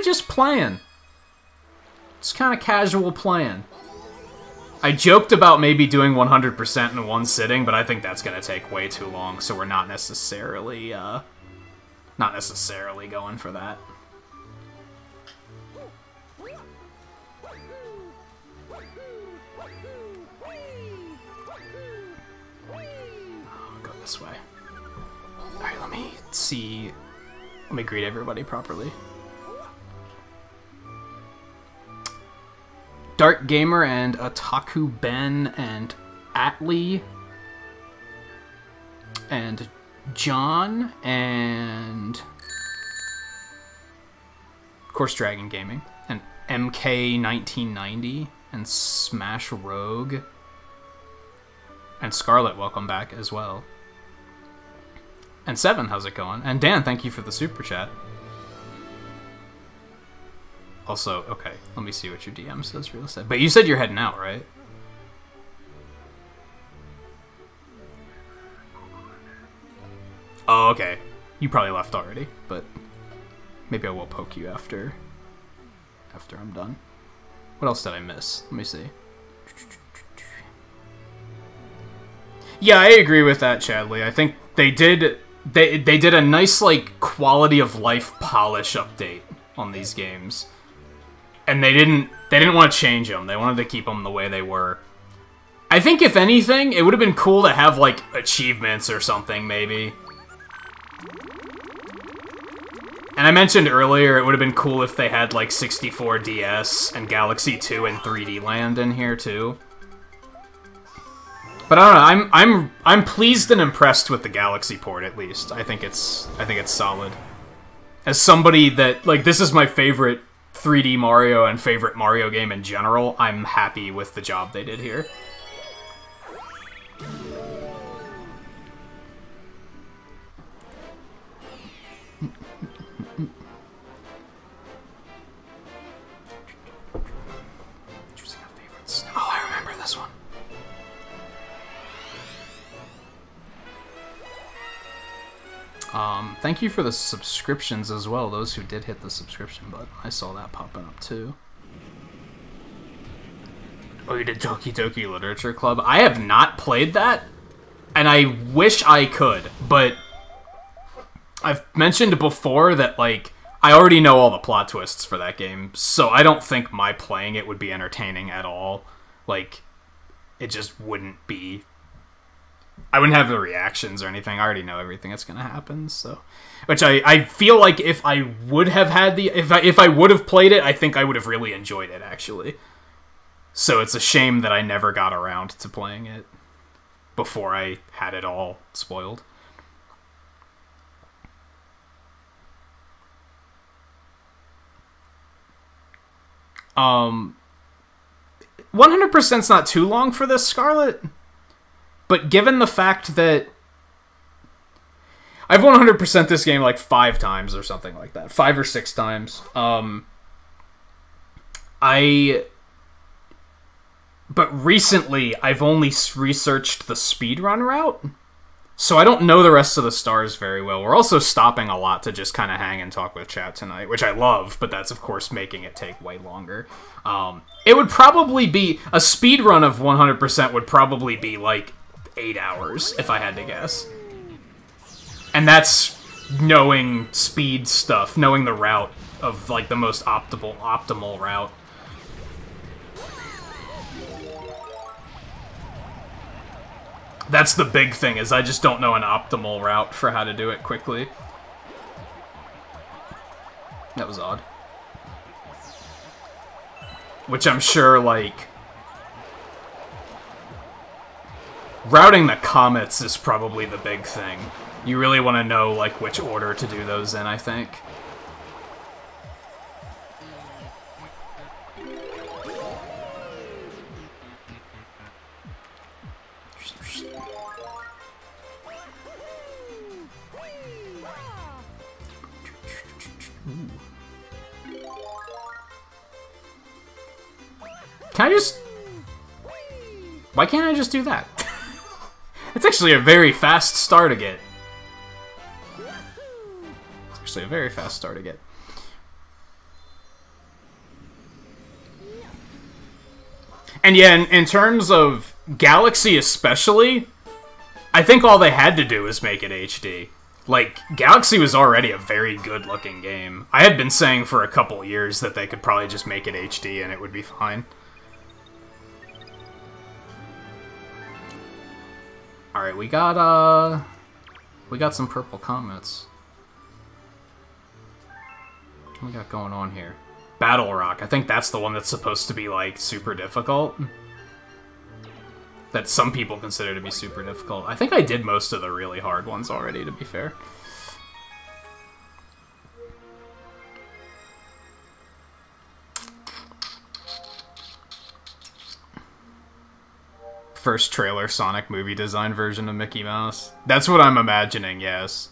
just playing. Just kind of casual playing. I joked about maybe doing 100% in one sitting, but I think that's going to take way too long, so we're not necessarily going for that. This way. Alright, let me see. Let me greet everybody properly. Dark Gamer and Otaku Ben and Atlee and John and of course Dragon Gaming and MK1990 and Smash Rogue and Scarlet, welcome back as well. And Seven, how's it going? And Dan, thank you for the super chat. Also, okay, let me see what your DM says real estate. But you said you're heading out, right? Oh, okay. You probably left already, but maybe I will poke you after I'm done. What else did I miss? Let me see. Yeah, I agree with that, Chadley. I think they did a nice like quality of life polish update on these games. And they didn't want to change them. They wanted to keep them the way they were. I think if anything, it would have been cool to have like achievements or something maybe. And I mentioned earlier it would have been cool if they had like 64 DS and Galaxy 2 and 3D Land in here too. But I don't know, I'm pleased and impressed with the Galaxy port at least. I think it's solid. As somebody that like this is my favorite 3D Mario and favorite Mario game in general, I'm happy with the job they did here. Oh, I remember this one. Thank you for the subscriptions as well, those who did hit the subscription button. I saw that popping up too. Oh, you did Doki Doki Literature Club? I have not played that. And I wish I could, but I've mentioned before that, like, I already know all the plot twists for that game, so I don't think my playing it would be entertaining at all. Like, it just wouldn't be... I wouldn't have the reactions or anything. I already know everything that's gonna happen, so... Which I feel like if I would have had the... If I would have played it, I think I would have really enjoyed it, actually. So it's a shame that I never got around to playing it before I had it all spoiled. Um... 100%'s not too long for this, Scarlet. But given the fact that I've 100% this game like 5 times or something like that. 5 or 6 times. But recently, I've only researched the speedrun route. So I don't know the rest of the stars very well. We're also stopping a lot to just kind of hang and talk with chat tonight, which I love, but that's, of course, making it take way longer. It would probably be... A speedrun of 100% would probably be, like, 8 hours, if I had to guess. And that's knowing speed stuff, knowing the route of, like, the most optimal route. That's the big thing, is I just don't know an optimal route for how to do it quickly. That was odd. Which I'm sure, like... Routing the comets is probably the big thing. You really want to know, like, which order to do those in, I think. Can I just... Why can't I just do that? It's actually a very fast star to get. It's actually a very fast star to get. And yeah, in terms of Galaxy especially, I think all they had to do was make it HD. Like, Galaxy was already a very good-looking game. I had been saying for a couple years that they could probably just make it HD and it would be fine. Alright, we got some purple comets. What we got going on here? Battle Rock. I think that's the one that's supposed to be, like, super difficult. That some people consider to be super difficult. I think I did most of the really hard ones already, to be fair. First trailer Sonic movie design version of Mickey Mouse. That's what I'm imagining, yes.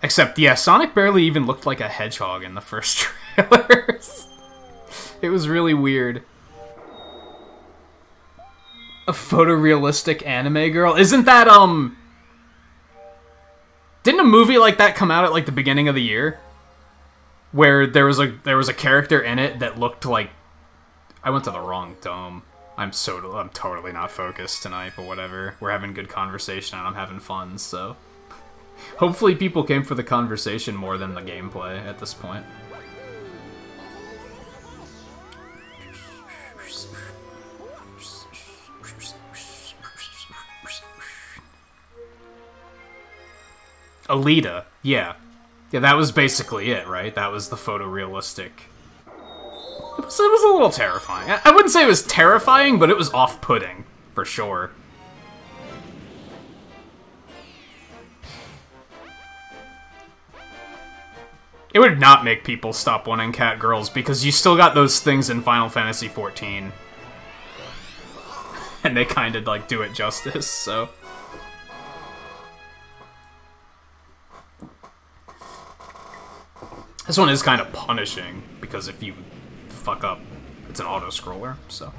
Except, yeah, Sonic barely even looked like a hedgehog in the first trailers. It was really weird. A photorealistic anime girl? Isn't that, Didn't a movie like that come out at, like, the beginning of the year? Where there was a character in it that looked like... I went to the wrong dome. I'm totally not focused tonight, but whatever. We're having good conversation and I'm having fun, so... Hopefully people came for the conversation more than the gameplay at this point. Alita, yeah. Yeah, that was basically it, right? That was the photorealistic... It was a little terrifying. I wouldn't say it was terrifying, but it was off-putting, for sure. It would not make people stop wanting cat girls, because you still got those things in Final Fantasy XIV. And they kind of, like, do it justice, so... This one is kind of punishing, because if you fuck up, it's an auto-scroller, so...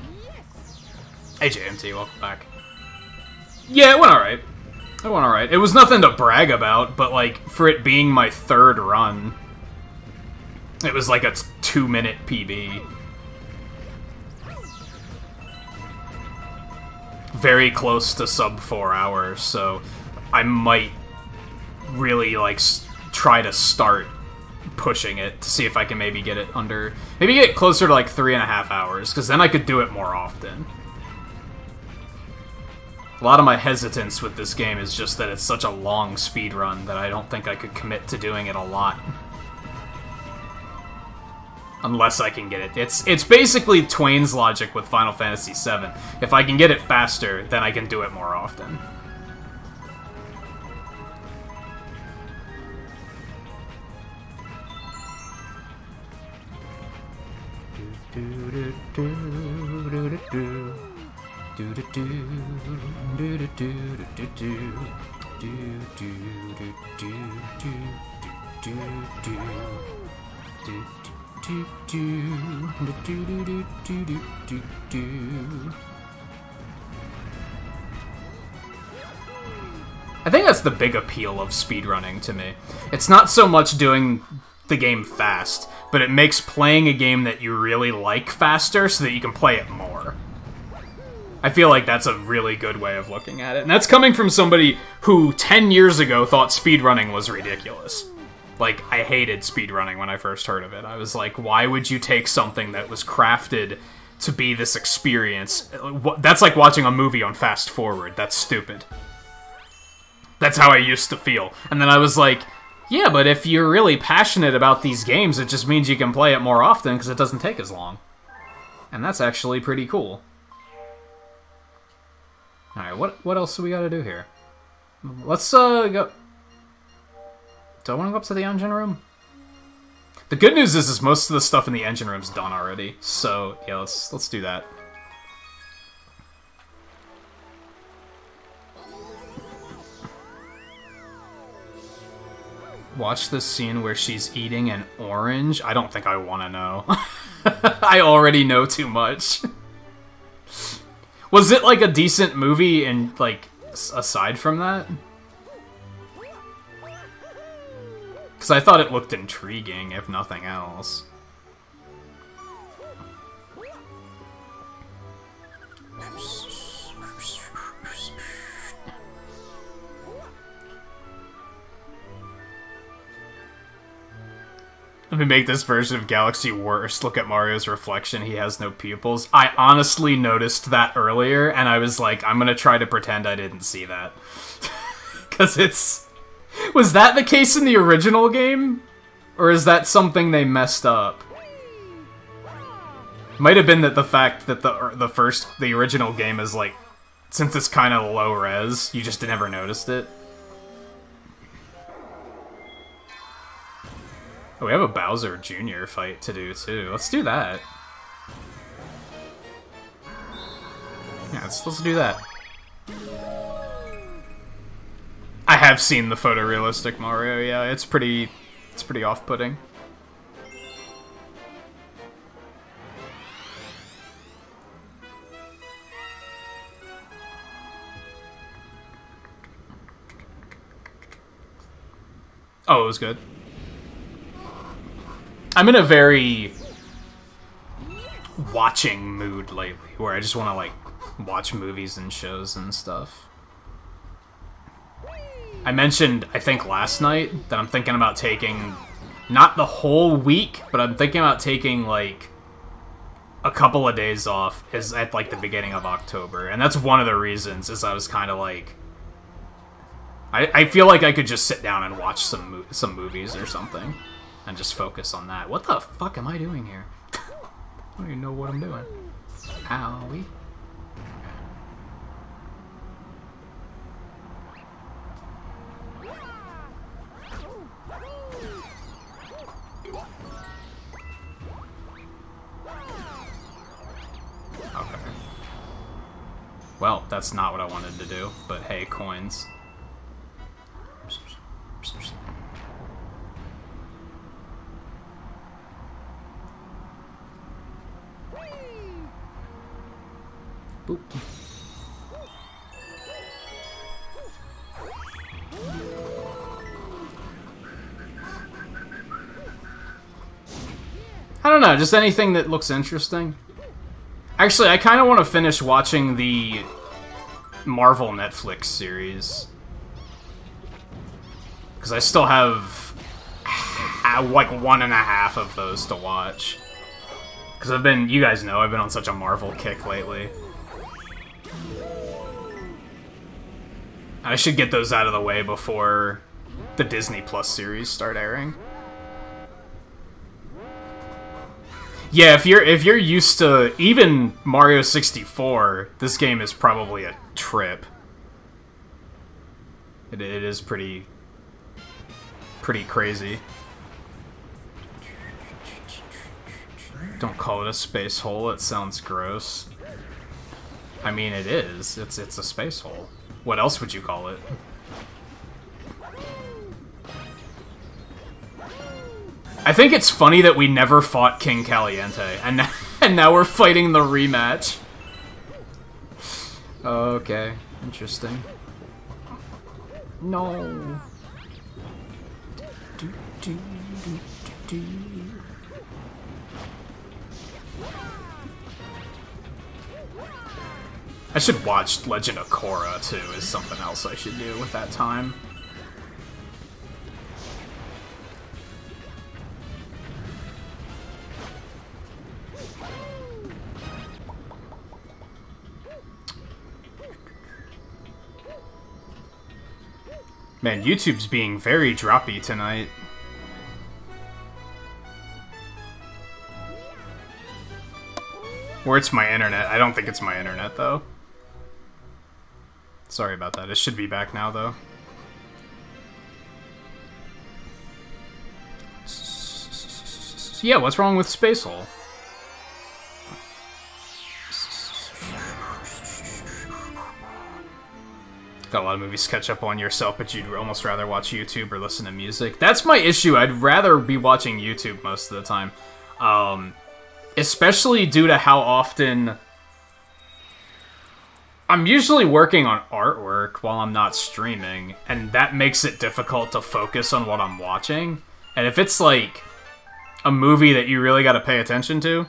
Hey JMT, welcome back. Yeah, it went alright. It went alright. It was nothing to brag about, but, like, for it being my 3rd run, it was like a 2-minute PB. very close to sub 4 hours, so I might really, like, try to start pushing it to see if I can maybe get it under... Maybe get closer to, like, 3.5 hours, because then I could do it more often. A lot of my hesitance with this game is just that it's such a long speedrun that I don't think I could commit to doing it a lot. Unless I can get it. It's basically Twain's logic with Final Fantasy VII. If I can get it faster, then I can do it more often. I think that's the big appeal of speedrunning to me. It's not so much doing the game fast, but it makes playing a game that you really like faster so that you can play it more. I feel like that's a really good way of looking at it. And that's coming from somebody who 10 years ago thought speedrunning was ridiculous. Like, I hated speedrunning when I first heard of it. I was like, why would you take something that was crafted to be this experience? That's like watching a movie on fast forward. That's stupid. That's how I used to feel. And then I was like, yeah, but if you're really passionate about these games, it just means you can play it more often because it doesn't take as long. And that's actually pretty cool. Alright, what else do we gotta do here? Let's, go... Do I want to go up to the engine room? The good news is most of the stuff in the engine room's done already. So, yeah, let's do that. Watch the scene where she's eating an orange? I don't think I want to know. I already know too much. Was it, like, a decent movie and, like, aside from that? Because I thought it looked intriguing, if nothing else. Let me make this version of Galaxy worse. Look at Mario's reflection. He has no pupils. I honestly noticed that earlier, and I was like, I'm gonna try to pretend I didn't see that. Because it's... Was that the case in the original game? Or is that something they messed up? Might have been that the fact that the original game is like, since it's kind of low res, you just never noticed it. Oh, we have a Bowser Jr. fight to do too. Let's do that. Yeah, let's do that. I have seen the photorealistic Mario, yeah, it's pretty off-putting. Oh, it was good. I'm in a very watching mood lately, where I just want to, like, watch movies and shows and stuff. I mentioned, I think last night, that I'm thinking about taking, not the whole week, but I'm thinking about taking, like, a couple of days off is at, like, the beginning of October. And that's one of the reasons, is I was kind of, like... I feel like I could just sit down and watch some movies or something. And just focus on that. What the fuck am I doing here? I don't even know what I'm doing. Owie. Okay. Well, that's not what I wanted to do, but hey, coins. Boop. I don't know, just anything that looks interesting. Actually, I kind of want to finish watching the Marvel Netflix series. Because I still have like 1.5 of those to watch. Because I've been, you guys know, I've been on such a Marvel kick lately. I should get those out of the way before the Disney Plus series start airing. Yeah, if you're used to even Mario 64, this game is probably a trip. It is pretty crazy. Don't call it a space hole, it sounds gross. I mean, it is. It's a space hole. What else would you call it? I think it's funny that we never fought King Caliente, and now we're fighting the rematch. Okay, interesting. No. I should watch Legend of Korra, too, is something else I should do with that time. Man, YouTube's being very droppy tonight. Or it's my internet. I don't think it's my internet, though. Sorry about that. It should be back now, though. Yeah, what's wrong with Space Hole? Got a lot of movies to catch up on yourself, but you'd almost rather watch YouTube or listen to music. That's my issue. I'd rather be watching YouTube most of the time. Especially due to how often... I'm usually working on artwork while I'm not streaming, and that makes it difficult to focus on what I'm watching. And if it's like a movie that you really gotta pay attention to,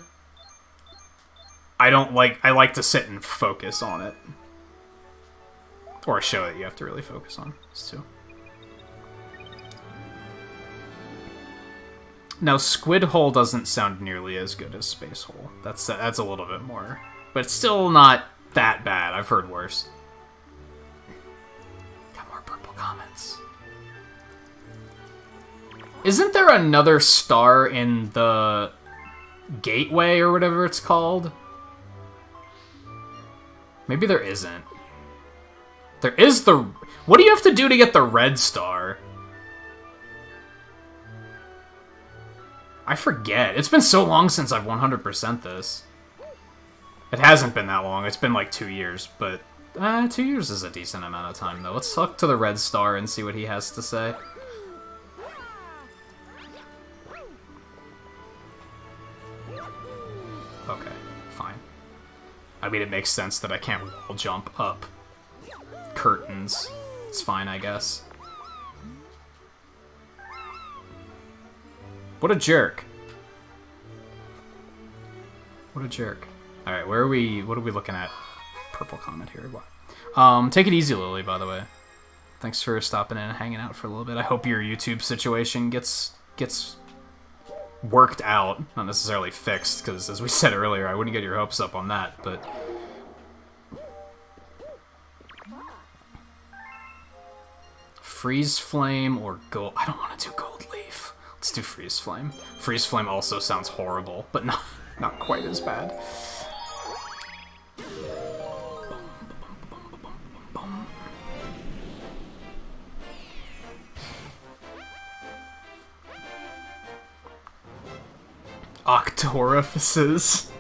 I like to sit and focus on it. Or a show that you have to really focus on, too. Now, Squid Hole doesn't sound nearly as good as Space Hole. That's a little bit more. But it's still not that bad. I've heard worse. Got more purple comments. Isn't there another star in the gateway or whatever it's called? Maybe there isn't. There is the... What do you have to do to get the red star? I forget. It's been so long since I've 100%'d this. It hasn't been that long. It's been like 2 years, but... 2 years is a decent amount of time, though. Let's talk to the red star and see what he has to say. Okay, fine. I mean, it makes sense that I can't wall jump up curtains. It's fine, I guess. What a jerk. What a jerk. Alright, where are we... What are we looking at? Purple comment here. What? Take it easy, Lily, by the way. Thanks for stopping in and hanging out for a little bit. I hope your YouTube situation gets worked out. Not necessarily fixed, because as we said earlier, I wouldn't get your hopes up on that, but... Freeze Flame or Gold... I don't want to do Gold Leaf. Let's do Freeze Flame. Freeze Flame also sounds horrible, but not quite as bad. Octorifices.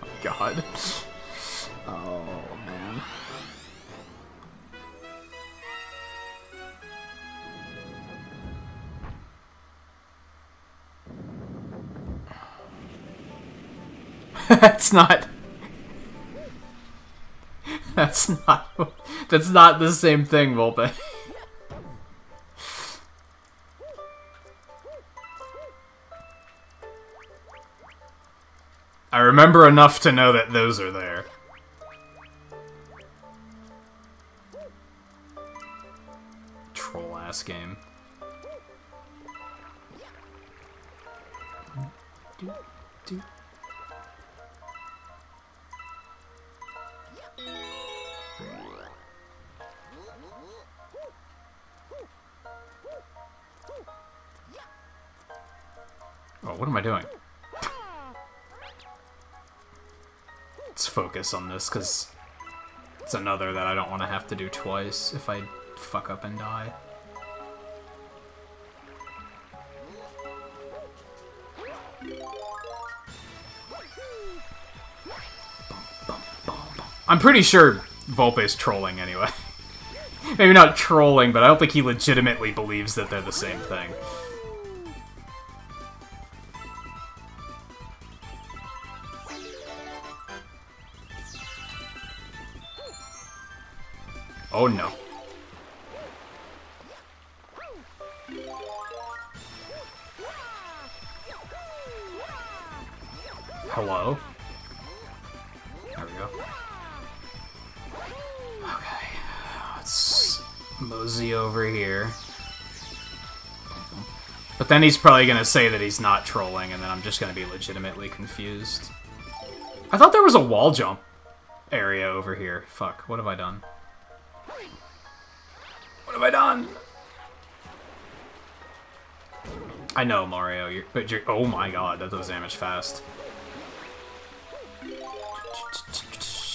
Oh my god. Oh man. That's not the same thing, Volpe. I remember enough to know that those are there. last game. Oh, what am I doing? Let's focus on this, because it's another that I don't want to have to do twice if I fuck up and die. I'm pretty sure Volpe's trolling anyway. Maybe not trolling, but I don't think he legitimately believes that they're the same thing. Oh no. Hello? There we go. Okay. Let's mosey over here. But then he's probably gonna say that he's not trolling, and then I'm just gonna be legitimately confused. I thought there was a wall jump area over here. Fuck, what have I done? What have I done? I know, Mario, but you're... Oh my god, that does damage fast.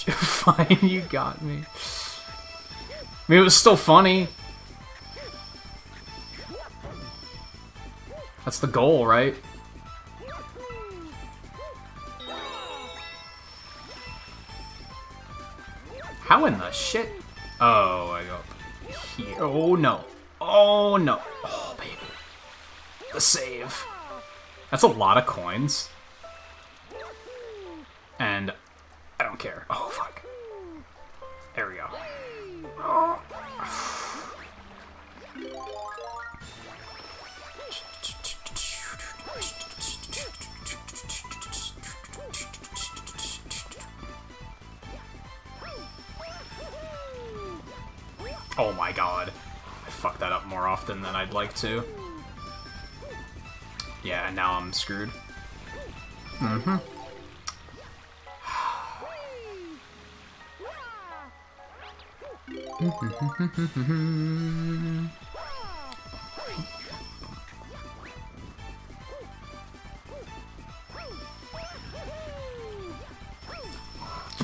Fine, you got me. I mean, it was still funny. That's the goal, right? How in the shit? Oh, I go up here. Oh no. Oh no. Oh, baby. The save. That's a lot of coins. And I don't care. Oh, fuck. There we go. Oh. Oh my god. I fucked that up more often than I'd like to. Yeah, and now I'm screwed. Mm-hmm.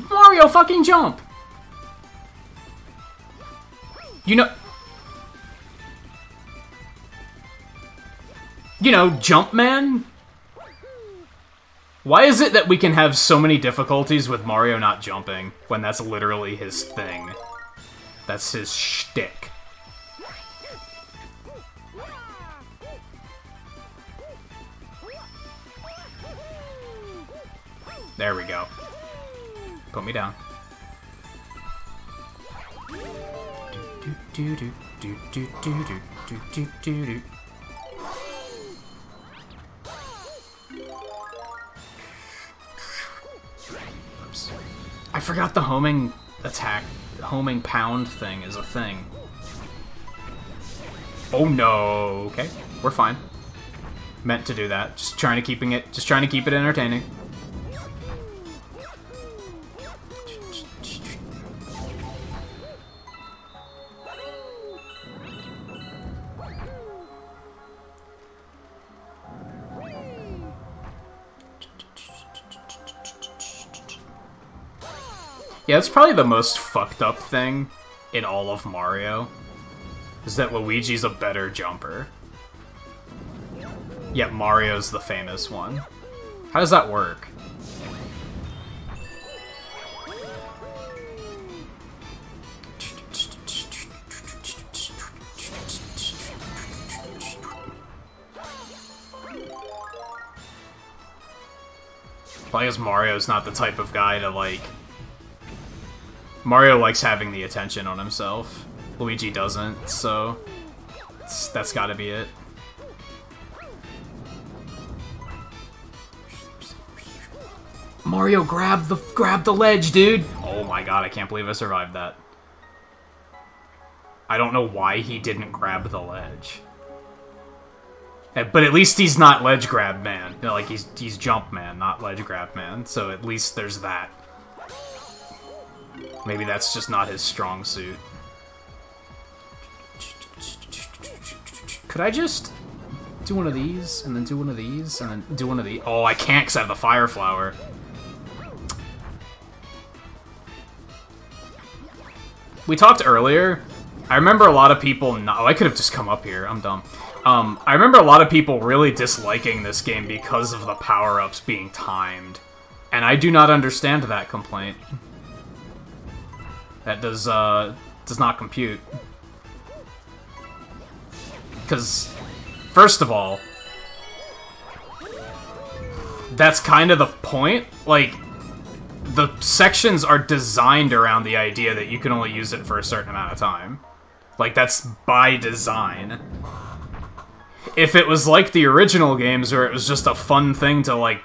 Mario, fucking jump! You know, Jumpman? Why is it that we can have so many difficulties with Mario not jumping, when that's literally his thing? That's his shtick. There we go. Put me down. Oops. I forgot the homing attack, the homing pound thing is a thing. Oh no. Okay, we're fine. Meant to do that. Just trying to keep it entertaining. Yeah, that's probably the most fucked up thing in all of Mario, is that Luigi's a better jumper. Yet Mario's the famous one. How does that work? Probably because Mario's not the type of guy to, like... Mario likes having the attention on himself. Luigi doesn't, so that's gotta be it. Mario, grab the ledge, dude! Oh my god, I can't believe I survived that. I don't know why he didn't grab the ledge. But at least he's not ledge grab man. You know, like, he's jump man, not ledge grab man. So at least there's that. Maybe that's just not his strong suit. Could I just do one of these, and then do one of these, and then do one of these? Oh, I can't because I have the fire flower. We talked earlier. I remember a lot of people not... Oh, I could have just come up here. I'm dumb. I remember a lot of people really disliking this game because of the power-ups being timed. And I do not understand that complaint. That does not compute. Because, first of all, that's kind of the point. Like, the sections are designed around the idea that you can only use it for a certain amount of time. Like, that's by design. If it was like the original games where it was just a fun thing to, like,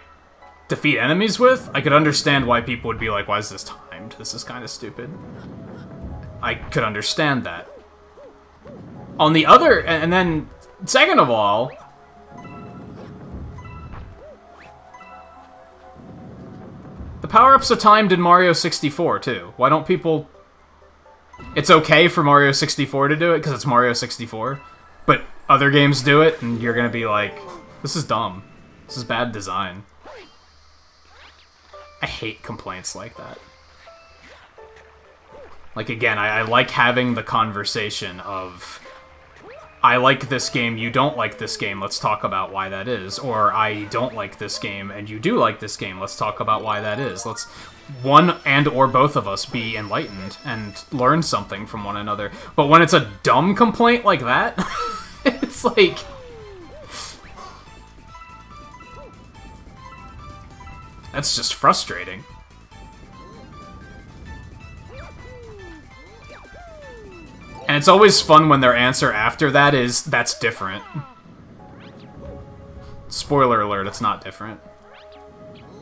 defeat enemies with, I could understand why people would be like, why is this timed? This is kind of stupid. I could understand that. On the other... And then, second of all... The power-ups are timed in Mario 64, too. Why don't people... It's okay for Mario 64 to do it, because it's Mario 64. But other games do it, and you're gonna be like, this is dumb. This is bad design. I hate complaints like that. Like, again, I like having the conversation of... I like this game, you don't like this game, let's talk about why that is. Or, I don't like this game, and you do like this game, let's talk about why that is. Let's one and or both of us be enlightened and learn something from one another. But when it's a dumb complaint like that, it's like... That's just frustrating. And it's always fun when their answer after that is, that's different. Spoiler alert, it's not different.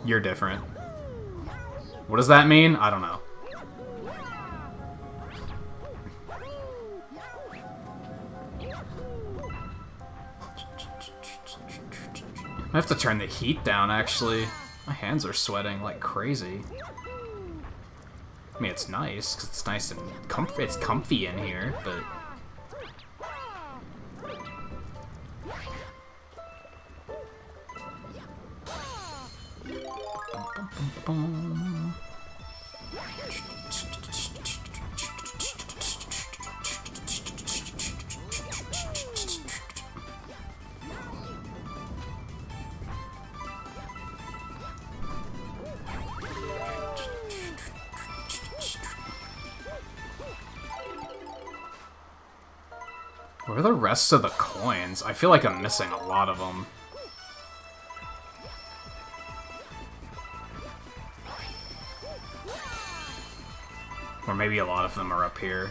You're different. What does that mean? I don't know. I have to turn the heat down, actually. My hands are sweating like crazy. I mean, it's nice, because it's nice and comfy. It's comfy in here, but... Where are the rest of the coins? I feel like I'm missing a lot of them. Or maybe a lot of them are up here.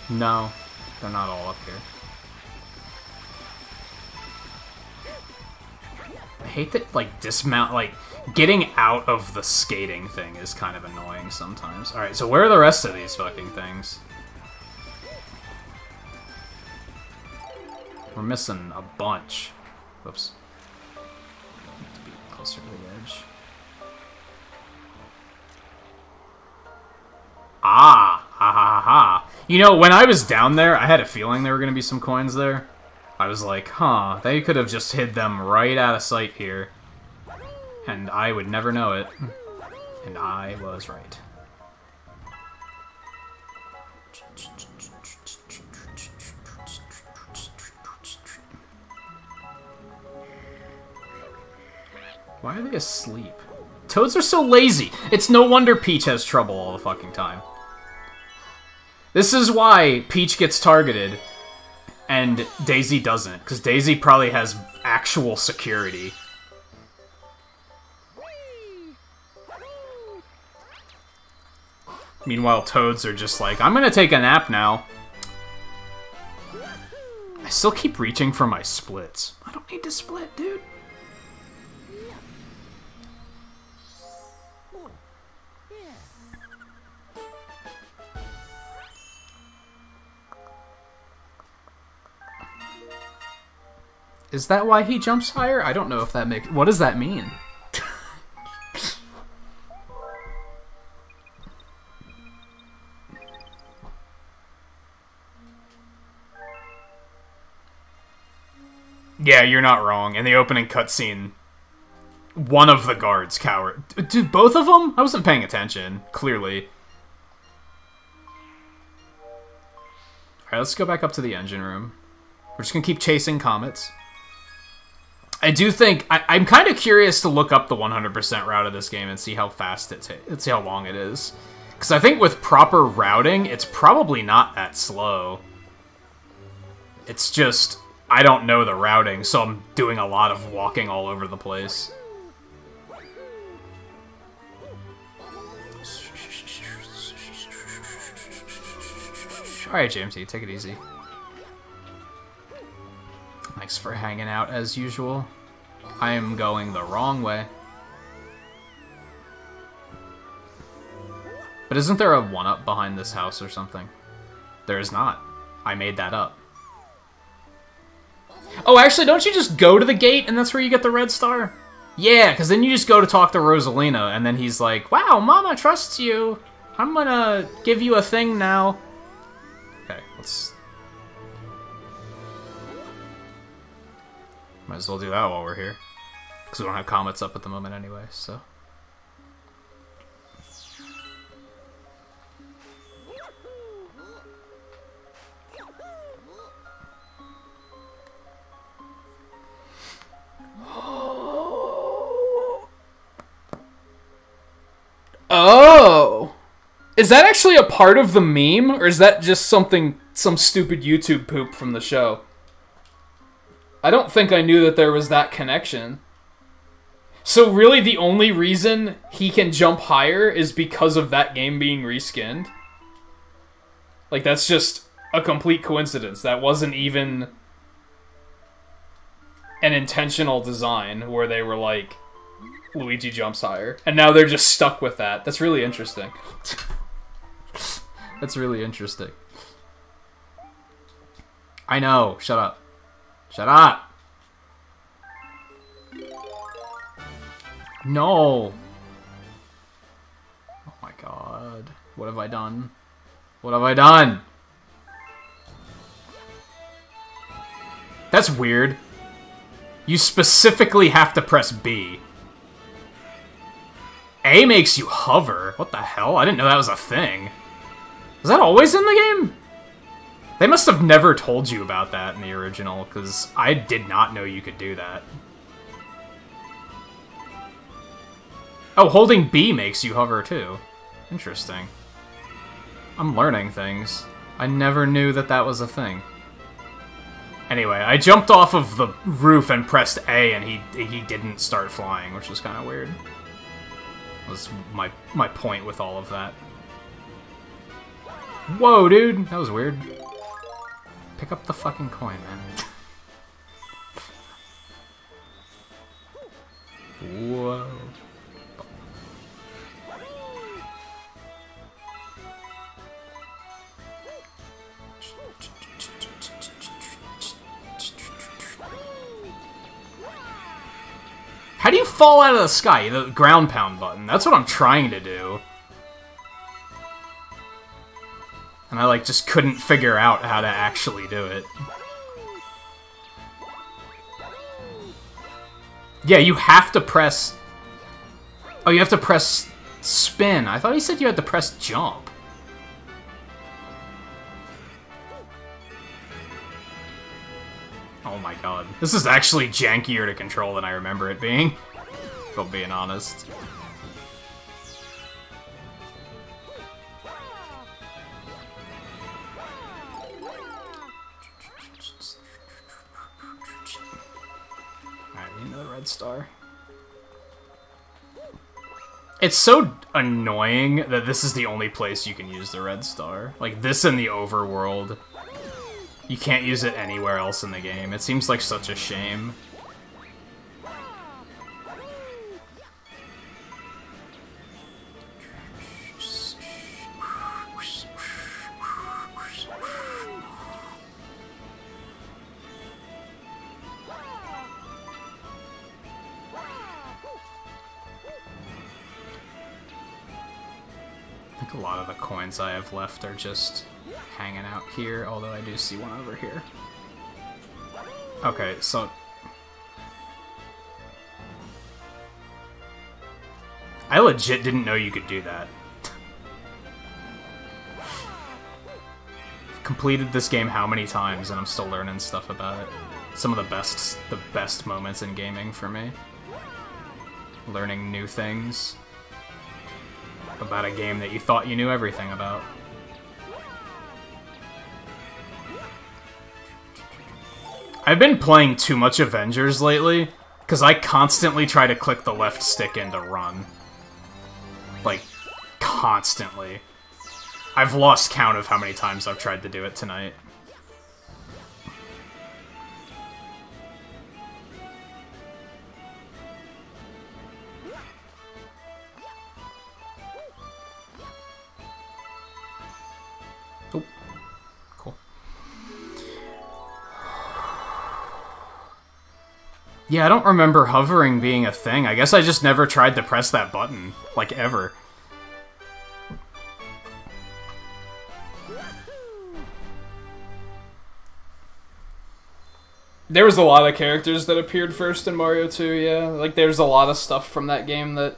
No, they're not all up here. I hate that, like, dismount, like, getting out of the skating thing is kind of annoying sometimes. Alright, so where are the rest of these fucking things? We're missing a bunch. Whoops. Need to be closer to the edge. Ah! Ha ha ha ha. You know, when I was down there, I had a feeling there were going to be some coins there. I was like, huh, they could have just hid them right out of sight here. And I would never know it. And I was right. Why are they asleep? Toads are so lazy! It's no wonder Peach has trouble all the fucking time. This is why Peach gets targeted and Daisy doesn't, because Daisy probably has actual security. Meanwhile, toads are just like, I'm gonna take a nap now. I still keep reaching for my splits. I don't need to split, dude. Is that why he jumps higher? I don't know if that makes... What does that mean? Yeah, you're not wrong. In the opening cutscene, one of the guards cowered. Dude, both of them? I wasn't paying attention, clearly. Alright, let's go back up to the engine room. We're just gonna keep chasing comets. I do think... I'm kind of curious to look up the 100% route of this game and see how fast it takes. See how long it is. Because I think with proper routing, it's probably not that slow. It's just... I don't know the routing, so I'm doing a lot of walking all over the place. Alright, JMT, take it easy. Thanks for hanging out, as usual. I am going the wrong way. But isn't there a 1-up behind this house or something? There is not. I made that up. Oh, actually, don't you just go to the gate and that's where you get the red star? Yeah, because then you just go to talk to Rosalina, and then he's like, wow, Mama trusts you. I'm gonna give you a thing now. Okay, let's... Might as well do that while we're here. Because we don't have comets up at the moment anyway, so... Oh! Is that actually a part of the meme, or is that just something, some stupid YouTube poop from the show? I don't think I knew that there was that connection. So really the only reason he can jump higher is because of that game being reskinned? Like, that's just a complete coincidence. That wasn't even an intentional design where they were like, Luigi jumps higher. And now they're just stuck with that. That's really interesting. That's really interesting. I know. Shut up. Shut up! No! Oh my god. What have I done? What have I done? That's weird. You specifically have to press B. A makes you hover. What the hell? I didn't know that was a thing. Was that always in the game? They must have never told you about that in the original, because I did not know you could do that. Oh, holding B makes you hover too. Interesting. I'm learning things. I never knew that that was a thing. Anyway, I jumped off of the roof and pressed A, and he didn't start flying, which was kind of weird. Was my point with all of that. Whoa, dude! That was weird. Pick up the fucking coin, man. Whoa. How do you fall out of the sky? The ground pound button. That's what I'm trying to do. And I, like, just couldn't figure out how to actually do it. Yeah, you have to press... Oh, you have to press spin. I thought he said you had to press jump. Oh my god. This is actually jankier to control than I remember it being. If I'm being honest. Alright, we need another red star. It's so annoying that this is the only place you can use the red star. Like, this in the overworld. You can't use it anywhere else in the game. It seems like such a shame. I think a lot of the coins I have left are just hanging out here, although I do see one over here. Okay, so... I legit didn't know you could do that. I've completed this game how many times, and I'm still learning stuff about it. Some of the best moments in gaming for me. Learning new things about a game that you thought you knew everything about. I've been playing too much Avengers lately, because I constantly try to click the left stick in to run. Like, constantly. I've lost count of how many times I've tried to do it tonight. Oh, cool. Yeah, I don't remember hovering being a thing. I guess I just never tried to press that button, like, ever. There was a lot of characters that appeared first in Mario 2, yeah. Like, there's a lot of stuff from that game that...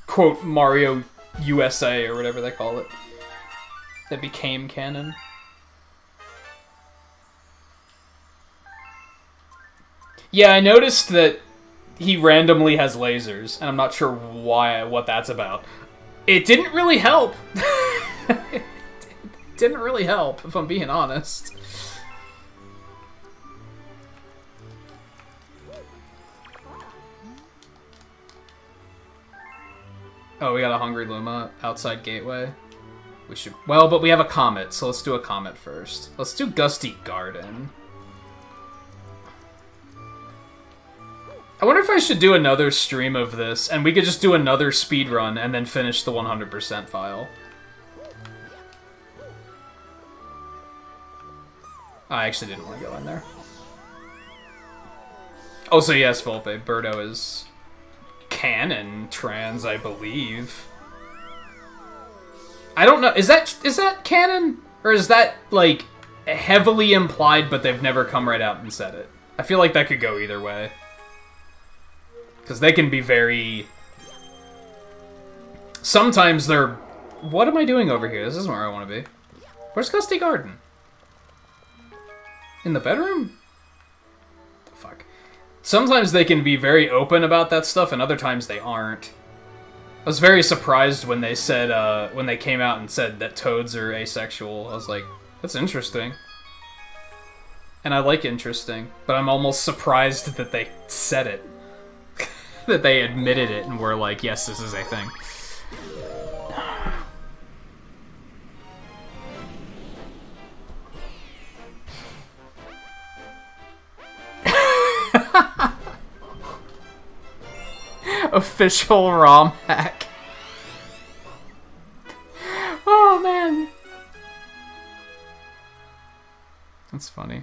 quote, Mario USA, or whatever they call it. That became canon. Yeah, I noticed that he randomly has lasers, and I'm not sure what that's about. It didn't really help. It didn't really help, if I'm being honest. Oh, we got a Hungry Luma outside Gateway. We should... Well, but we have a Comet, so let's do a Comet first. Let's do Gusty Garden. I wonder if I should do another stream of this, and we could just do another speedrun and then finish the 100% file. I actually didn't want to go in there. Oh, so yes, Volpe, Birdo is canon trans, I believe. I don't know, is that canon? Or is that, like, heavily implied, but they've never come right out and said it? I feel like that could go either way. Because they can be very... Sometimes they're... What am I doing over here? This isn't where I want to be. Where's Gusty Garden? In the bedroom? The fuck. Sometimes they can be very open about that stuff, and other times they aren't. I was very surprised when they said, when they came out and said that toads are asexual. I was like, that's interesting. And I like interesting, but I'm almost surprised that they said it. That they admitted it and were like, yes, this is a thing. Official ROM hack. Oh, man. That's funny.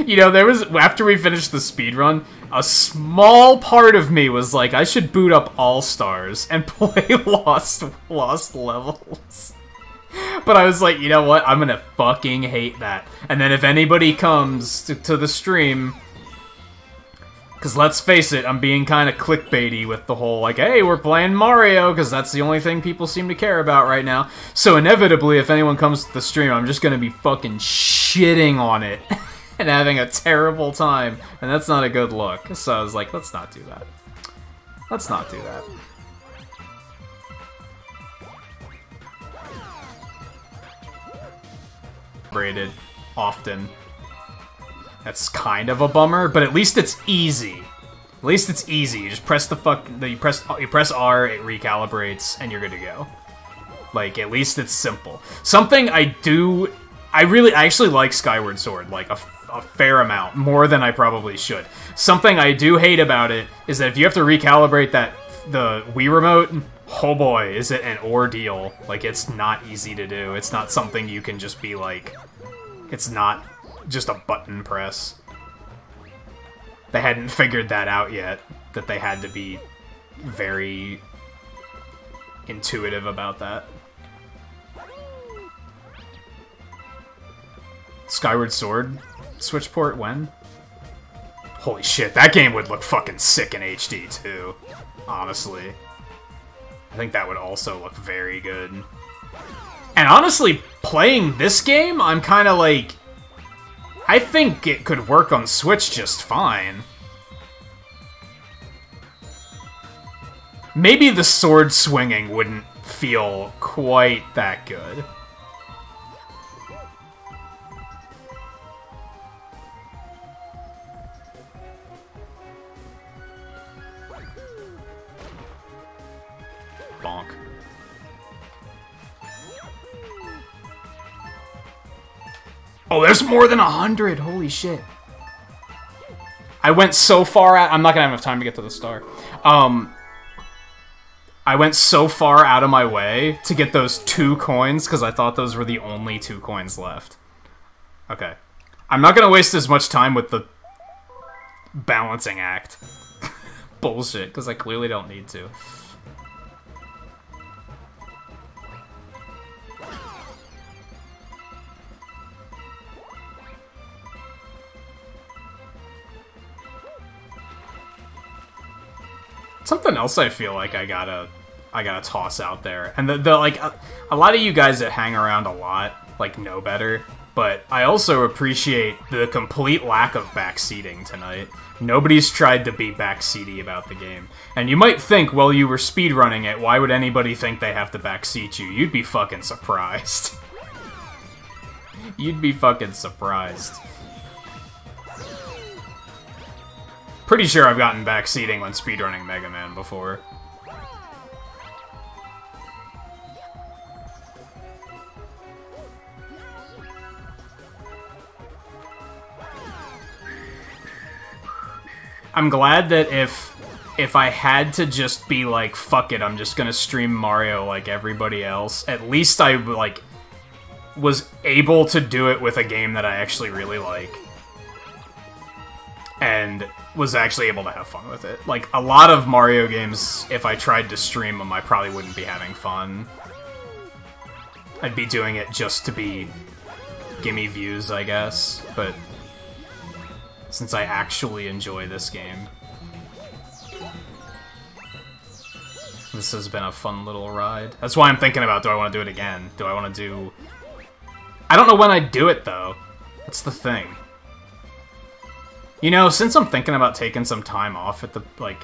You know, there was, after we finished the speedrun, a small part of me was like, I should boot up All-Stars and play Lost Levels. But I was like, you know what, I'm gonna fucking hate that. And then if anybody comes to the stream... Because let's face it, I'm being kind of clickbaity with the whole, like, hey, we're playing Mario, because that's the only thing people seem to care about right now. So inevitably, if anyone comes to the stream, I'm just gonna be fucking shitting on it. And having a terrible time, and that's not a good look. So I was like, let's not do that. Let's not do that. Braided often. That's kind of a bummer, but at least it's easy. At least it's easy. You just press you press R, it recalibrates, and you're good to go. Like, at least it's simple. Something I actually like Skyward Sword, like, a fair amount, more than I probably should. Something I do hate about it is that if you have to recalibrate the Wii Remote, oh boy, is it an ordeal. Like, it's not easy to do. It's not something you can just be like... It's not just a button press. They hadn't figured that out yet, that they had to be very intuitive about that. Skyward Sword Switch port when? Holy shit, that game would look fucking sick in HD too, honestly. I think that would also look very good. And honestly, playing this game, I'm kind of like... I think it could work on Switch just fine. Maybe the sword swinging wouldn't feel quite that good. Bonk. Oh, there's more than 100! Holy shit. I went so far out... I'm not gonna have enough time to get to the star. I went so far out of my way to get those 2 coins, because I thought those were the only 2 coins left. Okay. I'm not gonna waste as much time with the balancing act. Bullshit, because I clearly don't need to. Something else I feel like I gotta toss out there, and the like a lot of you guys that hang around a lot like know better, but I also appreciate the complete lack of backseating tonight. Nobody's tried to be backseaty about the game, and you might think, well, you were speedrunning it, why would anybody think they have to backseat you? You'd be fucking surprised. You'd be fucking surprised. Pretty sure I've gotten backseating when speedrunning Mega Man before. I'm glad that if I had to just be like, fuck it, I'm just gonna stream Mario like everybody else, at least I, like, was able to do it with a game that I actually really like. And was actually able to have fun with it. Like, a lot of Mario games, if I tried to stream them, I probably wouldn't be having fun. I'd be doing it just to be... gimme views, I guess. But... since I actually enjoy this game... this has been a fun little ride. That's why I'm thinking about, do I want to do it again? Do I want to do... I don't know when I'd do it, though. That's the thing. You know, since I'm thinking about taking some time off at the, like,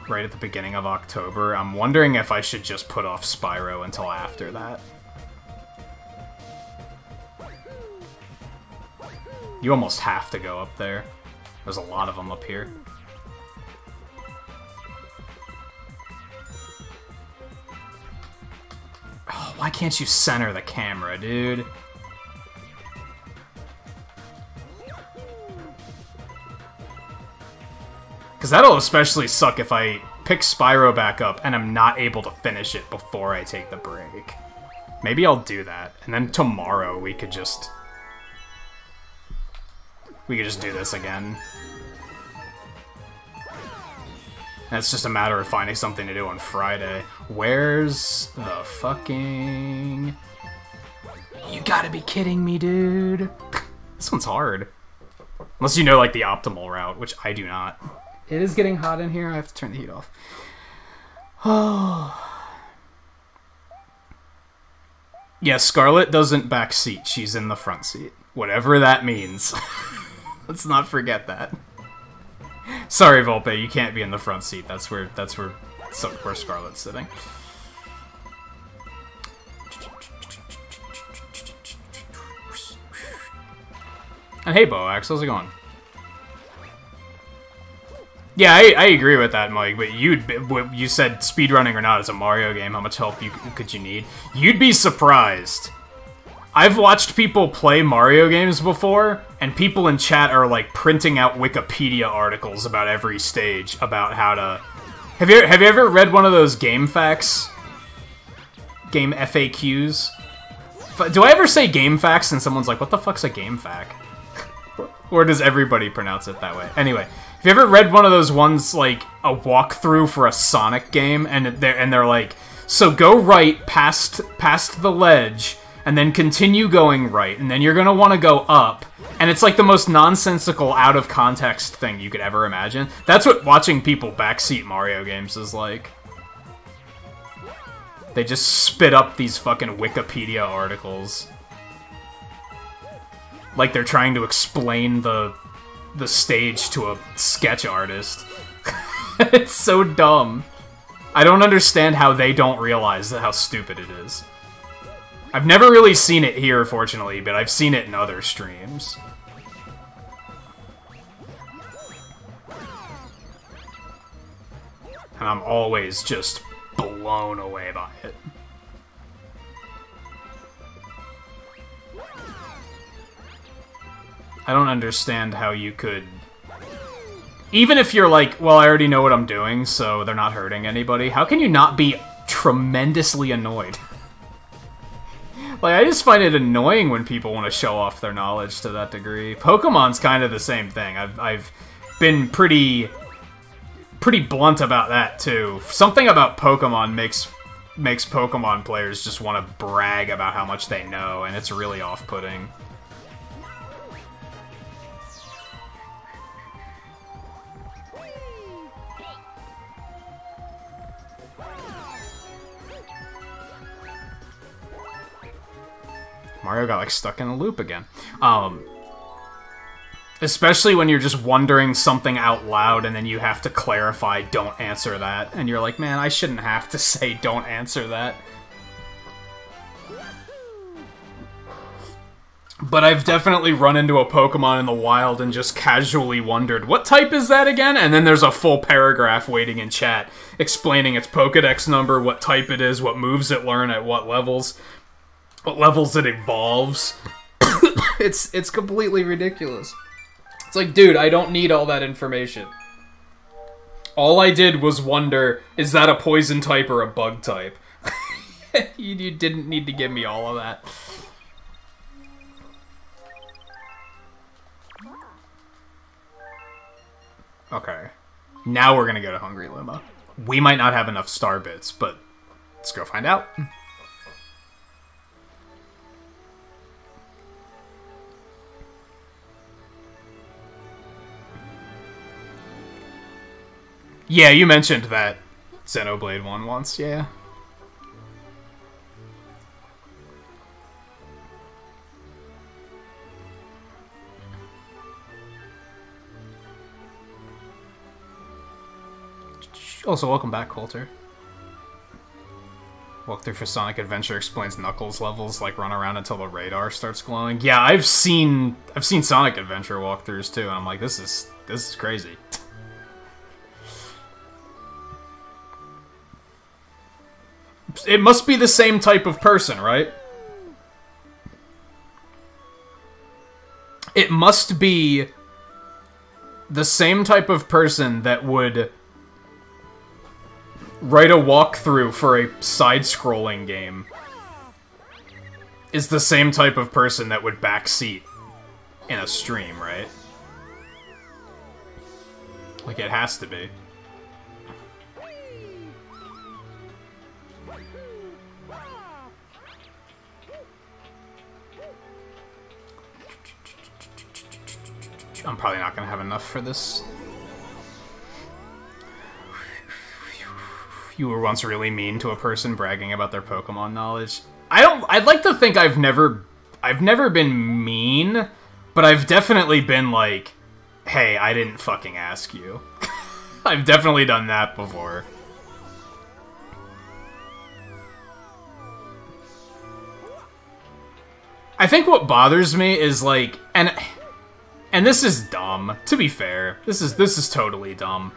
right at the beginning of October, I'm wondering if I should just put off Spyro until after that. You almost have to go up there. There's a lot of them up here. Oh, why can't you center the camera, dude? Because that'll especially suck if I pick Spyro back up and I'm not able to finish it before I take the break. Maybe I'll do that, and then tomorrow we could just do this again. And it's just a matter of finding something to do on Friday. Where's the fucking... You gotta be kidding me, dude. This one's hard. Unless you know, like, the optimal route, which I do not. It is getting hot in here. I have to turn the heat off. Oh. Yeah, Scarlet doesn't backseat. She's in the front seat. Whatever that means. Let's not forget that. Sorry, Volpe, you can't be in the front seat. That's where Scarlet's sitting. And hey, Boax, how's it going? Yeah, I agree with that, Mike, but you said speedrunning or not, it's a Mario game, how much help could you need? You'd be surprised. I've watched people play Mario games before, and people in chat are, like, printing out Wikipedia articles about every stage, about how to... Have you ever read one of those game facts? Game FAQs? Do I ever say game facts and someone's like, what the fuck's a game fact? Or does everybody pronounce it that way? Anyway. Have you ever read one of those ones, like, a walkthrough for a Sonic game, and they're like, so go right past the ledge, and then continue going right, and then you're gonna want to go up, and it's like the most nonsensical, out-of-context thing you could ever imagine. That's what watching people backseat Mario games is like. They just spit up these fucking Wikipedia articles. Like they're trying to explain the stage to a sketch artist. It's so dumb. I don't understand how they don't realize how stupid it is. I've never really seen it here, fortunately, but I've seen it in other streams. And I'm always just blown away by it. I don't understand how you could... Even if you're like, well, I already know what I'm doing, so they're not hurting anybody, how can you not be tremendously annoyed? Like, I just find it annoying when people want to show off their knowledge to that degree. Pokemon's kind of the same thing. I've been pretty blunt about that, too. Something about Pokemon makes Pokemon players just want to brag about how much they know, and it's really off-putting. Mario got, like, stuck in a loop again. Especially when you're just wondering something out loud and then you have to clarify, don't answer that. And you're like, man, I shouldn't have to say, don't answer that. But I've definitely run into a Pokemon in the wild and just casually wondered, what type is that again? And then there's a full paragraph waiting in chat explaining its Pokedex number, what type it is, what moves it learn at what levels it evolves. It's completely ridiculous. It's like, dude, I don't need all that information. All I did was wonder, is that a poison type or a bug type? You didn't need to give me all of that. Okay. Now we're gonna go to Hungry Luma. We might not have enough star bits, but let's go find out. Yeah, you mentioned that Xenoblade one once, yeah. Also, welcome back, Coulter. Walkthrough for Sonic Adventure explains Knuckles levels, like run around until the radar starts glowing. Yeah, I've seen Sonic Adventure walkthroughs too, and I'm like, this is crazy. It must be the same type of person, right? It must be the same type of person that would write a walkthrough for a side-scrolling game. Is the same type of person that would backseat in a stream, right? Like, it has to be. I'm probably not gonna have enough for this. You were once really mean to a person bragging about their Pokemon knowledge. I'd like to think I've never been mean, but I've definitely been like, hey, I didn't fucking ask you. I've definitely done that before. I think what bothers me is like, and and this is dumb, to be fair. This is totally dumb.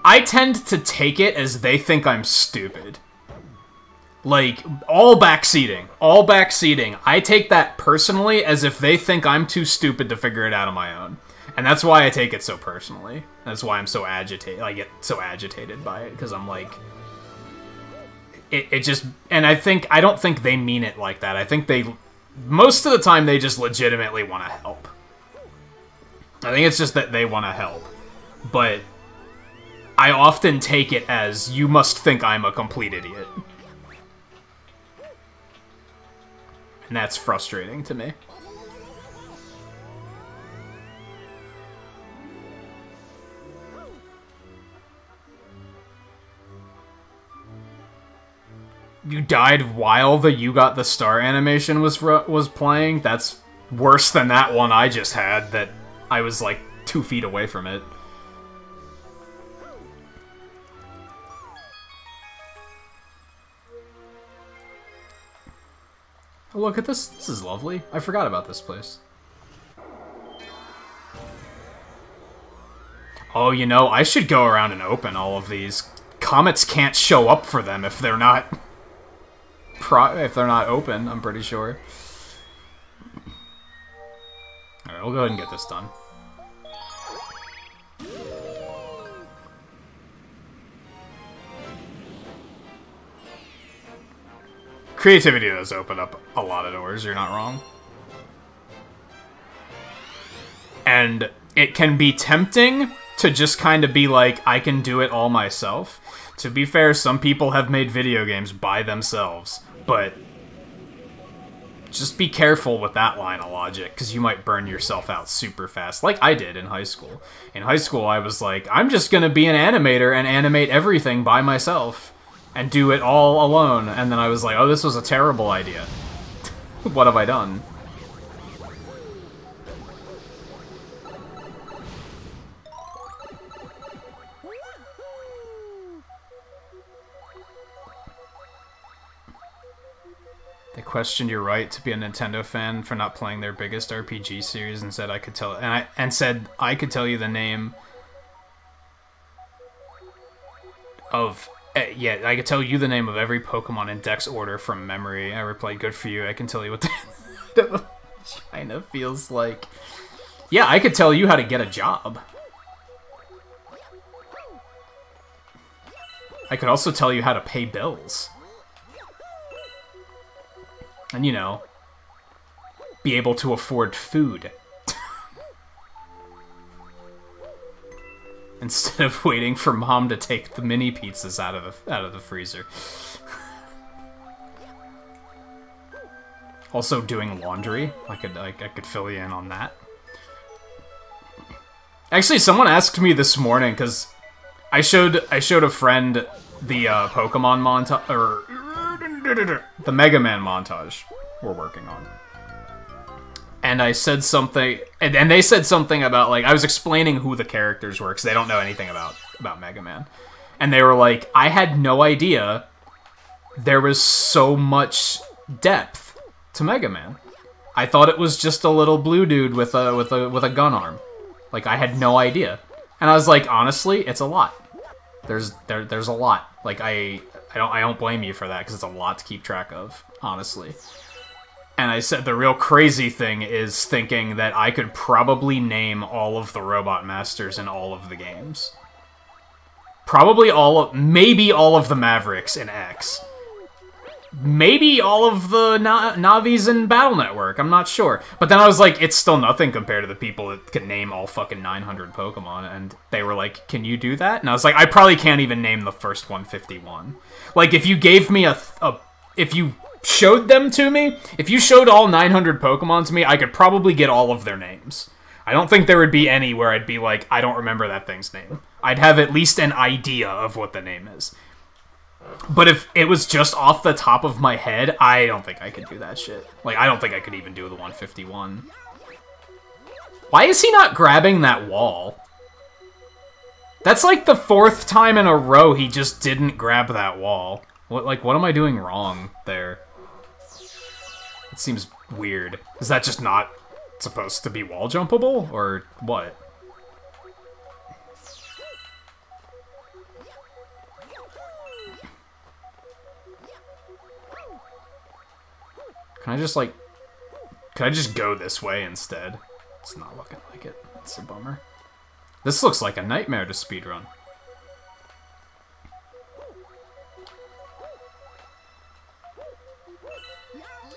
I tend to take it as they think I'm stupid. Like, all backseating. All backseating. I take that personally as if they think I'm too stupid to figure it out on my own. And that's why I take it so personally. That's why I'm so agitated. I get so agitated by it, because I'm like... It just... And I don't think they mean it like that. I think they... Most of the time, they just legitimately want to help. I think it's just that they want to help. But... I often take it as, you must think I'm a complete idiot. And that's frustrating to me. You died while the You Got the Star animation was playing? That's worse than that one I just had that I was like 2 feet away from it. Oh, look at this. This is lovely. I forgot about this place. Oh, you know, I should go around and open all of these. Comets can't show up for them if they're not... if they're not open, I'm pretty sure. Alright, we'll go ahead and get this done. Creativity does open up a lot of doors, you're not wrong. And it can be tempting to just kind of be like, I can do it all myself. To be fair, some people have made video games by themselves, but just be careful with that line of logic, because you might burn yourself out super fast, like I did in high school. In high school, I was like, I'm just gonna be an animator and animate everything by myself. And do it all alone, and then I was like, oh, this was a terrible idea. What have I done? They questioned your right to be a Nintendo fan for not playing their biggest RPG series, and said I could tell I could tell you the name of... Yeah, I could tell you the name of every Pokemon in Dex order from memory. I replayed, good for you. I can tell you what the China feels like. Yeah, I could tell you how to get a job. I could also tell you how to pay bills. And, you know, be able to afford food. Instead of waiting for Mom to take the mini pizzas out of the freezer. Also doing laundry. I could fill you in on that. Actually, someone asked me this morning because I showed a friend the Pokemon montage, or the Mega Man montage we're working on. And I said something, and they said something about, like, I was explaining who the characters were, because they don't know anything about Mega Man. And they were like, I had no idea there was so much depth to Mega Man. I thought it was just a little blue dude with a gun arm. Like, I had no idea. And I was like, honestly, it's a lot. There's a lot. Like, I don't blame you for that, because it's a lot to keep track of, honestly. And I said the real crazy thing is thinking that I could probably name all of the Robot Masters in all of the games. Probably maybe all of the Mavericks in X. Maybe all of the Navis in Battle Network, I'm not sure. But then I was like, it's still nothing compared to the people that can name all fucking 900 Pokemon. And they were like, can you do that? And I was like, I probably can't even name the first 151. Like, if you gave me if you showed them to me, if you showed all 900 Pokemon to me, I could probably get all of their names. I don't think there would be any where I'd be like, I don't remember that thing's name. I'd have at least an idea of what the name is. But if it was just off the top of my head, I don't think I could do that shit. Like, I don't think I could even do the 151. Why is he not grabbing that wall? That's like the 4th time in a row he just didn't grab that wall. What am I doing wrong there? It seems weird. Is that just not supposed to be wall jumpable, or what? Can I just, like... Can I just go this way instead? It's not looking like it. That's a bummer. This looks like a nightmare to speedrun.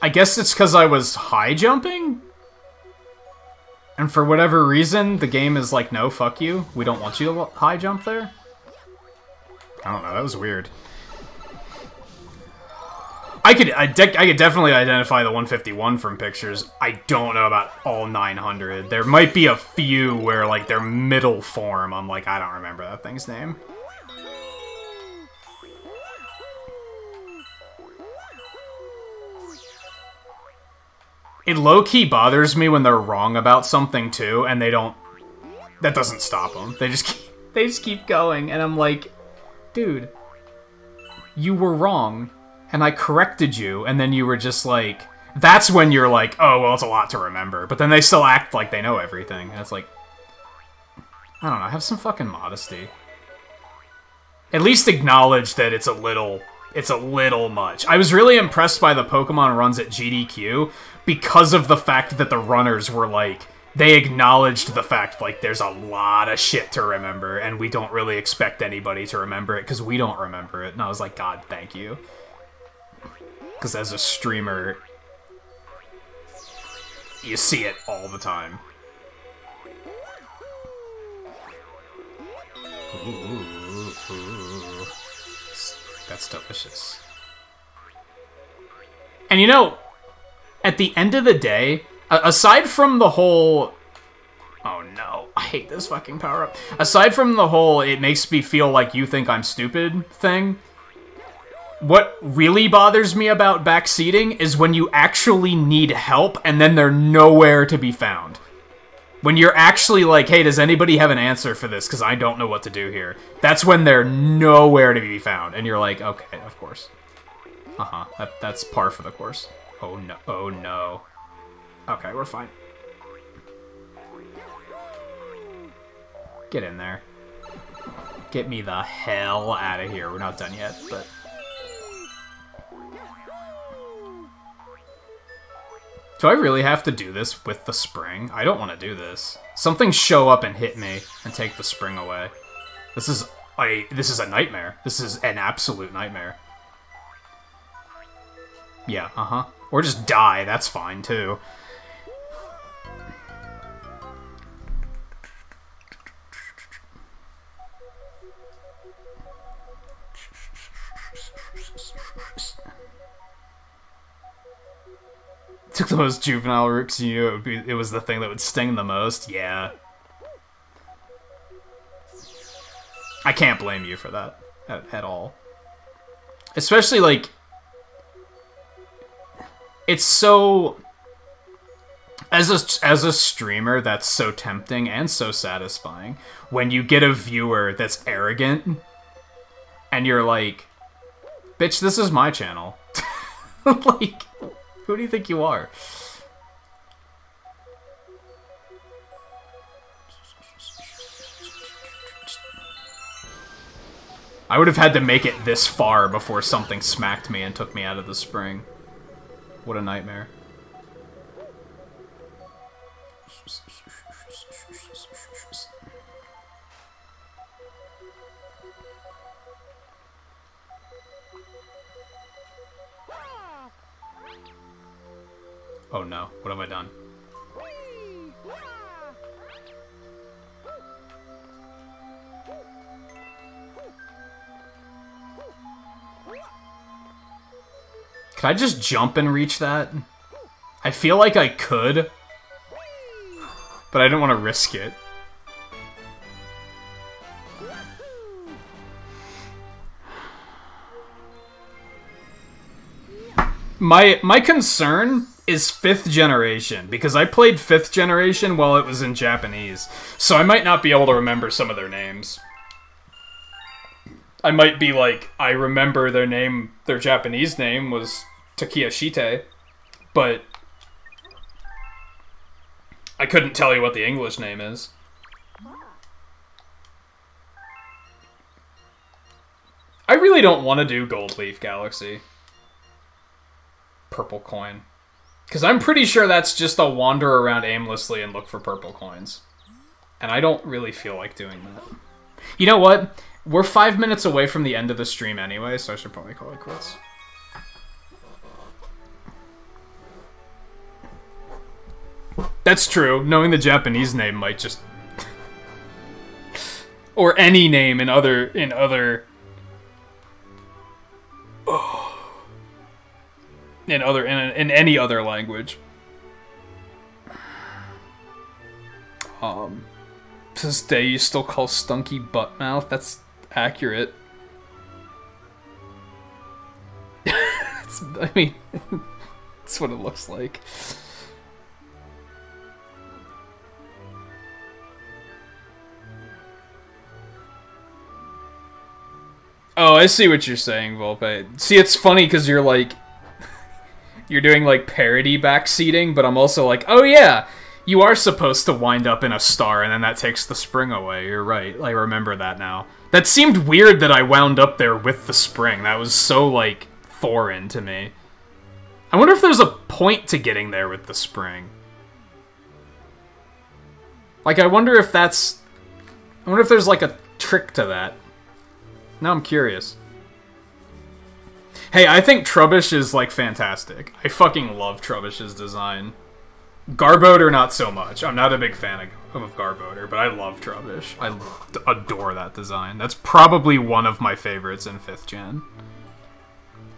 I guess it's because I was high jumping? And for whatever reason, the game is like, no, fuck you. We don't want you to high jump there. I don't know, that was weird. I could definitely identify the 151 from pictures. I don't know about all 900. There might be a few where, like, their middle form, I'm like, I don't remember that thing's name. It low-key bothers me when they're wrong about something, too, and they don't... That doesn't stop them. They just keep going, and I'm like, dude, you were wrong, and I corrected you, and then you were just like... That's when you're like, oh, well, it's a lot to remember. But then they still act like they know everything, and it's like... I don't know, have some fucking modesty. At least acknowledge that it's a little much. I was really impressed by the Pokemon runs at GDQ because of the fact that the runners were like, they acknowledged the fact, like, there's a lot of shit to remember, and we don't really expect anybody to remember it because we don't remember it. And I was like, God, thank you. Because as a streamer, you see it all the time. Ooh. That's delicious. And you know, at the end of the day, aside from the whole... Oh no, I hate this fucking power-up. Aside from the whole, it makes me feel like you think I'm stupid thing, what really bothers me about backseating is when you actually need help and then they're nowhere to be found. When you're actually like, hey, does anybody have an answer for this? Because I don't know what to do here. That's when they're nowhere to be found. And you're like, okay, of course. Uh-huh. That's par for the course. Oh, no. Oh, no. Okay, we're fine. Get in there. Get me the hell out of here. We're not done yet, but... Do I really have to do this with the spring? I don't want to do this. Something show up and hit me and take the spring away. This is a nightmare. This is an absolute nightmare. Yeah, uh-huh. Or just die, that's fine too. Took the most juvenile route because you knew it was the thing that would sting the most. Yeah. I can't blame you for that at all. Especially, like... It's so... As a streamer, that's so tempting and so satisfying. When you get a viewer that's arrogant, and you're like, bitch, this is my channel. Like... Who do you think you are? I would have had to make it this far before something smacked me and took me out of the spring. What a nightmare. Oh no, what have I done? Could I just jump and reach that? I feel like I could, but I didn't want to risk it. My concern is 5th generation, because I played 5th generation while it was in Japanese, so I might not be able to remember some of their names. I might be like, I remember their name, their Japanese name was Takiya Shite, but I couldn't tell you what the English name is. I really don't want to do Gold Leaf Galaxy. Purple coin. Because I'm pretty sure that's just a wander around aimlessly and look for purple coins. And I don't really feel like doing that. You know what? We're 5 minutes away from the end of the stream anyway, so I should probably call it quits. That's true. Knowing the Japanese name might just... or any name in any other language. To this day, you still call Stunky Buttmouth? That's accurate. I mean, that's what it looks like. Oh, I see what you're saying, Volpe. See, it's funny because you're like... you're doing, like, parody backseating, but I'm also like, oh yeah, you are supposed to wind up in a star, and then that takes the spring away. You're right. I remember that now. That seemed weird that I wound up there with the spring. That was so, like, foreign to me. I wonder if there's a point to getting there with the spring. Like, I wonder if that's... I wonder if there's, like, a trick to that. Now I'm curious. Hey, I think Trubbish is, like, fantastic. I fucking love Trubbish's design. Garbodor, not so much. I'm not a big fan of Garbodor, but I love Trubbish. I adore that design. That's probably one of my favorites in 5th gen.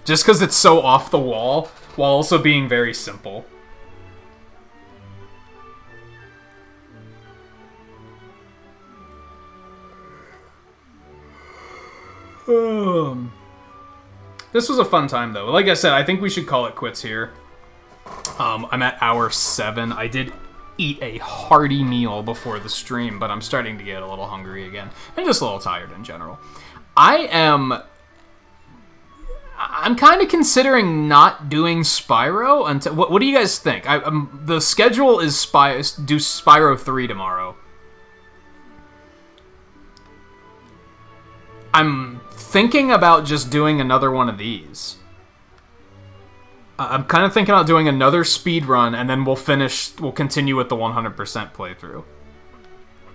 Just because it's so off the wall, while also being very simple. This was a fun time, though. Like I said, I think we should call it quits here. I'm at hour 7. I did eat a hearty meal before the stream, but I'm starting to get a little hungry again. And just a little tired in general. I'm kind of considering not doing Spyro until... What do you guys think? The schedule is do Spyro 3 tomorrow. I'm thinking about just doing another one of these. I'm kind of thinking about doing another speed run, and then we'll continue with the 100% playthrough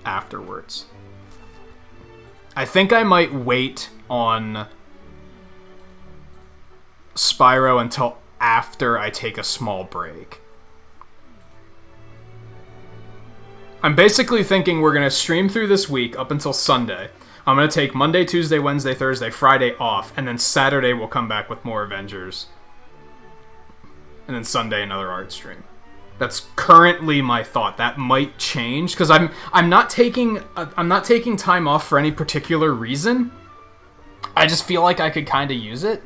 afterwards. I think I might wait on Spyro until after I take a small break. I'm basically thinking we're going to stream through this week up until Sunday. I'm going to take Monday, Tuesday, Wednesday, Thursday, Friday off, and then Saturday we'll come back with more Avengers. And then Sunday another art stream. That's currently my thought. That might change because I'm not taking time off for any particular reason. I just feel like I could kind of use it.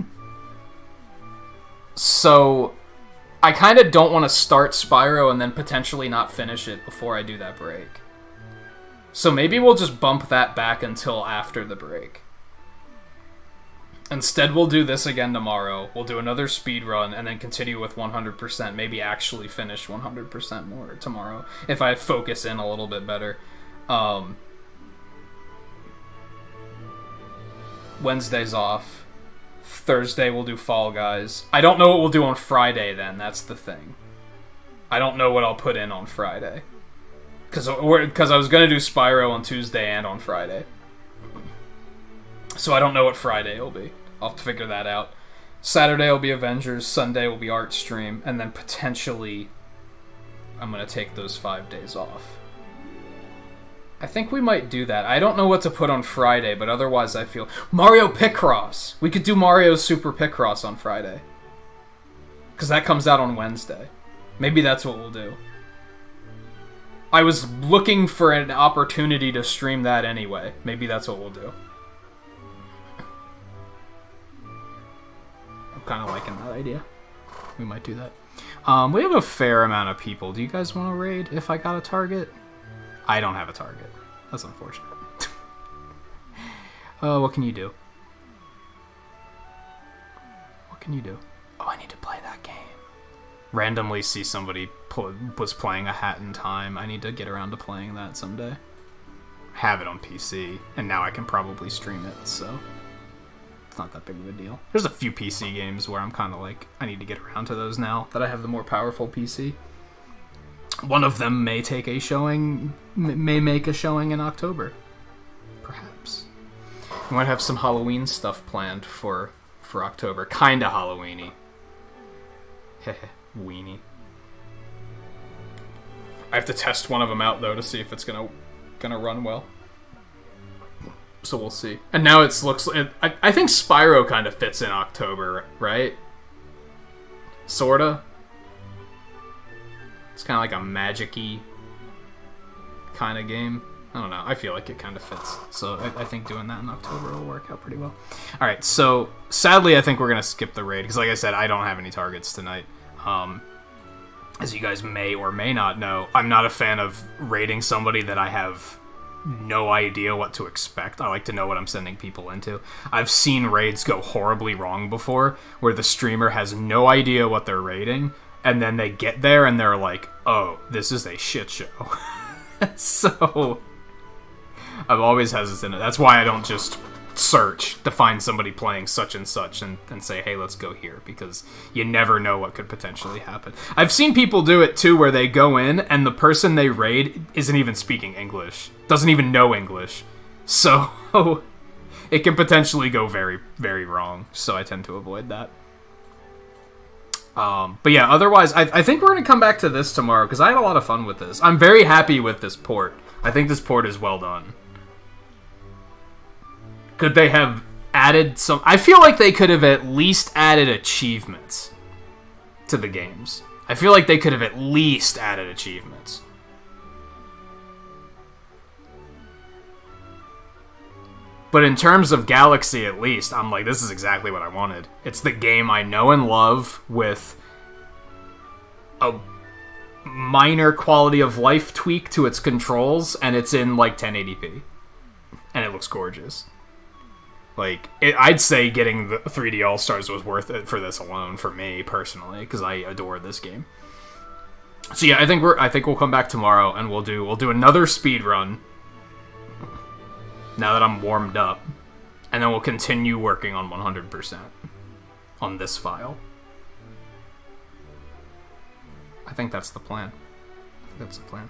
So I kind of don't want to start Spyro and then potentially not finish it before I do that break. So maybe we'll just bump that back until after the break. Instead, we'll do this again tomorrow. We'll do another speed run and then continue with 100%. Maybe actually finish 100% more tomorrow if I focus in a little bit better. Wednesday's off. Thursday we'll do Fall Guys. I don't know what we'll do on Friday then. That's the thing. I don't know what I'll put in on Friday. Because I was going to do Spyro on Tuesday and on Friday. So I don't know what Friday will be. I'll have to figure that out. Saturday will be Avengers, Sunday will be Art Stream, and then potentially I'm going to take those 5 days off. I think we might do that. I don't know what to put on Friday, but otherwise I feel... Mario Picross! We could do Mario Super Picross on Friday. Because that comes out on Wednesday. Maybe that's what we'll do. I was looking for an opportunity to stream that anyway. Maybe that's what we'll do. I'm kind of liking that idea. We might do that. We have a fair amount of people. Do you guys want to raid if I got a target? I don't have a target. That's unfortunate. What can you do? What can you do? Oh, I need to play that game. randomly see somebody was playing A Hat in Time. I need to get around to playing that someday. Have it on PC, and now I can probably stream it, so it's not that big of a deal. There's a few PC games where I'm kind of like, I need to get around to those now that I have the more powerful PC. One of them may take a showing, may make a showing in October. Perhaps. I might have some Halloween stuff planned for October. Kinda Halloween-y. Heh, weenie. I have to test one of them out though to see if it's gonna run well. So we'll see. And now it looks like I think Spyro kind of fits in October, right? Sorta. It's kind of like a magic-y kind of game. I don't know. I feel like it kind of fits. So I think doing that in October will work out pretty well. Alright, so sadly I think we're going to skip the raid. Because like I said, I don't have any targets tonight. As you guys may or may not know, I'm not a fan of raiding somebody that I have no idea what to expect. I like to know what I'm sending people into. I've seen raids go horribly wrong before, where the streamer has no idea what they're raiding, and then they get there and they're like, oh, this is a shit show. So I'm always hesitant. That's why I don't just search to find somebody playing such and such and say, hey, let's go here, because you never know what could potentially happen. I've seen people do it too, where they go in and the person they raid isn't even speaking English, doesn't even know English, so it can potentially go very, very wrong, so I tend to avoid that. But yeah, otherwise, I think we're going to come back to this tomorrow, because I had a lot of fun with this. I'm very happy with this port. I think this port is well done. Could they have added some... I feel like they could have at least added achievements to the games. I feel like they could have at least added achievements. But in terms of Galaxy, at least, I'm like, this is exactly what I wanted. It's the game I know and love with a minor quality of life tweak to its controls, and it's in, like, 1080p. And it looks gorgeous. Like, I'd say getting the 3D All-Stars was worth it for this alone, for me, personally, because I adore this game. So yeah, I think we'll come back tomorrow, and we'll do another speed run. Now that I'm warmed up, and then we'll continue working on 100% on this file. I think that's the plan. That's the plan.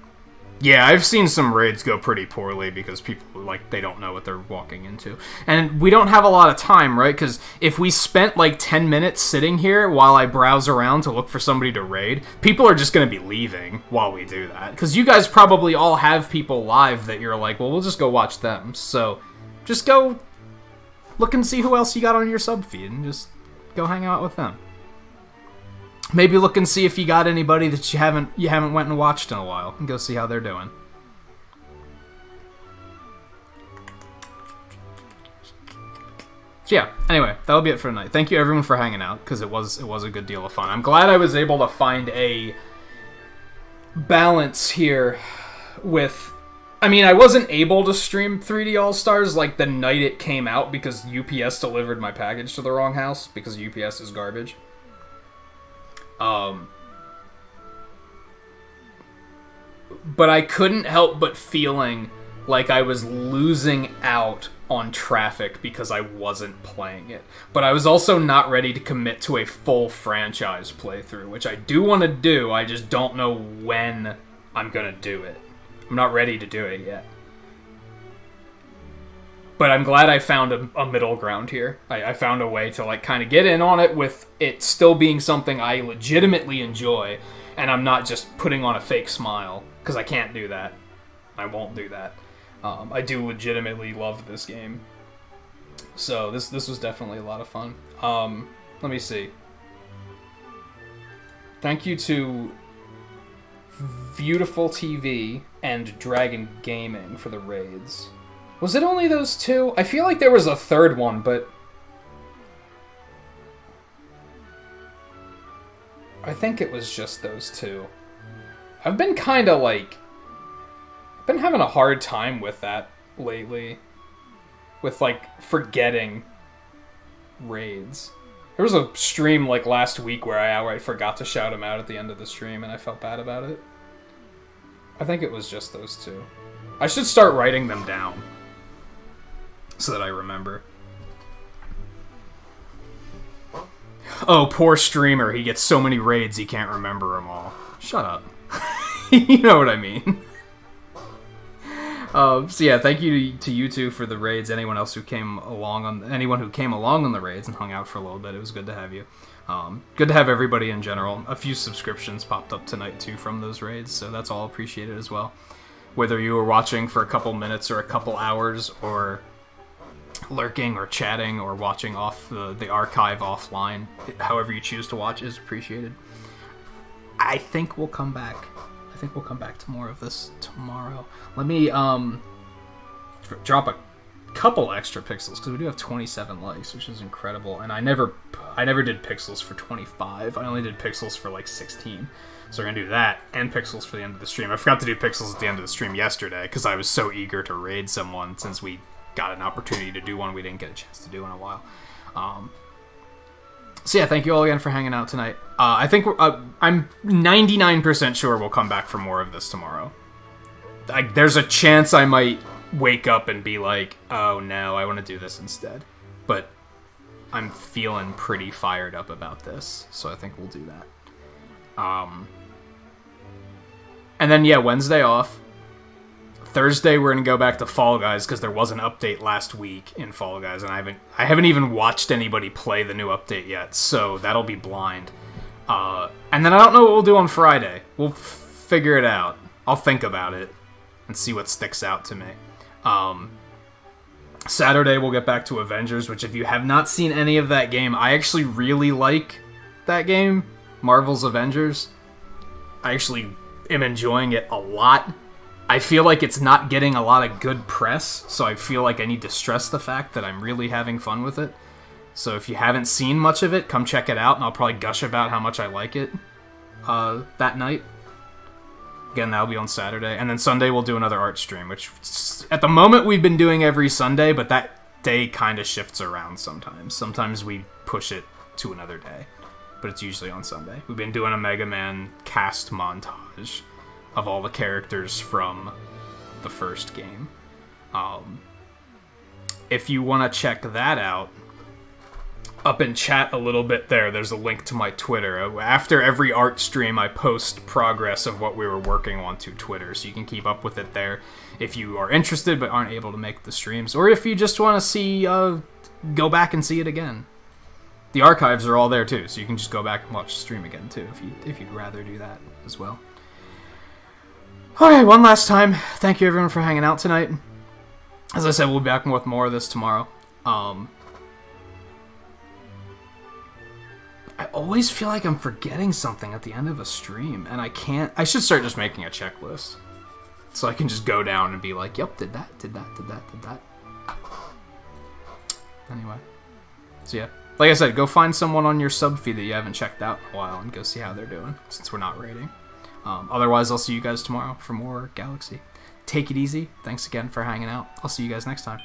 Yeah, I've seen some raids go pretty poorly because people, like, they don't know what they're walking into. And we don't have a lot of time, right? Because if we spent, like, 10 minutes sitting here while I browse around to look for somebody to raid, people are just going to be leaving while we do that. Because you guys probably all have people live that you're like, well, we'll just go watch them. So just go look and see who else you got on your sub feed and just go hang out with them. Maybe look and see if you got anybody that you haven't went and watched in a while, and go see how they're doing. So yeah, anyway, that'll be it for tonight. Thank you everyone for hanging out, because it was a good deal of fun. I'm glad I was able to find a balance here with... I mean, I wasn't able to stream 3D All-Stars like the night it came out because UPS delivered my package to the wrong house, because UPS is garbage. But I couldn't help but feeling like I was losing out on traffic because I wasn't playing it. But I was also not ready to commit to a full franchise playthrough, which I do want to do, I just don't know when I'm gonna do it. I'm not ready to do it yet. But I'm glad I found a middle ground here. I found a way to, like, kind of get in on it with it still being something I legitimately enjoy, and I'm not just putting on a fake smile, because I can't do that. I won't do that. I do legitimately love this game. So this was definitely a lot of fun. Let me see. Thank you to Beautiful TV and Dragon Gaming for the raids. Was it only those two? I feel like there was a third one, but... I think it was just those two. I've been kinda like... I've been having a hard time with that lately. With, like, forgetting raids. There was a stream like last week where I outright forgot to shout him out at the end of the stream, and I felt bad about it. I think it was just those two. I should start writing them down so that I remember. Oh, poor streamer. He gets so many raids he can't remember them all. Shut up. You know what I mean. So yeah, thank you to you two for the raids. Anyone else who came along on the raids and hung out for a little bit, it was good to have you. Good to have everybody in general. A few subscriptions popped up tonight too from those raids, so that's all appreciated as well. Whether you were watching for a couple minutes or a couple hours, or lurking or chatting or watching off the archive offline, however you choose to watch is appreciated. I think we'll come back. I think we'll come back to more of this tomorrow. Let me drop a couple extra pixels because we do have 27 likes, which is incredible. And I never did pixels for 25. I only did pixels for like 16. So we're gonna do that and pixels for the end of the stream. I forgot to do pixels at the end of the stream yesterday because I was so eager to raid someone since we got an opportunity to do one we didn't get a chance to do in a while. So yeah, thank you all again for hanging out tonight. I think I'm 99% sure we'll come back for more of this tomorrow. There's a chance I might wake up and be like, oh no, I want to do this instead. But I'm feeling pretty fired up about this, so I think we'll do that. And then yeah, Wednesday off. Thursday we're gonna go back to Fall Guys because there was an update last week in Fall Guys, and I haven't even watched anybody play the new update yet, so that'll be blind. And then I don't know what we'll do on Friday. We'll figure it out. I'll think about it and see what sticks out to me. Saturday we'll get back to Avengers, which if you have not seen any of that game, I actually really like that game, Marvel's Avengers. I actually am enjoying it a lot. I feel like it's not getting a lot of good press, so I feel like I need to stress the fact that I'm really having fun with it. So if you haven't seen much of it, come check it out, and I'll probably gush about how much I like it that night. Again, that'll be on Saturday. And then Sunday we'll do another art stream, which at the moment we've been doing every Sunday, but that day kind of shifts around sometimes. Sometimes we push it to another day, but it's usually on Sunday. We've been doing a Mega Man cast montage of all the characters from the first game. If you want to check that out, up in chat a little bit there's a link to my Twitter. After every art stream, I post progress of what we were working on to Twitter, so you can keep up with it there if you are interested but aren't able to make the streams, or if you just want to see, go back and see it again. The archives are all there too, so you can just go back and watch the stream again too, if you'd rather do that as well. Okay, one last time, thank you everyone for hanging out tonight. As I said, we'll be back with more of this tomorrow. I always feel like I'm forgetting something at the end of a stream, and I can't. I should start just making a checklist, so I can just go down and be like, yep, did that. Anyway, so yeah, like I said, go find someone on your sub feed that you haven't checked out in a while and go see how they're doing, since we're not rating. Otherwise, I'll see you guys tomorrow for more Galaxy. Take it easy. Thanks again for hanging out. I'll see you guys next time.